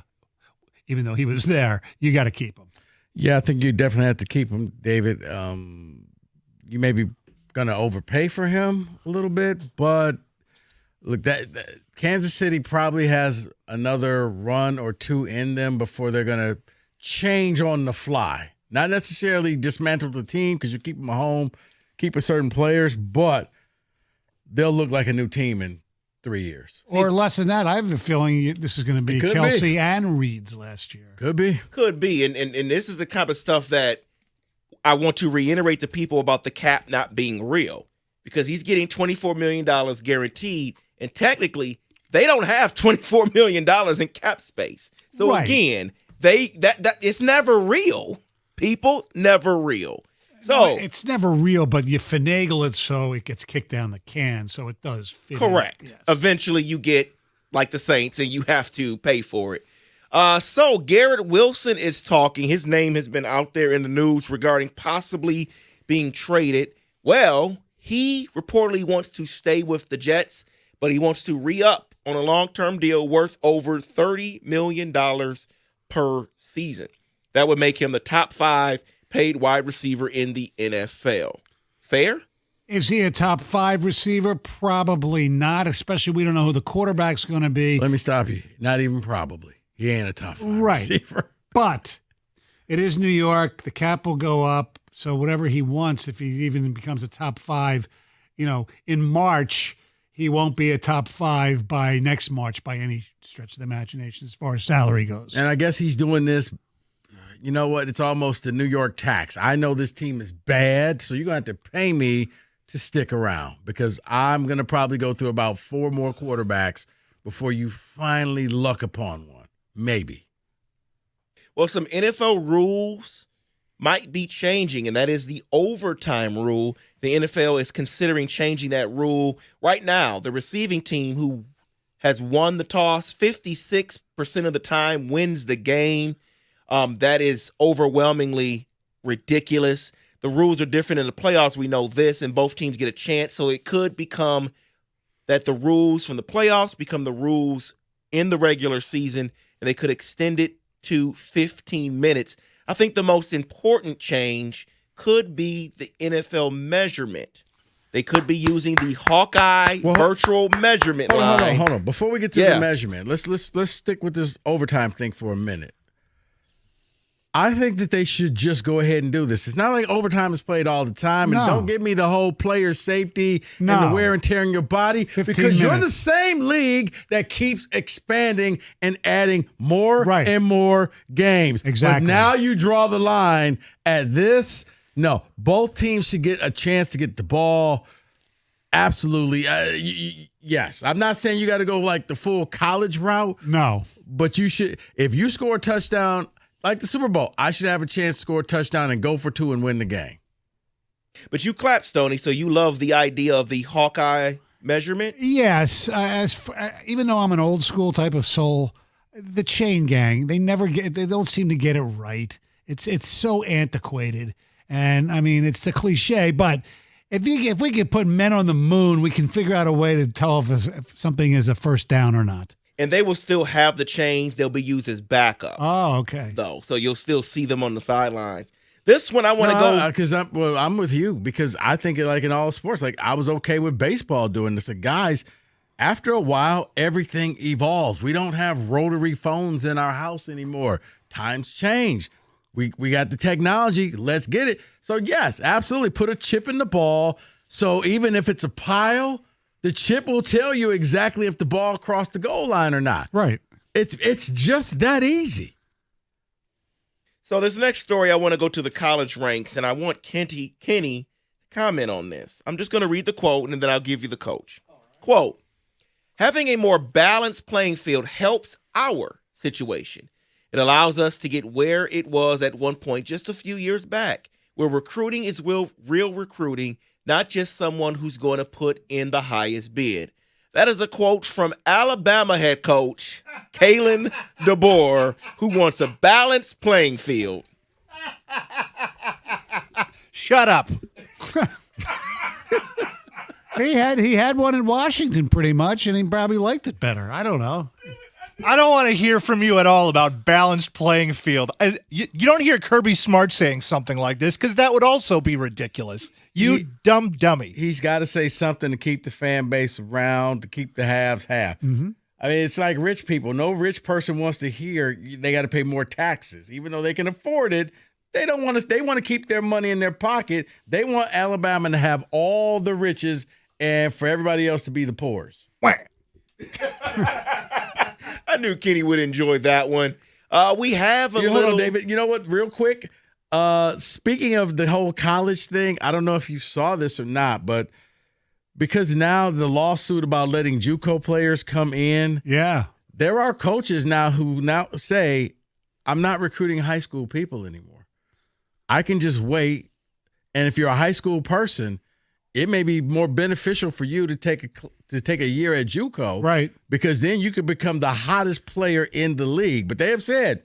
even though he was there, you got to keep him. Yeah, I think you definitely have to keep him, David. You may be going to overpay for him a little bit, but look, that Kansas City probably has another run or two in them before they're going to change on the fly. Not necessarily dismantle the team because you keep them at home, keep certain players, but they'll look like a new team in 3 years. Or less than that. I have a feeling this is going to be Kelsey and Reed's last year. Could be. Could be. And this is the kind of stuff that I want to reiterate to people about the cap not being real, because he's getting $24 million guaranteed, and technically they don't have $24 million in cap space. So again, that it's never real. People, never real. So no, it's never real, but you finagle it so it gets kicked down the can, so it does fit. Correct. Yes. Eventually you get like the Saints and you have to pay for it. So Garrett Wilson is talking. His name has been out there in the news regarding possibly being traded. Well, he reportedly wants to stay with the Jets, but he wants to re-up on a long-term deal worth over $30 million per season. That would make him the top 5 paid wide receiver in the NFL. Fair? Is he a top 5 receiver? Probably not, especially we don't know who the quarterback's going to be. Let me stop you. Not even probably. He ain't a top 5 receiver. But it is New York. The cap will go up. So whatever he wants, if he even becomes a top 5, in March, he won't be a top 5 by next March by any stretch of the imagination as far as salary goes. And I guess he's doing this. You know what? It's almost the New York tax. I know this team is bad, so you're going to have to pay me to stick around, because I'm going to probably go through about 4 more quarterbacks before you finally luck upon one. Maybe. Well, some NFL rules might be changing, and that is the overtime rule. The NFL is considering changing that rule right now. The receiving team who has won the toss 56% of the time wins the game. That is overwhelmingly ridiculous. The rules are different in the playoffs. We know this, and both teams get a chance. So it could become that the rules from the playoffs become the rules in the regular season, and they could extend it to 15 minutes. I think the most important change could be the NFL measurement. They could be using the Hawkeye virtual measurement line. Hold on. Before we get to the measurement, let's stick with this overtime thing for a minute. I think that they should just go ahead and do this. It's not like overtime is played all the time. And don't give me the whole player safety and the wear and tear in your body, because you're the same league that keeps expanding and adding more and more games. Exactly. But now you draw the line at this. No, both teams should get a chance to get the ball. Absolutely. Yes. I'm not saying you got to go like the full college route. No. But you should. If you score a touchdown, like the Super Bowl, I should have a chance to score a touchdown and go for 2 and win the game. But you clap, Stoney, so you love the idea of the Hawkeye measurement? Yes. Even though I'm an old school type of soul, the chain gang, they don't seem to get it right. It's so antiquated. And I mean, it's the cliche, but if we could put men on the moon, we can figure out a way to tell if something is a first down or not. And they will still have the chains. They'll be used as backup. Oh, okay. Though, so you'll still see them on the sidelines. This one I want to go because I'm with you, because I think like in all sports, like I was okay with baseball doing this. The guys, after a while, everything evolves. We don't have rotary phones in our house anymore. Times change. We got the technology. Let's get it. So yes, absolutely, put a chip in the ball. So even if it's a pile, The chip will tell you exactly if the ball crossed the goal line or not. Right. It's just that easy. So this next story, I want to go to the college ranks, and I want Kenny to comment on this. I'm just going to read the quote, and then I'll give you the coach. Quote, having a more balanced playing field helps our situation. It allows us to get where it was at one point just a few years back, where recruiting is real recruiting, not just someone who's going to put in the highest bid. That is a quote from Alabama head coach Kalen DeBoer, who wants a balanced playing field. Shut up. He had one in Washington pretty much, and he probably liked it better. I don't know. I don't want to hear from you at all about balanced playing field. You don't hear Kirby Smart saying something like this because that would also be ridiculous. Dumb dummy. He's got to say something to keep the fan base around, to keep the haves half. Mm-hmm. I mean, it's like rich people. No rich person wants to hear they got to pay more taxes, even though they can afford it. They don't want to. They want to keep their money in their pocket. They want Alabama to have all the riches and for everybody else to be the poors. I knew Kenny would enjoy that one. We have a little. Hold on, David. You know what? Real quick. Speaking of the whole college thing, I don't know if you saw this or not, but because now the lawsuit about letting JUCO players come in, there are coaches now who now say, "I'm not recruiting high school people anymore. I can just wait." And if you're a high school person, it may be more beneficial for you to take a year at JUCO, right? Because then you could become the hottest player in the league. But they have said,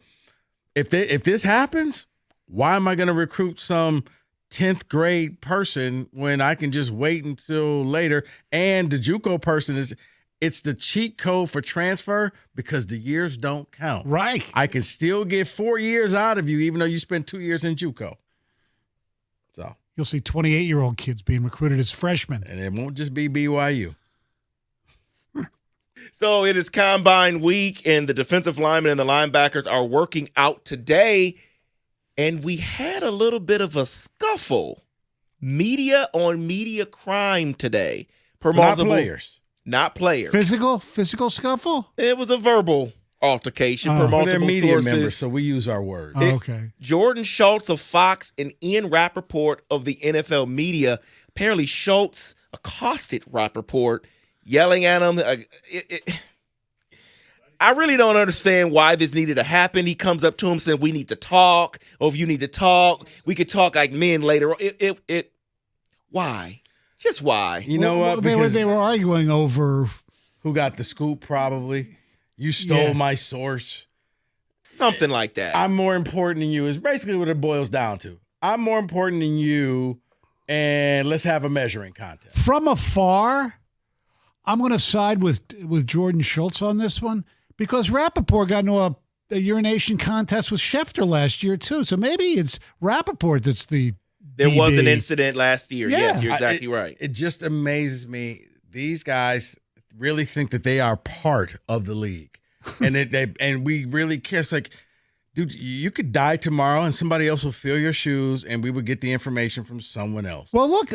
if this happens, why am I going to recruit some 10th grade person when I can just wait until later? And the JUCO person it's the cheat code for transfer because the years don't count. Right. I can still get 4 years out of you, even though you spent 2 years in JUCO. So you'll see 28-year-old kids being recruited as freshmen. And it won't just be BYU. So it is combine week, and the defensive linemen and the linebackers are working out today. And we had a little bit of a scuffle. Media on media crime today. Not players. Not players. Physical scuffle? It was a verbal altercation per multiple they're media sources. members, so we use our words. Okay. Jordan Schultz of Fox and Ian Rappaport of the NFL media. Apparently Schultz accosted Rappaport, yelling at him. I really don't understand why this needed to happen. He comes up to him saying, "We need to talk. Oh, if you need to talk, we could talk like men later." Why? Just why? You know what? They were arguing over who got the scoop. Probably you stole my source. Something like that. I'm more important than you is basically what it boils down to. I'm more important than you, and let's have a measuring contest. From afar, I'm going to side with Jordan Schultz on this one. Because Rappaport got into a urination contest with Schefter last year, too. So maybe it's Rappaport that's the There BD. was an incident last year. Yeah. Yes, you're exactly right. It just amazes me. These guys really think that they are part of the league. And we really care. It's like, dude, you could die tomorrow and somebody else will fill your shoes and we would get the information from someone else. Well, look.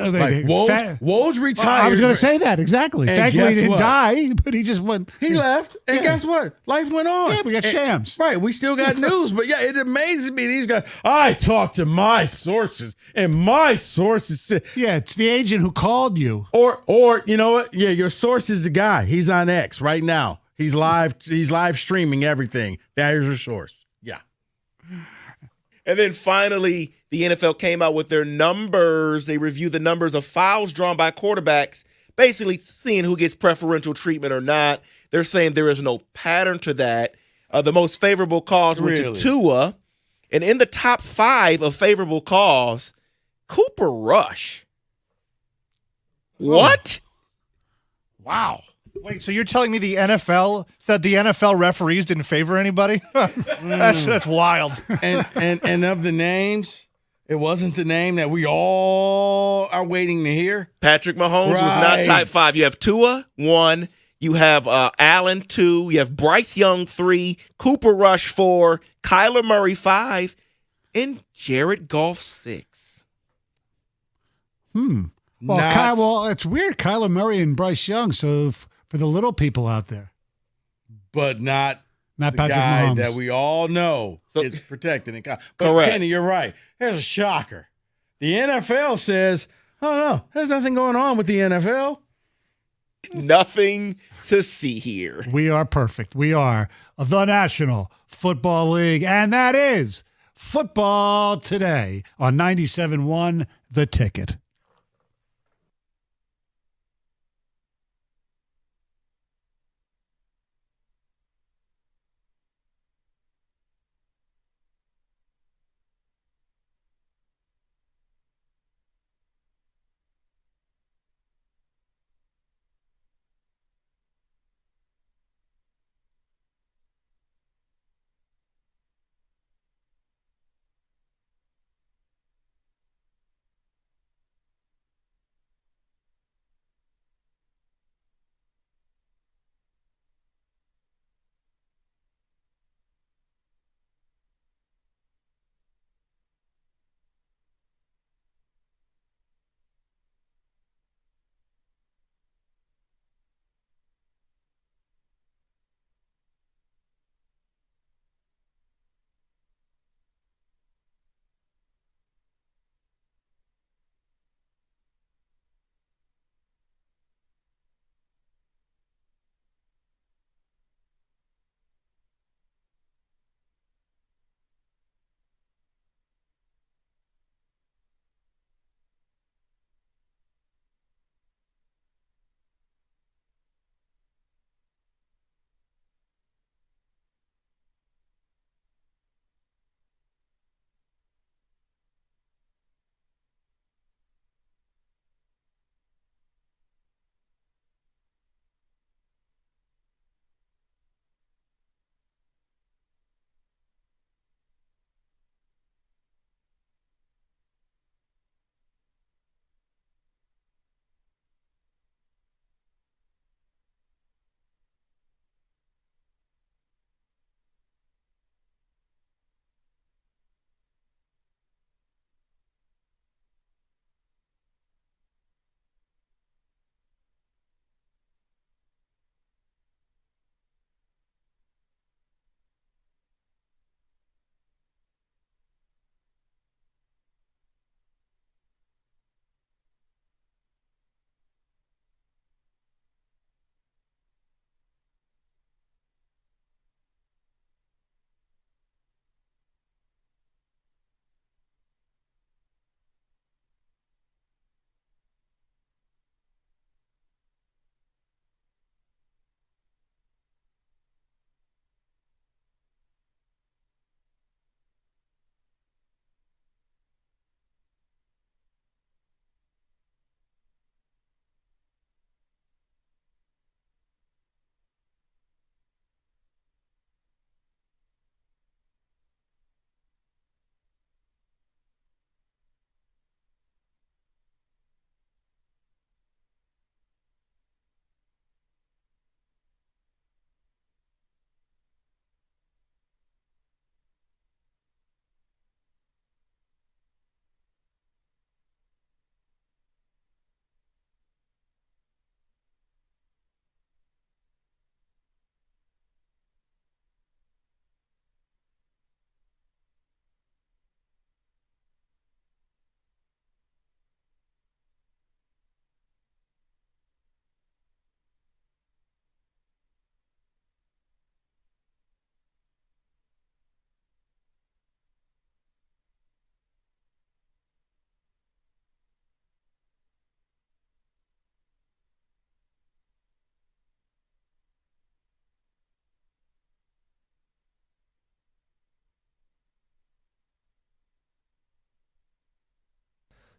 Woes retired. I was going to say that, exactly. And Thankfully, he didn't what? die, but he just went. He left, and guess what? Life went on. Yeah, we got shams. Right, we still got news, but yeah, it amazes me. These guys, I talked to my sources, and my sources said, yeah, it's the agent who called you. Or you know what? Yeah, your source is the guy. He's on X right now. He's live streaming everything. There's your source. Yeah. And then finally, the NFL came out with their numbers. They reviewed the numbers of fouls drawn by quarterbacks, basically seeing who gets preferential treatment or not. They're saying there is no pattern to that. The most favorable calls went to Tua. And in the top 5 of favorable calls, Cooper Rush. What? Wow. Wait, so you're telling me the NFL said the NFL referees didn't favor anybody? That's wild. And of the names, it wasn't the name that we all are waiting to hear. Patrick Mahomes was not type 5. You have Tua, 1. You have Allen, 2. You have Bryce Young, 3. Cooper Rush, 4. Kyler Murray, 5. And Jared Goff, 6. Well, it's weird. Kyler Murray and Bryce Young. So for the little people out there, but not the Patrick guy Mahomes that we all know it's protected. But Correct. Kenny, you're right. Here's a shocker. The NFL says, "Oh no, there's nothing going on with the NFL. Nothing to see here. We are perfect. We are the National Football League, and that is Football Today on 97.1 The Ticket.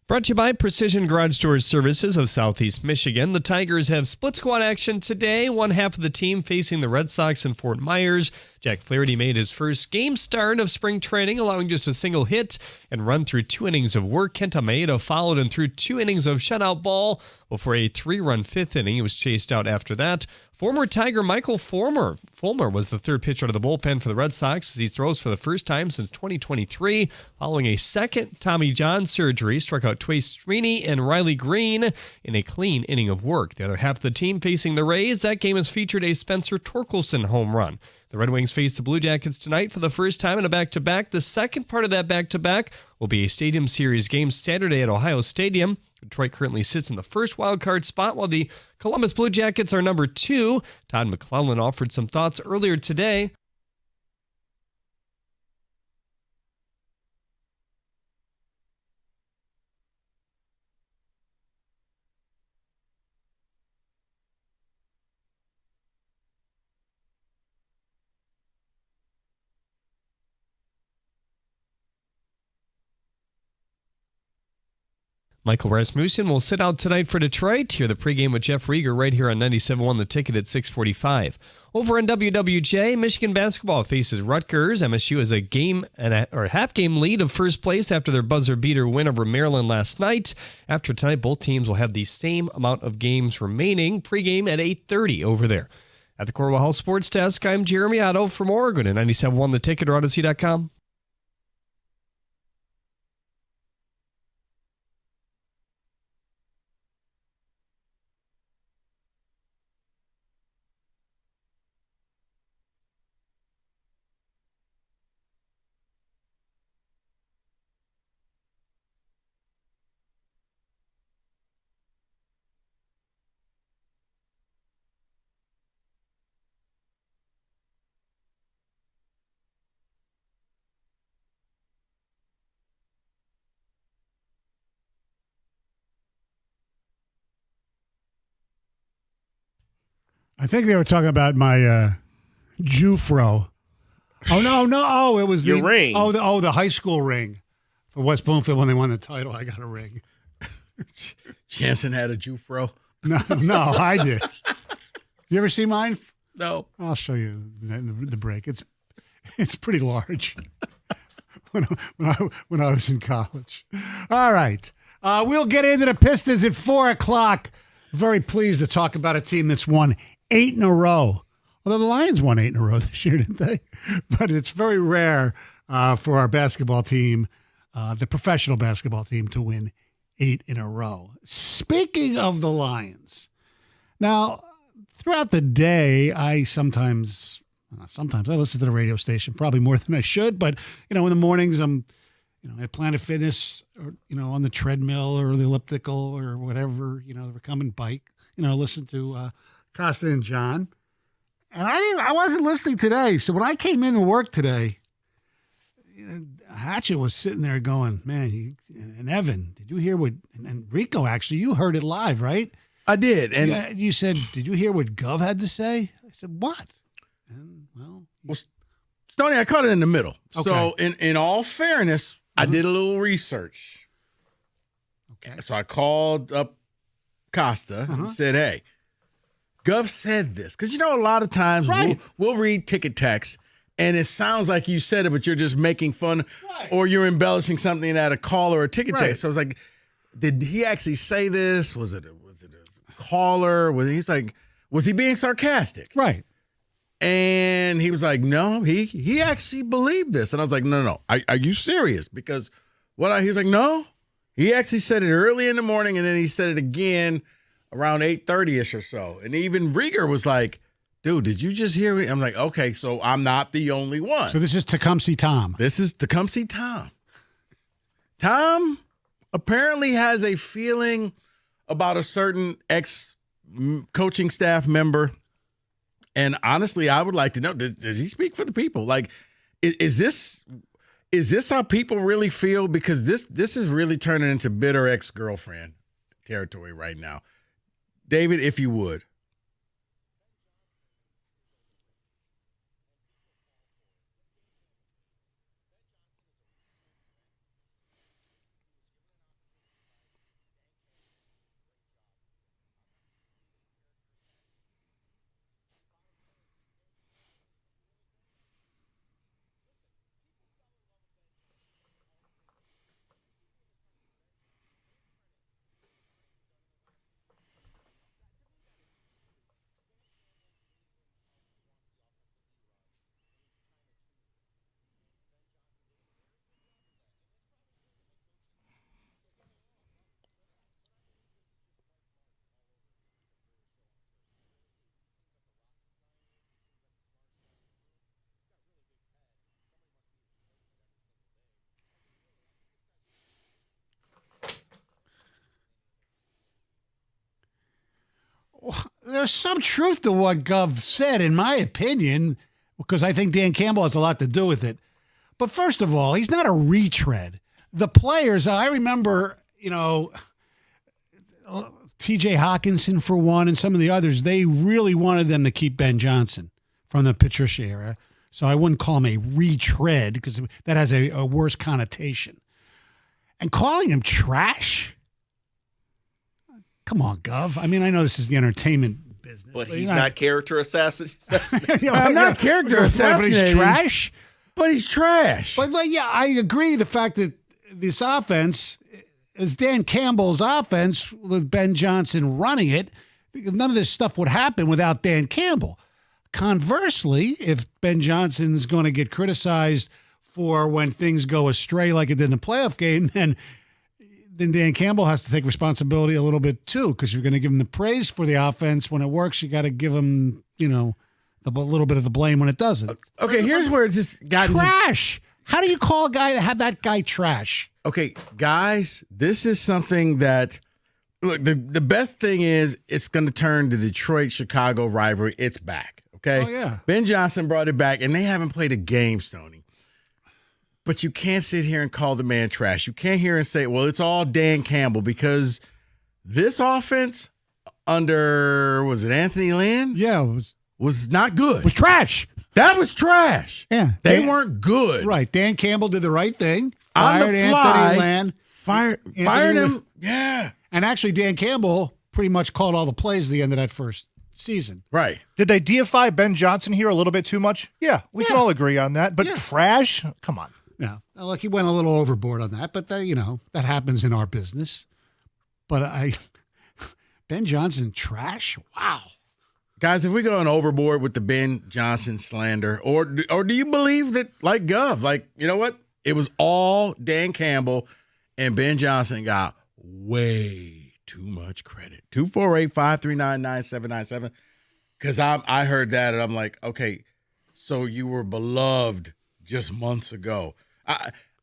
Brought to you by Precision Garage Doors Services of Southeast Michigan. The Tigers have split squad action today. One half of the team facing the Red Sox in Fort Myers. Jack Flaherty made his first game start of spring training, allowing just a single hit and run through 2 innings of work. Kenta Maeda followed and threw 2 innings of shutout ball before a 3-run 5th inning. He was chased out after that. Former Tiger Michael Fulmer was the third pitcher out of the bullpen for the Red Sox as he throws for the first time since 2023 following a second Tommy John surgery. Struck out Tway Streeney and Riley Green in a clean inning of work. The other half of the team facing the Rays, that game has featured a Spencer Torkelson home run. The Red Wings face the Blue Jackets tonight for the first time in a back-to-back. The second part of that back-to-back will be a Stadium Series game Saturday at Ohio Stadium. Detroit currently sits in the first wildcard spot, while the Columbus Blue Jackets are number 2. Todd McClellan offered some thoughts earlier today. Michael Rasmussen will sit out tonight for Detroit. Hear the pregame with Jeff Rieger right here on 97.1 The Ticket at 6:45. Over in WWJ, Michigan basketball faces Rutgers. MSU has a half-game lead of first place after their buzzer-beater win over Maryland last night. After tonight, both teams will have the same amount of games remaining. Pregame at 8:30 over there. At the Corwell Health Sports Desk, I'm Jeremy Otto. For more, go to 97.1 The Ticket or Odyssey.com. I think they were talking about my Jufro. Oh no! Oh, it was your ring. The high school ring for West Bloomfield when they won the title. I got a ring. Jansen had a Jufro. No, I did. You ever see mine? No. I'll show you the break. It's pretty large. when I was in college. All right, we'll get into the Pistons at 4:00. Very pleased to talk about a team that's won 8 in a row. Although the Lions won 8 in a row this year, didn't they? But it's very rare for our basketball team, the professional basketball team, to win 8 in a row. Speaking of the Lions, now, throughout the day, I sometimes I listen to the radio station, probably more than I should. But, in the mornings, I'm, at Planet Fitness or, on the treadmill or the elliptical or whatever, the recumbent bike, listen to Costa and John. And I wasn't listening today. So when I came into work today, Hatchet was sitting there going, man, and Evan, did you hear what, and Rico, actually, you heard it live, right? I did. And you said, did you hear what Gov had to say? I said, what? And, well, Stoney, I caught it in the middle. Okay. So in all fairness, I did a little research. Okay. So I called up Costa and said, hey, Gov said this. Because, a lot of times we'll read ticket text and it sounds like you said it, but you're just making fun or you're embellishing something at a call or a ticket text. So I was like, did he actually say this? Was it a caller? Was he being sarcastic? Right. And he was like, no, he actually believed this. And I was like, no. Are you serious? Because he was like, no. He actually said it early in the morning, and then he said it again around 8:30-ish or so. And even Rieger was like, dude, did you just hear me? I'm like, okay, so I'm not the only one. So this is Tecumseh Tom. This is Tecumseh Tom. Tom apparently has a feeling about a certain ex-coaching staff member. And honestly, I would like to know, does he speak for the people? Like, is this how people really feel? Because this is really turning into bitter ex-girlfriend territory right now. David, if you would. there's some truth to what Gov said, in my opinion, because I think Dan Campbell has a lot to do with it. But first of all, he's not a retread. The players, I remember, T.J. Hawkinson for one, and some of the others, they really wanted them to keep Ben Johnson from the Patricia era. So I wouldn't call him a retread because that has a worse connotation. And calling him trash? Come on, Gov. I mean, I know this is the entertainment business. But he's not character assassin. I'm not character assassinating. But he's trash? But he's trash. But, I agree the fact that this offense is Dan Campbell's offense with Ben Johnson running it. None of this stuff would happen without Dan Campbell. Conversely, if Ben Johnson's going to get criticized for when things go astray like it did in the playoff game, then Dan Campbell has to take responsibility a little bit too, because you're going to give him the praise for the offense when it works. You got to give him, a little bit of the blame when it doesn't. Okay, here's where it's just gotten trash. How do you call a guy to have that guy trash? Okay, guys, this is something that, look, the best thing is it's going to turn the Detroit-Chicago rivalry. It's back, okay? Oh, yeah. Ben Johnson brought it back, and they haven't played a game, Stoney. But you can't sit here and call the man trash. You can't hear and say, well, it's all Dan Campbell, because this offense under, was it Anthony Lynn? Yeah, it was not good. It was trash. That was trash. Yeah. They weren't good. Right. Dan Campbell did the right thing. On the Fired fly, Anthony Lynn. Fired him. Yeah. And actually, Dan Campbell pretty much called all the plays at the end of that first season. Right. Did they deify Ben Johnson here a little bit too much? Yeah, we can all agree on that. But trash? Come on. Yeah. Like he went a little overboard on that, but that happens in our business. But Ben Johnson trash? Wow. Guys, if we're going overboard with the Ben Johnson slander, or do you believe that, like Gov, like, you know what? It was all Dan Campbell, and Ben Johnson got way too much credit. 248-539-9797. Because I heard that, and I'm like, okay, so you were beloved just months ago.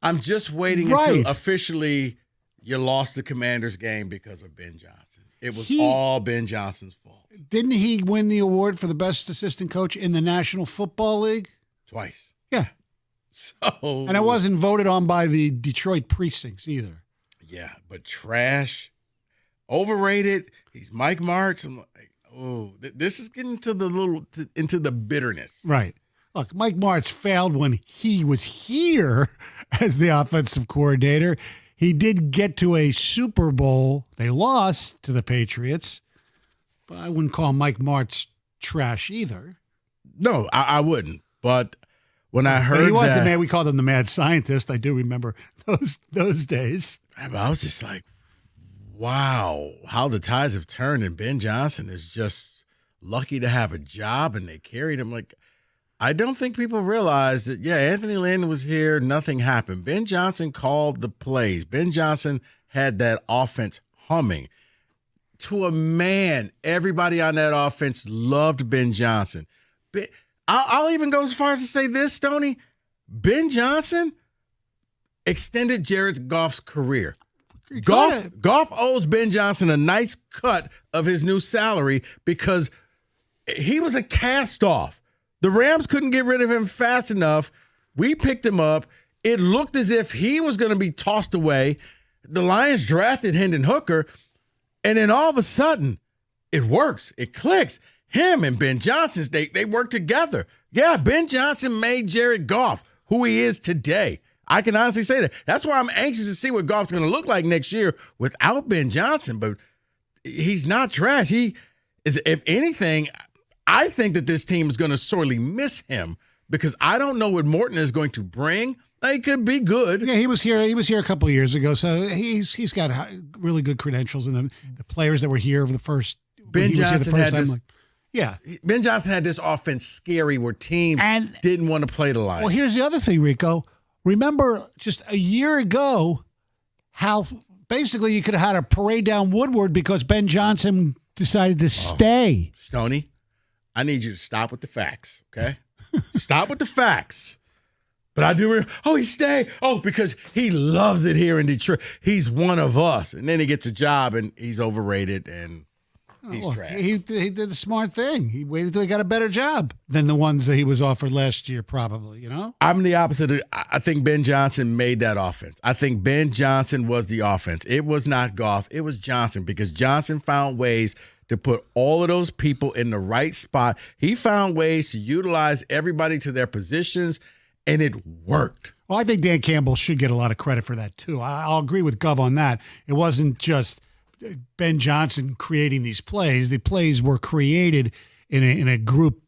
I'm just waiting until officially you lost the Commanders game because of Ben Johnson. It was all Ben Johnson's fault. Didn't he win the award for the best assistant coach in the National Football League? Twice. Yeah. So, and it wasn't voted on by the Detroit precincts either. Yeah, but trash, overrated. He's Mike Martz. I'm like, oh, this is getting into the bitterness. Right. Look, Mike Martz failed when he was here as the offensive coordinator. He did get to a Super Bowl. They lost to the Patriots, but I wouldn't call Mike Martz trash either. No, I wouldn't. But when I heard he was that, the man, we called him the mad scientist. I do remember those days. I was just like, wow, how the tides have turned, and Ben Johnson is just lucky to have a job, and they carried him. Like, I don't think people realize that, Anthony Lynn was here, nothing happened. Ben Johnson called the plays. Ben Johnson had that offense humming. To a man, everybody on that offense loved Ben Johnson. I'll even go as far as to say this, Stoney. Ben Johnson extended Jared Goff's career. Goff owes Ben Johnson a nice cut of his new salary because he was a cast-off. The Rams couldn't get rid of him fast enough. We picked him up. It looked as if he was going to be tossed away. The Lions drafted Hendon Hooker, and then all of a sudden, it works. It clicks. Him and Ben Johnson, they work together. Yeah, Ben Johnson made Jared Goff who he is today. I can honestly say that. That's why I'm anxious to see what Goff's going to look like next year without Ben Johnson. But he's not trash. He is, if anything, I think that this team is going to sorely miss him because I don't know what Morton is going to bring. He could be good. Yeah, he was here. He was here a couple of years ago, so he's got really good credentials. And the players that were here for the first Ben Johnson had this. Yeah, Ben Johnson had this offense scary where teams didn't want to play the line. Well, here's the other thing, Rico. Remember just a year ago how basically you could have had a parade down Woodward because Ben Johnson decided to stay. Stoney, I need you to stop with the facts, okay? Stop with the facts. But I do he stay. Oh, because he loves it here in Detroit. He's one of us. And then he gets a job and he's overrated. And He's trash. He did the smart thing. He waited till he got a better job than the ones that he was offered last year, probably, you know? I'm the opposite. I think Ben Johnson made that offense. I think Ben Johnson was the offense. It was not Goff. It was Johnson, because Johnson found ways to put all of those people in the right spot. He found ways to utilize everybody to their positions, and it worked. Well, I think Dan Campbell should get a lot of credit for that, too. I'll agree with Gov on that. It wasn't just Ben Johnson creating these plays. The plays were created in a group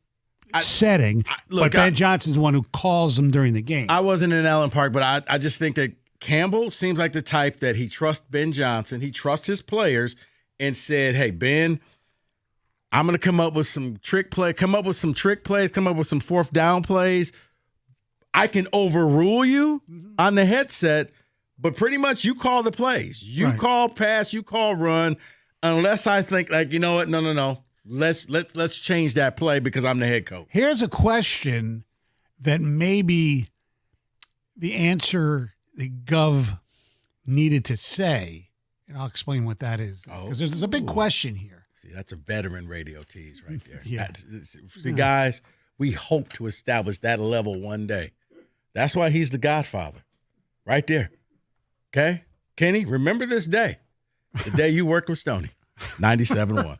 setting, but Ben Johnson's the one who calls them during the game. I wasn't in Allen Park, but I just think that Campbell seems like the type that he trusts Ben Johnson. He trusts his players and said, hey, Ben, I'm going to come up with some trick plays, come up with some fourth down plays. I can overrule you on the headset, but pretty much you call the plays. You call pass, you call run, unless I think like, you know what? No. Let's change that play because I'm the head coach. Here's a question that maybe the answer that Gov needed to say, and I'll explain what that is. Because there's a big question here. See, that's a veteran radio tease right there. Yeah. See, guys, we hope to establish that level one day. That's why he's the Godfather, right there. Okay? Kenny, remember this day, the day you worked with Stoney, 97.1.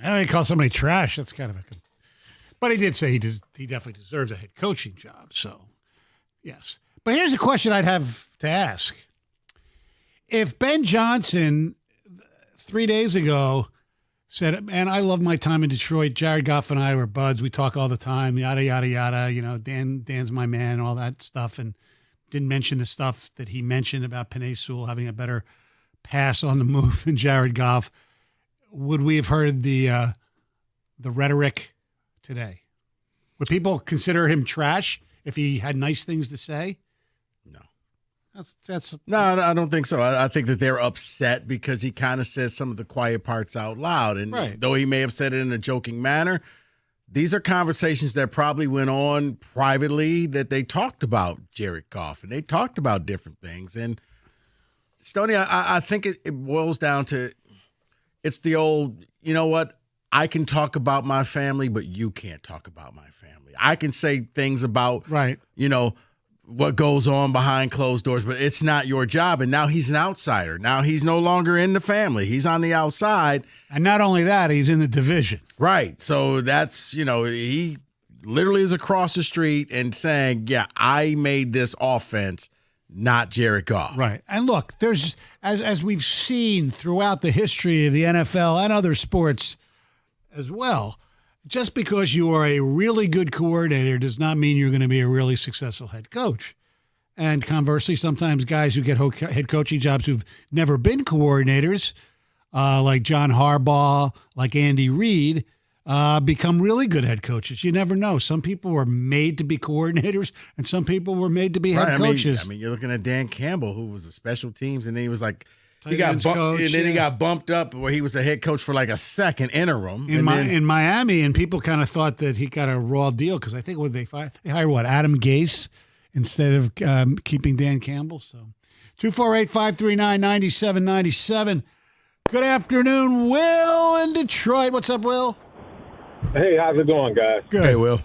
I know he called somebody trash. That's kind of a. But he did say he definitely deserves a head coaching job. So, yes. But here's a question I'd have to ask. If Ben Johnson 3 days ago said, man, I love my time in Detroit. Jared Goff and I were buds. We talk all the time, yada, yada, yada. You know, Dan's my man, all that stuff. And didn't mention the stuff that he mentioned about Penei Sewell having a better pass on the move than Jared Goff. Would we have heard the rhetoric today? Would people consider him trash if he had nice things to say? No. No, I don't think so. I think that they're upset because he kind of says some of the quiet parts out loud. And though he may have said it in a joking manner, these are conversations that probably went on privately that they talked about Jared Goff and they talked about different things. And Stoney, I think it boils down to it's the old, you know what? I can talk about my family, but you can't talk about my family. I can say things about, you know, what goes on behind closed doors, but it's not your job. And now he's an outsider. Now he's no longer in the family. He's on the outside. And not only that, he's in the division. Right. So that's, you know, he literally is across the street and saying, yeah, I made this offense, not Jared Goff. Right. And look, there's, as we've seen throughout the history of the NFL and other sports as well, just because you are a really good coordinator does not mean you're going to be a really successful head coach. And conversely, sometimes guys who get head coaching jobs who've never been coordinators, like John Harbaugh, like Andy Reid, become really good head coaches. You never know. Some people were made to be coordinators, and some people were made to be head coaches. I mean, you're looking at Dan Campbell, who was a special teams, and then he was like, he got bumped up where he was the head coach for like a second interim in Miami, and people kind of thought that he got a raw deal because I think they hired Adam Gase instead of keeping Dan Campbell. So 248-539-9797. Good afternoon, Will in Detroit. What's up, Will? Hey, how's it going, guys? Good. Hey, Will.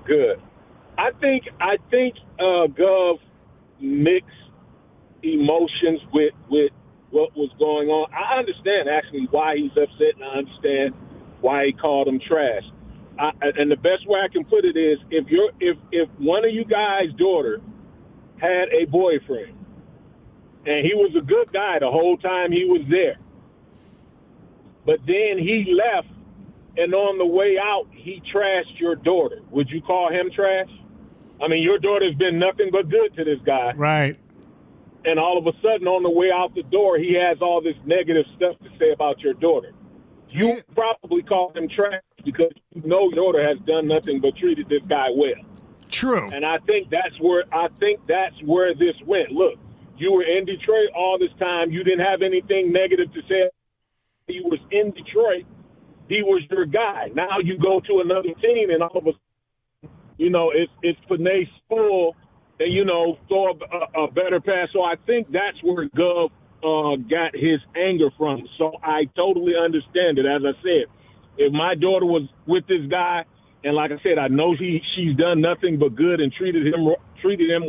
Good. I think Gov mixed emotions with what was going on. I understand actually why he's upset, and I understand why he called him trash. And the best way I can put it is, if one of you guys' daughter had a boyfriend and he was a good guy the whole time he was there, but then he left and on the way out he trashed your daughter, would you call him trash? I mean, your daughter's been nothing but good to this guy. Right. And all of a sudden, on the way out the door, he has all this negative stuff to say about your daughter. You probably call him trash because you know your daughter has done nothing but treated this guy well. True. And I think that's where this went. Look, you were in Detroit all this time. You didn't have anything negative to say. He was in Detroit. He was your guy. Now you go to another team, and all of a sudden, you know, it's Penei Sewell. And, you know, throw a better pass. So I think that's where Gov got his anger from. So I totally understand it. As I said, if my daughter was with this guy, and like I said, I know she's done nothing but good and treated him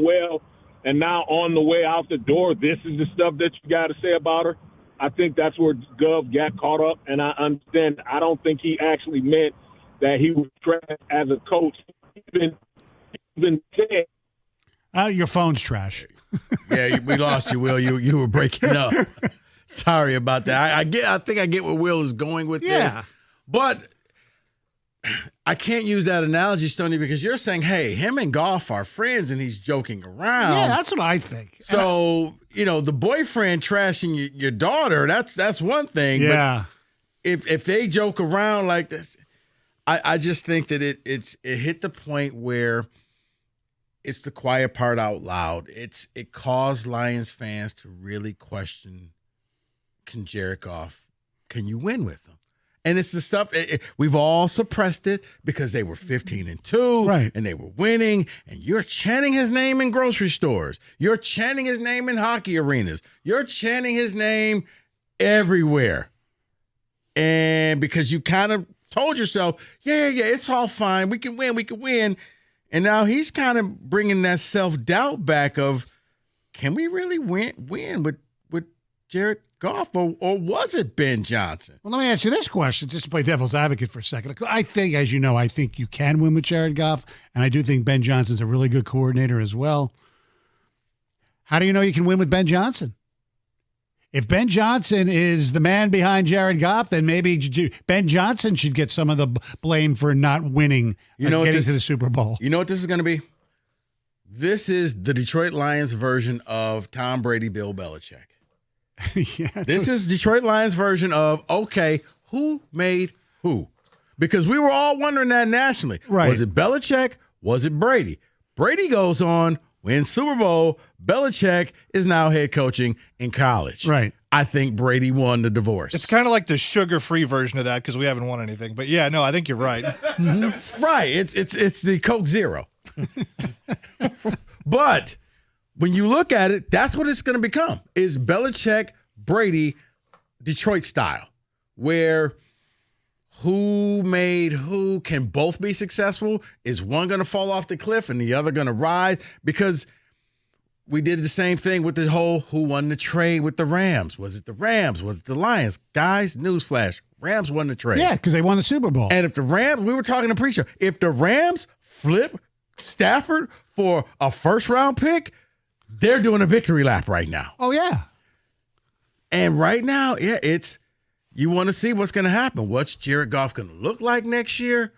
well, and now on the way out the door, this is the stuff that you got to say about her. I think that's where Gov got caught up, and I understand. I don't think he actually meant that he was trash as a coach. Even said. Your phone's trash. Yeah, we lost you, Will. You were breaking up. Sorry about that. I think I get where Will is going with this. But I can't use that analogy, Stoney, because you're saying, hey, him and Goff are friends and he's joking around. Yeah, that's what I think. So, you know, the boyfriend trashing your daughter, that's one thing. Yeah. But if they joke around like this, I just think that it hit the point where it's the quiet part out loud. It caused Lions fans to really question, can Jared Goff, can you win with him? And it's the stuff, we've all suppressed it because they were 15-2, right? And they were winning, and you're chanting his name in grocery stores. You're chanting his name in hockey arenas. You're chanting his name everywhere. And because you kind of told yourself, yeah, it's all fine. We can win. And now he's kind of bringing that self-doubt back of, can we really win with Jared Goff or was it Ben Johnson? Well, let me ask you this question, just to play devil's advocate for a second. I think, as you know, I think you can win with Jared Goff, and I do think Ben Johnson's a really good coordinator as well. How do you know you can win with Ben Johnson? If Ben Johnson is the man behind Jared Goff, then maybe Ben Johnson should get some of the blame for not winning, getting to the Super Bowl. You know what this is going to be? This is the Detroit Lions version of Tom Brady, Bill Belichick. Yeah, this is Detroit Lions version of, okay, who made who? Because we were all wondering that nationally. Right. Was it Belichick? Was it Brady? Brady goes on, wins Super Bowl. Belichick is now head coaching in college. Right. I think Brady won the divorce. It's kind of like the sugar-free version of that because we haven't won anything. But yeah, no, I think you're right. Right. It's the Coke Zero. But when you look at it, that's what it's going to become, is Belichick, Brady, Detroit style, where who made who can both be successful. Is one going to fall off the cliff and the other going to rise? Because we did the same thing with the whole who won the trade with the Rams. Was it the Rams? Was it the Lions? Guys, newsflash, Rams won the trade. Yeah, because they won the Super Bowl. And if the Rams, we were talking in pre-show, if the Rams flip Stafford for a first-round pick, they're doing a victory lap right now. Oh, yeah. And right now, yeah, it's you want to see what's going to happen. What's Jared Goff going to look like next year?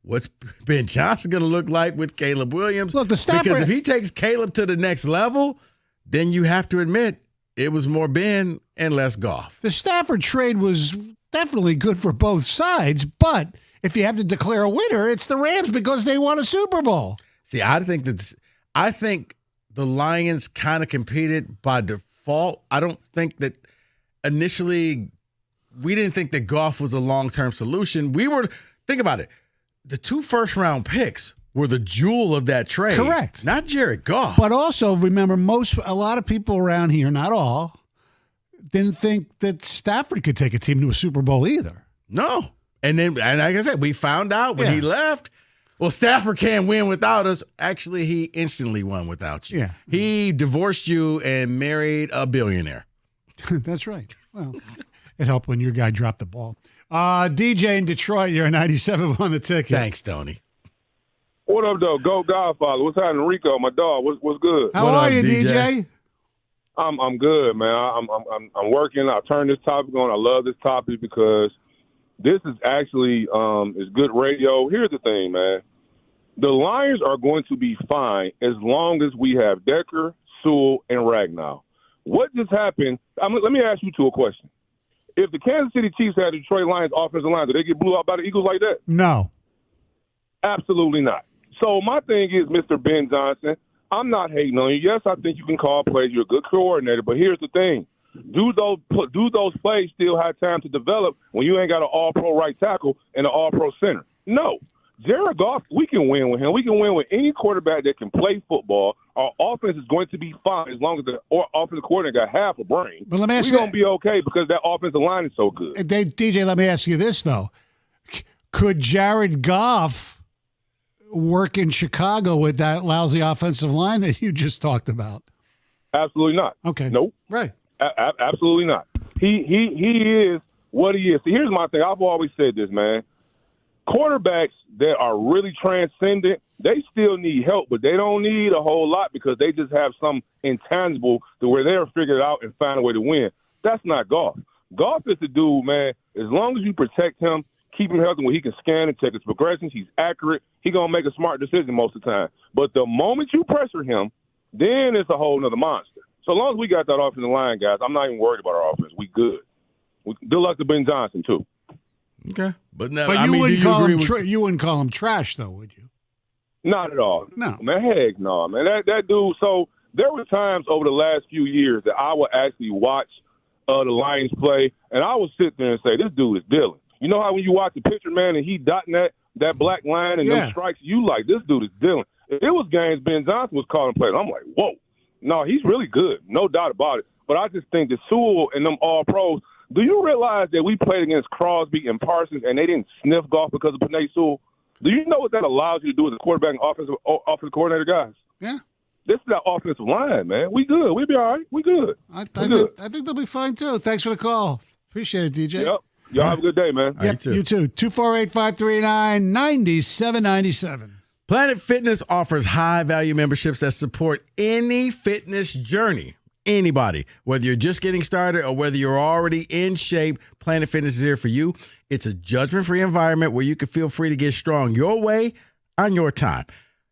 What's Ben Johnson going to look like with Caleb Williams? Look, the Stafford, because if he takes Caleb to the next level, then you have to admit it was more Ben and less Goff. The Stafford trade was definitely good for both sides, but if you have to declare a winner, it's the Rams because they won a Super Bowl. See, I think the Lions kind of competed by default. I don't think that initially we didn't think that Goff was a long-term solution. Think about it. The 2 first-round picks were the jewel of that trade. Correct. Not Jared Goff. But also, remember, a lot of people around here, not all, didn't think that Stafford could take a team to a Super Bowl either. No. And like I said, we found out when he left, well, Stafford can't win without us. Actually, he instantly won without you. Yeah. He divorced you and married a billionaire. That's right. Well, it helped when your guy dropped the ball. DJ in Detroit, you're a 97 on the ticket. Thanks, Tony. What up, though? Go Godfather. What's happening, Rico? My dog. What's good? How are you, DJ? I'm good, man. I'm working. I turned this topic on. I love this topic because this is actually is good radio. Here's the thing, man. The Lions are going to be fine as long as we have Decker, Sewell, and Ragnow. What just happened? Let me ask you two a question. If the Kansas City Chiefs had the Detroit Lions offensive line, do they get blew out by the Eagles like that? No. Absolutely not. So my thing is, Mr. Ben Johnson, I'm not hating on you. Yes, I think you can call plays. You're a good coordinator. But here's the thing. Do those plays still have time to develop when you ain't got an all-pro right tackle and an all-pro center? No. Jared Goff, we can win with him. We can win with any quarterback that can play football. Our offense is going to be fine as long as the offensive coordinator got half a brain. But let me ask We're going to be okay because that offensive line is so good. DJ, let me ask you this, though. Could Jared Goff work in Chicago with that lousy offensive line that you just talked about? Absolutely not. Okay. Nope. Right. Absolutely not. He is what he is. See, here's my thing. I've always said this, man. Quarterbacks that are really transcendent, they still need help, but they don't need a whole lot because they just have some intangible to where they'll figure it out and find a way to win. That's not Goff. Goff is the dude, man. As long as you protect him, keep him healthy where he can scan and check his progressions, he's accurate, he's going to make a smart decision most of the time. But the moment you pressure him, then it's a whole nother monster. So long as we got that offensive line, guys, I'm not even worried about our offense. We good. Good luck to Ben Johnson, too. Okay. But you wouldn't call him trash, though, would you? Not at all. No. Man, heck no, man. That dude, so there were times over the last few years that I would actually watch the Lions play, and I would sit there and say, this dude is dealing. You know how when you watch the picture, man, and he dotting that black line and them strikes, you like, this dude is dealing. It was games Ben Johnson was calling plays. I'm like, whoa. No, he's really good. No doubt about it. But I just think that Sewell and them all-pros, do you realize that we played against Crosby and Parsons and they didn't sniff Goff because of Penei Sewell? Do you know what that allows you to do as a quarterback and offensive coordinator, guys? Yeah. This is our offensive line, man. We good. We be all right. We good. I think they'll be fine, too. Thanks for the call. Appreciate it, DJ. Yep. Y'all have a good day, man. Yep, you too. 248-539-9797. Planet Fitness offers high-value memberships that support any fitness journey. Anybody, whether you're just getting started or whether you're already in shape, Planet Fitness is here for you. It's a judgment-free environment where you can feel free to get strong your way on your time.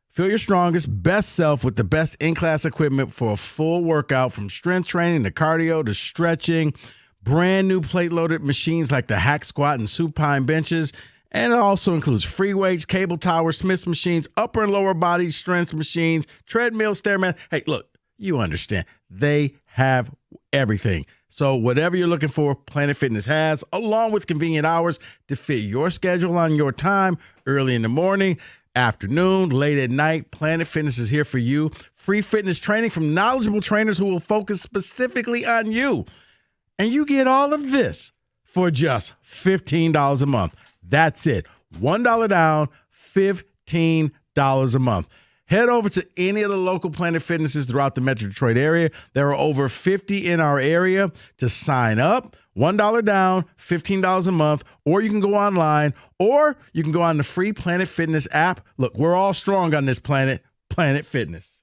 Feel your strongest, best self with the best in-class equipment for a full workout, from strength training to cardio to stretching. Brand new plate-loaded machines like the Hack Squat and Supine benches. And it also includes free weights, cable towers, Smith's machines, upper and lower body strength machines, treadmill, stairmat. Hey, look, you understand. They have everything. So whatever you're looking for, Planet Fitness has, along with convenient hours to fit your schedule on your time, early in the morning, afternoon, late at night. Planet Fitness is here for you. Free fitness training from knowledgeable trainers who will focus specifically on you. And you get all of this for just $15 a month. That's it. $1 down, $15 a month. Head over to any of the local Planet Fitnesses throughout the Metro Detroit area. There are over 50 in our area. To sign up, $1 down, $15 a month, or you can go online, or you can go on the free Planet Fitness app. Look, we're all strong on this planet, Planet Fitness.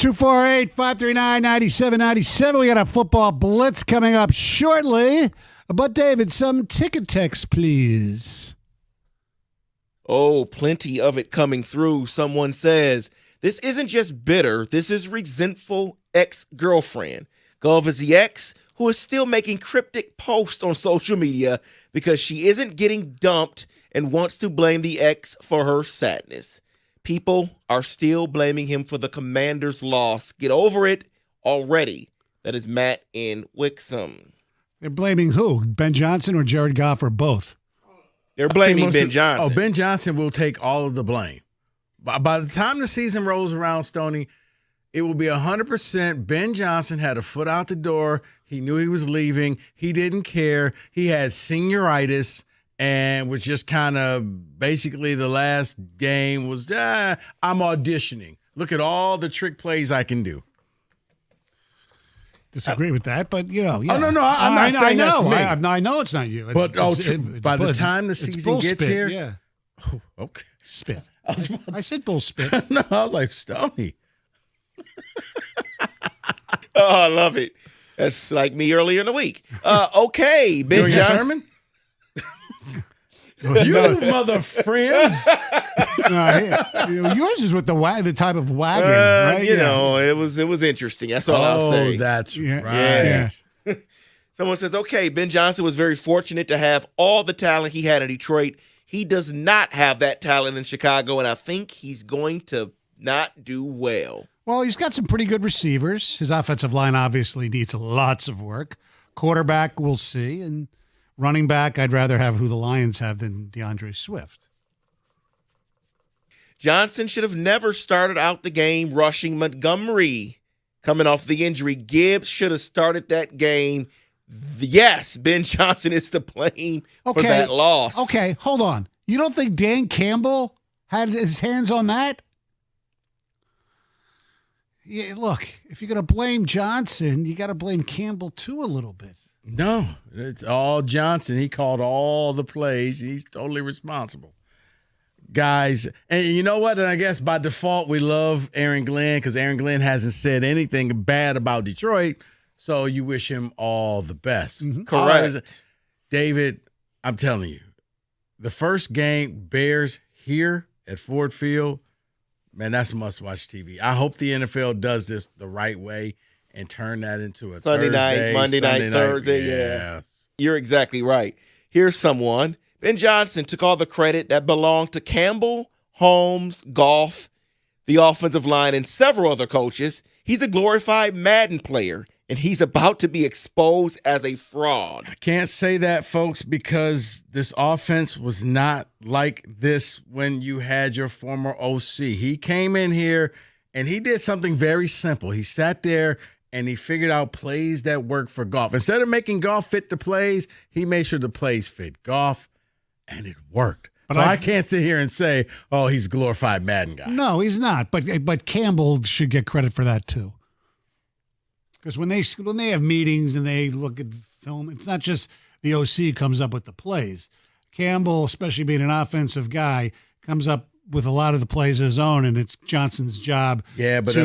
248-539-9797. We got a football blitz coming up shortly. But, David, some ticket text, please. Oh, plenty of it coming through. Someone says, this isn't just bitter. This is resentful ex-girlfriend. Gov is the ex who is still making cryptic posts on social media because she isn't getting dumped and wants to blame the ex for her sadness. People are still blaming him for the Commanders' loss. Get over it already. That is Matt in Wixom. They're blaming who? Ben Johnson or Jared Goff or both? They're blaming Ben Johnson. Oh, Ben Johnson will take all of the blame. By the time the season rolls around, Stoney, it will be 100% Ben Johnson had a foot out the door. He knew he was leaving. He didn't care. He had senioritis and was just kind of basically the last game was, I'm auditioning. Look at all the trick plays I can do. Disagree with that, but yeah. Oh, no, I'm not saying that's me. I know it's not you. But by the time the season gets here. Yeah. Oh, okay. Spit. I said bull spit. No, I was like, Stoney. Oh, I love it. That's like me earlier in the week. Okay, Ben Johnson. You mother friends. Yours is with the type of wagon, right? You know, it was interesting. That's all I'll say. Oh, that's right. Yeah. Someone says, okay, Ben Johnson was very fortunate to have all the talent he had in Detroit. He does not have that talent in Chicago, and I think he's going to not do well. Well, he's got some pretty good receivers. His offensive line obviously needs lots of work. Quarterback, we'll see. And running back, I'd rather have who the Lions have than DeAndre Swift. Johnson should have never started out the game rushing Montgomery. Coming off the injury, Gibbs should have started that game. Yes, Ben Johnson is to blame for that loss. Okay, hold on. You don't think Dan Campbell had his hands on that? Yeah, look, if you're going to blame Johnson, you got to blame Campbell too a little bit. No, it's all Johnson. He called all the plays. He's totally responsible. Guys, and you know what? And I guess by default, we love Aaron Glenn because Aaron Glenn hasn't said anything bad about Detroit. So you wish him all the best. Mm-hmm. Correct. David, I'm telling you, the first game, Bears here at Ford Field, man, that's must-watch TV. I hope the NFL does this the right way and turn that into a Sunday Thursday, night, Monday Sunday night, Thursday. Yeah. You're exactly right. Here's someone. Ben Johnson took all the credit that belonged to Campbell, Holmes, Goff, the offensive line, and several other coaches. He's a glorified Madden player, and he's about to be exposed as a fraud. I can't say that, folks, because this offense was not like this when you had your former OC. He came in here, and he did something very simple. He sat there, and he figured out plays that work for Goff. Instead of making Goff fit the plays, he made sure the plays fit Goff, and it worked. But so I can't sit here and say, oh, he's a glorified Madden guy. No, he's not. But Campbell should get credit for that too. Because when they have meetings and they look at film, it's not just the OC comes up with the plays. Campbell, especially being an offensive guy, comes up with a lot of the plays of his own, and it's Johnson's job. Yeah, but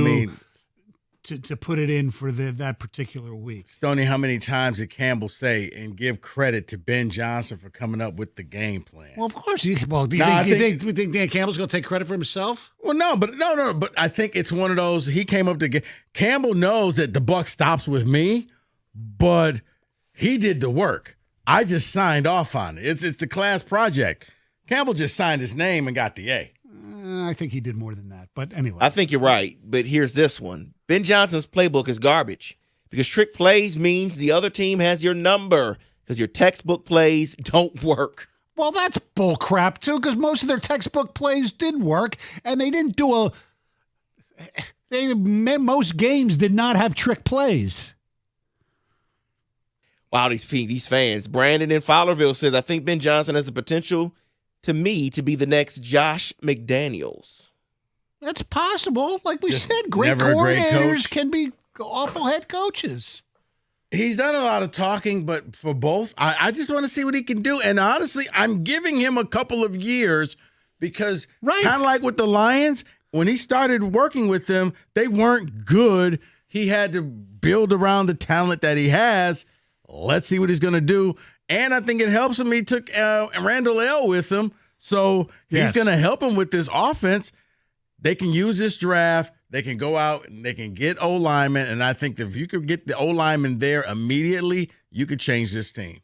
to put it in for that particular week. Stoney, how many times did Campbell say and give credit to Ben Johnson for coming up with the game plan? Well, of course. Do you think Dan Campbell's going to take credit for himself? Well, no. But I think it's one of those. He came up to Campbell knows that the buck stops with me, but he did the work. I just signed off on it. It's the class project. Campbell just signed his name and got the A. I think he did more than that. But anyway. I think you're right. But here's this one. Ben Johnson's playbook is garbage because trick plays means the other team has your number because your textbook plays don't work. Well, that's bull crap, too, because most of their textbook plays did work, and they didn't do most games did not have trick plays. Wow, these fans. Brandon in Fowlerville says, I think Ben Johnson has the potential to be the next Josh McDaniels. That's possible. Like we said, great coordinators can be awful head coaches. He's done a lot of talking, but for both, I just want to see what he can do. And honestly, I'm giving him a couple of years because kind of like with the Lions, when he started working with them, they weren't good. He had to build around the talent that he has. Let's see what he's going to do. And I think it helps him. He took Randall L. with him. So he's going to help him with this offense. They can use this draft. They can go out and they can get O-linemen. And I think if you could get the O-linemen there immediately, you could change this team.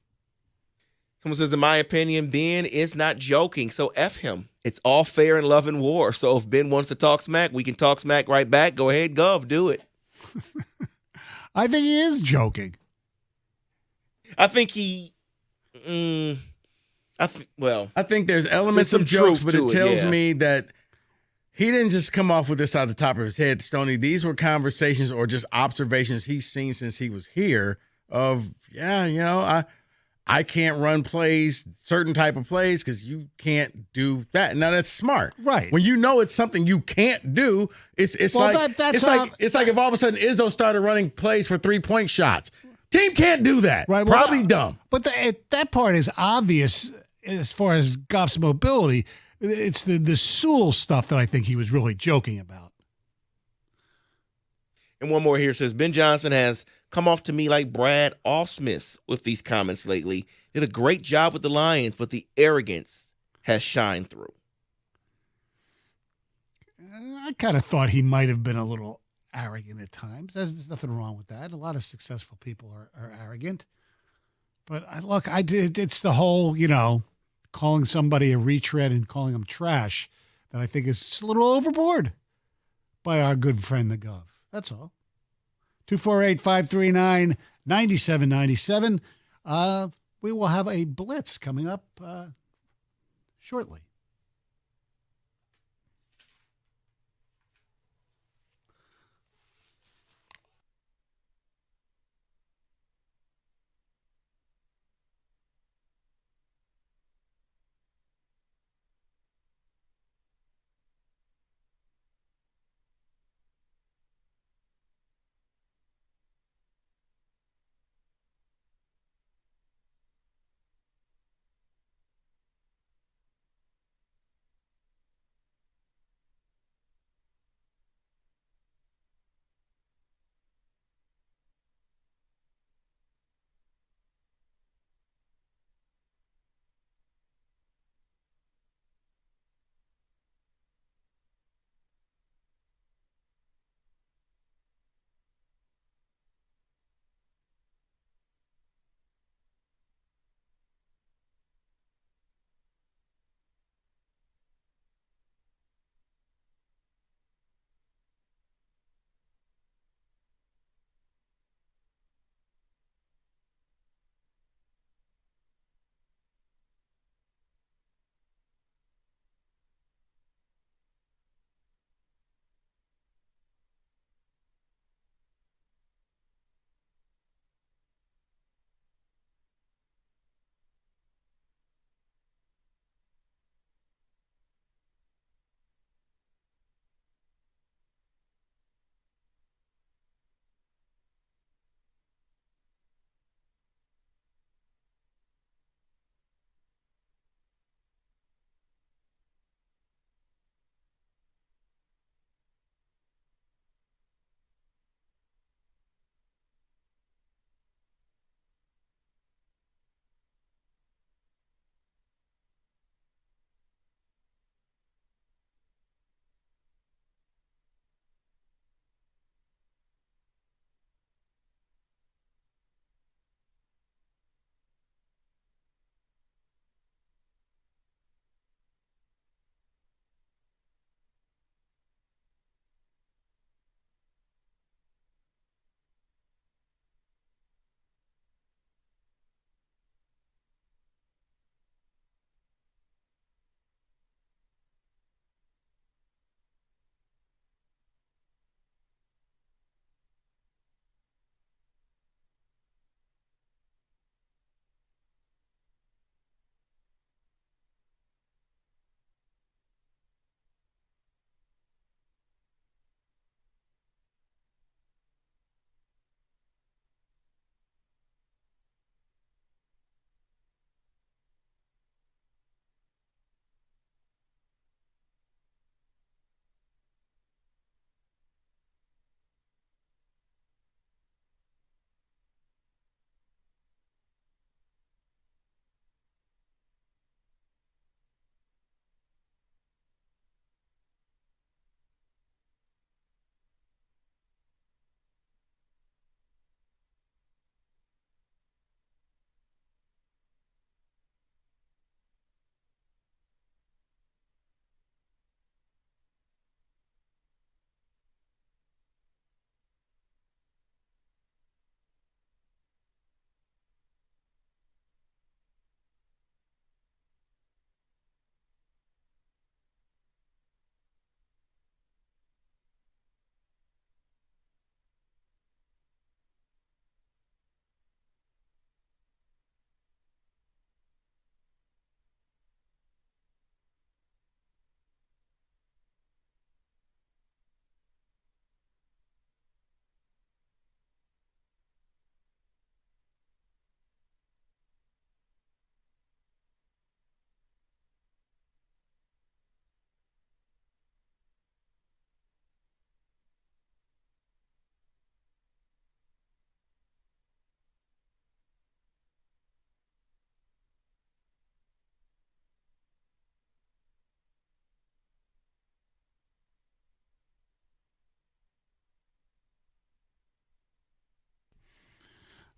Someone says, in my opinion, Ben is not joking, so F him. It's all fair in love and war. So if Ben wants to talk smack, we can talk smack right back. Go ahead, Gov, do it. I think he is joking. I think he I think there's elements of jokes, but it tells me that he didn't just come off with this out of the top of his head, Stoney. These were conversations or just observations he's seen since he was here of, I can't run plays, certain type of plays, because you can't do that. Now that's smart, right? When you know it's something you can't do, it's like if all of a sudden Izzo started running plays for 3-point shots. Team can't do that. Right? Well, probably dumb. But that part is obvious as far as Goff's mobility. It's the Sewell stuff that I think he was really joking about. And one more here says, Ben Johnson has come off to me like Brad Offsmith with these comments lately. Did a great job with the Lions, but the arrogance has shined through. I kind of thought he might have been a little arrogant at times. There's nothing wrong with that. A lot of successful people are arrogant. But it's the whole, calling somebody a retread and calling them trash that I think is just a little overboard by our good friend, the Gov. That's all. 248-539-9797. We will have a blitz coming up shortly.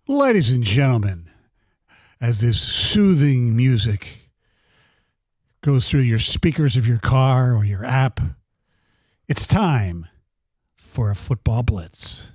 Ladies and gentlemen, as this soothing music goes through your speakers of your car or your app, it's time for a football blitz.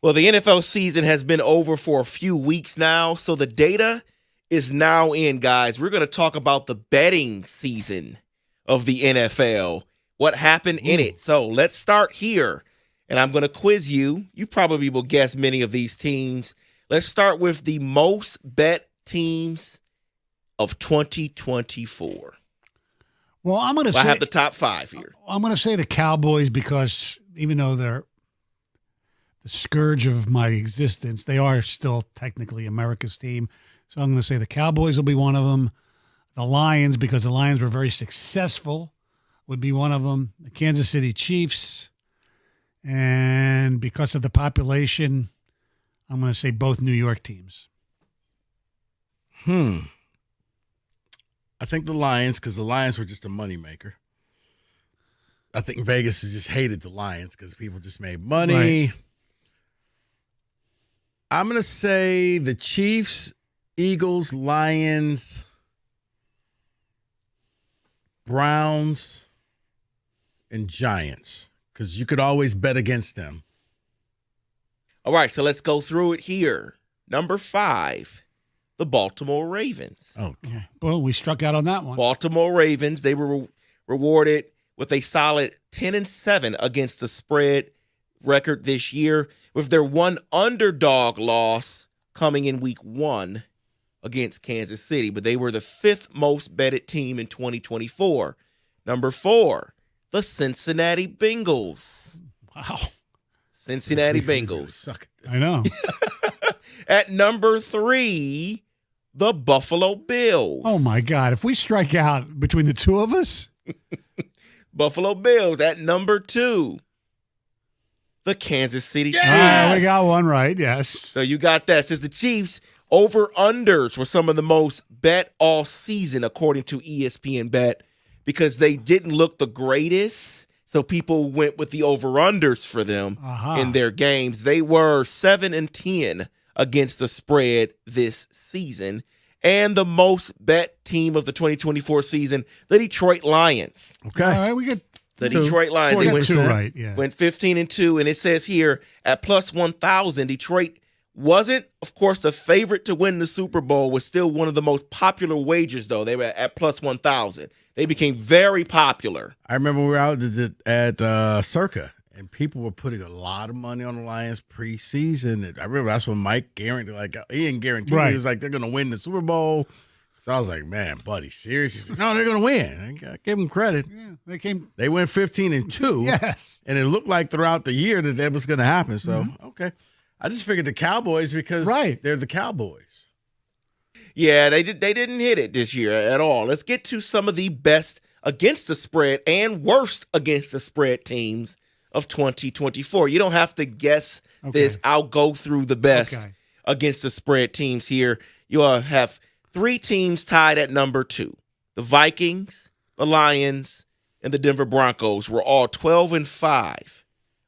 Well, the NFL season has been over for a few weeks now, so the data is now in, guys. We're going to talk about the betting season of the NFL, what happened in it. So let's start here, and I'm going to quiz you. You probably will guess many of these teams. Let's start with the most bet teams of 2024. Well, I'm going to say I have the top 5 here. I'm going to say the Cowboys because even though they're the scourge of my existence, they are still technically America's team. So I'm going to say the Cowboys will be one of them. The Lions, because the Lions were very successful, would be one of them. The Kansas City Chiefs. And because of the population, I'm going to say both New York teams. I think the Lions, because the Lions were just a moneymaker. I think Vegas has just hated the Lions because people just made money. Right. I'm going to say the Chiefs, Eagles, Lions, Browns, and Giants, because you could always bet against them. All right, so let's go through it here. Number 5, the Baltimore Ravens. Okay. Well, we struck out on that one. Baltimore Ravens, they were rewarded with a solid 10-7 against the spread record this year, with their one underdog loss coming in week 1 against Kansas City. But they were the 5th most betted team in 2024. Number 4, the Cincinnati Bengals. Wow. Cincinnati Bengals. Suck. I know. At number 3, the Buffalo Bills. Oh, my God. If we strike out between the two of us. Buffalo Bills at number 2. The Kansas City Chiefs. We got one right, yes. So you got that. Since the Chiefs, over-unders were some of the most bet all season, according to ESPN Bet, because they didn't look the greatest. So people went with the over-unders for them in their games. They were 7-10 against the spread this season. And the most bet team of the 2024 season, the Detroit Lions. Okay. All right, we get the Detroit Lions. They went 2 right, yeah. Went 15-2, and it says here at plus 1,000, Detroit wasn't, of course, the favorite to win the Super Bowl. Was still one of the most popular wagers, though. They were at plus 1,000. They became very popular. I remember we were out at Circa, and people were putting a lot of money on the Lions preseason. I remember that's when Mike guaranteed, he didn't guarantee. Right. He was like, they're going to win the Super Bowl. So I was like, man, buddy, seriously? No, they're going to win. I give them credit. Yeah, they went 15-2. Yes. And it looked like throughout the year that was going to happen. So, okay. I just figured the Cowboys because they're the Cowboys. Yeah, they didn't hit it this year at all. Let's get to some of the best against the spread and worst against the spread teams of 2024. You don't have to guess this. I'll go through the best against the spread teams here. You have 3 teams tied at number 2. The Vikings, the Lions, and the Denver Broncos were all 12-5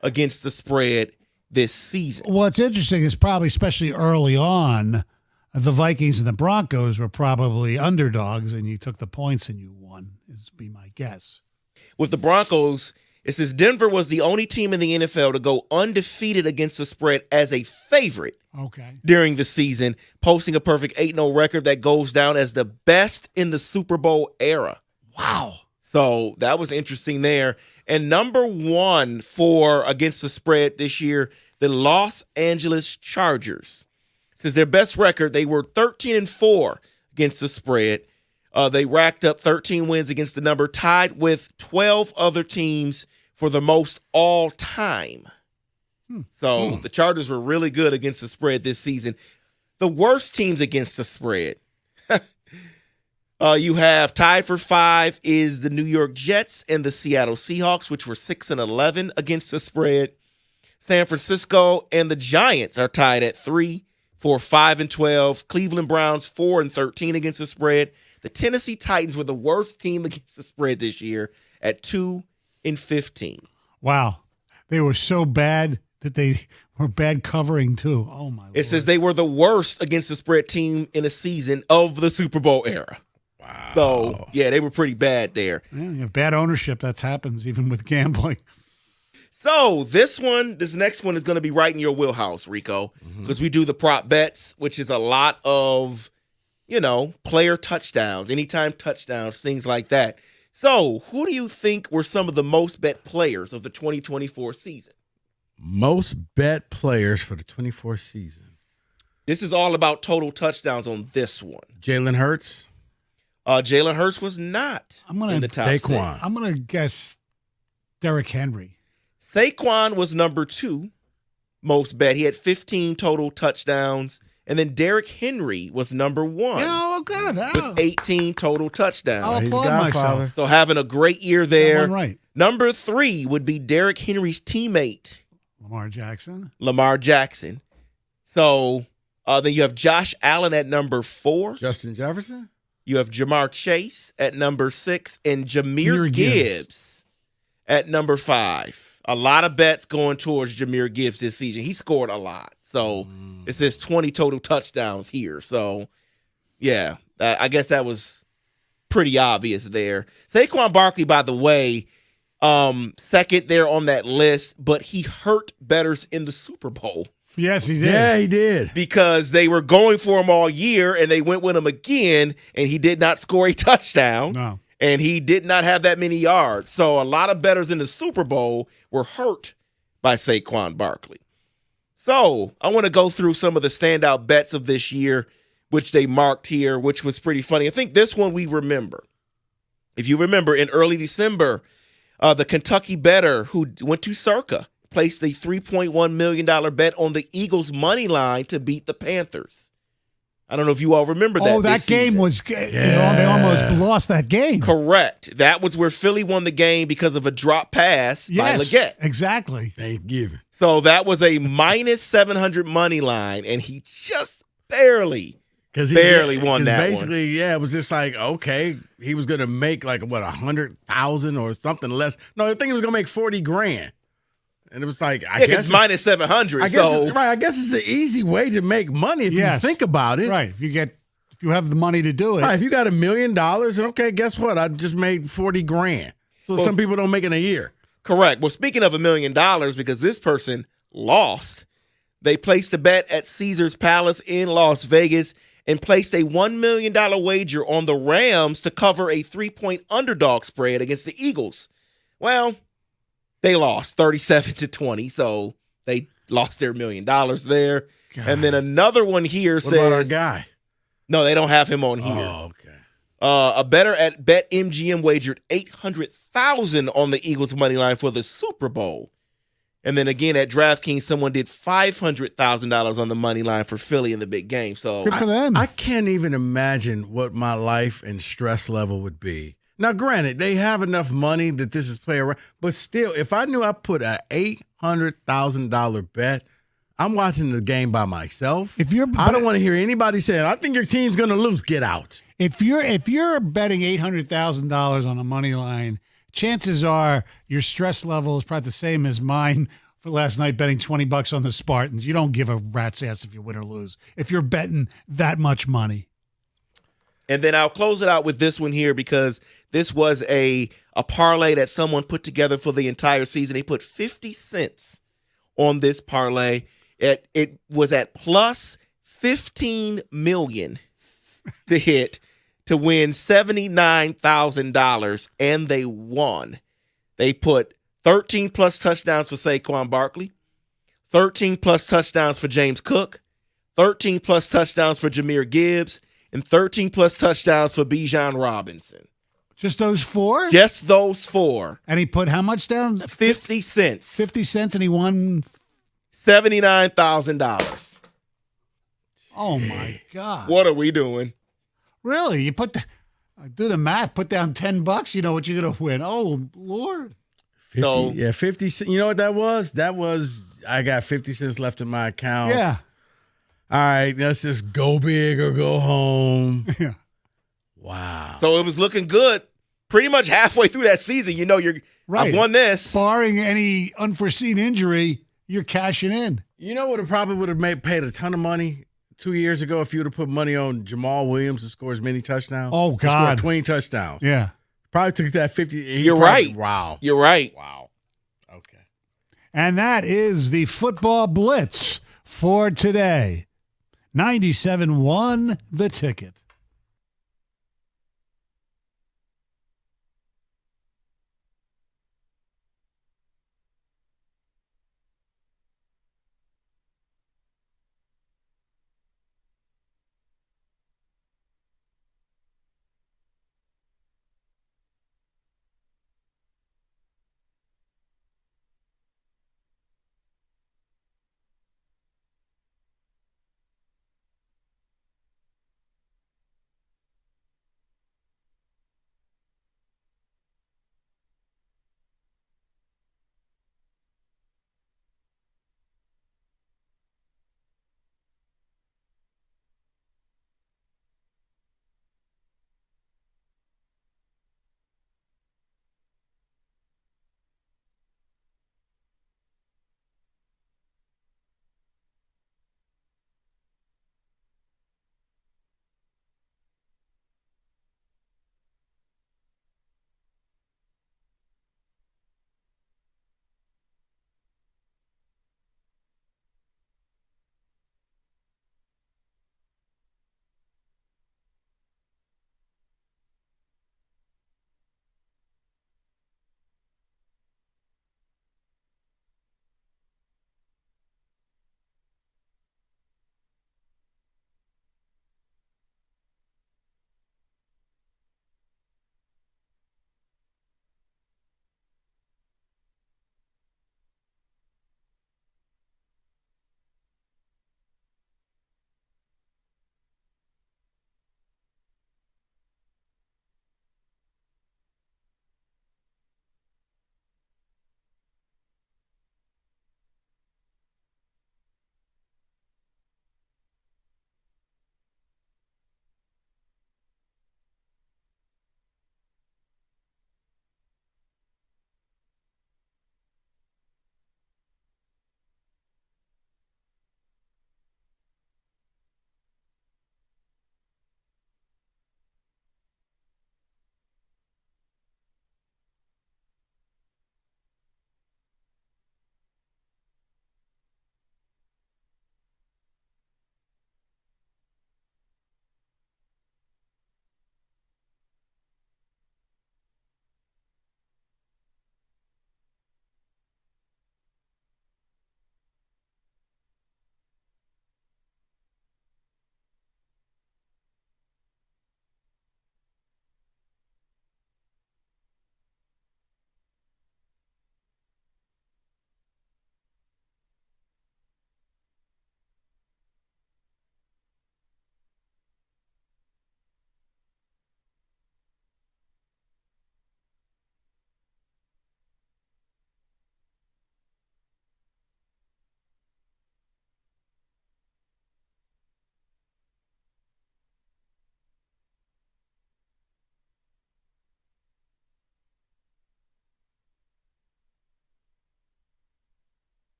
against the spread this season. What's interesting is probably, especially early on, the Vikings and the Broncos were probably underdogs, and you took the points and you won, is be my guess. With the Broncos, it says Denver was the only team in the NFL to go undefeated against the spread as a favorite during the season, posting a perfect 8-0 record that goes down as the best in the Super Bowl era. Wow. So that was interesting there. And number 1 for against the spread this year, the Los Angeles Chargers. Because their best record, they were 13-4 against the spread. They racked up 13 wins against the number, tied with 12 other teams for the most all time. So the Chargers were really good against the spread this season. The worst teams against the spread. You have tied for 5 is the New York Jets and the Seattle Seahawks, which were 6-11 against the spread. San Francisco and the Giants are tied at 3 for 5-12. Cleveland Browns 4-13 against the spread. The Tennessee Titans were the worst team against the spread this year at 2-15. Wow. They were so bad that they were bad covering too. Oh my Lord. It says they were the worst against the spread team in a season of the Super Bowl era. Wow. So, yeah, they were pretty bad there. Yeah, you have bad ownership. That happens even with gambling. So this next one is going to be right in your wheelhouse, Rico, because we do the prop bets, which is a lot of, player touchdowns, anytime touchdowns, things like that. So who do you think were some of the most bet players of the 2024 season? Most bet players for the 24 season. This is all about total touchdowns on this one. Jalen Hurts? Jalen Hurts was not in the top Saquon. six. I'm going to guess Derrick Henry. Saquon was number 2 most bet. He had 15 total touchdowns. And then Derrick Henry was number 1. Oh, good. With 18 total touchdowns. I'll applaud myself. So having a great year there. Got one right. Number 3 would be Derrick Henry's teammate. Lamar Jackson. So then you have Josh Allen at number 4. Justin Jefferson. You have Jamar Chase at number 6. And Jahmyr Gibbs at number 5. A lot of bets going towards Jahmyr Gibbs this season. He scored a lot. So it says 20 total touchdowns here. So, yeah, I guess that was pretty obvious there. Saquon Barkley, by the way, second there on that list, but he hurt bettors in the Super Bowl. Yes, he did. Yeah, he did. Because they were going for him all year, and they went with him again, and he did not score a touchdown. No. And he did not have that many yards. So a lot of bettors in the Super Bowl were hurt by Saquon Barkley. So I want to go through some of the standout bets of this year, which they marked here, which was pretty funny. I think this one we remember. If you remember, in early December, the Kentucky bettor who went to Circa placed a $3.1 million bet on the Eagles' money line to beat the Panthers. I don't know if you all remember that. Oh, that game was, they almost lost that game. Correct. That was where Philly won the game because of a drop pass by Leggett. Exactly. Thanksgiving. So that was a minus 700 money line, and he just barely won that basically, one. it was just like, okay, he was going to make like, what, 100,000 or something less. No, I think he was going to make 40 grand. And it was like, I guess it's minus 700. I guess it's the easy way to make money if you think about it. Right. If you have the money to do it. Right. If you got $1 million, and okay, guess what? I just made 40 grand. So some people don't make it in a year. Correct. Well, speaking of $1 million, because this person lost, they placed a bet at Caesars Palace in Las Vegas and placed a $1 million wager on the Rams to cover a 3-point underdog spread against the Eagles. Well, they lost 37-20, so they lost their $1 million there. God. And then another one here says, what about our guy? No, they don't have him on here. Oh, okay. A bettor at BetMGM wagered $800,000 on the Eagles money line for the Super Bowl. And then again at DraftKings, someone did $500,000 on the money line for Philly in the big game. So good for them. I can't even imagine what my life and stress level would be. Now, granted, they have enough money that this is play around, but still, if I knew I put an $800,000 bet, I'm watching the game by myself. I don't want to hear anybody saying, "I think your team's going to lose." Get out. If you're betting $800,000 on a money line, chances are your stress level is probably the same as mine for last night betting $20 on the Spartans. You don't give a rat's ass if you win or lose if you're betting that much money. And then I'll close it out with this one here because this was a parlay that someone put together for the entire season. They put 50 cents on this parlay. It was at plus 15 million to hit to win $79,000, and they won. They put 13 plus touchdowns for Saquon Barkley, 13 plus touchdowns for James Cook, 13 plus touchdowns for Jahmyr Gibbs, and 13 plus touchdowns for Bijan Robinson. Just those 4? Just those 4. And he put how much down? 50 cents. 50 cents, and he won $79,000. Oh, my God. What are we doing? Really? You do the math, put down $10, you know what you're going to win. Oh, Lord. 50. 50 cents. You know what that was? I got 50 cents left in my account. Yeah. All right, let's just go big or go home. Yeah. Wow. So it was looking good pretty much halfway through that season. You know, I've won this. Barring any unforeseen injury, you're cashing in. You know what? It probably would have paid a ton of money 2 years ago if you would have put money on Jamal Williams to score as many touchdowns. Oh, He scored God. 20 touchdowns. Yeah. Probably took that 50. You're right. Wow. You're right. Wow. Okay. And that is the football blitz for today. 97 won the ticket.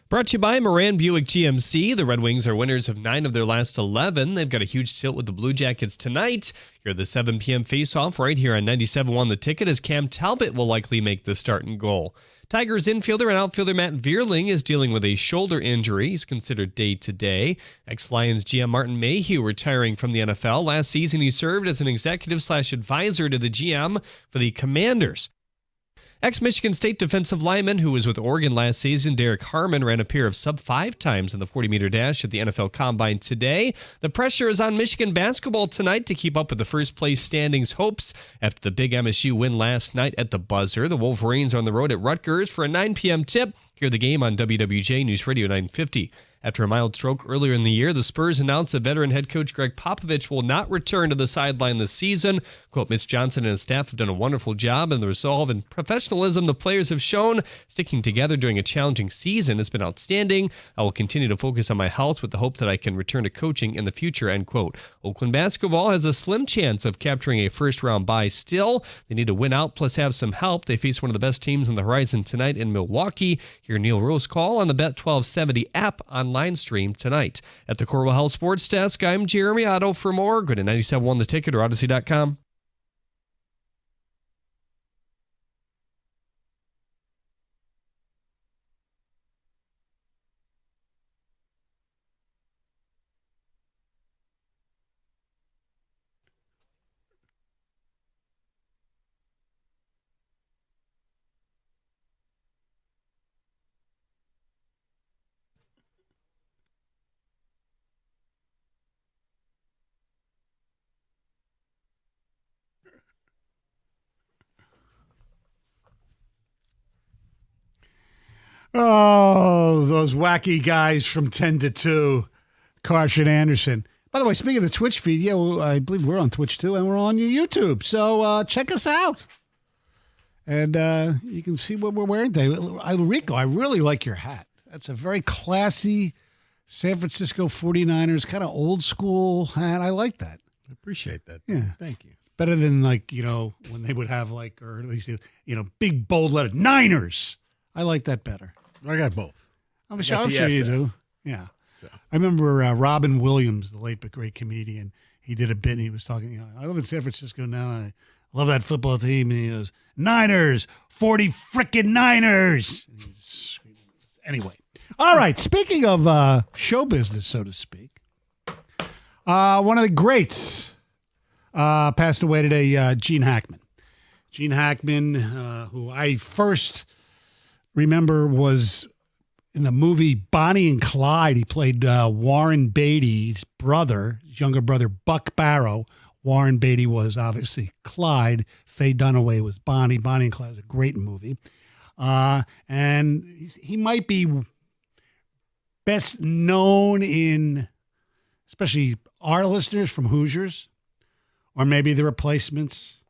Brought to you by Moran Buick GMC. The Red Wings are winners of 9 of their last 11. They've got a huge tilt with the Blue Jackets tonight. Here at the 7 p.m. face-off right here on 97.1 The Ticket as Cam Talbot will likely make the start and goal. Tigers infielder and outfielder Matt Vierling is dealing with a shoulder injury. He's considered day-to-day. Ex-Lions GM Martin Mayhew retiring from the NFL. Last season, he served as an executive/advisor to the GM for the Commanders. Ex-Michigan State defensive lineman who was with Oregon last season, Derek Harmon, ran a pair of sub-5 times in the 40-meter dash at the NFL Combine today. The pressure is on Michigan basketball tonight to keep up with the first-place standings hopes after the big MSU win last night at the buzzer. The Wolverines are on the road at Rutgers for a 9 p.m. tip. Hear the game on WWJ News Radio 950. After a mild stroke earlier in the year, the Spurs announced that veteran head coach Greg Popovich will not return to the sideline this season. Quote, Mitch Johnson and his staff have done a wonderful job, and the resolve and professionalism the players have shown sticking together during a challenging season has been outstanding. I will continue to focus on my health with the hope that I can return to coaching in the future, end quote. Oakland basketball has a slim chance of capturing a first-round bye still. They need to win out plus have some help. They face one of the best teams on the horizon tonight in Milwaukee. Hear Neil Rose call on the Bet 1270 app online stream tonight. At the Corwell Health Sports Desk, I'm Jeremy Otto. For more, go to 97.1 The Ticket or Odyssey.com. Oh, those wacky guys from 10 to 2, Karsh and Anderson. By the way, speaking of the Twitch feed, yeah, I believe we're on Twitch too, and we're on your YouTube. So check us out. And you can see what we're wearing today. Rico, I really like your hat. That's a very classy San Francisco 49ers, kind of old school hat. I like that. I appreciate that. Yeah. Thank you. Better than when they would have or at least, big bold letters, Niners. I like that better. I got both. I'm sure you do. Yeah. So. I remember Robin Williams, the late but great comedian. He did a bit and he was talking, I live in San Francisco now. And I love that football team. And he goes, Niners, 40 frickin' Niners. Anyway. All right. Speaking of show business, so to speak, one of the greats passed away today, Gene Hackman. Gene Hackman, who I first remember was in the movie Bonnie and Clyde. He played Warren Beatty's brother, his younger brother, Buck Barrow. Warren Beatty was obviously Clyde. Faye Dunaway was Bonnie. Bonnie and Clyde was a great movie. And he might be best known in, especially our listeners from Hoosiers, or maybe The Replacements.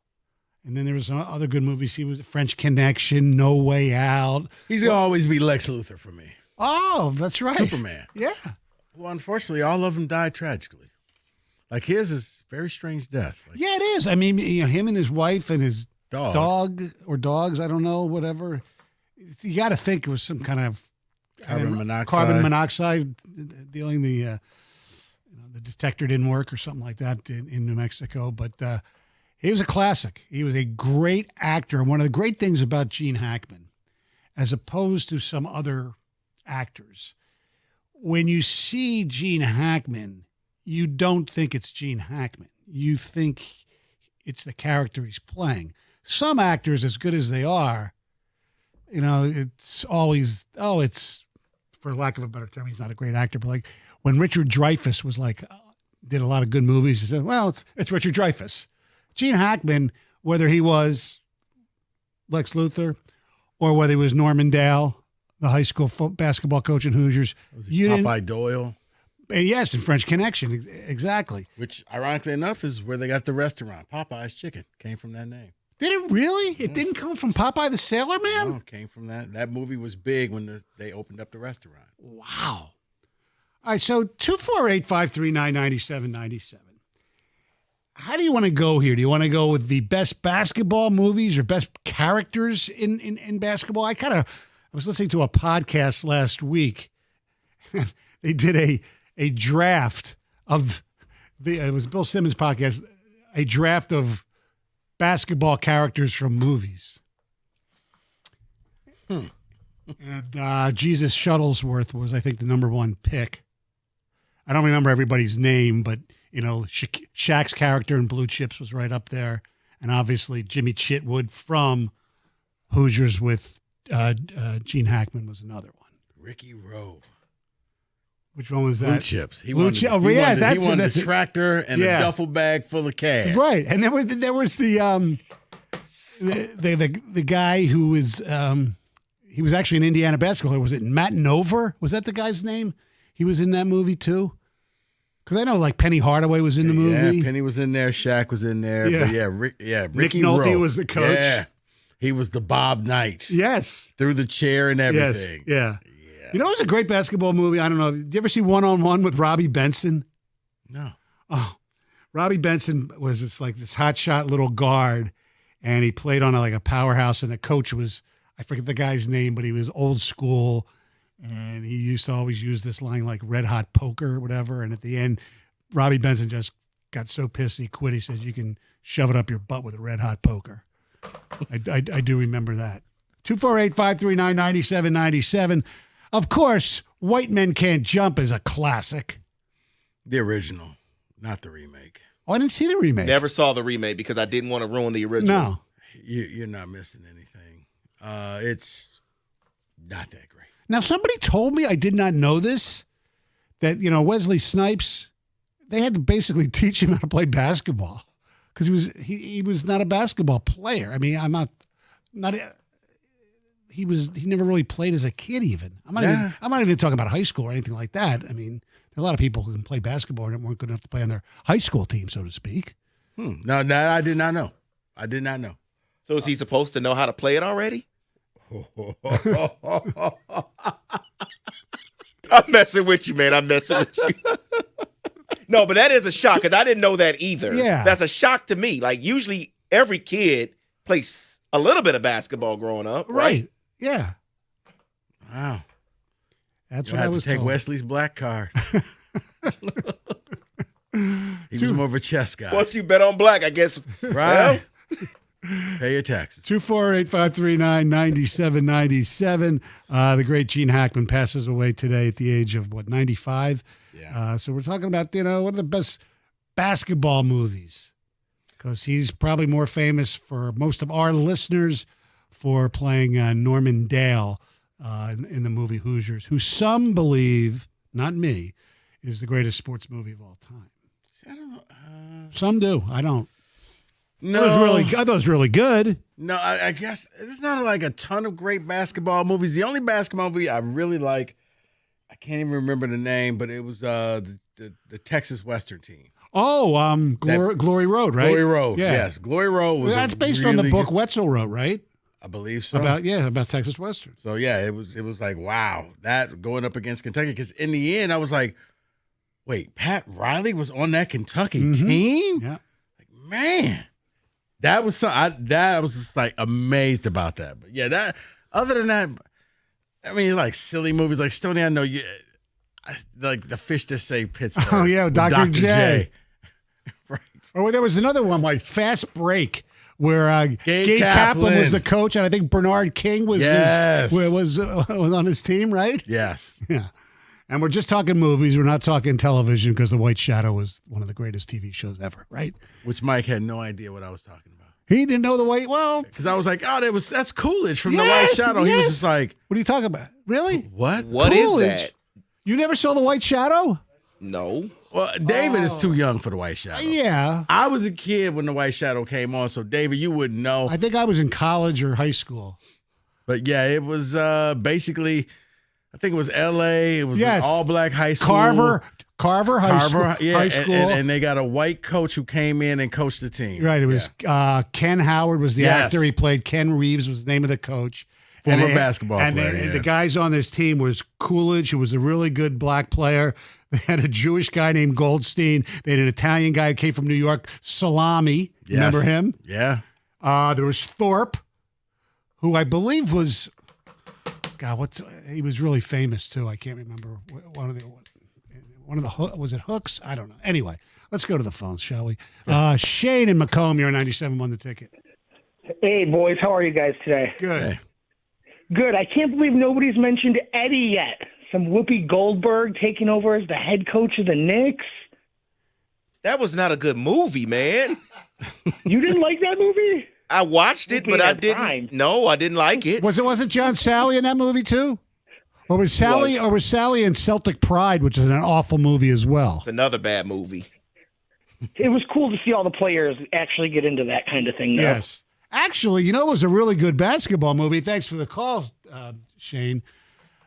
And then there was some other good movies. He was French Connection, No Way Out. He's going to always be Lex Luthor for me. Oh, that's right. Superman. Yeah. Well, unfortunately, all of them died tragically. Like his is a very strange death. Yeah, it is. I mean, him and his wife and his dog or dogs, I don't know, whatever. You got to think it was some kind of carbon monoxide dealing. The detector didn't work or something like that in New Mexico. But he was a classic. He was a great actor. And one of the great things about Gene Hackman, as opposed to some other actors, when you see Gene Hackman, you don't think it's Gene Hackman. You think it's the character he's playing. Some actors, as good as they are, it's always, it's, for lack of a better term, he's not a great actor, but like when Richard Dreyfuss was did a lot of good movies, he said, well, it's Richard Dreyfuss. Gene Hackman, whether he was Lex Luthor or whether he was Norman Dale, the high school basketball coach in Hoosiers. Was he Popeye Doyle? Yes, in French Connection, exactly. Which, ironically enough, is where they got the restaurant. Popeye's Chicken came from that name. Did it really? It didn't come from Popeye the Sailor Man? No, it came from that. That movie was big when they opened up the restaurant. Wow. All right, so 248-539-9797. How do you want to go here? Do you want to go with the best basketball movies or best characters in basketball? I was listening to a podcast last week. They did a draft of it was Bill Simmons' podcast, a draft of basketball characters from movies. And Jesus Shuttlesworth was, I think, the number one pick. I don't remember everybody's name, but Shaq's character in Blue Chips was right up there, and obviously Jimmy Chitwood from Hoosiers with Gene Hackman was another one. Ricky Rowe. Which one was that? Blue Chips. He Blue won, Chips. the, Oh, he yeah, won, the, that's he won that's the tractor and a duffel bag full of cash. Right, and there was the guy who was he was actually an Indiana basketball player. Was it Matt Nover? Was that the guy's name? He was in that movie too. Because I know, like, Penny Hardaway was in the movie. Yeah, Penny was in there. Shaq was in there. Yeah. But Nick Ricky Nolte Rowe was the coach. Yeah, he was the Bob Knight. Yes, through the chair and everything. Yes. Yeah. You know, it was a great basketball movie. I don't know. Did you ever see One on One with Robbie Benson? No. Oh, Robbie Benson was this hotshot little guard, and he played on a powerhouse. And the coach was, I forget the guy's name, but he was old school, and he used to always use this line like "red hot poker" or whatever. And at the end, Robbie Benson just got so pissed he quit. He says, "You can shove it up your butt with a red hot poker." I do remember that. 248-539-9797. Of course, White Men Can't Jump is a classic. The original, not the remake. Oh, I didn't see the remake. Never saw the remake because I didn't want to ruin the original. No. You're not missing anything. It's not that great. Now, somebody told me, I did not know this, that, Wesley Snipes, they had to basically teach him how to play basketball because he was not a basketball player. I mean, he never really played as a kid even. I'm not even talking about high school or anything like that. I mean, there are a lot of people who can play basketball and weren't good enough to play on their high school team, so to speak. No, that I did not know. I did not know. So is he supposed to know how to play it already? I'm messing with you, man. I'm messing with you. No, but that is a shock because I didn't know that either. Yeah. That's a shock to me. Like, usually every kid plays a little bit of basketball growing up, right? Yeah. Wow. That's You'll what I have was to take told. Wesley's black card. He was more of a chess guy. Once you bet on black, I guess. Right. Pay your taxes. 248-539-9797. The great Gene Hackman passes away today at the age of, 95? Yeah. So we're talking about, one of the best basketball movies because he's probably more famous for most of our listeners for playing Norman Dale in the movie Hoosiers, who some believe, not me, is the greatest sports movie of all time. See, I don't know. Some do. I don't. No. I thought it was really good. No, I guess there's not like a ton of great basketball movies. The only basketball movie I really like, I can't even remember the name, but it was the Texas Western team. Oh, Glory Road, right? Glory Road, Yeah. yes. Glory Road was That's based on the book Wetzel wrote, right? I believe so. About Texas Western. So yeah, it was like, wow, that going up against Kentucky. Because in the end, I was like, wait, Pat Riley was on that Kentucky team? Yeah. Like, man. That was I was just like amazed about that. But yeah, that other than that, I mean, like silly movies like Stoney. I know you like The Fish That Saved Pittsburgh. Oh yeah, with Dr. J. Right. Or there was another one like Fast Break, where Gabe Kaplan was the coach, and I think Bernard King was was on his team, right? Yes. Yeah. And we're just talking movies. We're not talking television because The White Shadow was one of the greatest TV shows ever, right? Which Mike had no idea what I was talking about. He didn't know The White. Well, because I was like, oh, that's Coolidge from The White Shadow. Yes. He was just like, what are you talking about? Really? What? What is that? You never saw The White Shadow? No. Well, David is too young for The White Shadow. Yeah. I was a kid when The White Shadow came on, so David, you wouldn't know. I think I was in college or high school. But yeah, it was basically, I think it was L.A. It was an all-black high school. Carver High School. Yeah, high school. And they got a white coach who came in and coached the team. Right. It was Ken Howard was the actor. He played Ken Reeves was the name of the coach. Former basketball player. And the guys on this team was Coolidge, who was a really good black player. They had a Jewish guy named Goldstein. They had an Italian guy who came from New York, Salami. Yes. Remember him? Yeah. There was Thorpe, who I believe was, he was really famous too. I can't remember one of the was it Hooks? I don't know. Anyway, let's go to the phones, shall we? Shane in Macomb, you're 97 won the ticket. Hey, boys. How are you guys today? Good. Hey. Good. I can't believe nobody's mentioned Eddie yet. Some Whoopi Goldberg taking over as the head coach of the Knicks. That was not a good movie, man. You didn't like that movie? I watched it, but I didn't. No, I didn't like it. Wasn't John Sally in that movie too? Or was Sally in Celtic Pride, which is an awful movie as well? It's another bad movie. It was cool to see all the players actually get into that kind of thing, though. Yes. Actually, it was a really good basketball movie. Thanks for the call, Shane.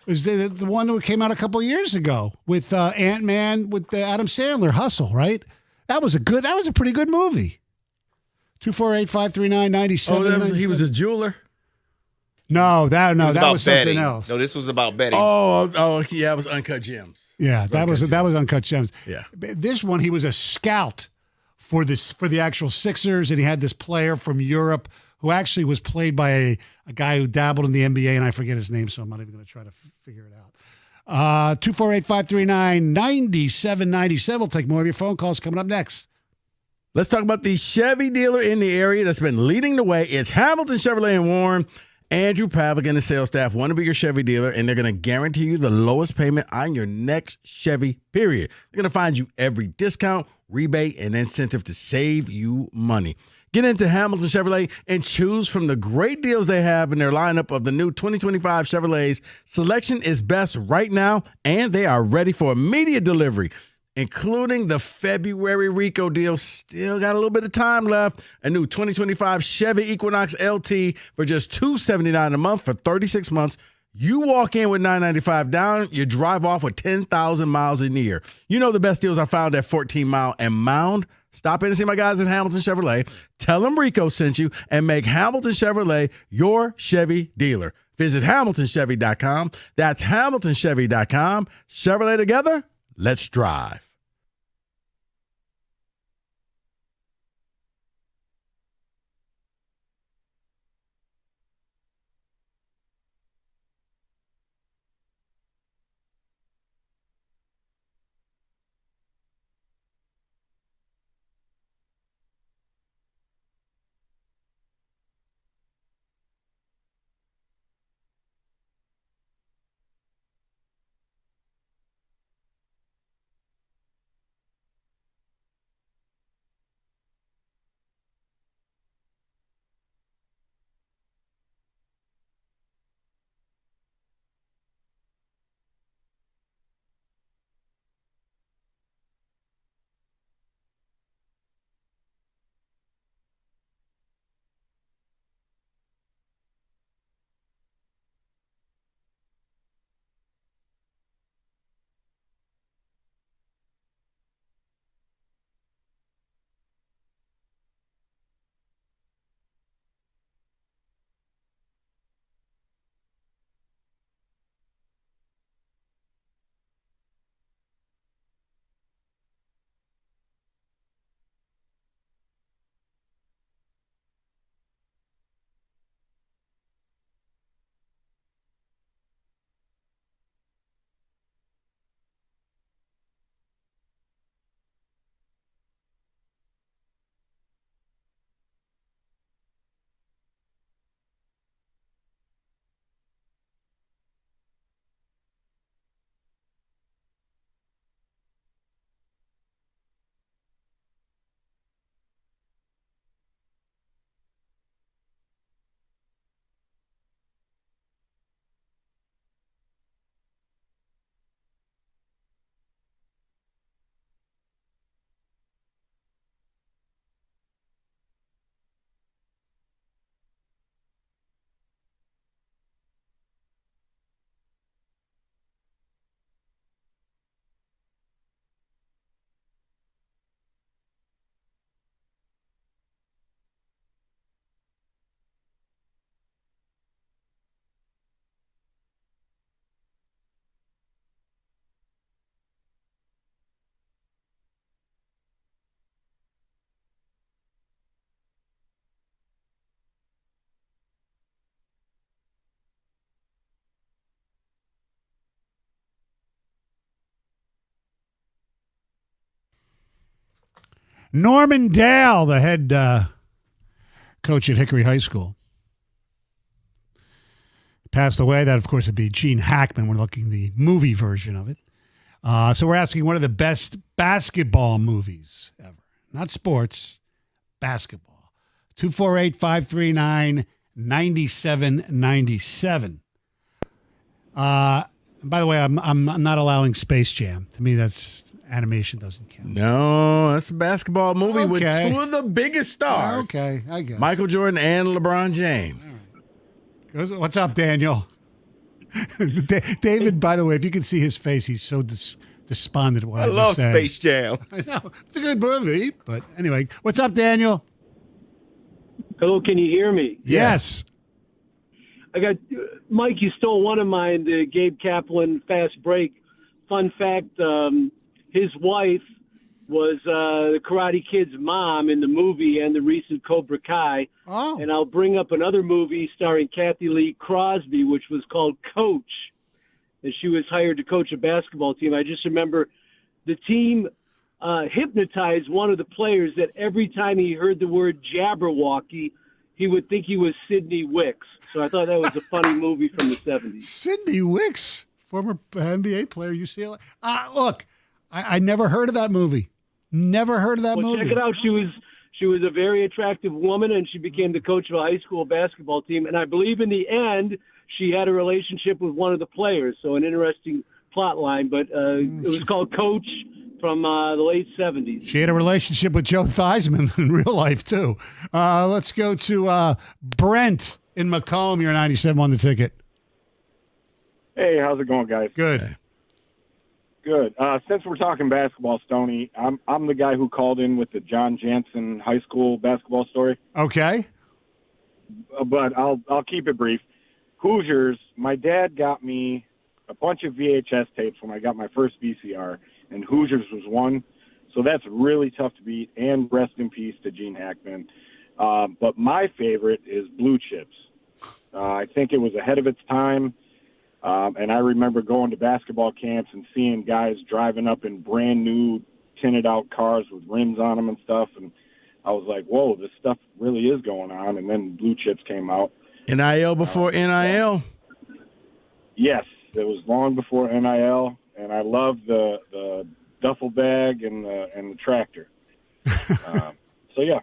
It was the one that came out a couple of years ago with Ant-Man with Adam Sandler, Hustle, right? That was a pretty good movie. 248-539-9797. Oh, he was a jeweler? No, that was betting. something else. No, this was about betting. Oh, yeah, it was Uncut Gems. Yeah, that was Uncut Gems. Yeah. This one, he was a scout for the actual Sixers, and he had this player from Europe who actually was played by a guy who dabbled in the NBA, and I forget his name, so I'm not even going to try to figure it out. 248-539-9797. We'll take more of your phone calls coming up next. Let's talk about the Chevy dealer in the area that's been leading the way. It's Hamilton Chevrolet in Warren. Andrew Pavlik and the sales staff want to be your Chevy dealer, and they're going to guarantee you the lowest payment on your next Chevy, period. They're going to find you every discount, rebate, and incentive to save you money. Get into Hamilton Chevrolet and choose from the great deals they have in their lineup of the new 2025 Chevrolets. Selection is best right now, and they are ready for immediate delivery, including the February Rico deal. Still got a little bit of time left. A new 2025 Chevy Equinox LT for just $279 a month for 36 months. You walk in with $995 down, you drive off with 10,000 miles a year. You know the best deals are found at 14 Mile and Mound. Stop in and see my guys at Hamilton Chevrolet. Tell them Rico sent you and make Hamilton Chevrolet your Chevy dealer. Visit HamiltonChevy.com. That's HamiltonChevy.com. Chevrolet together. Let's drive. Norman Dale, the head coach at Hickory High School, passed away. That, of course, would be Gene Hackman. We're looking at the movie version of it. So we're asking one of the best basketball movies ever. Not sports, basketball. 248-539-9797. By the way, I'm not allowing Space Jam. To me, that's animation doesn't count. No, that's a basketball movie with two of the biggest stars. Okay, I guess. Michael Jordan and LeBron James. What's up, Daniel? David, by the way, if you can see his face, he's so despondent at what I love just said. Space Jam. I know. It's a good movie. But anyway, what's up, Daniel? Hello, can you hear me? Yes. I got Mike. You stole one of mine. The Gabe Kaplan fast break. Fun fact: his wife was the Karate Kid's mom in the movie and the recent Cobra Kai. Oh. And I'll bring up another movie starring Kathy Lee Crosby, which was called Coach, and she was hired to coach a basketball team. I just remember the team hypnotized one of the players that every time he heard the word Jabberwocky, he would think he was Sidney Wicks. So I thought that was a funny movie from the 70s. Sidney Wicks, former NBA player, UCLA. Look, I never heard of that movie. Never heard of that movie. Check it out. She was a very attractive woman, and she became the coach of a high school basketball team. And I believe in the end, she had a relationship with one of the players. So an interesting plot line. But it was called Coach from the late 70s. She had a relationship with Joe Theismann in real life, too. Let's go to Brent in Macomb. You're 97 on the ticket. Hey, how's it going, guys? Good. Good. Since we're talking basketball, Stoney, I'm the guy who called in with the John Jansen high school basketball story. Okay. But I'll keep it brief. Hoosiers, my dad got me a bunch of VHS tapes when I got my first VCR, and Hoosiers was one. So that's really tough to beat, and rest in peace to Gene Hackman. But my favorite is Blue Chips. I think it was ahead of its time. And I remember going to basketball camps and seeing guys driving up in brand new tinted out cars with rims on them and stuff. And I was like, whoa, this stuff really is going on. And then Blue Chips came out. NIL before NIL? Yes, it was long before NIL. And I love the duffel bag and the tractor. So, yeah.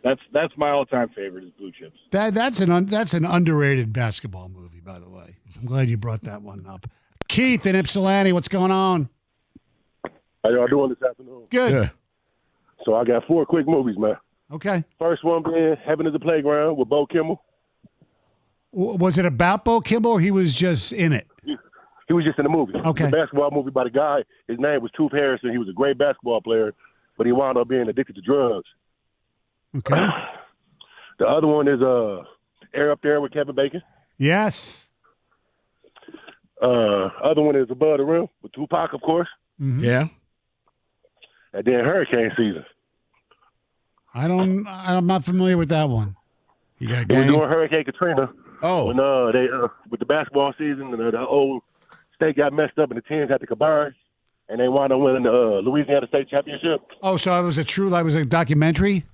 That's my all-time favorite is Blue Chips. That's an underrated basketball movie, by the way. I'm glad you brought that one up. Keith in Ypsilanti, what's going on? How y'all doing this afternoon? Good. Yeah. So I got 4 quick movies, man. Okay. First one being Heaven is the Playground with Bo Kimmel. Was it about Bo Kimmel or he was just in it? He was just in the movie. Okay. It's a basketball movie by the guy. His name was Tooth Harrison. He was a great basketball player, but he wound up being addicted to drugs. Okay. The other one is Air Up There with Kevin Bacon. Yes. Other one is Above the Rim with Tupac, of course. Mm-hmm. Yeah. And then Hurricane Season. I'm not familiar with that one. You got They were game? doing Hurricane Katrina. Oh. When they with the basketball season, and the whole state got messed up, and the teams had to combine, and they wound up winning the Louisiana State Championship. Oh, so it was a documentary?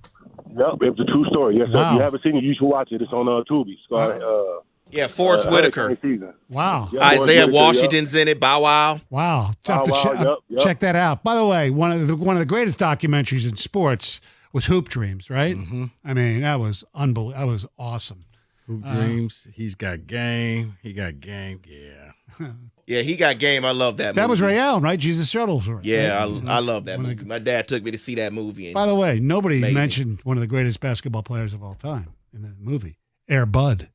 Yep, it was a true story. Yes, sir. Wow. If you haven't seen it, you should watch it. It's on Tubi. Yeah, Forrest Whitaker. Wow. Yeah, Isaiah Washington's in it. Bow Wow. Wow. Check that out. By the way, one of the greatest documentaries in sports was Hoop Dreams, right? Mm-hmm. I mean, that was unbelievable. That was awesome. Hoop Dreams. He's got game. He got game. Yeah. Yeah, he got game. I love that movie. That was Ray Allen, right? Jesus Shuttlesworth. Yeah, right? I love that movie. My dad took me to see that movie. By the way, nobody Amazing. mentioned one of the greatest basketball players of all time in the movie, Air Bud.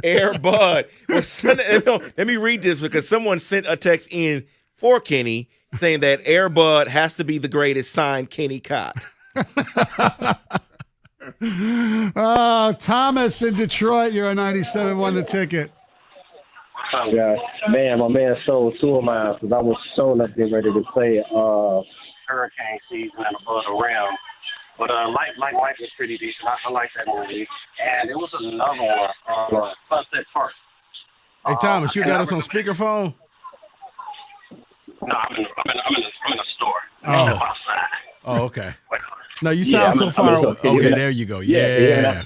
Air Bud. Let me read this because someone sent a text in for Kenny saying that Air Bud has to be the greatest, signed Kenny Cott. Thomas in Detroit, you're a 97, won the ticket. Oh, God. Man, my man sold 2 of mine because I was showing up getting ready to play Hurricane Season and Above the Rim. But Life was pretty decent. I like that movie. And it was another one, Sunset Park. Hey, Thomas, you got us on speakerphone? No, I'm in a store. Oh. I'm outside. Oh, okay. No, you sound so far away. Okay, there you go. Yeah.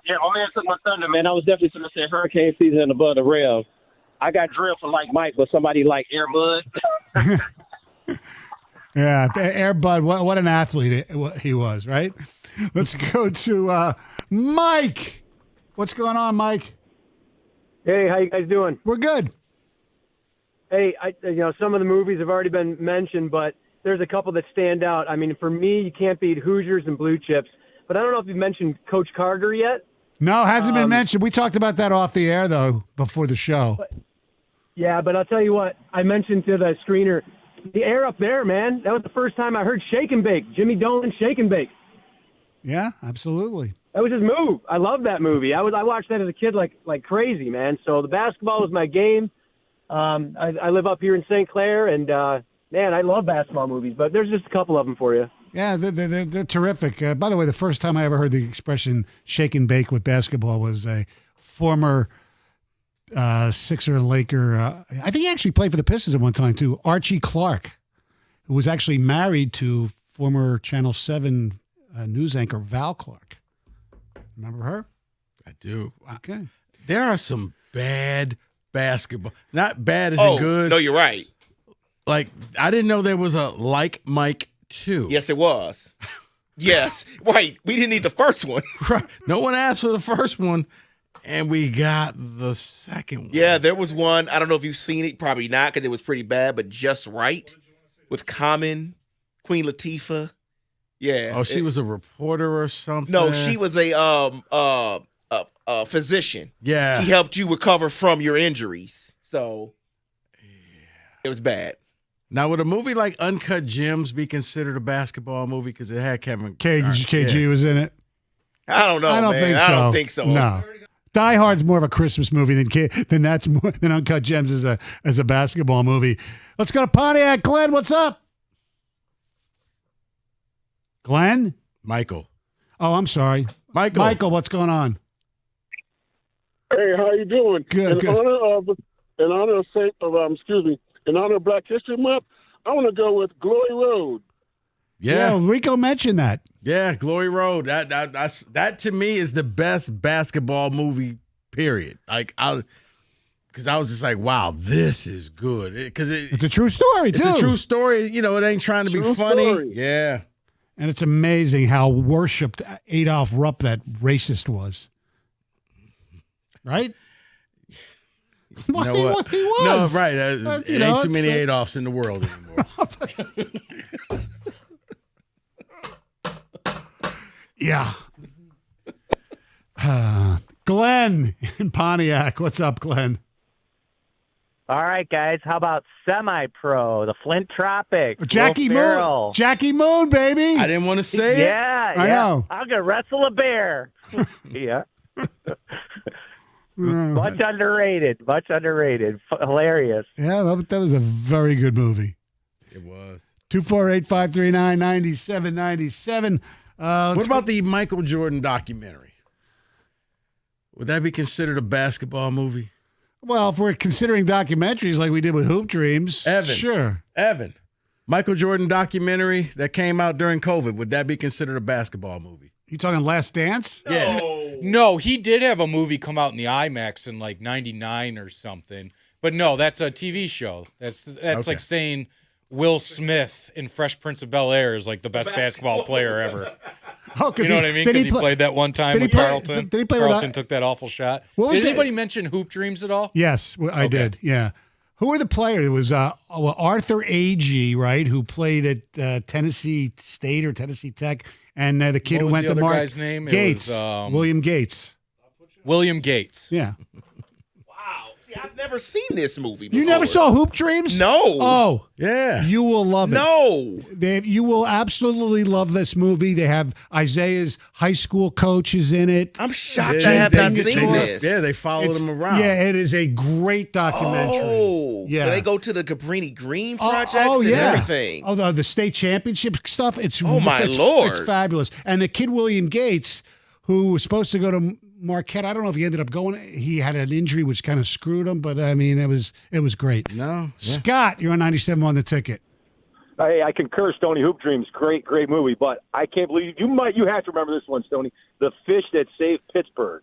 Yeah, my man took my thunder, man. I was definitely going to say Hurricane Season and Above the Rim. I got drilled for like Mike, but somebody like Air Bud. Yeah, Air Bud, what an athlete he was, right? Let's go to Mike. What's going on, Mike? Hey, how you guys doing? We're good. Hey, some of the movies have already been mentioned, but there's a couple that stand out. I mean, for me, you can't beat Hoosiers and Blue Chips. But I don't know if you mentioned Coach Carter yet. No, hasn't been mentioned. We talked about that off the air, though, before the show. But I'll tell you what. I mentioned to the screener, the air up there, man. That was the first time I heard Shake and Bake. Jimmy Dolan, Shake and Bake. Yeah, absolutely. That was his move. I love that movie. I watched that as a kid like crazy, man. So the basketball was my game. I live up here in St. Clair, and man, I love basketball movies. But there's just a couple of them for you. Yeah, they're terrific. By the way, the first time I ever heard the expression "shake and bake" with basketball was a former Sixer Laker. I think he actually played for the Pistons at one time too. Archie Clark, who was actually married to former Channel 7 news anchor Val Clark. Remember her? I do. Okay. There are some bad basketball. Not bad as in good. No, you're right. Like, I didn't know there was a Like Mike 2. Yes, it was. Yes. Right. We didn't need the first one. Right. No one asked for the first one, and we got the second one. Yeah, there was one. I don't know if you've seen it. Probably not, because it was pretty bad, but Just Right with Common, Queen Latifah. Yeah. Oh, she was a reporter or something? No, she was a physician. Yeah. She helped you recover from your injuries. So it was bad. Now, would a movie like Uncut Gems be considered a basketball movie because it had KG was in it? I don't know, I don't man. think so. I don't think so. No. Die Hard's more of a Christmas movie than Uncut Gems as a basketball movie. Let's go to Pontiac. Glenn, what's up? Glenn? Michael. Oh, I'm sorry. Michael, what's going on? Hey, how you doing? Good. In honor of Black History Month, I want to go with Glory Road. Yeah, Rico mentioned that. Yeah, Glory Road. That to me is the best basketball movie. Period. Because I was just like, wow, this is good. Because it's a true story. It's a true story. You know, it ain't trying to be funny. Story. Yeah. And it's amazing how worshipped Adolf Rupp, that racist, was. Right? Well, you know what? He was. No, right. There ain't too many Adolfs in the world anymore. Yeah. Glenn in Pontiac. What's up, Glenn? All right, guys. How about Semi-Pro, the Flint Tropic? Jackie Moon. Jackie Moon, baby. I didn't want to say it. Yeah. I know. I'm going to wrestle a bear. Yeah. Much underrated. Hilarious. Yeah, that was a very good movie. It was. 248-539-9797. What about the Michael Jordan documentary? Would that be considered a basketball movie? Well, if we're considering documentaries like we did with Hoop Dreams, Evan. Sure. Evan, Michael Jordan documentary that came out during COVID, would that be considered a basketball movie? You talking Last Dance? Yeah. No, he did have a movie come out in the IMAX in like 99 or something. But no, that's a TV show. That's Okay. like saying Will Smith in Fresh Prince of Bel-Air is like the best basketball player ever. Oh, you know what I mean? Because he played that one time with Carlton. Did he play Carlton took that awful shot. Did anybody mention Hoop Dreams at all? Yes, I did. Yeah. Who were the players? It was Arthur Agee, right, who played at Tennessee State or Tennessee Tech, and the kid who went to Mark guy's name? Gates, It was, William Gates. William Gates. Yeah. I've never seen this movie before. You never saw Hoop Dreams? No. Oh, yeah. You will love it. No. You will absolutely love this movie. They have Isaiah's high school coaches in it. I'm shocked I have not seen this. Yeah, they followed him around. Yeah, it is a great documentary. Oh, yeah. So they go to the Cabrini Green projects and yeah. everything. Oh, the state championship stuff. It's my Lord. It's fabulous. And the kid William Gates, who was supposed to go to Marquette, I don't know if he ended up going. He had an injury which kind of screwed him, but I mean, it was great. No, Scott, you're on 97 on the ticket. Hey, I concur. Stoney, Hoop Dreams, great movie. But I can't believe you have to remember this one, Stoney. The Fish That Saved Pittsburgh.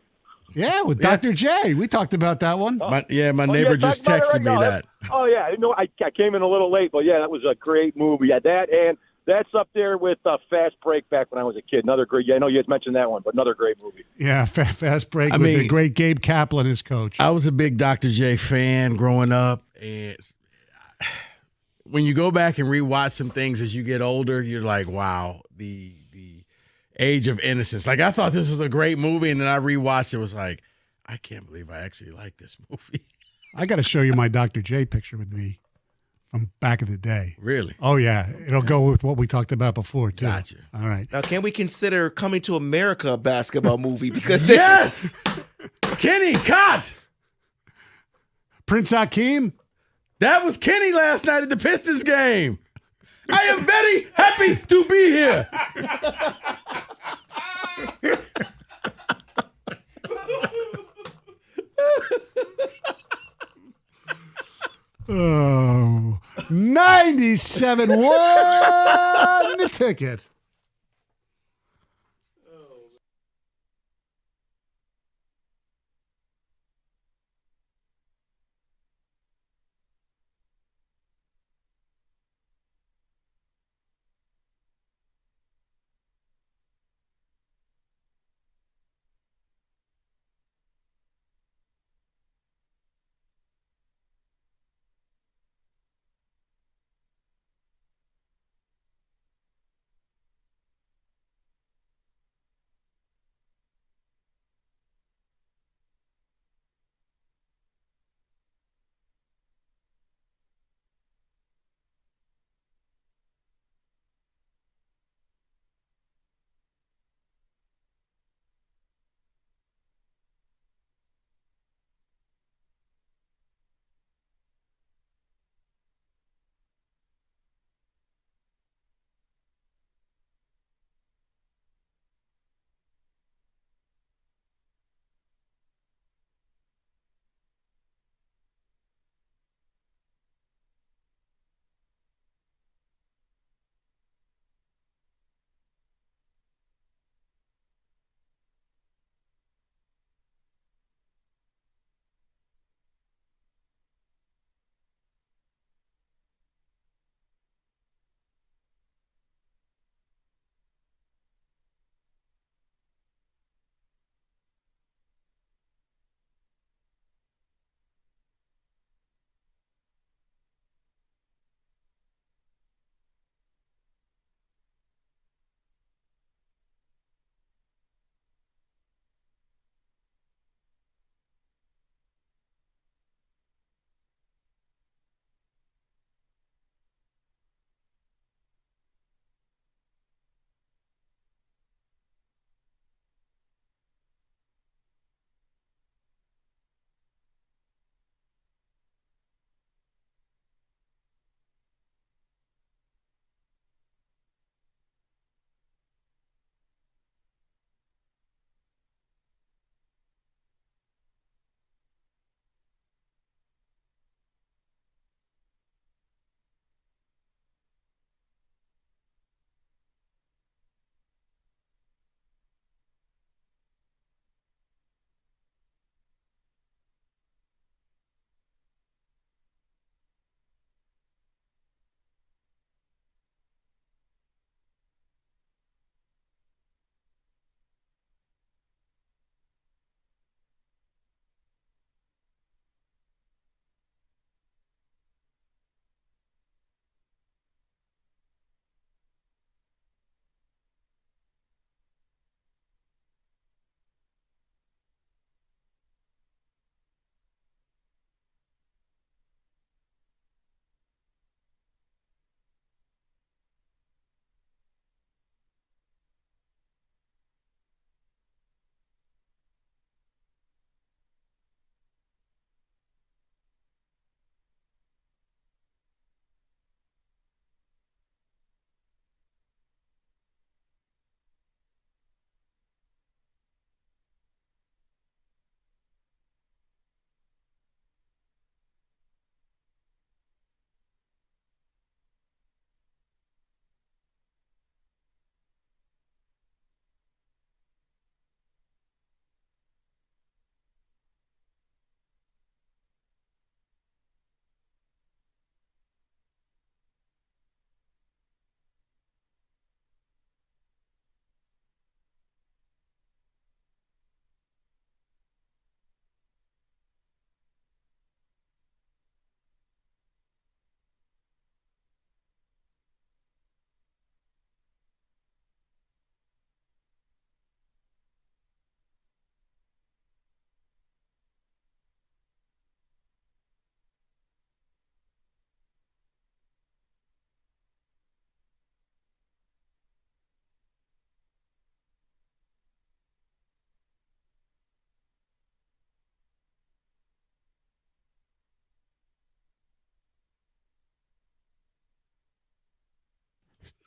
Yeah, with Dr. J. We talked about that one. My neighbor just texted me that. Oh yeah, I came in a little late, but yeah, that was a great movie. Yeah, that and that's up there with Fast Break back when I was a kid. Another great. Yeah, I know you had mentioned that one, but another great movie. Yeah, Fast Break with the great Gabe Kaplan as coach. I was a big Dr. J fan growing up, and when you go back and rewatch some things as you get older, you're like, wow, the age of innocence. Like, I thought this was a great movie, and then I rewatched it. Was like, I can't believe I actually like this movie. I got to show you my Dr. J picture with me from back in the day. Really? Oh, yeah. It'll go with what we talked about before, too. Gotcha. All right. Now, can we consider Coming to America a basketball movie? Because yes! Kenny, cut! Prince Hakeem? That was Kenny last night at the Pistons game. I am very happy to be here. Oh, 97 won the ticket.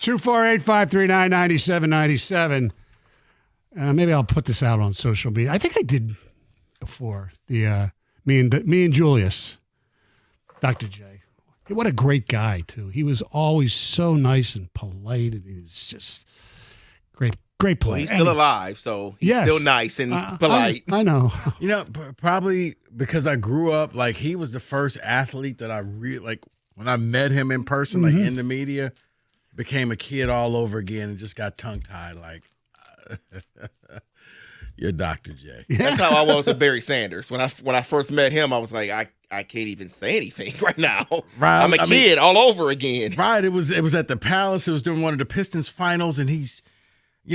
248-539-9797. Maybe I'll put this out on social media. I think I did before. Me and Julius, Dr. J. What a great guy too. He was always so nice and polite, and he was just great player. Well, he's still alive, so he's still nice and polite. I know. You know, probably because I grew up like he was the first athlete that I really like. When I met him in person, like in the media, became a kid all over again and just got tongue tied like. You're Dr. J. That's how I was with Barry Sanders. When I first met him, I was like, I can't even say anything right now. Right. I'm a kid all over again. Right. It was at the Palace. It was during one of the Pistons finals, and he's,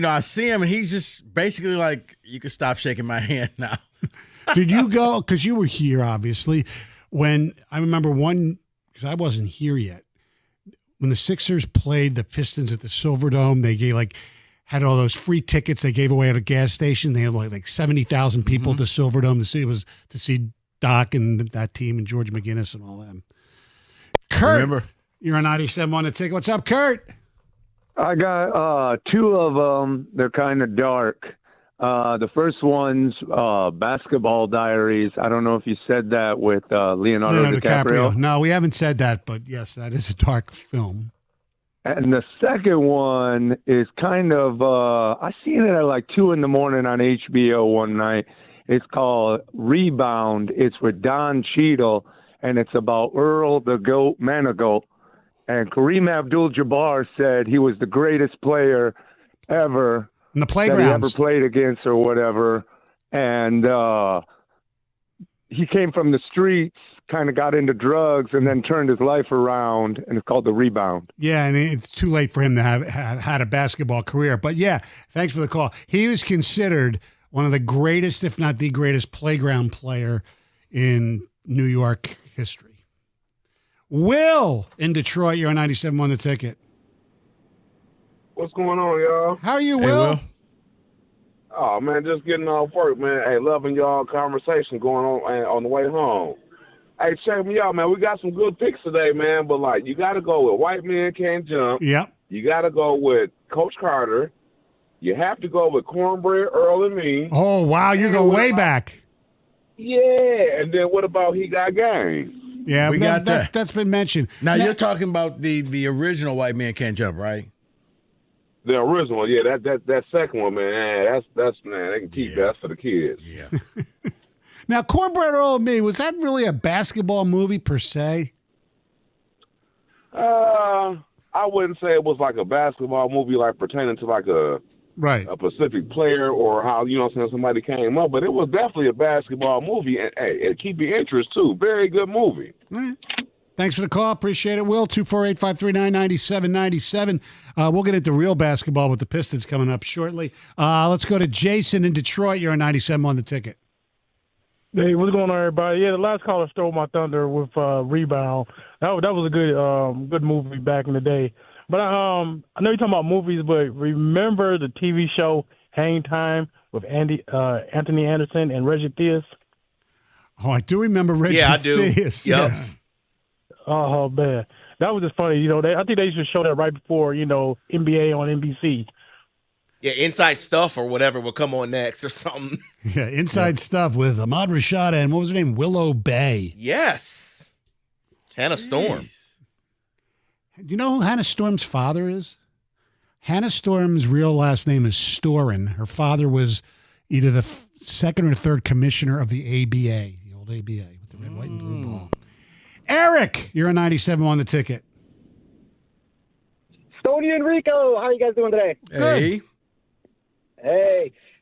I see him, and he's just basically like, you can stop shaking my hand now. Did you go? Because you were here, obviously. When I remember because I wasn't here yet. When the Sixers played the Pistons at the Silverdome, they had all those free tickets they gave away at a gas station. They had like 70,000 people to Silverdome to see Doc and that team and George McGinnis and all them. Kurt, you're on 97 on the ticket. What's up, Kurt? I got two of them. They're kind of dark. The first one's Basketball Diaries. I don't know if you said that with Leonardo DiCaprio. No, we haven't said that, but yes, that is a dark film. And the second one is kind of, I seen it at like 2 a.m. on HBO one night. It's called Rebound. It's with Don Cheadle, and it's about Earl the Goat Manigault. And Kareem Abdul-Jabbar said he was the greatest player ever in the that playgrounds he ever played against or whatever. And he came from the streets, kind of got into drugs, and then turned his life around, and it's called The Rebound. Yeah, and it's too late for him to have had a basketball career. But yeah, thanks for the call. He was considered one of the greatest, if not the greatest, playground player in New York history. Will in Detroit, you're on 97 on the ticket. What's going on, y'all? How are you, Will? Oh, man, just getting off work, man. Hey, loving y'all conversation going on the way home. Hey, check me out, man. We got some good picks today, man. But, like, you got to go with White Men Can't Jump. Yep. You got to go with Coach Carter. You have to go with Cornbread Earl and Me. Oh, wow. You go way back. Yeah. And then what about He Got Game? Yeah, we got that. That's been mentioned. Now, you're talking about the original White Man Can't Jump, right? The original, yeah. That second one, man. That's man. They can keep that for the kids. Yeah. Now, Cornbread Earl and Me, was that really a basketball movie per se? I wouldn't say it was like a basketball movie, like pertaining to like a specific player or how somebody came up, but it was definitely a basketball movie, and it keep your interest too. Very good movie. All right. Thanks for the call. Appreciate it, Will. 248-539-9797. We'll get into real basketball with the Pistons coming up shortly. Let's go to Jason in Detroit. You're on 97 on the ticket. Hey, what's going on, everybody? Yeah, the last caller stole my thunder with Rebound. That was a good movie back in the day. But I know you're talking about movies, but remember the TV show Hang Time with Anthony Anderson and Reggie Theus? Oh, I do remember Reggie Yeah, I do. Theus. Yep. Yes. Oh, man. That was just funny. I think they used to show that right before, NBA on NBC. Yeah, Inside Stuff or whatever will come on next or something. Yeah, Inside Stuff with Ahmad Rashad and what was her name? Willow Bay. Yes. Hannah Storm. Do you know who Hannah Storm's father is? Hannah Storm's real last name is Storin. Her father was either the second or third commissioner of the ABA, the old ABA with the red, white, and blue ball. Eric, you're a 97 on the ticket. Stoney and Rico, how are you guys doing today? Hey.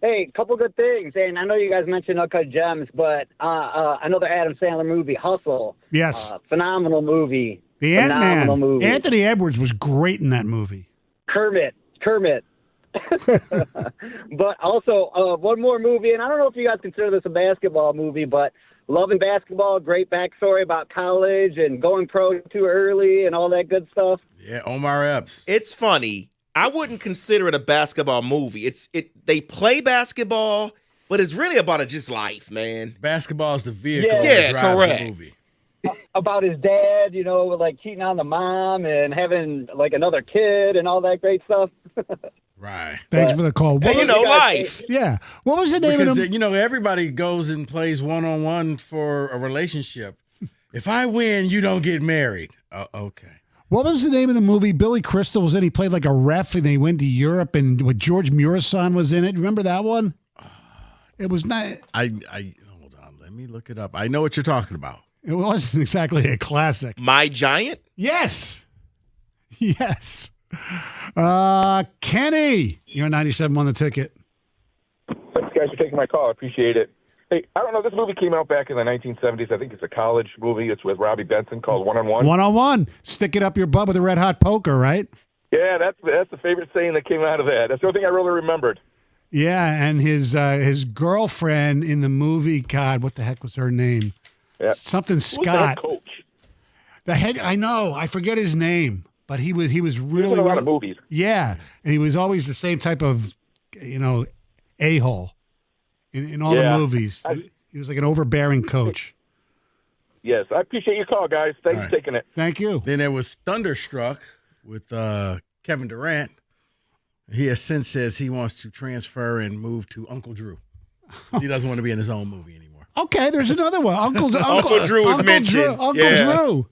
Hey, couple good things. And I know you guys mentioned Uncut Gems, but another Adam Sandler movie, Hustle. Yes. Phenomenal movie. The Phenomenal Ant-Man. movie. Anthony Edwards was great in that movie. Kermit. But also, one more movie, and I don't know if you guys consider this a basketball movie, but Loving Basketball, great backstory about college and going pro too early and all that good stuff. Yeah, Omar Epps. It's funny. I wouldn't consider it a basketball movie. They play basketball, but it's really about just life, man. Basketball is the vehicle. Yeah, that drives correct. The movie. about his dad, like cheating on the mom and having like another kid and all that great stuff. Right. Thanks for the call. Hey, life. Yeah. What was the name Because, of the everybody goes and plays one-on-one for a relationship. If I win, you don't get married. Okay. What was the name of the movie Billy Crystal was in? He played like a ref, and they went to Europe, and with George Murison was in it. Remember that one? It was not. I hold on. Let me look it up. I know what you're talking about. It wasn't exactly a classic. My Giant? Yes. Yes. Kenny, you're 97 on the ticket. Thanks, guys, for taking my call. I appreciate it. Hey, I don't know. This movie came out back in the 1970s. I think it's a college movie. It's with Robbie Benson called One-on-One. One-on-one. Stick it up your butt with a red hot poker, right? Yeah, that's the favorite saying that came out of that. That's the only thing I really remembered. Yeah, and his girlfriend in the movie, God, what the heck was her name? Yeah. Something Who's the Scott. head coach? The head, I know, I forget his name, but he was He's really in a lot of movies. Yeah, and he was always the same type of, a-hole in all the movies. He was like an overbearing coach. Yes, I appreciate your call, guys. Thanks for taking it. Thank you. Then there was Thunderstruck with Kevin Durant. He has since says he wants to transfer and move to Uncle Drew. He doesn't want to be in his own movie anymore. Okay, there's another one. Uncle Drew was mentioned. Drew.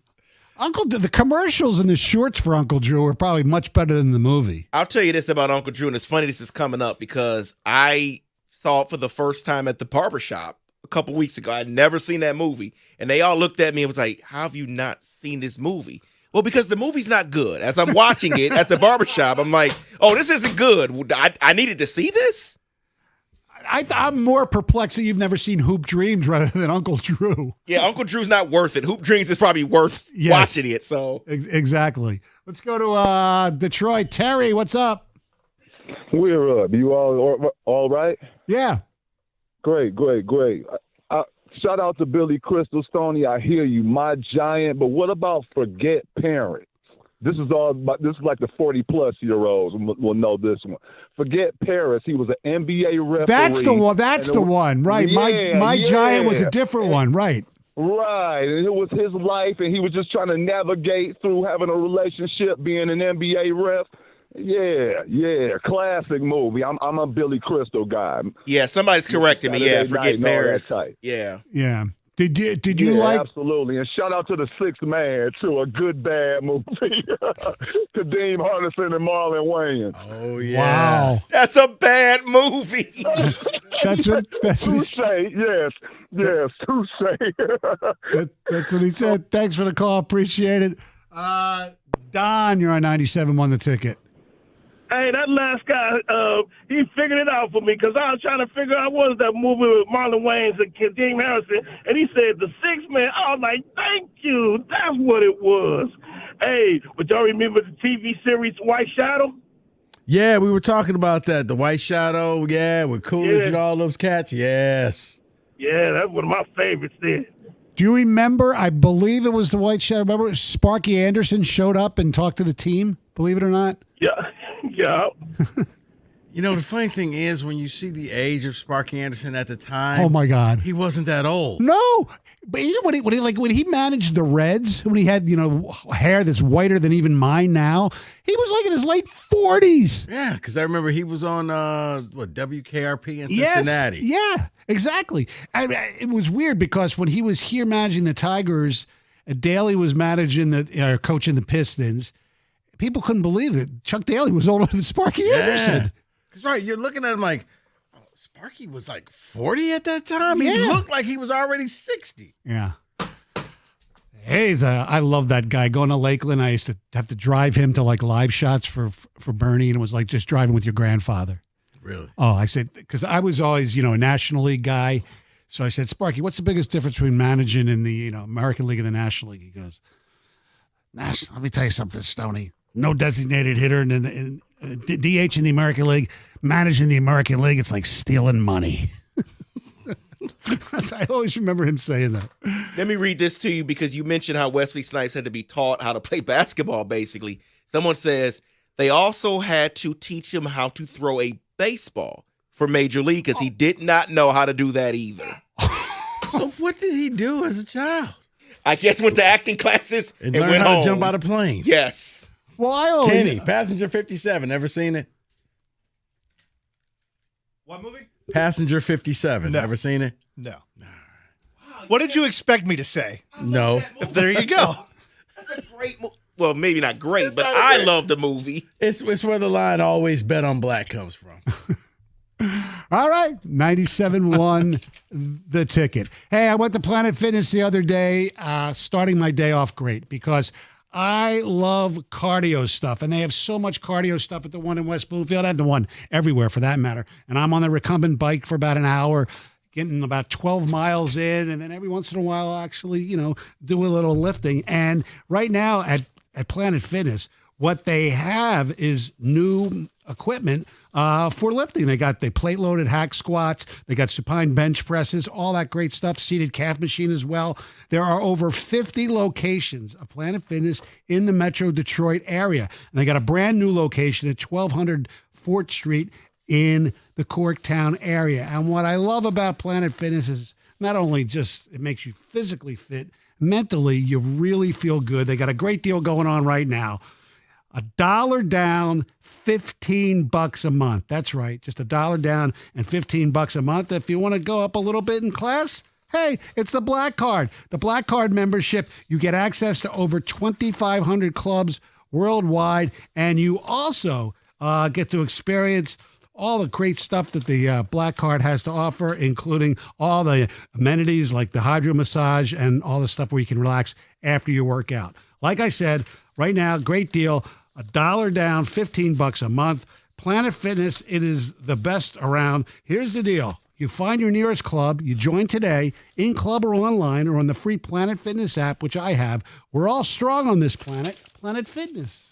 The commercials and the shorts for Uncle Drew are probably much better than the movie. I'll tell you this about Uncle Drew, and it's funny this is coming up because I saw it for the first time at the barbershop a couple weeks ago. I'd never seen that movie, and they all looked at me and was like, how have you not seen this movie? Well, because the movie's not good. As I'm watching it at the barbershop, I'm like, oh, this isn't good. I needed to see this? I'm more perplexed that you've never seen Hoop Dreams rather than Uncle Drew. Yeah, Uncle Drew's not worth it. Hoop Dreams is probably worth watching it. So Exactly. Let's go to Detroit. Terry, what's up? We're up. You all right? Yeah. Great. Shout out to Billy Crystal, Stoney. I hear you, My Giant. But what about Forget Parents? This is like the 40-plus-year-olds will know this one. Forget Paris. He was an NBA referee. That's the one. That's the one. Right. My Giant was a different one. Right. Right. And it was his life, and he was just trying to navigate through having a relationship, being an NBA ref. Yeah. Classic movie. I'm a Billy Crystal guy. Yeah, somebody's correcting me. Yeah, Forget Paris. Yeah. Yeah. Did you like? Absolutely. And shout out to The Sixth Man, too. A good, bad movie. Kadeem Hardison and Marlon Wayans. Oh, yeah. Wow. That's a bad movie. That's what Touche. Yes. Touche. That's what he said. Thanks for the call. Appreciate it. Don, you're on 97, won the ticket. Hey, that last guy, he figured it out for me because I was trying to figure out what was that movie with Marlon Wayans and Kadeem Harrison, and he said The Sixth Man. I was like, thank you. That's what it was. Hey, but y'all remember the TV series White Shadow? Yeah, we were talking about that. The White Shadow, with Coolidge and all those cats. Yes. Yeah, that's one of my favorites there. Do you remember? I believe it was the White Shadow. Remember, Sparky Anderson showed up and talked to the team. Believe it or not. Yeah. The funny thing is when you see the age of Sparky Anderson at the time. Oh my God, he wasn't that old. No, but when he managed the Reds, when he had hair that's whiter than even mine now, he was like in his late 40s. Yeah, because I remember he was on WKRP in Cincinnati. Yes, yeah, exactly. It was weird because when he was here managing the Tigers, Daly was managing coaching the Pistons. People couldn't believe it. Chuck Daly was older than Sparky Anderson. Because, you're looking at him like, Sparky was like 40 at that time? He looked like he was already 60. Yeah. I love that guy. Going to Lakeland, I used to have to drive him to like live shots for Bernie, and it was like just driving with your grandfather. Really? Oh, I said, because I was always, a National League guy. So I said, Sparky, what's the biggest difference between managing in the, American League and the National League? He goes, let me tell you something, Stoney. No designated hitter and DH in the American League. Managing the American League, it's like stealing money. I always remember him saying that. Let me read this to you because you mentioned how Wesley Snipes had to be taught how to play basketball, basically. Someone says they also had to teach him how to throw a baseball for Major League because he did not know how to do that either. So what did he do as a child? I guess went to acting classes And and learn went how home. to jump out of planes. Yes. Well, I always Kenny, Passenger 57. Ever seen it? What movie? Passenger 57. No. Ever seen it? No. What did you expect me to say? No. There you go. That's a great movie. Well, maybe not great, but I love the movie. It's where the line always bet on black comes from. All right, 97.1 the ticket. Hey, I went to Planet Fitness the other day, starting my day off great because I love cardio stuff, and they have so much cardio stuff at the one in West Bloomfield. I have the one everywhere for that matter, and I'm on the recumbent bike for about an hour, getting about 12 miles in, and then every once in a while I'll actually, do a little lifting. And right now at Planet Fitness, what they have is new equipment for lifting. They got the plate-loaded hack squats. They got supine bench presses, all that great stuff, seated calf machine as well. There are over 50 locations of Planet Fitness in the Metro Detroit area. And they got a brand new location at 1200 Fort Street in the Corktown area. And what I love about Planet Fitness is not only just it makes you physically fit, mentally you really feel good. They got a great deal going on right now. $1 down, $15 a month. That's right. Just $1 down and $15 a month. If you want to go up a little bit in class, hey, it's the Black Card. The Black Card membership, you get access to over 2,500 clubs worldwide, and you also get to experience all the great stuff that the Black Card has to offer, including all the amenities like the hydro massage and all the stuff where you can relax after your workout. Like I said, right now, great deal. $1 down, $15 a month. Planet Fitness, it is the best around. Here's the deal. You find your nearest club, you join today, in club or online, or on the free Planet Fitness app, which I have. We're all strong on this planet. Planet Fitness.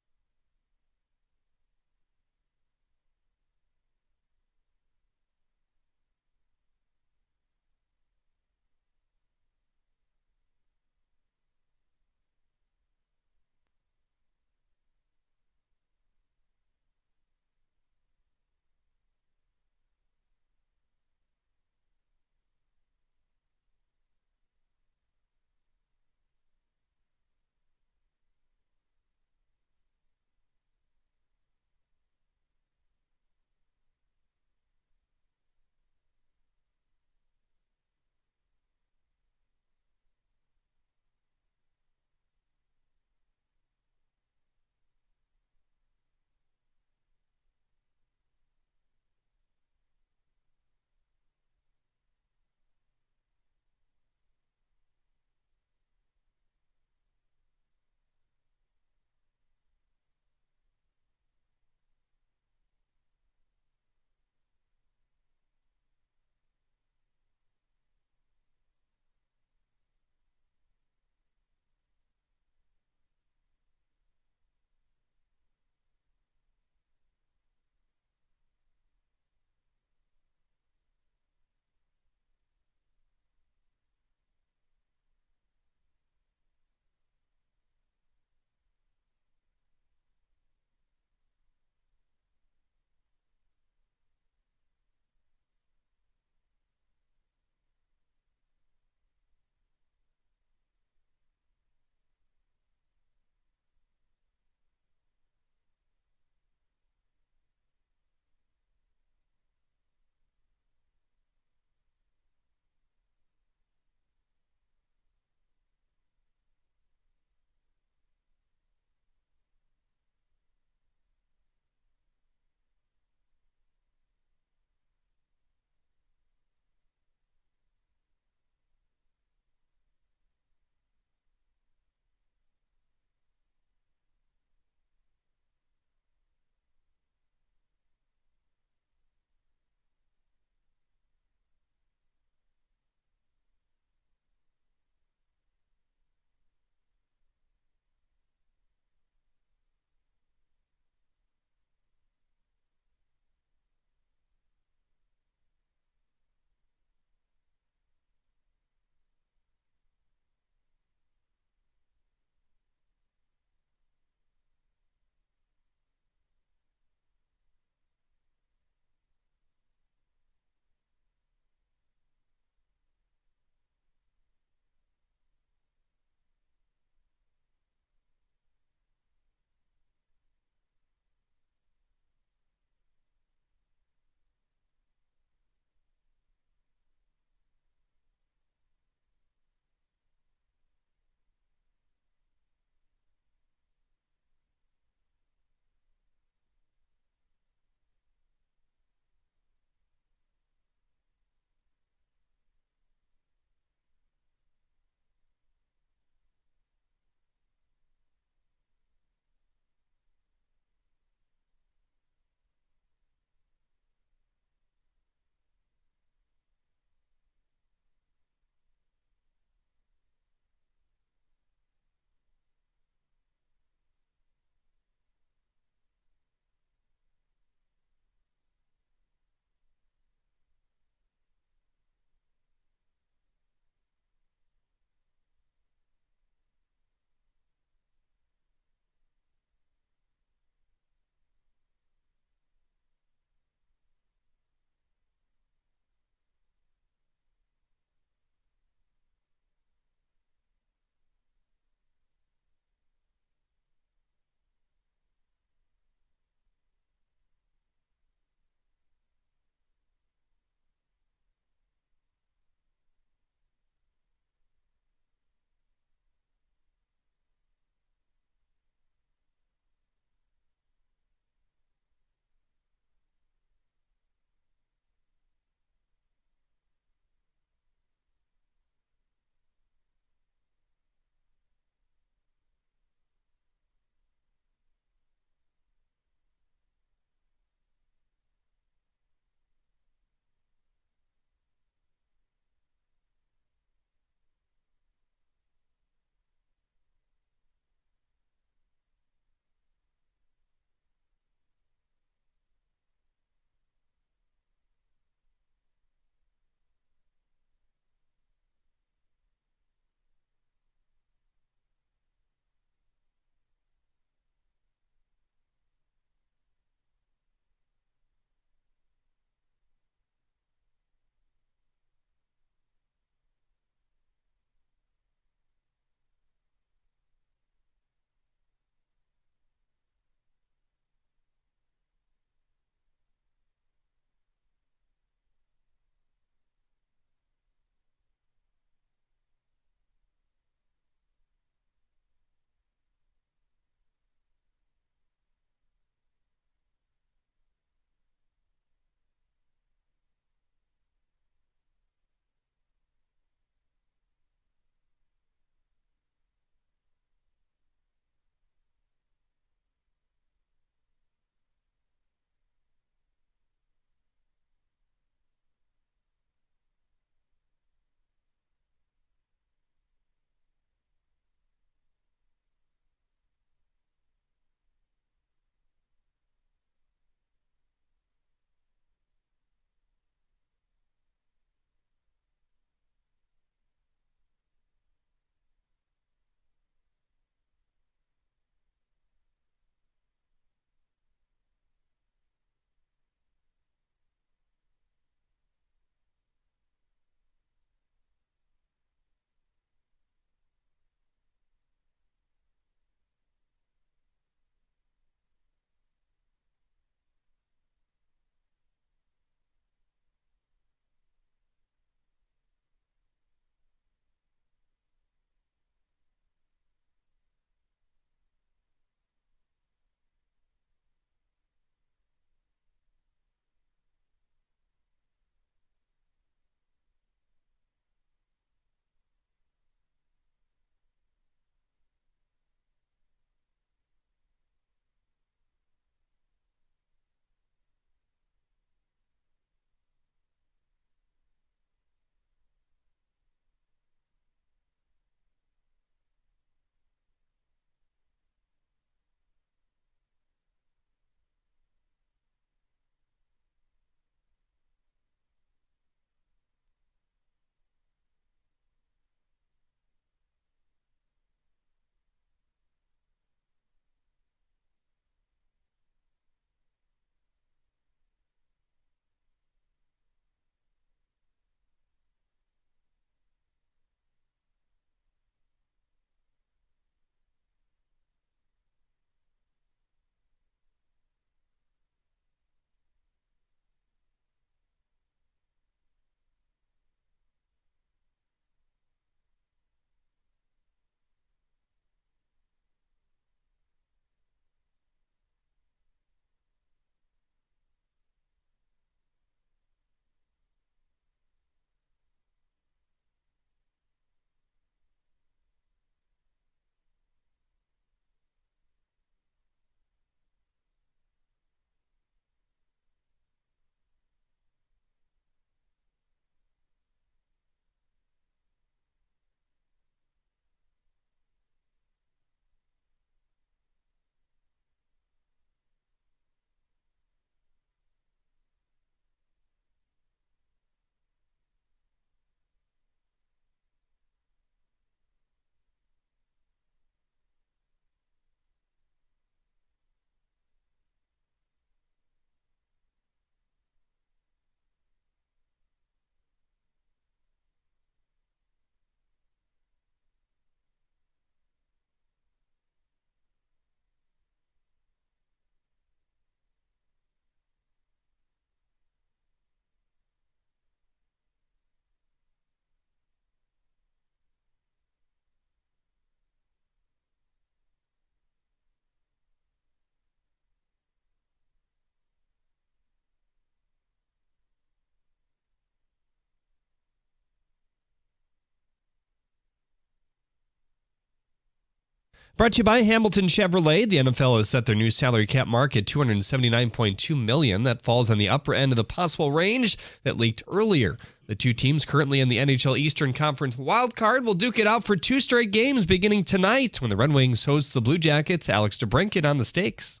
Brought to you by Hamilton Chevrolet. The NFL has set their new salary cap mark at $279.2 million. That falls on the upper end of the possible range that leaked earlier. The two teams currently in the NHL Eastern Conference wildcard will duke it out for 2 straight games beginning tonight when the Red Wings host the Blue Jackets. Alex DeBrincat on the stakes.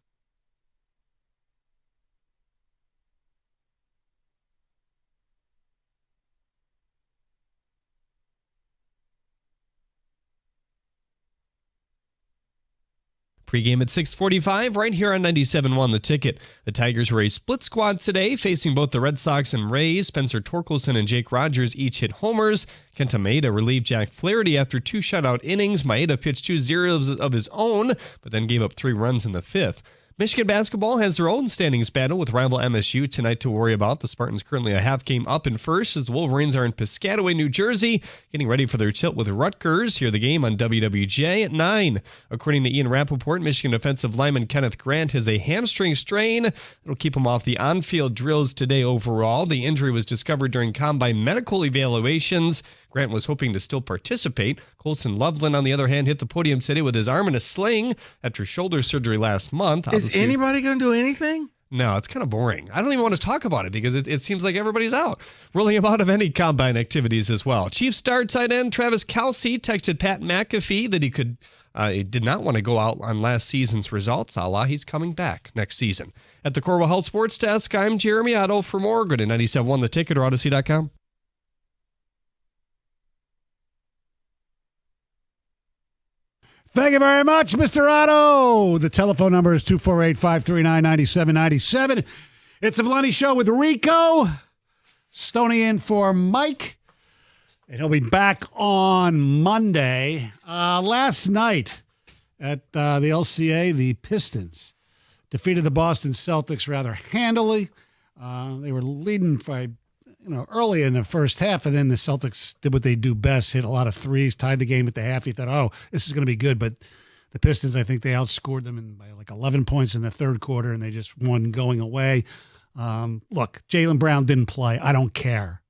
Pre-game at 6:45 right here on 97.1 The Ticket. The Tigers were a split squad today, facing both the Red Sox and Rays. Spencer Torkelson and Jake Rogers each hit homers. Kenta Maeda relieved Jack Flaherty after 2 shutout innings. Maeda pitched 2 zeros of his own, but then gave up 3 runs in the 5th. Michigan basketball has their own standings battle with rival MSU tonight to worry about. The Spartans currently a half game up in first as the Wolverines are in Piscataway, New Jersey, getting ready for their tilt with Rutgers. Hear the game on WWJ at 9. According to Ian Rappaport, Michigan defensive lineman Kenneth Grant has a hamstring strain that'll keep him off the on-field drills today overall. The injury was discovered during combine medical evaluations. Grant was hoping to still participate. Colson Loveland, on the other hand, hit the podium today with his arm in a sling after shoulder surgery last month. Is anybody going to do anything? No, it's kind of boring. I don't even want to talk about it because it seems like everybody's out. Ruling him out of any combine activities as well. Chiefs star tight end Travis Kelce texted Pat McAfee that he did not want to go out on last season's results. He's coming back next season. At the Corwell Health Sports Desk, I'm Jeremy Otto. For more, go to 97.1 The Ticket or Odyssey.com. Thank you very much, Mr. Otto. The telephone number is 248-539-9797. It's the Valenti Show with Rico. Stoney in for Mike. And he'll be back on Monday. Last night at the LCA, the Pistons defeated the Boston Celtics rather handily. They were leading by early in the first half, and then the Celtics did what they do best, hit a lot of threes, tied the game at the half. You thought, oh, this is going to be good. But the Pistons, I think they outscored them by like 11 points in the third quarter, and they just won going away. Look, Jaylen Brown didn't play. I don't care,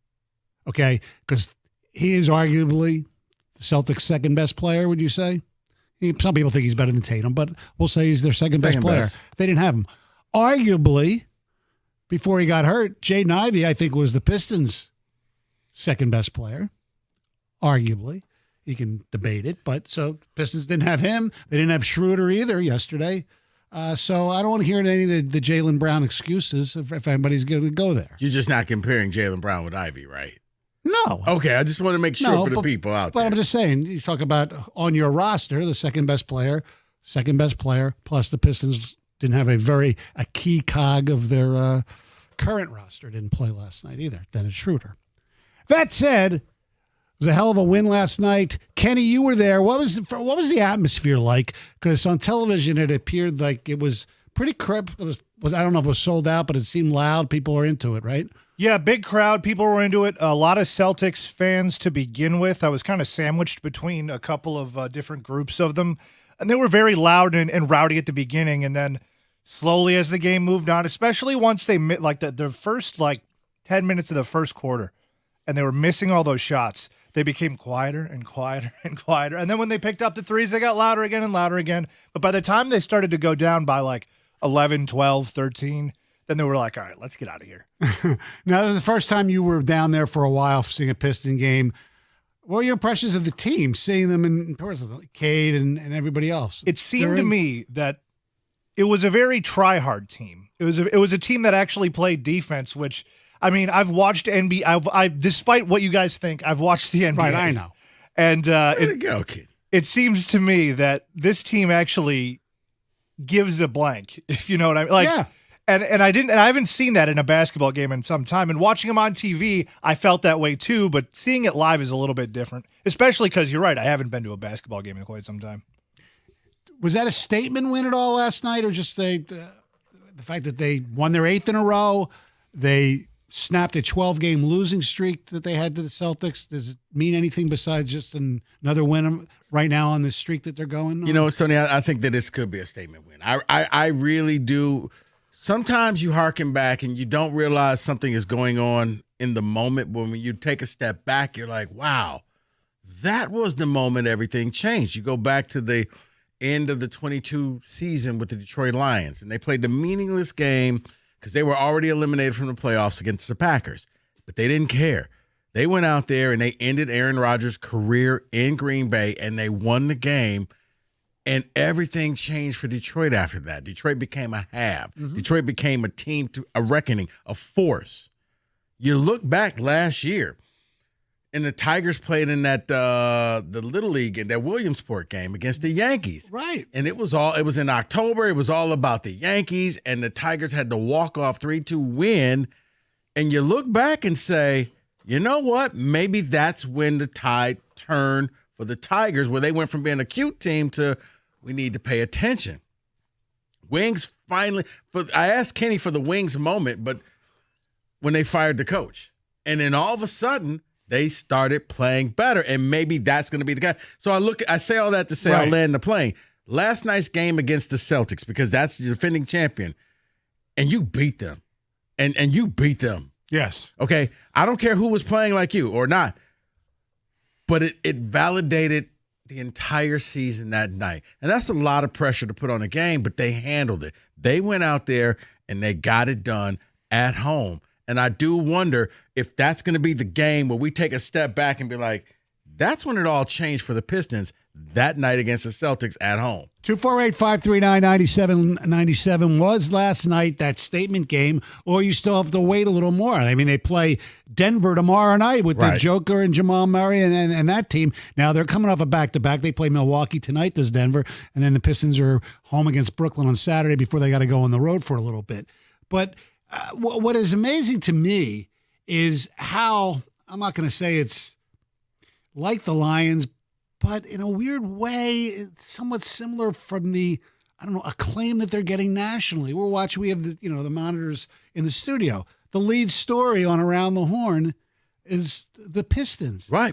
okay? Because he is arguably the Celtics' second-best player, would you say? Some people think he's better than Tatum, but we'll say he's their second-best player. They didn't have him. Arguably, before he got hurt, Jaden Ivey, I think, was the Pistons' second-best player, arguably. You can debate it, but so Pistons didn't have him. They didn't have Schroeder either yesterday. So I don't want to hear any of the Jaylen Brown excuses if anybody's going to go there. You're just not comparing Jaylen Brown with Ivy, right? No. Okay, I just want to make sure for the people out there. But I'm just saying, you talk about on your roster, the second-best player, plus the Pistons didn't have a key cog of their current roster. Didn't play last night either. Dennis Schroeder. That said, it was a hell of a win last night. Kenny, you were there. What was the atmosphere like? Because on television it appeared like it was pretty crap. I don't know if it was sold out, but it seemed loud. People were into it, right? Yeah, big crowd. People were into it. A lot of Celtics fans to begin with. I was kind of sandwiched between a couple of different groups of them. And they were very loud and rowdy at the beginning. And then slowly as the game moved on, especially once they the first 10 minutes of the first quarter, and they were missing all those shots, they became quieter and quieter and quieter. And then when they picked up the threes, they got louder again and louder again. But by the time they started to go down by 11, 12, 13, then they were like, all right, let's get out of here. Now, this is the first time you were down there for a while seeing a Piston game. What were your impressions of the team, seeing them in person, Cade and everybody else? It seemed to me that it was a very try-hard team. It was a team that actually played defense, which, I mean, I've watched NBA. Despite what you guys think, I've watched the NBA. Right, I know. And kid. It seems to me that this team actually gives a blank, if you know what I mean. Yeah. And I haven't seen that in a basketball game in some time. And watching them on TV, I felt that way too. But seeing it live is a little bit different, especially because you're right. I haven't been to a basketball game in quite some time. Was that a statement win at all last night, or just the fact that they won their 8th in a row? They snapped a 12-game losing streak that they had to the Celtics. Does it mean anything besides just another win right now on the streak that they're going on? You know, Tony, I think that this could be a statement win. I really do. Sometimes you hearken back and you don't realize something is going on in the moment. When you take a step back, you're like, wow, that was the moment everything changed. You go back to the end of the 22 season with the Detroit Lions, and they played the meaningless game because they were already eliminated from the playoffs against the Packers, but they didn't care. They went out there and they ended Aaron Rodgers' career in Green Bay, and they won the game, and everything changed for Detroit after that. Detroit became a have. Mm-hmm. Detroit became a team, a reckoning, a force. You look back last year, and the Tigers played in that the Little League in that Williamsport game against the Yankees. Right. And it was in October. It was all about the Yankees, and the Tigers had the walk-off 3-2 win. And you look back and say, you know what? Maybe that's when the tide turned for the Tigers, where they went from being a cute team to we need to pay attention. Wings finally I asked Kenny for the Wings moment, but when they fired the coach. And then all of a sudden, they started playing better, and maybe that's going to be the guy. So I say all that to say I'll land the plane. Last night's game against the Celtics, because that's the defending champion, and you beat them, and you beat them. Yes. Okay, I don't care who was playing like you or not, but it validated the entire season that night, and that's a lot of pressure to put on a game, but they handled it. They went out there and they got it done at home. And I do wonder if that's going to be the game where we take a step back and be like, that's when it all changed for the Pistons that night against the Celtics at home. 248-539-9797 was last night that statement game, or you still have to wait a little more. I mean, they play Denver tomorrow night with the Joker and Jamal Murray and that team. Now, they're coming off a back-to-back. They play Milwaukee tonight, does Denver, and then the Pistons are home against Brooklyn on Saturday before they got to go on the road for a little bit. But what is amazing to me is how, I'm not going to say it's like the Lions, but in a weird way, it's somewhat similar from the, acclaim that they're getting nationally. We have the monitors in the studio. The lead story on Around the Horn is the Pistons. Right.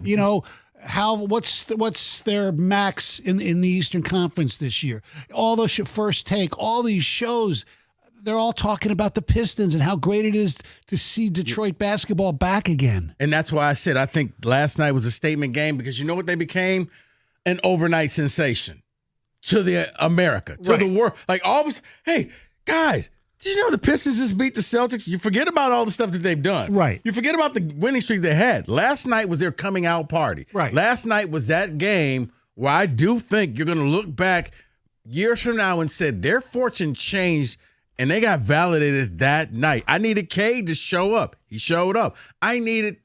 What's their max in the Eastern Conference this year? All those First Take, all these shows, they're all talking about the Pistons and how great it is to see Detroit basketball back again. And that's why I said I think last night was a statement game, because you know what they became? An overnight sensation to the America, to the world. Like all of us, hey, guys, did you know the Pistons just beat the Celtics? You forget about all the stuff that they've done. Right. You forget about the winning streak they had. Last night was their coming out party. Right. Last night was that game where I do think you're going to look back years from now and said their fortune changed, and they got validated that night. I needed Cade to show up. He showed up. I needed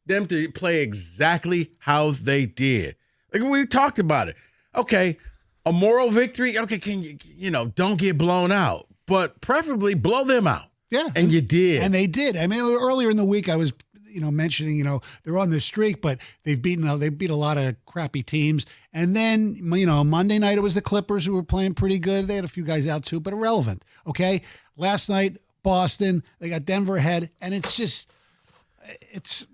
them to play exactly how they did. Like we talked about it. Okay, a moral victory. Okay, can you don't get blown out, but preferably blow them out. Yeah. And you did. And they did. I mean, earlier in the week I was mentioning, they're on this streak, but they beat a lot of crappy teams. And then, Monday night it was the Clippers who were playing pretty good. They had a few guys out too, but irrelevant. Okay. Last night, Boston, they got Denver ahead, and it's just, it's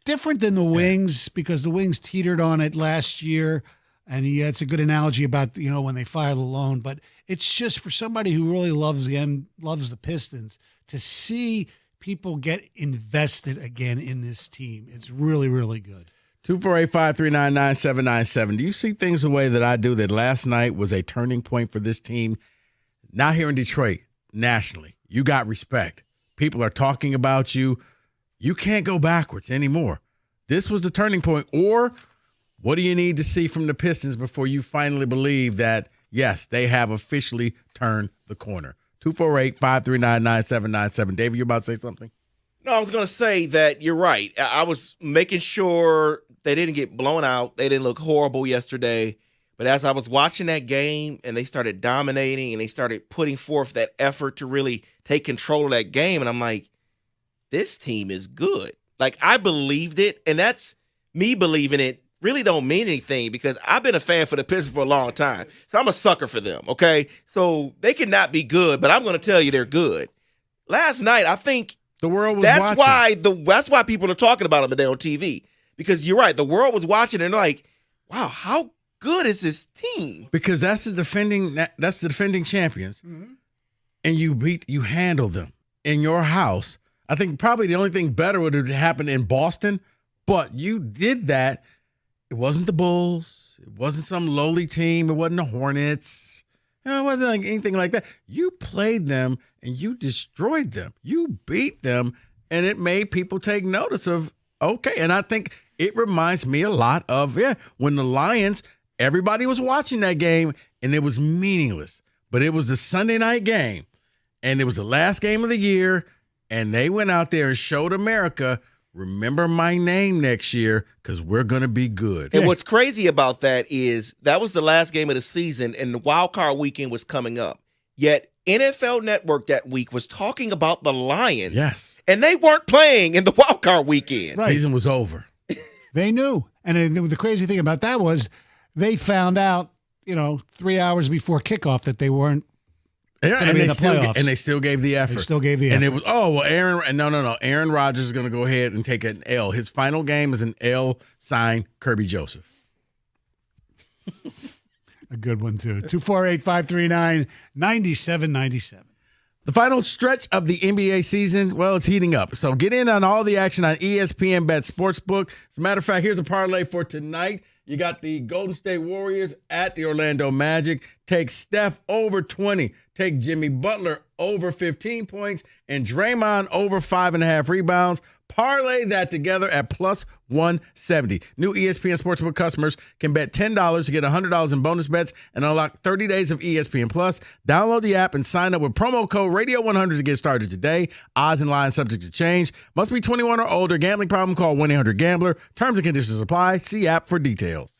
different than the Wings, because the Wings teetered on it last year. And it's a good analogy about, when they fired Malone, but it's just for somebody who really loves the Pistons to see people get invested again in this team. It's really, really good. 248-539-9797. Do you see things the way that I do, that last night was a turning point for this team? Not here in Detroit, nationally. You got respect. People are talking about you. You can't go backwards anymore. This was the turning point. Or what do you need to see from the Pistons before you finally believe that, yes, they have officially turned the corner? 248-539-9797. David, you about to say something? No, I was going to say that you're right. I was making sure they didn't get blown out. They didn't look horrible yesterday. But as I was watching that game and they started dominating and they started putting forth that effort to really take control of that game, and I'm like, this team is good. Like, I believed it, and that's me believing it really don't mean anything, because I've been a fan for the Pistons for a long time. So I'm a sucker for them, okay? So they could not be good, but I'm going to tell you they're good. Last night, I think the world was that's watching. That's why people are talking about them today on TV, because you're right. The world was watching, and they're like, wow, how good is this team? Because that's the defending champions, and you handle them in your house. I think probably the only thing better would have happened in Boston, but you did that It wasn't the Bulls. It wasn't some lowly team. It wasn't the Hornets. It wasn't like anything like that. You played them and you destroyed them. You beat them, and it made people take notice of, okay. And I think it reminds me a lot of, when the Lions, everybody was watching that game, and it was meaningless. But it was the Sunday night game, and it was the last game of the year, and they went out there and showed America, remember my name next year because we're going to be good. And what's crazy about that is that was the last game of the season and the wild card weekend was coming up. Yet NFL Network that week was talking about the Lions. Yes. And they weren't playing in the wild card weekend. Right. Season was over. They knew. And the crazy thing about that was they found out, 3 hours before kickoff that they weren't going to be in the playoffs. And they still gave the effort. They still gave the effort. And it was, no. Aaron Rodgers is going to go ahead and take an L. His final game is an L signed Kirby Joseph. A good one, too. 248-539-9797. The final stretch of the NBA season, well, it's heating up. So get in on all the action on ESPN Bet Sportsbook. As a matter of fact, here's a parlay for tonight. You got the Golden State Warriors at the Orlando Magic. Take Steph over 20. Take Jimmy Butler over 15 points and Draymond over 5.5 rebounds. Parlay that together at plus 170. New ESPN Sportsbook customers can bet $10 to get $100 in bonus bets and unlock 30 days of ESPN Plus. Download the app and sign up with promo code Radio100 to get started today. Odds and lines subject to change. Must be 21 or older. Gambling problem? Call 1-800-GAMBLER. Terms and conditions apply. See app for details.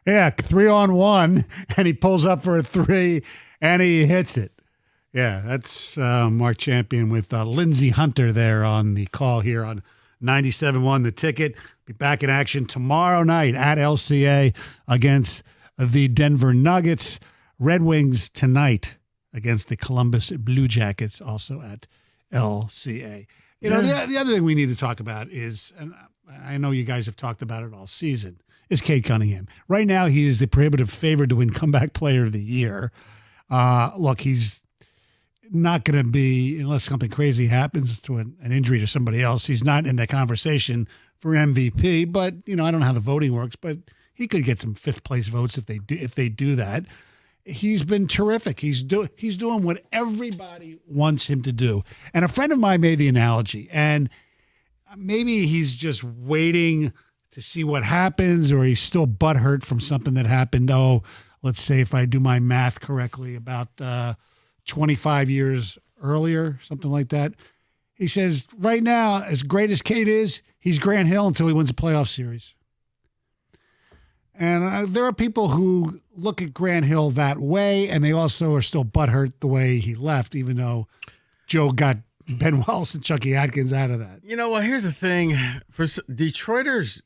Yeah, 3-on-1, and he pulls up for a three, and he hits it. Yeah, that's Mark Champion with Lindsey Hunter there on the call here on 97.1 The Ticket. Be back in action tomorrow night at LCA against the Denver Nuggets. Red Wings tonight against the Columbus Blue Jackets, also at LCA. You know, the other thing we need to talk about is, and I know you guys have talked about it all season, is Cade Cunningham. Right now, he is the prohibitive favorite to win Comeback Player of the Year. Look, he's not going to be, unless something crazy happens to an injury to somebody else, he's not in that conversation for MVP. But, you know, I don't know how the voting works, but he could get some fifth-place votes if they do that. He's been terrific. He's doing what everybody wants him to do. And a friend of mine made the analogy, and maybe he's just waiting to see what happens, or he's still butthurt from something that happened. Oh, let's say if I do my math correctly, about 25 years earlier, something like that. He says, right now, as great as Cade is, he's Grant Hill until he wins a playoff series. And there are people who look at Grant Hill that way, and they also are still butthurt the way he left, even though Joe got Ben Wallace and Chucky Atkins out of that. You know what? Here's the thing. For Detroiters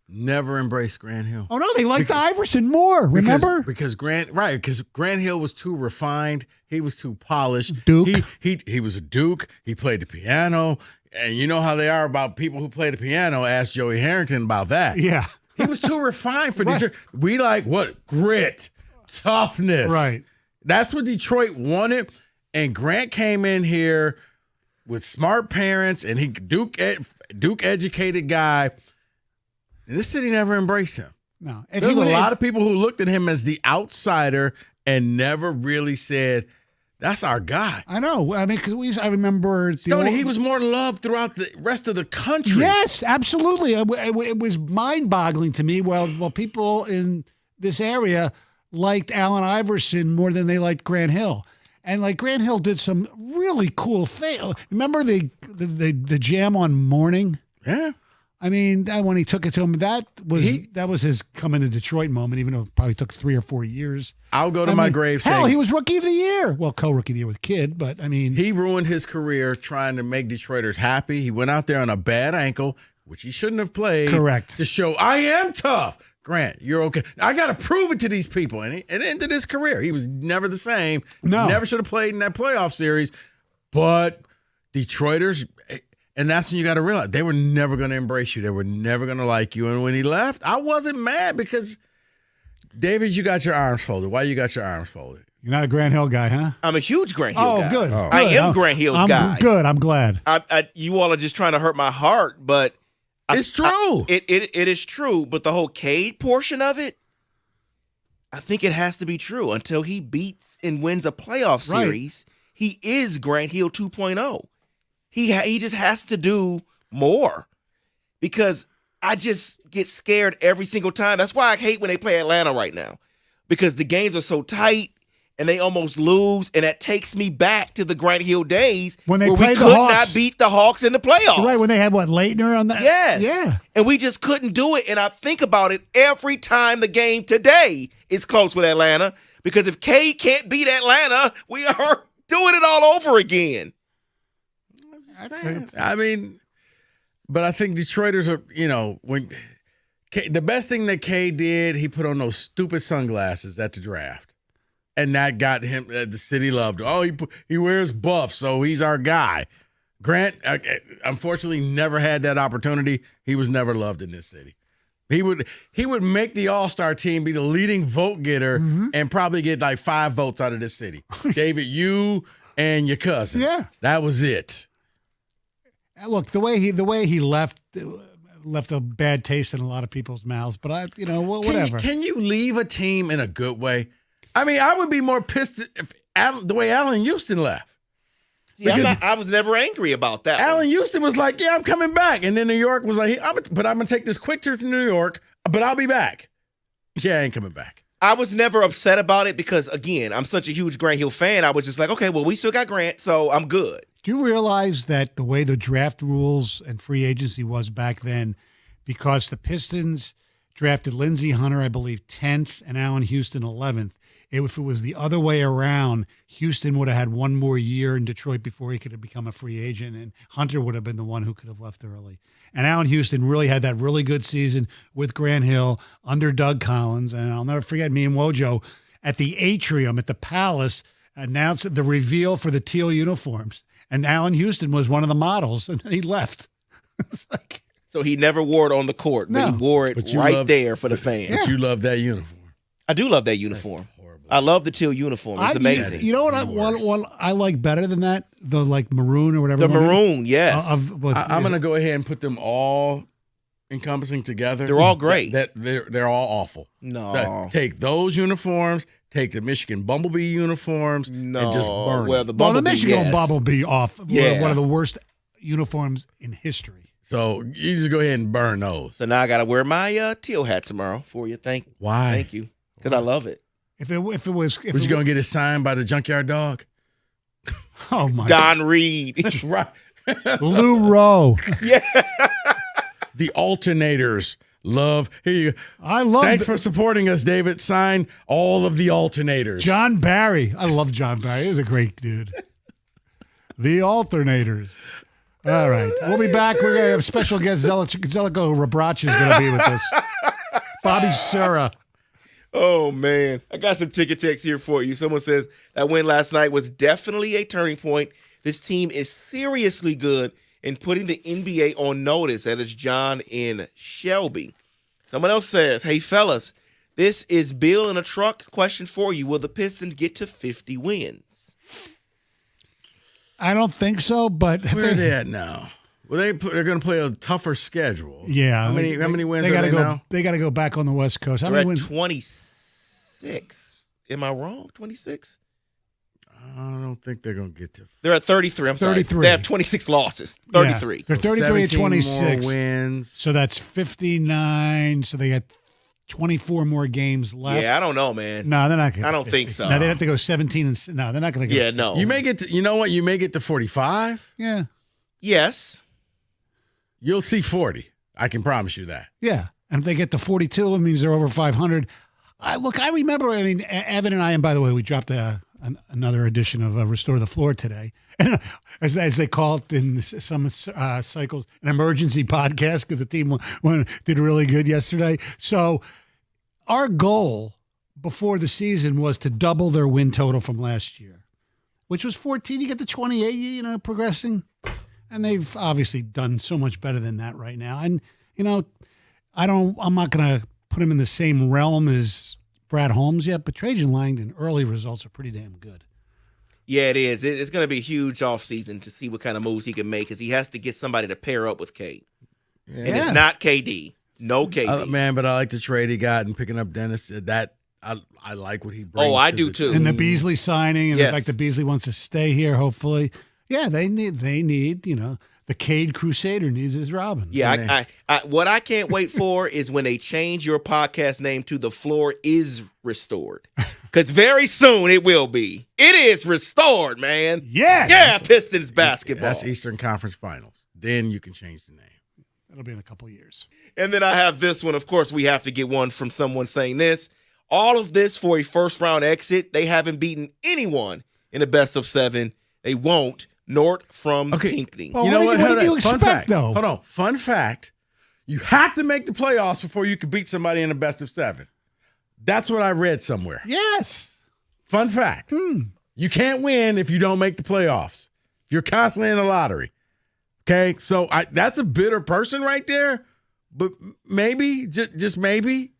never embraced Grant Hill. Oh, no, they liked Iverson more, remember? Because Grant Hill was too refined. He was too polished. Duke. He was a Duke. He played the piano. And you know how they are about people who play the piano. Ask Joey Harrington about that. Yeah. He was too refined for Detroit. We like what? Grit, toughness. Right. That's what Detroit wanted. And Grant came in here with smart parents, and he Duke educated guy. And this city never embraced him. No. There's a lot of people who looked at him as the outsider and never really said, that's our guy. I know. I mean, because I remember Stoney, he was more loved throughout the rest of the country. Yes, absolutely. It was mind-boggling to me. Well, people in this area liked Allen Iverson more than they liked Grant Hill. And like Grant Hill did some really cool things. Remember the jam on Morning? Yeah. I mean, when he took it to him, that was his coming to Detroit moment, even though it probably took 3 or 4 years. I'll go to my grave saying, hell, he was Rookie of the Year. Well, co-Rookie of the Year with Kidd, but I mean. He ruined his career trying to make Detroiters happy. He went out there on a bad ankle, which he shouldn't have played. Correct. To show, I am tough. Grant, you're okay. I got to prove it to these people. And it ended his career. He was never the same. No. Never should have played in that playoff series. But Detroiters, and that's when you got to realize, they were never going to embrace you. They were never going to like you. And when he left, I wasn't mad because, David, you got your arms folded. Why you got your arms folded? You're not a Grant Hill guy, huh? I'm a huge Grant Hill guy. Good. I am Grant Hill's guy. Good. I'm glad. You all are just trying to hurt my heart, but it's true. It is true, but the whole Cade portion of it, I think it has to be true. Until he beats and wins a playoff series, he is Grant Hill 2.0. He just has to do more, because I just get scared every single time. That's why I hate when they play Atlanta right now, because the games are so tight and they almost lose, and that takes me back to the Grant Hill days when they where we played could the Hawks. not beat the Hawks in the playoffs. Right, when they had, Leitner on that? Yes. Yeah. And we just couldn't do it, and I think about it every time the game today is close with Atlanta, because if Cade can't beat Atlanta, we are doing it all over again. I mean, but I think Detroiters are, when the best thing that Cade did, he put on those stupid sunglasses at the draft. And that got him, the city loved him. Oh, he wears buff, so he's our guy. Grant, unfortunately, never had that opportunity. He was never loved in this city. He would make the All-Star team, be the leading vote getter, and probably get like 5 votes out of this city. David, you and your cousins. Yeah. That was it. Look, the way he left a bad taste in a lot of people's mouths, but whatever. Can you leave a team in a good way? I mean, I would be more pissed if the way Allen Houston left. Yeah, I was never angry about that. Allen Houston was like, yeah, I'm coming back. And then New York was like, but I'm going to take this quick trip to New York, but I'll be back. Yeah, I ain't coming back. I was never upset about it because, again, I'm such a huge Grant Hill fan. I was just like, okay, well, we still got Grant, so I'm good. Do you realize that the way the draft rules and free agency was back then, because the Pistons drafted Lindsey Hunter, I believe, 10th, and Allen Houston 11th. If it was the other way around, Houston would have had one more year in Detroit before he could have become a free agent, and Hunter would have been the one who could have left early. And Allen Houston really had that really good season with Grant Hill under Doug Collins. And I'll never forget, me and Wojo at the atrium at the Palace announced the reveal for the teal uniforms. And Allen Houston was one of the models, and then he left. So he never wore it on the court, but he wore it there for the fans. But you love that uniform. I do love that uniform. I love the teal uniform. It's amazing. You know what I like better than that? The like maroon or whatever. The maroon, yes. I'm going to go ahead and put them all encompassing together. They're all great. They're all awful. No. Take those uniforms, take the Michigan Bumblebee uniforms, and just burn them. Well, the Michigan Bumblebee one of the worst uniforms in history. So you just go ahead and burn those. So now I got to wear my teal hat tomorrow for you. Why? Thank you. Because I love it. If it was, was you gonna get it signed by the Junkyard Dog? Oh my! Don Reed, right? Lou Rowe. Yeah. The alternators love. Here you go. I love. Thanks for supporting us, David. Sign all of the alternators. John Barry. I love John Barry. He's a great dude. The alternators. All right, we'll be back. We're gonna have special guest Zeliko Rabrach is gonna be with us. Bobby Sura. Oh, man. I got some ticket checks here for you. Someone says that win last night was definitely a turning point. This team is seriously good in putting the NBA on notice. That is John in Shelby. Someone else says, hey, fellas, this is Bill in a truck. Question for you. Will the Pistons get to 50 wins? I don't think so, but where are they at now? Well, they're going to play a tougher schedule. Yeah. How many wins they are they now? They got to go back on the West Coast. How They're many at wins? 26. Am I wrong? 26? I don't think they're going to get to. They're at 33. I'm 33. sorry. They have 26 losses. 33. Yeah, they're 33 and 26. More wins. So that's 59. So they got 24 more games left. Yeah, I don't know, man. No, they're not going to. I don't think so. No, they have to go 17 and. No, they're not going to go. Yeah, no. You may get to, you know what? You may get to 45. Yeah. Yes. You'll see 40. I can promise you that. Yeah. And if they get to 42, it means they're over 500. I remember, Evan and I, and by the way, we dropped another edition of Restore the Floor today. And as they call it in some cycles, an emergency podcast because the team did really good yesterday. So our goal before the season was to double their win total from last year, which was 14. You get to 28, progressing. And they've obviously done so much better than that right now. And, I'm not going to put him in the same realm as Brad Holmes yet, but Trajan Langdon, early results are pretty damn good. Yeah, it is. It's going to be a huge offseason to see what kind of moves he can make because he has to get somebody to pair up with Cade. Yeah. And it's not KD. No KD. Man, but I like the trade he got and picking up Dennis. I like what he brings. Oh, I do too. And the Beasley signing, and the fact that Beasley wants to stay here, hopefully. Yeah, they need, the Cade Crusader needs his Robin. Yeah, I what I can't wait for is when they change your podcast name to The Floor is Restored. Because very soon it will be. It is restored, man. Yeah. Yeah, Pistons basketball. That's Eastern Conference Finals. Then you can change the name. That'll be in a couple of years. And then I have this one. Of course, we have to get one from someone saying this. All of this for a first-round exit. They haven't beaten anyone in the best of 7. They won't. Nort from Pinckney. Well, what did you expect, Fun fact. though? Hold on. Fun fact. You have to make the playoffs before you can beat somebody in the best of 7. That's what I read somewhere. Yes. Fun fact. You can't win if you don't make the playoffs. You're constantly in the lottery. Okay? So that's a bitter person right there. But maybe, just maybe,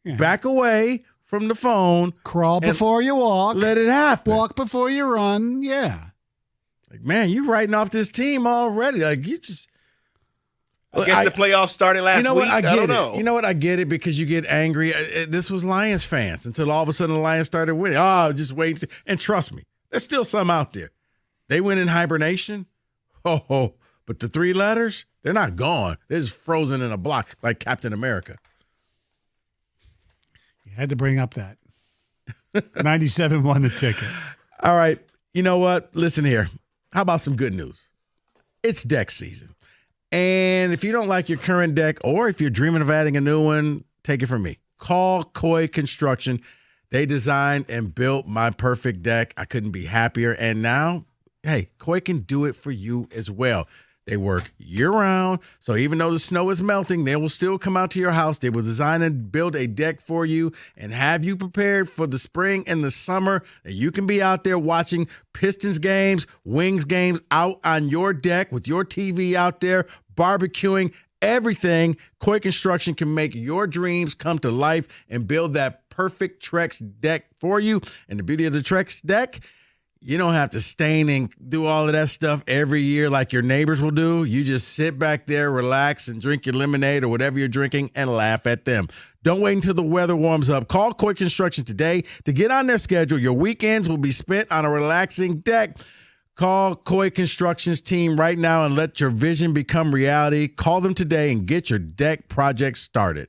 back away from the phone. Crawl before you walk. Let it happen. Walk before you run. Yeah. Like, man, you writing off this team already. Like, you just. I guess the playoffs started last week. I don't know. You know what? I get it because you get angry. This was Lions fans until all of a sudden the Lions started winning. Oh, just wait. And trust me, there's still some out there. They went in hibernation. Oh, but the 3 letters, they're not gone. They're just frozen in a block like Captain America. You had to bring up that. 97 won the ticket. All right. You know what? Listen here. How about some good news? It's deck season. And if you don't like your current deck or if you're dreaming of adding a new one, take it from me. Call Koi Construction. They designed and built my perfect deck. I couldn't be happier. And now, hey, Koi can do it for you as well. They work year-round, so even though the snow is melting, they will still come out to your house. They will design and build a deck for you and have you prepared for the spring and the summer. And you can be out there watching Pistons games, Wings games out on your deck with your TV out there, barbecuing, everything. Koi Construction can make your dreams come to life and build that perfect Trex deck for you. And the beauty of the Trex deck, you don't have to stain and do all of that stuff every year like your neighbors will do. You just sit back there, relax, and drink your lemonade or whatever you're drinking and laugh at them. Don't wait until the weather warms up. Call Koi Construction today to get on their schedule. Your weekends will be spent on a relaxing deck. Call Koi Construction's team right now and let your vision become reality. Call them today and get your deck project started.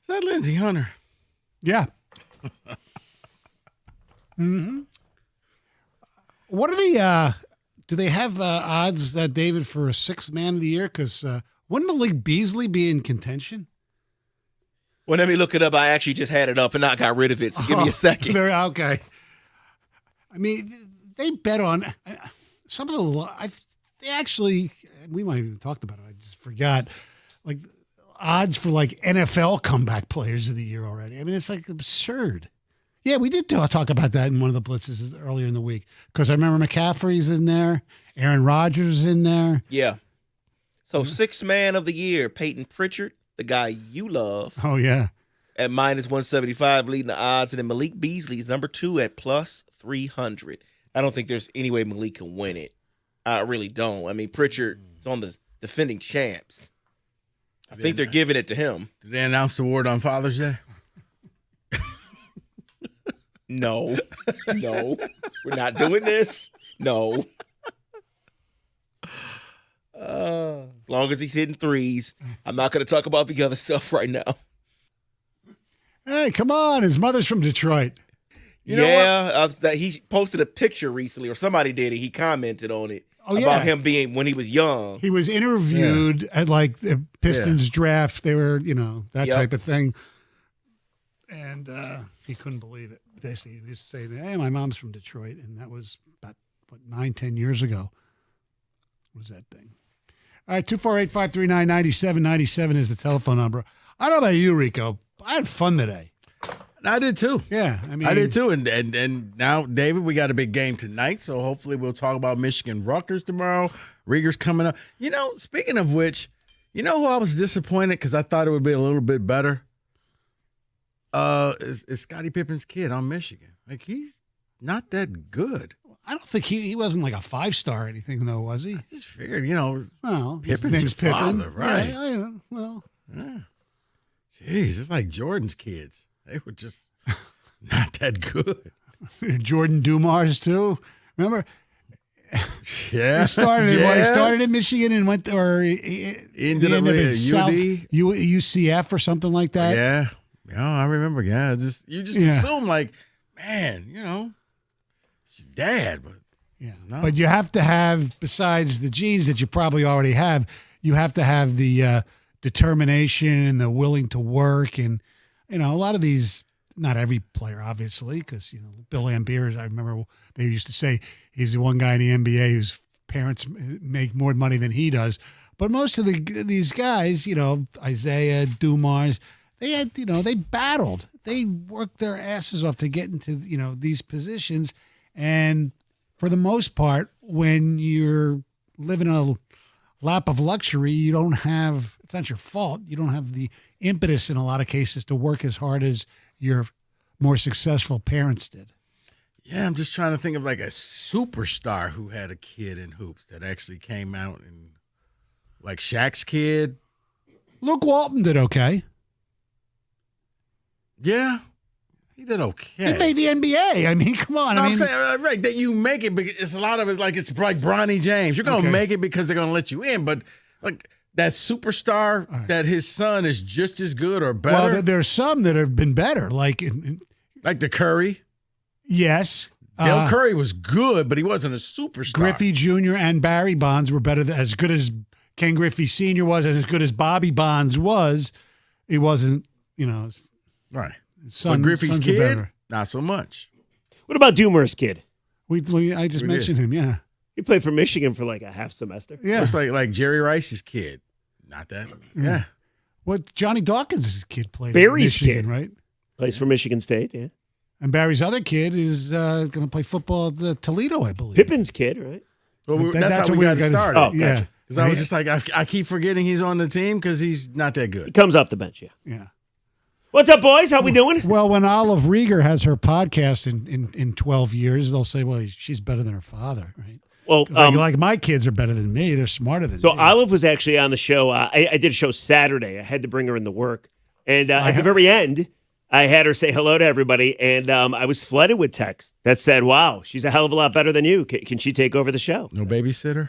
Is that Lindsey Hunter? Yeah. Mm-hmm. What are the do they have odds that David for a sixth man of the year? Because wouldn't Malik Beasley be in contention? Well, let me look it up. I actually just had it up and I got rid of it. So give me a second. Okay. I mean, they bet on some of the. They actually, we might have even talked about it. I just forgot. Like odds for like NFL comeback players of the year already. I mean, it's like absurd. Yeah, we did talk about that in one of the blitzes earlier in the week because I remember McCaffrey's in there, Aaron Rodgers is in there. Yeah. So sixth man of the year, Peyton Pritchard, the guy you love. Oh, yeah. At -175, leading the odds. And then Malik Beasley is number 2 at +300. I don't think there's any way Malik can win it. I really don't. I mean, Pritchard is on the defending champs. I think they're giving it to him. Did they announce the award on Father's Day? No. No. We're not doing this. No. As long as he's hitting threes, I'm not going to talk about the other stuff right now. Hey, come on. His mother's from Detroit. He posted a picture recently, or somebody did it. He commented on it about him being when he was young. He was interviewed at like the Pistons draft. They were, that type of thing. And he couldn't believe it. Basically, he was saying, hey, my mom's from Detroit. And that was about, 9-10 years ago was that thing. All right, 248-539-9797 is the telephone number. I don't know about you, Rico. I had fun today. I did too. Yeah, I did too. And now, David, we got a big game tonight, so hopefully we'll talk about Michigan Rutgers tomorrow. Rieger's coming up. Speaking of which, who I was disappointed because I thought it would be a little bit better? Is Scottie Pippen's kid on Michigan. Like, he's not that good. I don't think he wasn't like a 5-star or anything, though, was he? I just figured, Pippen's his Pippen. Father, right? Yeah, I know. Well, yeah. Jeez, it's like Jordan's kids. They were just not that good. Jordan Dumars, too. Remember? Yeah. He started in Michigan and went, he ended up in South UCF or something like that. Yeah. Yeah, I remember. Yeah, you just assume like, man, it's your dad, but no. But you have to have, besides the genes that you probably already have, you have to have the determination and the willing to work, and a lot of these. Not every player, obviously, because Bill Laimbeer. I remember they used to say he's the one guy in the NBA whose parents make more money than he does. But most of these guys, Isaiah, Dumars. They had, they battled. They worked their asses off to get into, these positions. And for the most part, when you're living a lap of luxury, it's not your fault. You don't have the impetus in a lot of cases to work as hard as your more successful parents did. Yeah, I'm just trying to think of like a superstar who had a kid in hoops that actually came out and like Shaq's kid. Luke Walton did okay. Yeah, he did okay. He made the NBA. I mean, come on. No, I'm saying, right, that you make it, because it's a lot of it like it's like Bronny James. You're going to make it because they're going to let you in, but like that superstar that his son is just as good or better. Well, there's some that have been better, like the Curry. Yes. Dell Curry was good, but he wasn't a superstar. Griffey Jr. and Barry Bonds were better, as good as Ken Griffey Sr. was, and as good as Bobby Bonds was. He wasn't, right. But Griffey's kid, not so much. What about Doomer's kid? I just mentioned him, yeah. He played for Michigan for like a half semester. Yeah. It's like Jerry Rice's kid. Not that. Yeah. What Johnny Dawkins' kid played Barry's for Michigan, kid. Right? Plays for Michigan State, yeah. And Barry's other kid is going to play football at the Toledo, I believe. Pippin's kid, right? Well, that's how we got started. Oh, yeah. Because I was just like, I keep forgetting he's on the team because he's not that good. He comes off the bench, yeah. Yeah. What's up, boys? How we doing? Well, when Olive Rieger has her podcast in 12 years, they'll say, well, she's better than her father, right? Well, like my kids are better than me. They're smarter than me. So Olive was actually on the show. I did a show Saturday. I had to bring her into work. And at the very end, I had her say hello to everybody. And I was flooded with texts that said, wow, she's a hell of a lot better than you. Can she take over the show? No babysitter?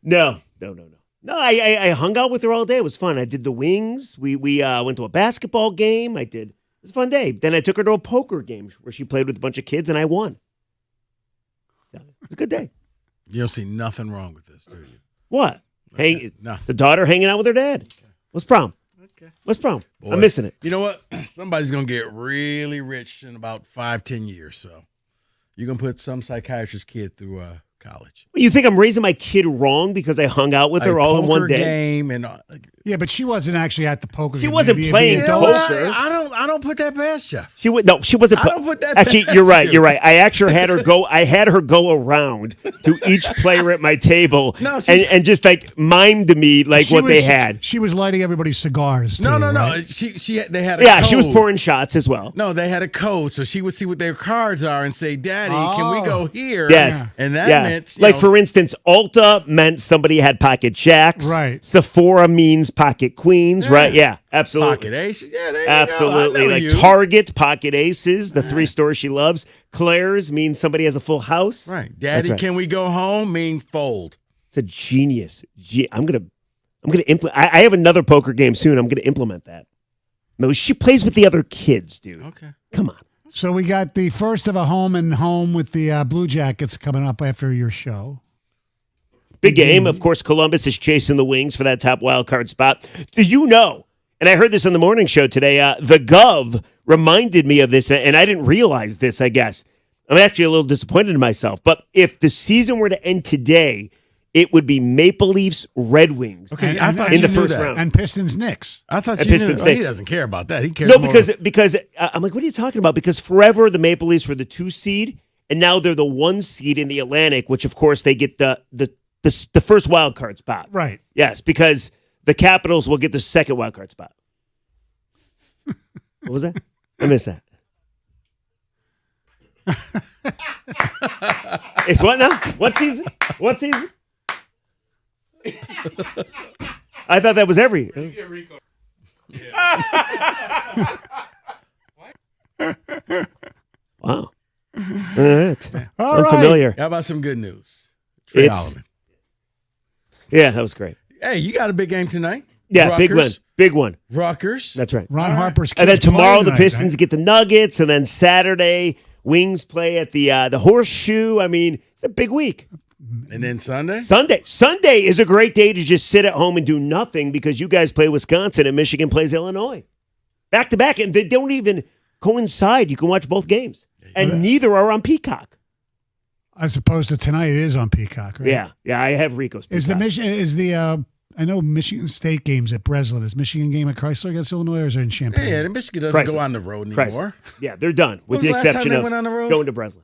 No. No, I hung out with her all day. It was fun. I did the wings. We went to a basketball game. It was a fun day. Then I took her to a poker game where she played with a bunch of kids, and I won. So, it was a good day. You don't see nothing wrong with this, do you? What? Okay, The daughter hanging out with her dad. What's the problem? Okay. What's the problem? Boy, I'm missing it. You know what? Somebody's going to get really rich in about 5-10 years. So you're going to put some psychiatrist's kid through college. You think I'm raising my kid wrong because I hung out with her all in one day? Game and yeah, but she wasn't actually at the poker game. She wasn't playing poker. I don't put that past Jeff. She wasn't. I don't put that Actually, past you're right. you. You're right. I actually had her go. I had her go around to each player at my table and just like mime to me like what they had. She was lighting everybody's cigars. Too, No. right? They had a code. She was pouring shots as well. No, they had a code, so she would see what their cards are and say, "Daddy, can we go here?" Yes, and that meant for instance, Ulta meant somebody had pocket jacks. Right. Sephora means pocket queens. Right. Yeah. Absolutely. Pocket aces. Yeah, there you absolutely. Go. I know Like you. Target, pocket aces, the 3 stores she loves. Claire's means somebody has a full house. Right. Daddy, can we go home? Mean fold. It's a genius. I'm gonna implement. I have another poker game soon. I'm gonna implement that. No, she plays with the other kids, dude. Okay. Come on. So we got the first of a home and home with the Blue Jackets coming up after your show. Big game. Of course, Columbus is chasing the Wings for that top wild card spot. Do you know? And I heard this on the morning show today. The Gov reminded me of this, and I didn't realize this, I guess. I'm actually a little disappointed in myself. But if the season were to end today, it would be Maple Leafs, Red Wings. Okay, I thought in you the knew first that. round. And Pistons Knicks. I thought And you Pistons knew. He Knicks. doesn't care about that. He cares No, more because I'm like, what are you talking about? Because forever the Maple Leafs were the 2 seed, and now they're the 1 seed in the Atlantic, which of course they get the first wild card spot. Right. Yes, because the Capitals will get the second wild card spot. What was that? I missed that. It's what now? What season? What season? I thought that was every. Wow. All right. All right. Familiar. How about some good news? Trey Holloman. Yeah, that was great. Hey, you got a big game tonight. Yeah, Rutgers. big one. Big one. Rutgers. That's right. Ron Harper's And then kids tomorrow play the tonight, Pistons right? get the Nuggets, and then Saturday Wings play at the Horseshoe. I mean, it's a big week. And then Sunday? Sunday is a great day to just sit at home and do nothing because you guys play Wisconsin and Michigan plays Illinois. Back to back, and they don't even coincide. You can watch both games. And neither are on Peacock. As opposed to tonight, it is on Peacock, right? Yeah, I have Rico's Peacock. I know Michigan State games at Breslin. Is Michigan game at Chrysler against Illinois, or is it in Champaign? Yeah, Michigan doesn't go on the road anymore. Yeah, they're done, with When was the the last time exception they of went on the road? going to Breslin.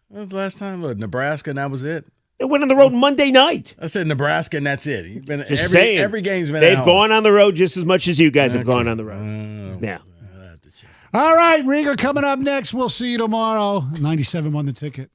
When was the last time? Nebraska, and that was it. They went on the road Monday night. I said Nebraska, and that's it. You've been Just saying. every game's been. They've at home. gone on the road just as much as you guys have gone on the road. Yeah. All right, Rieger coming up next. We'll see you tomorrow. 97 won the ticket.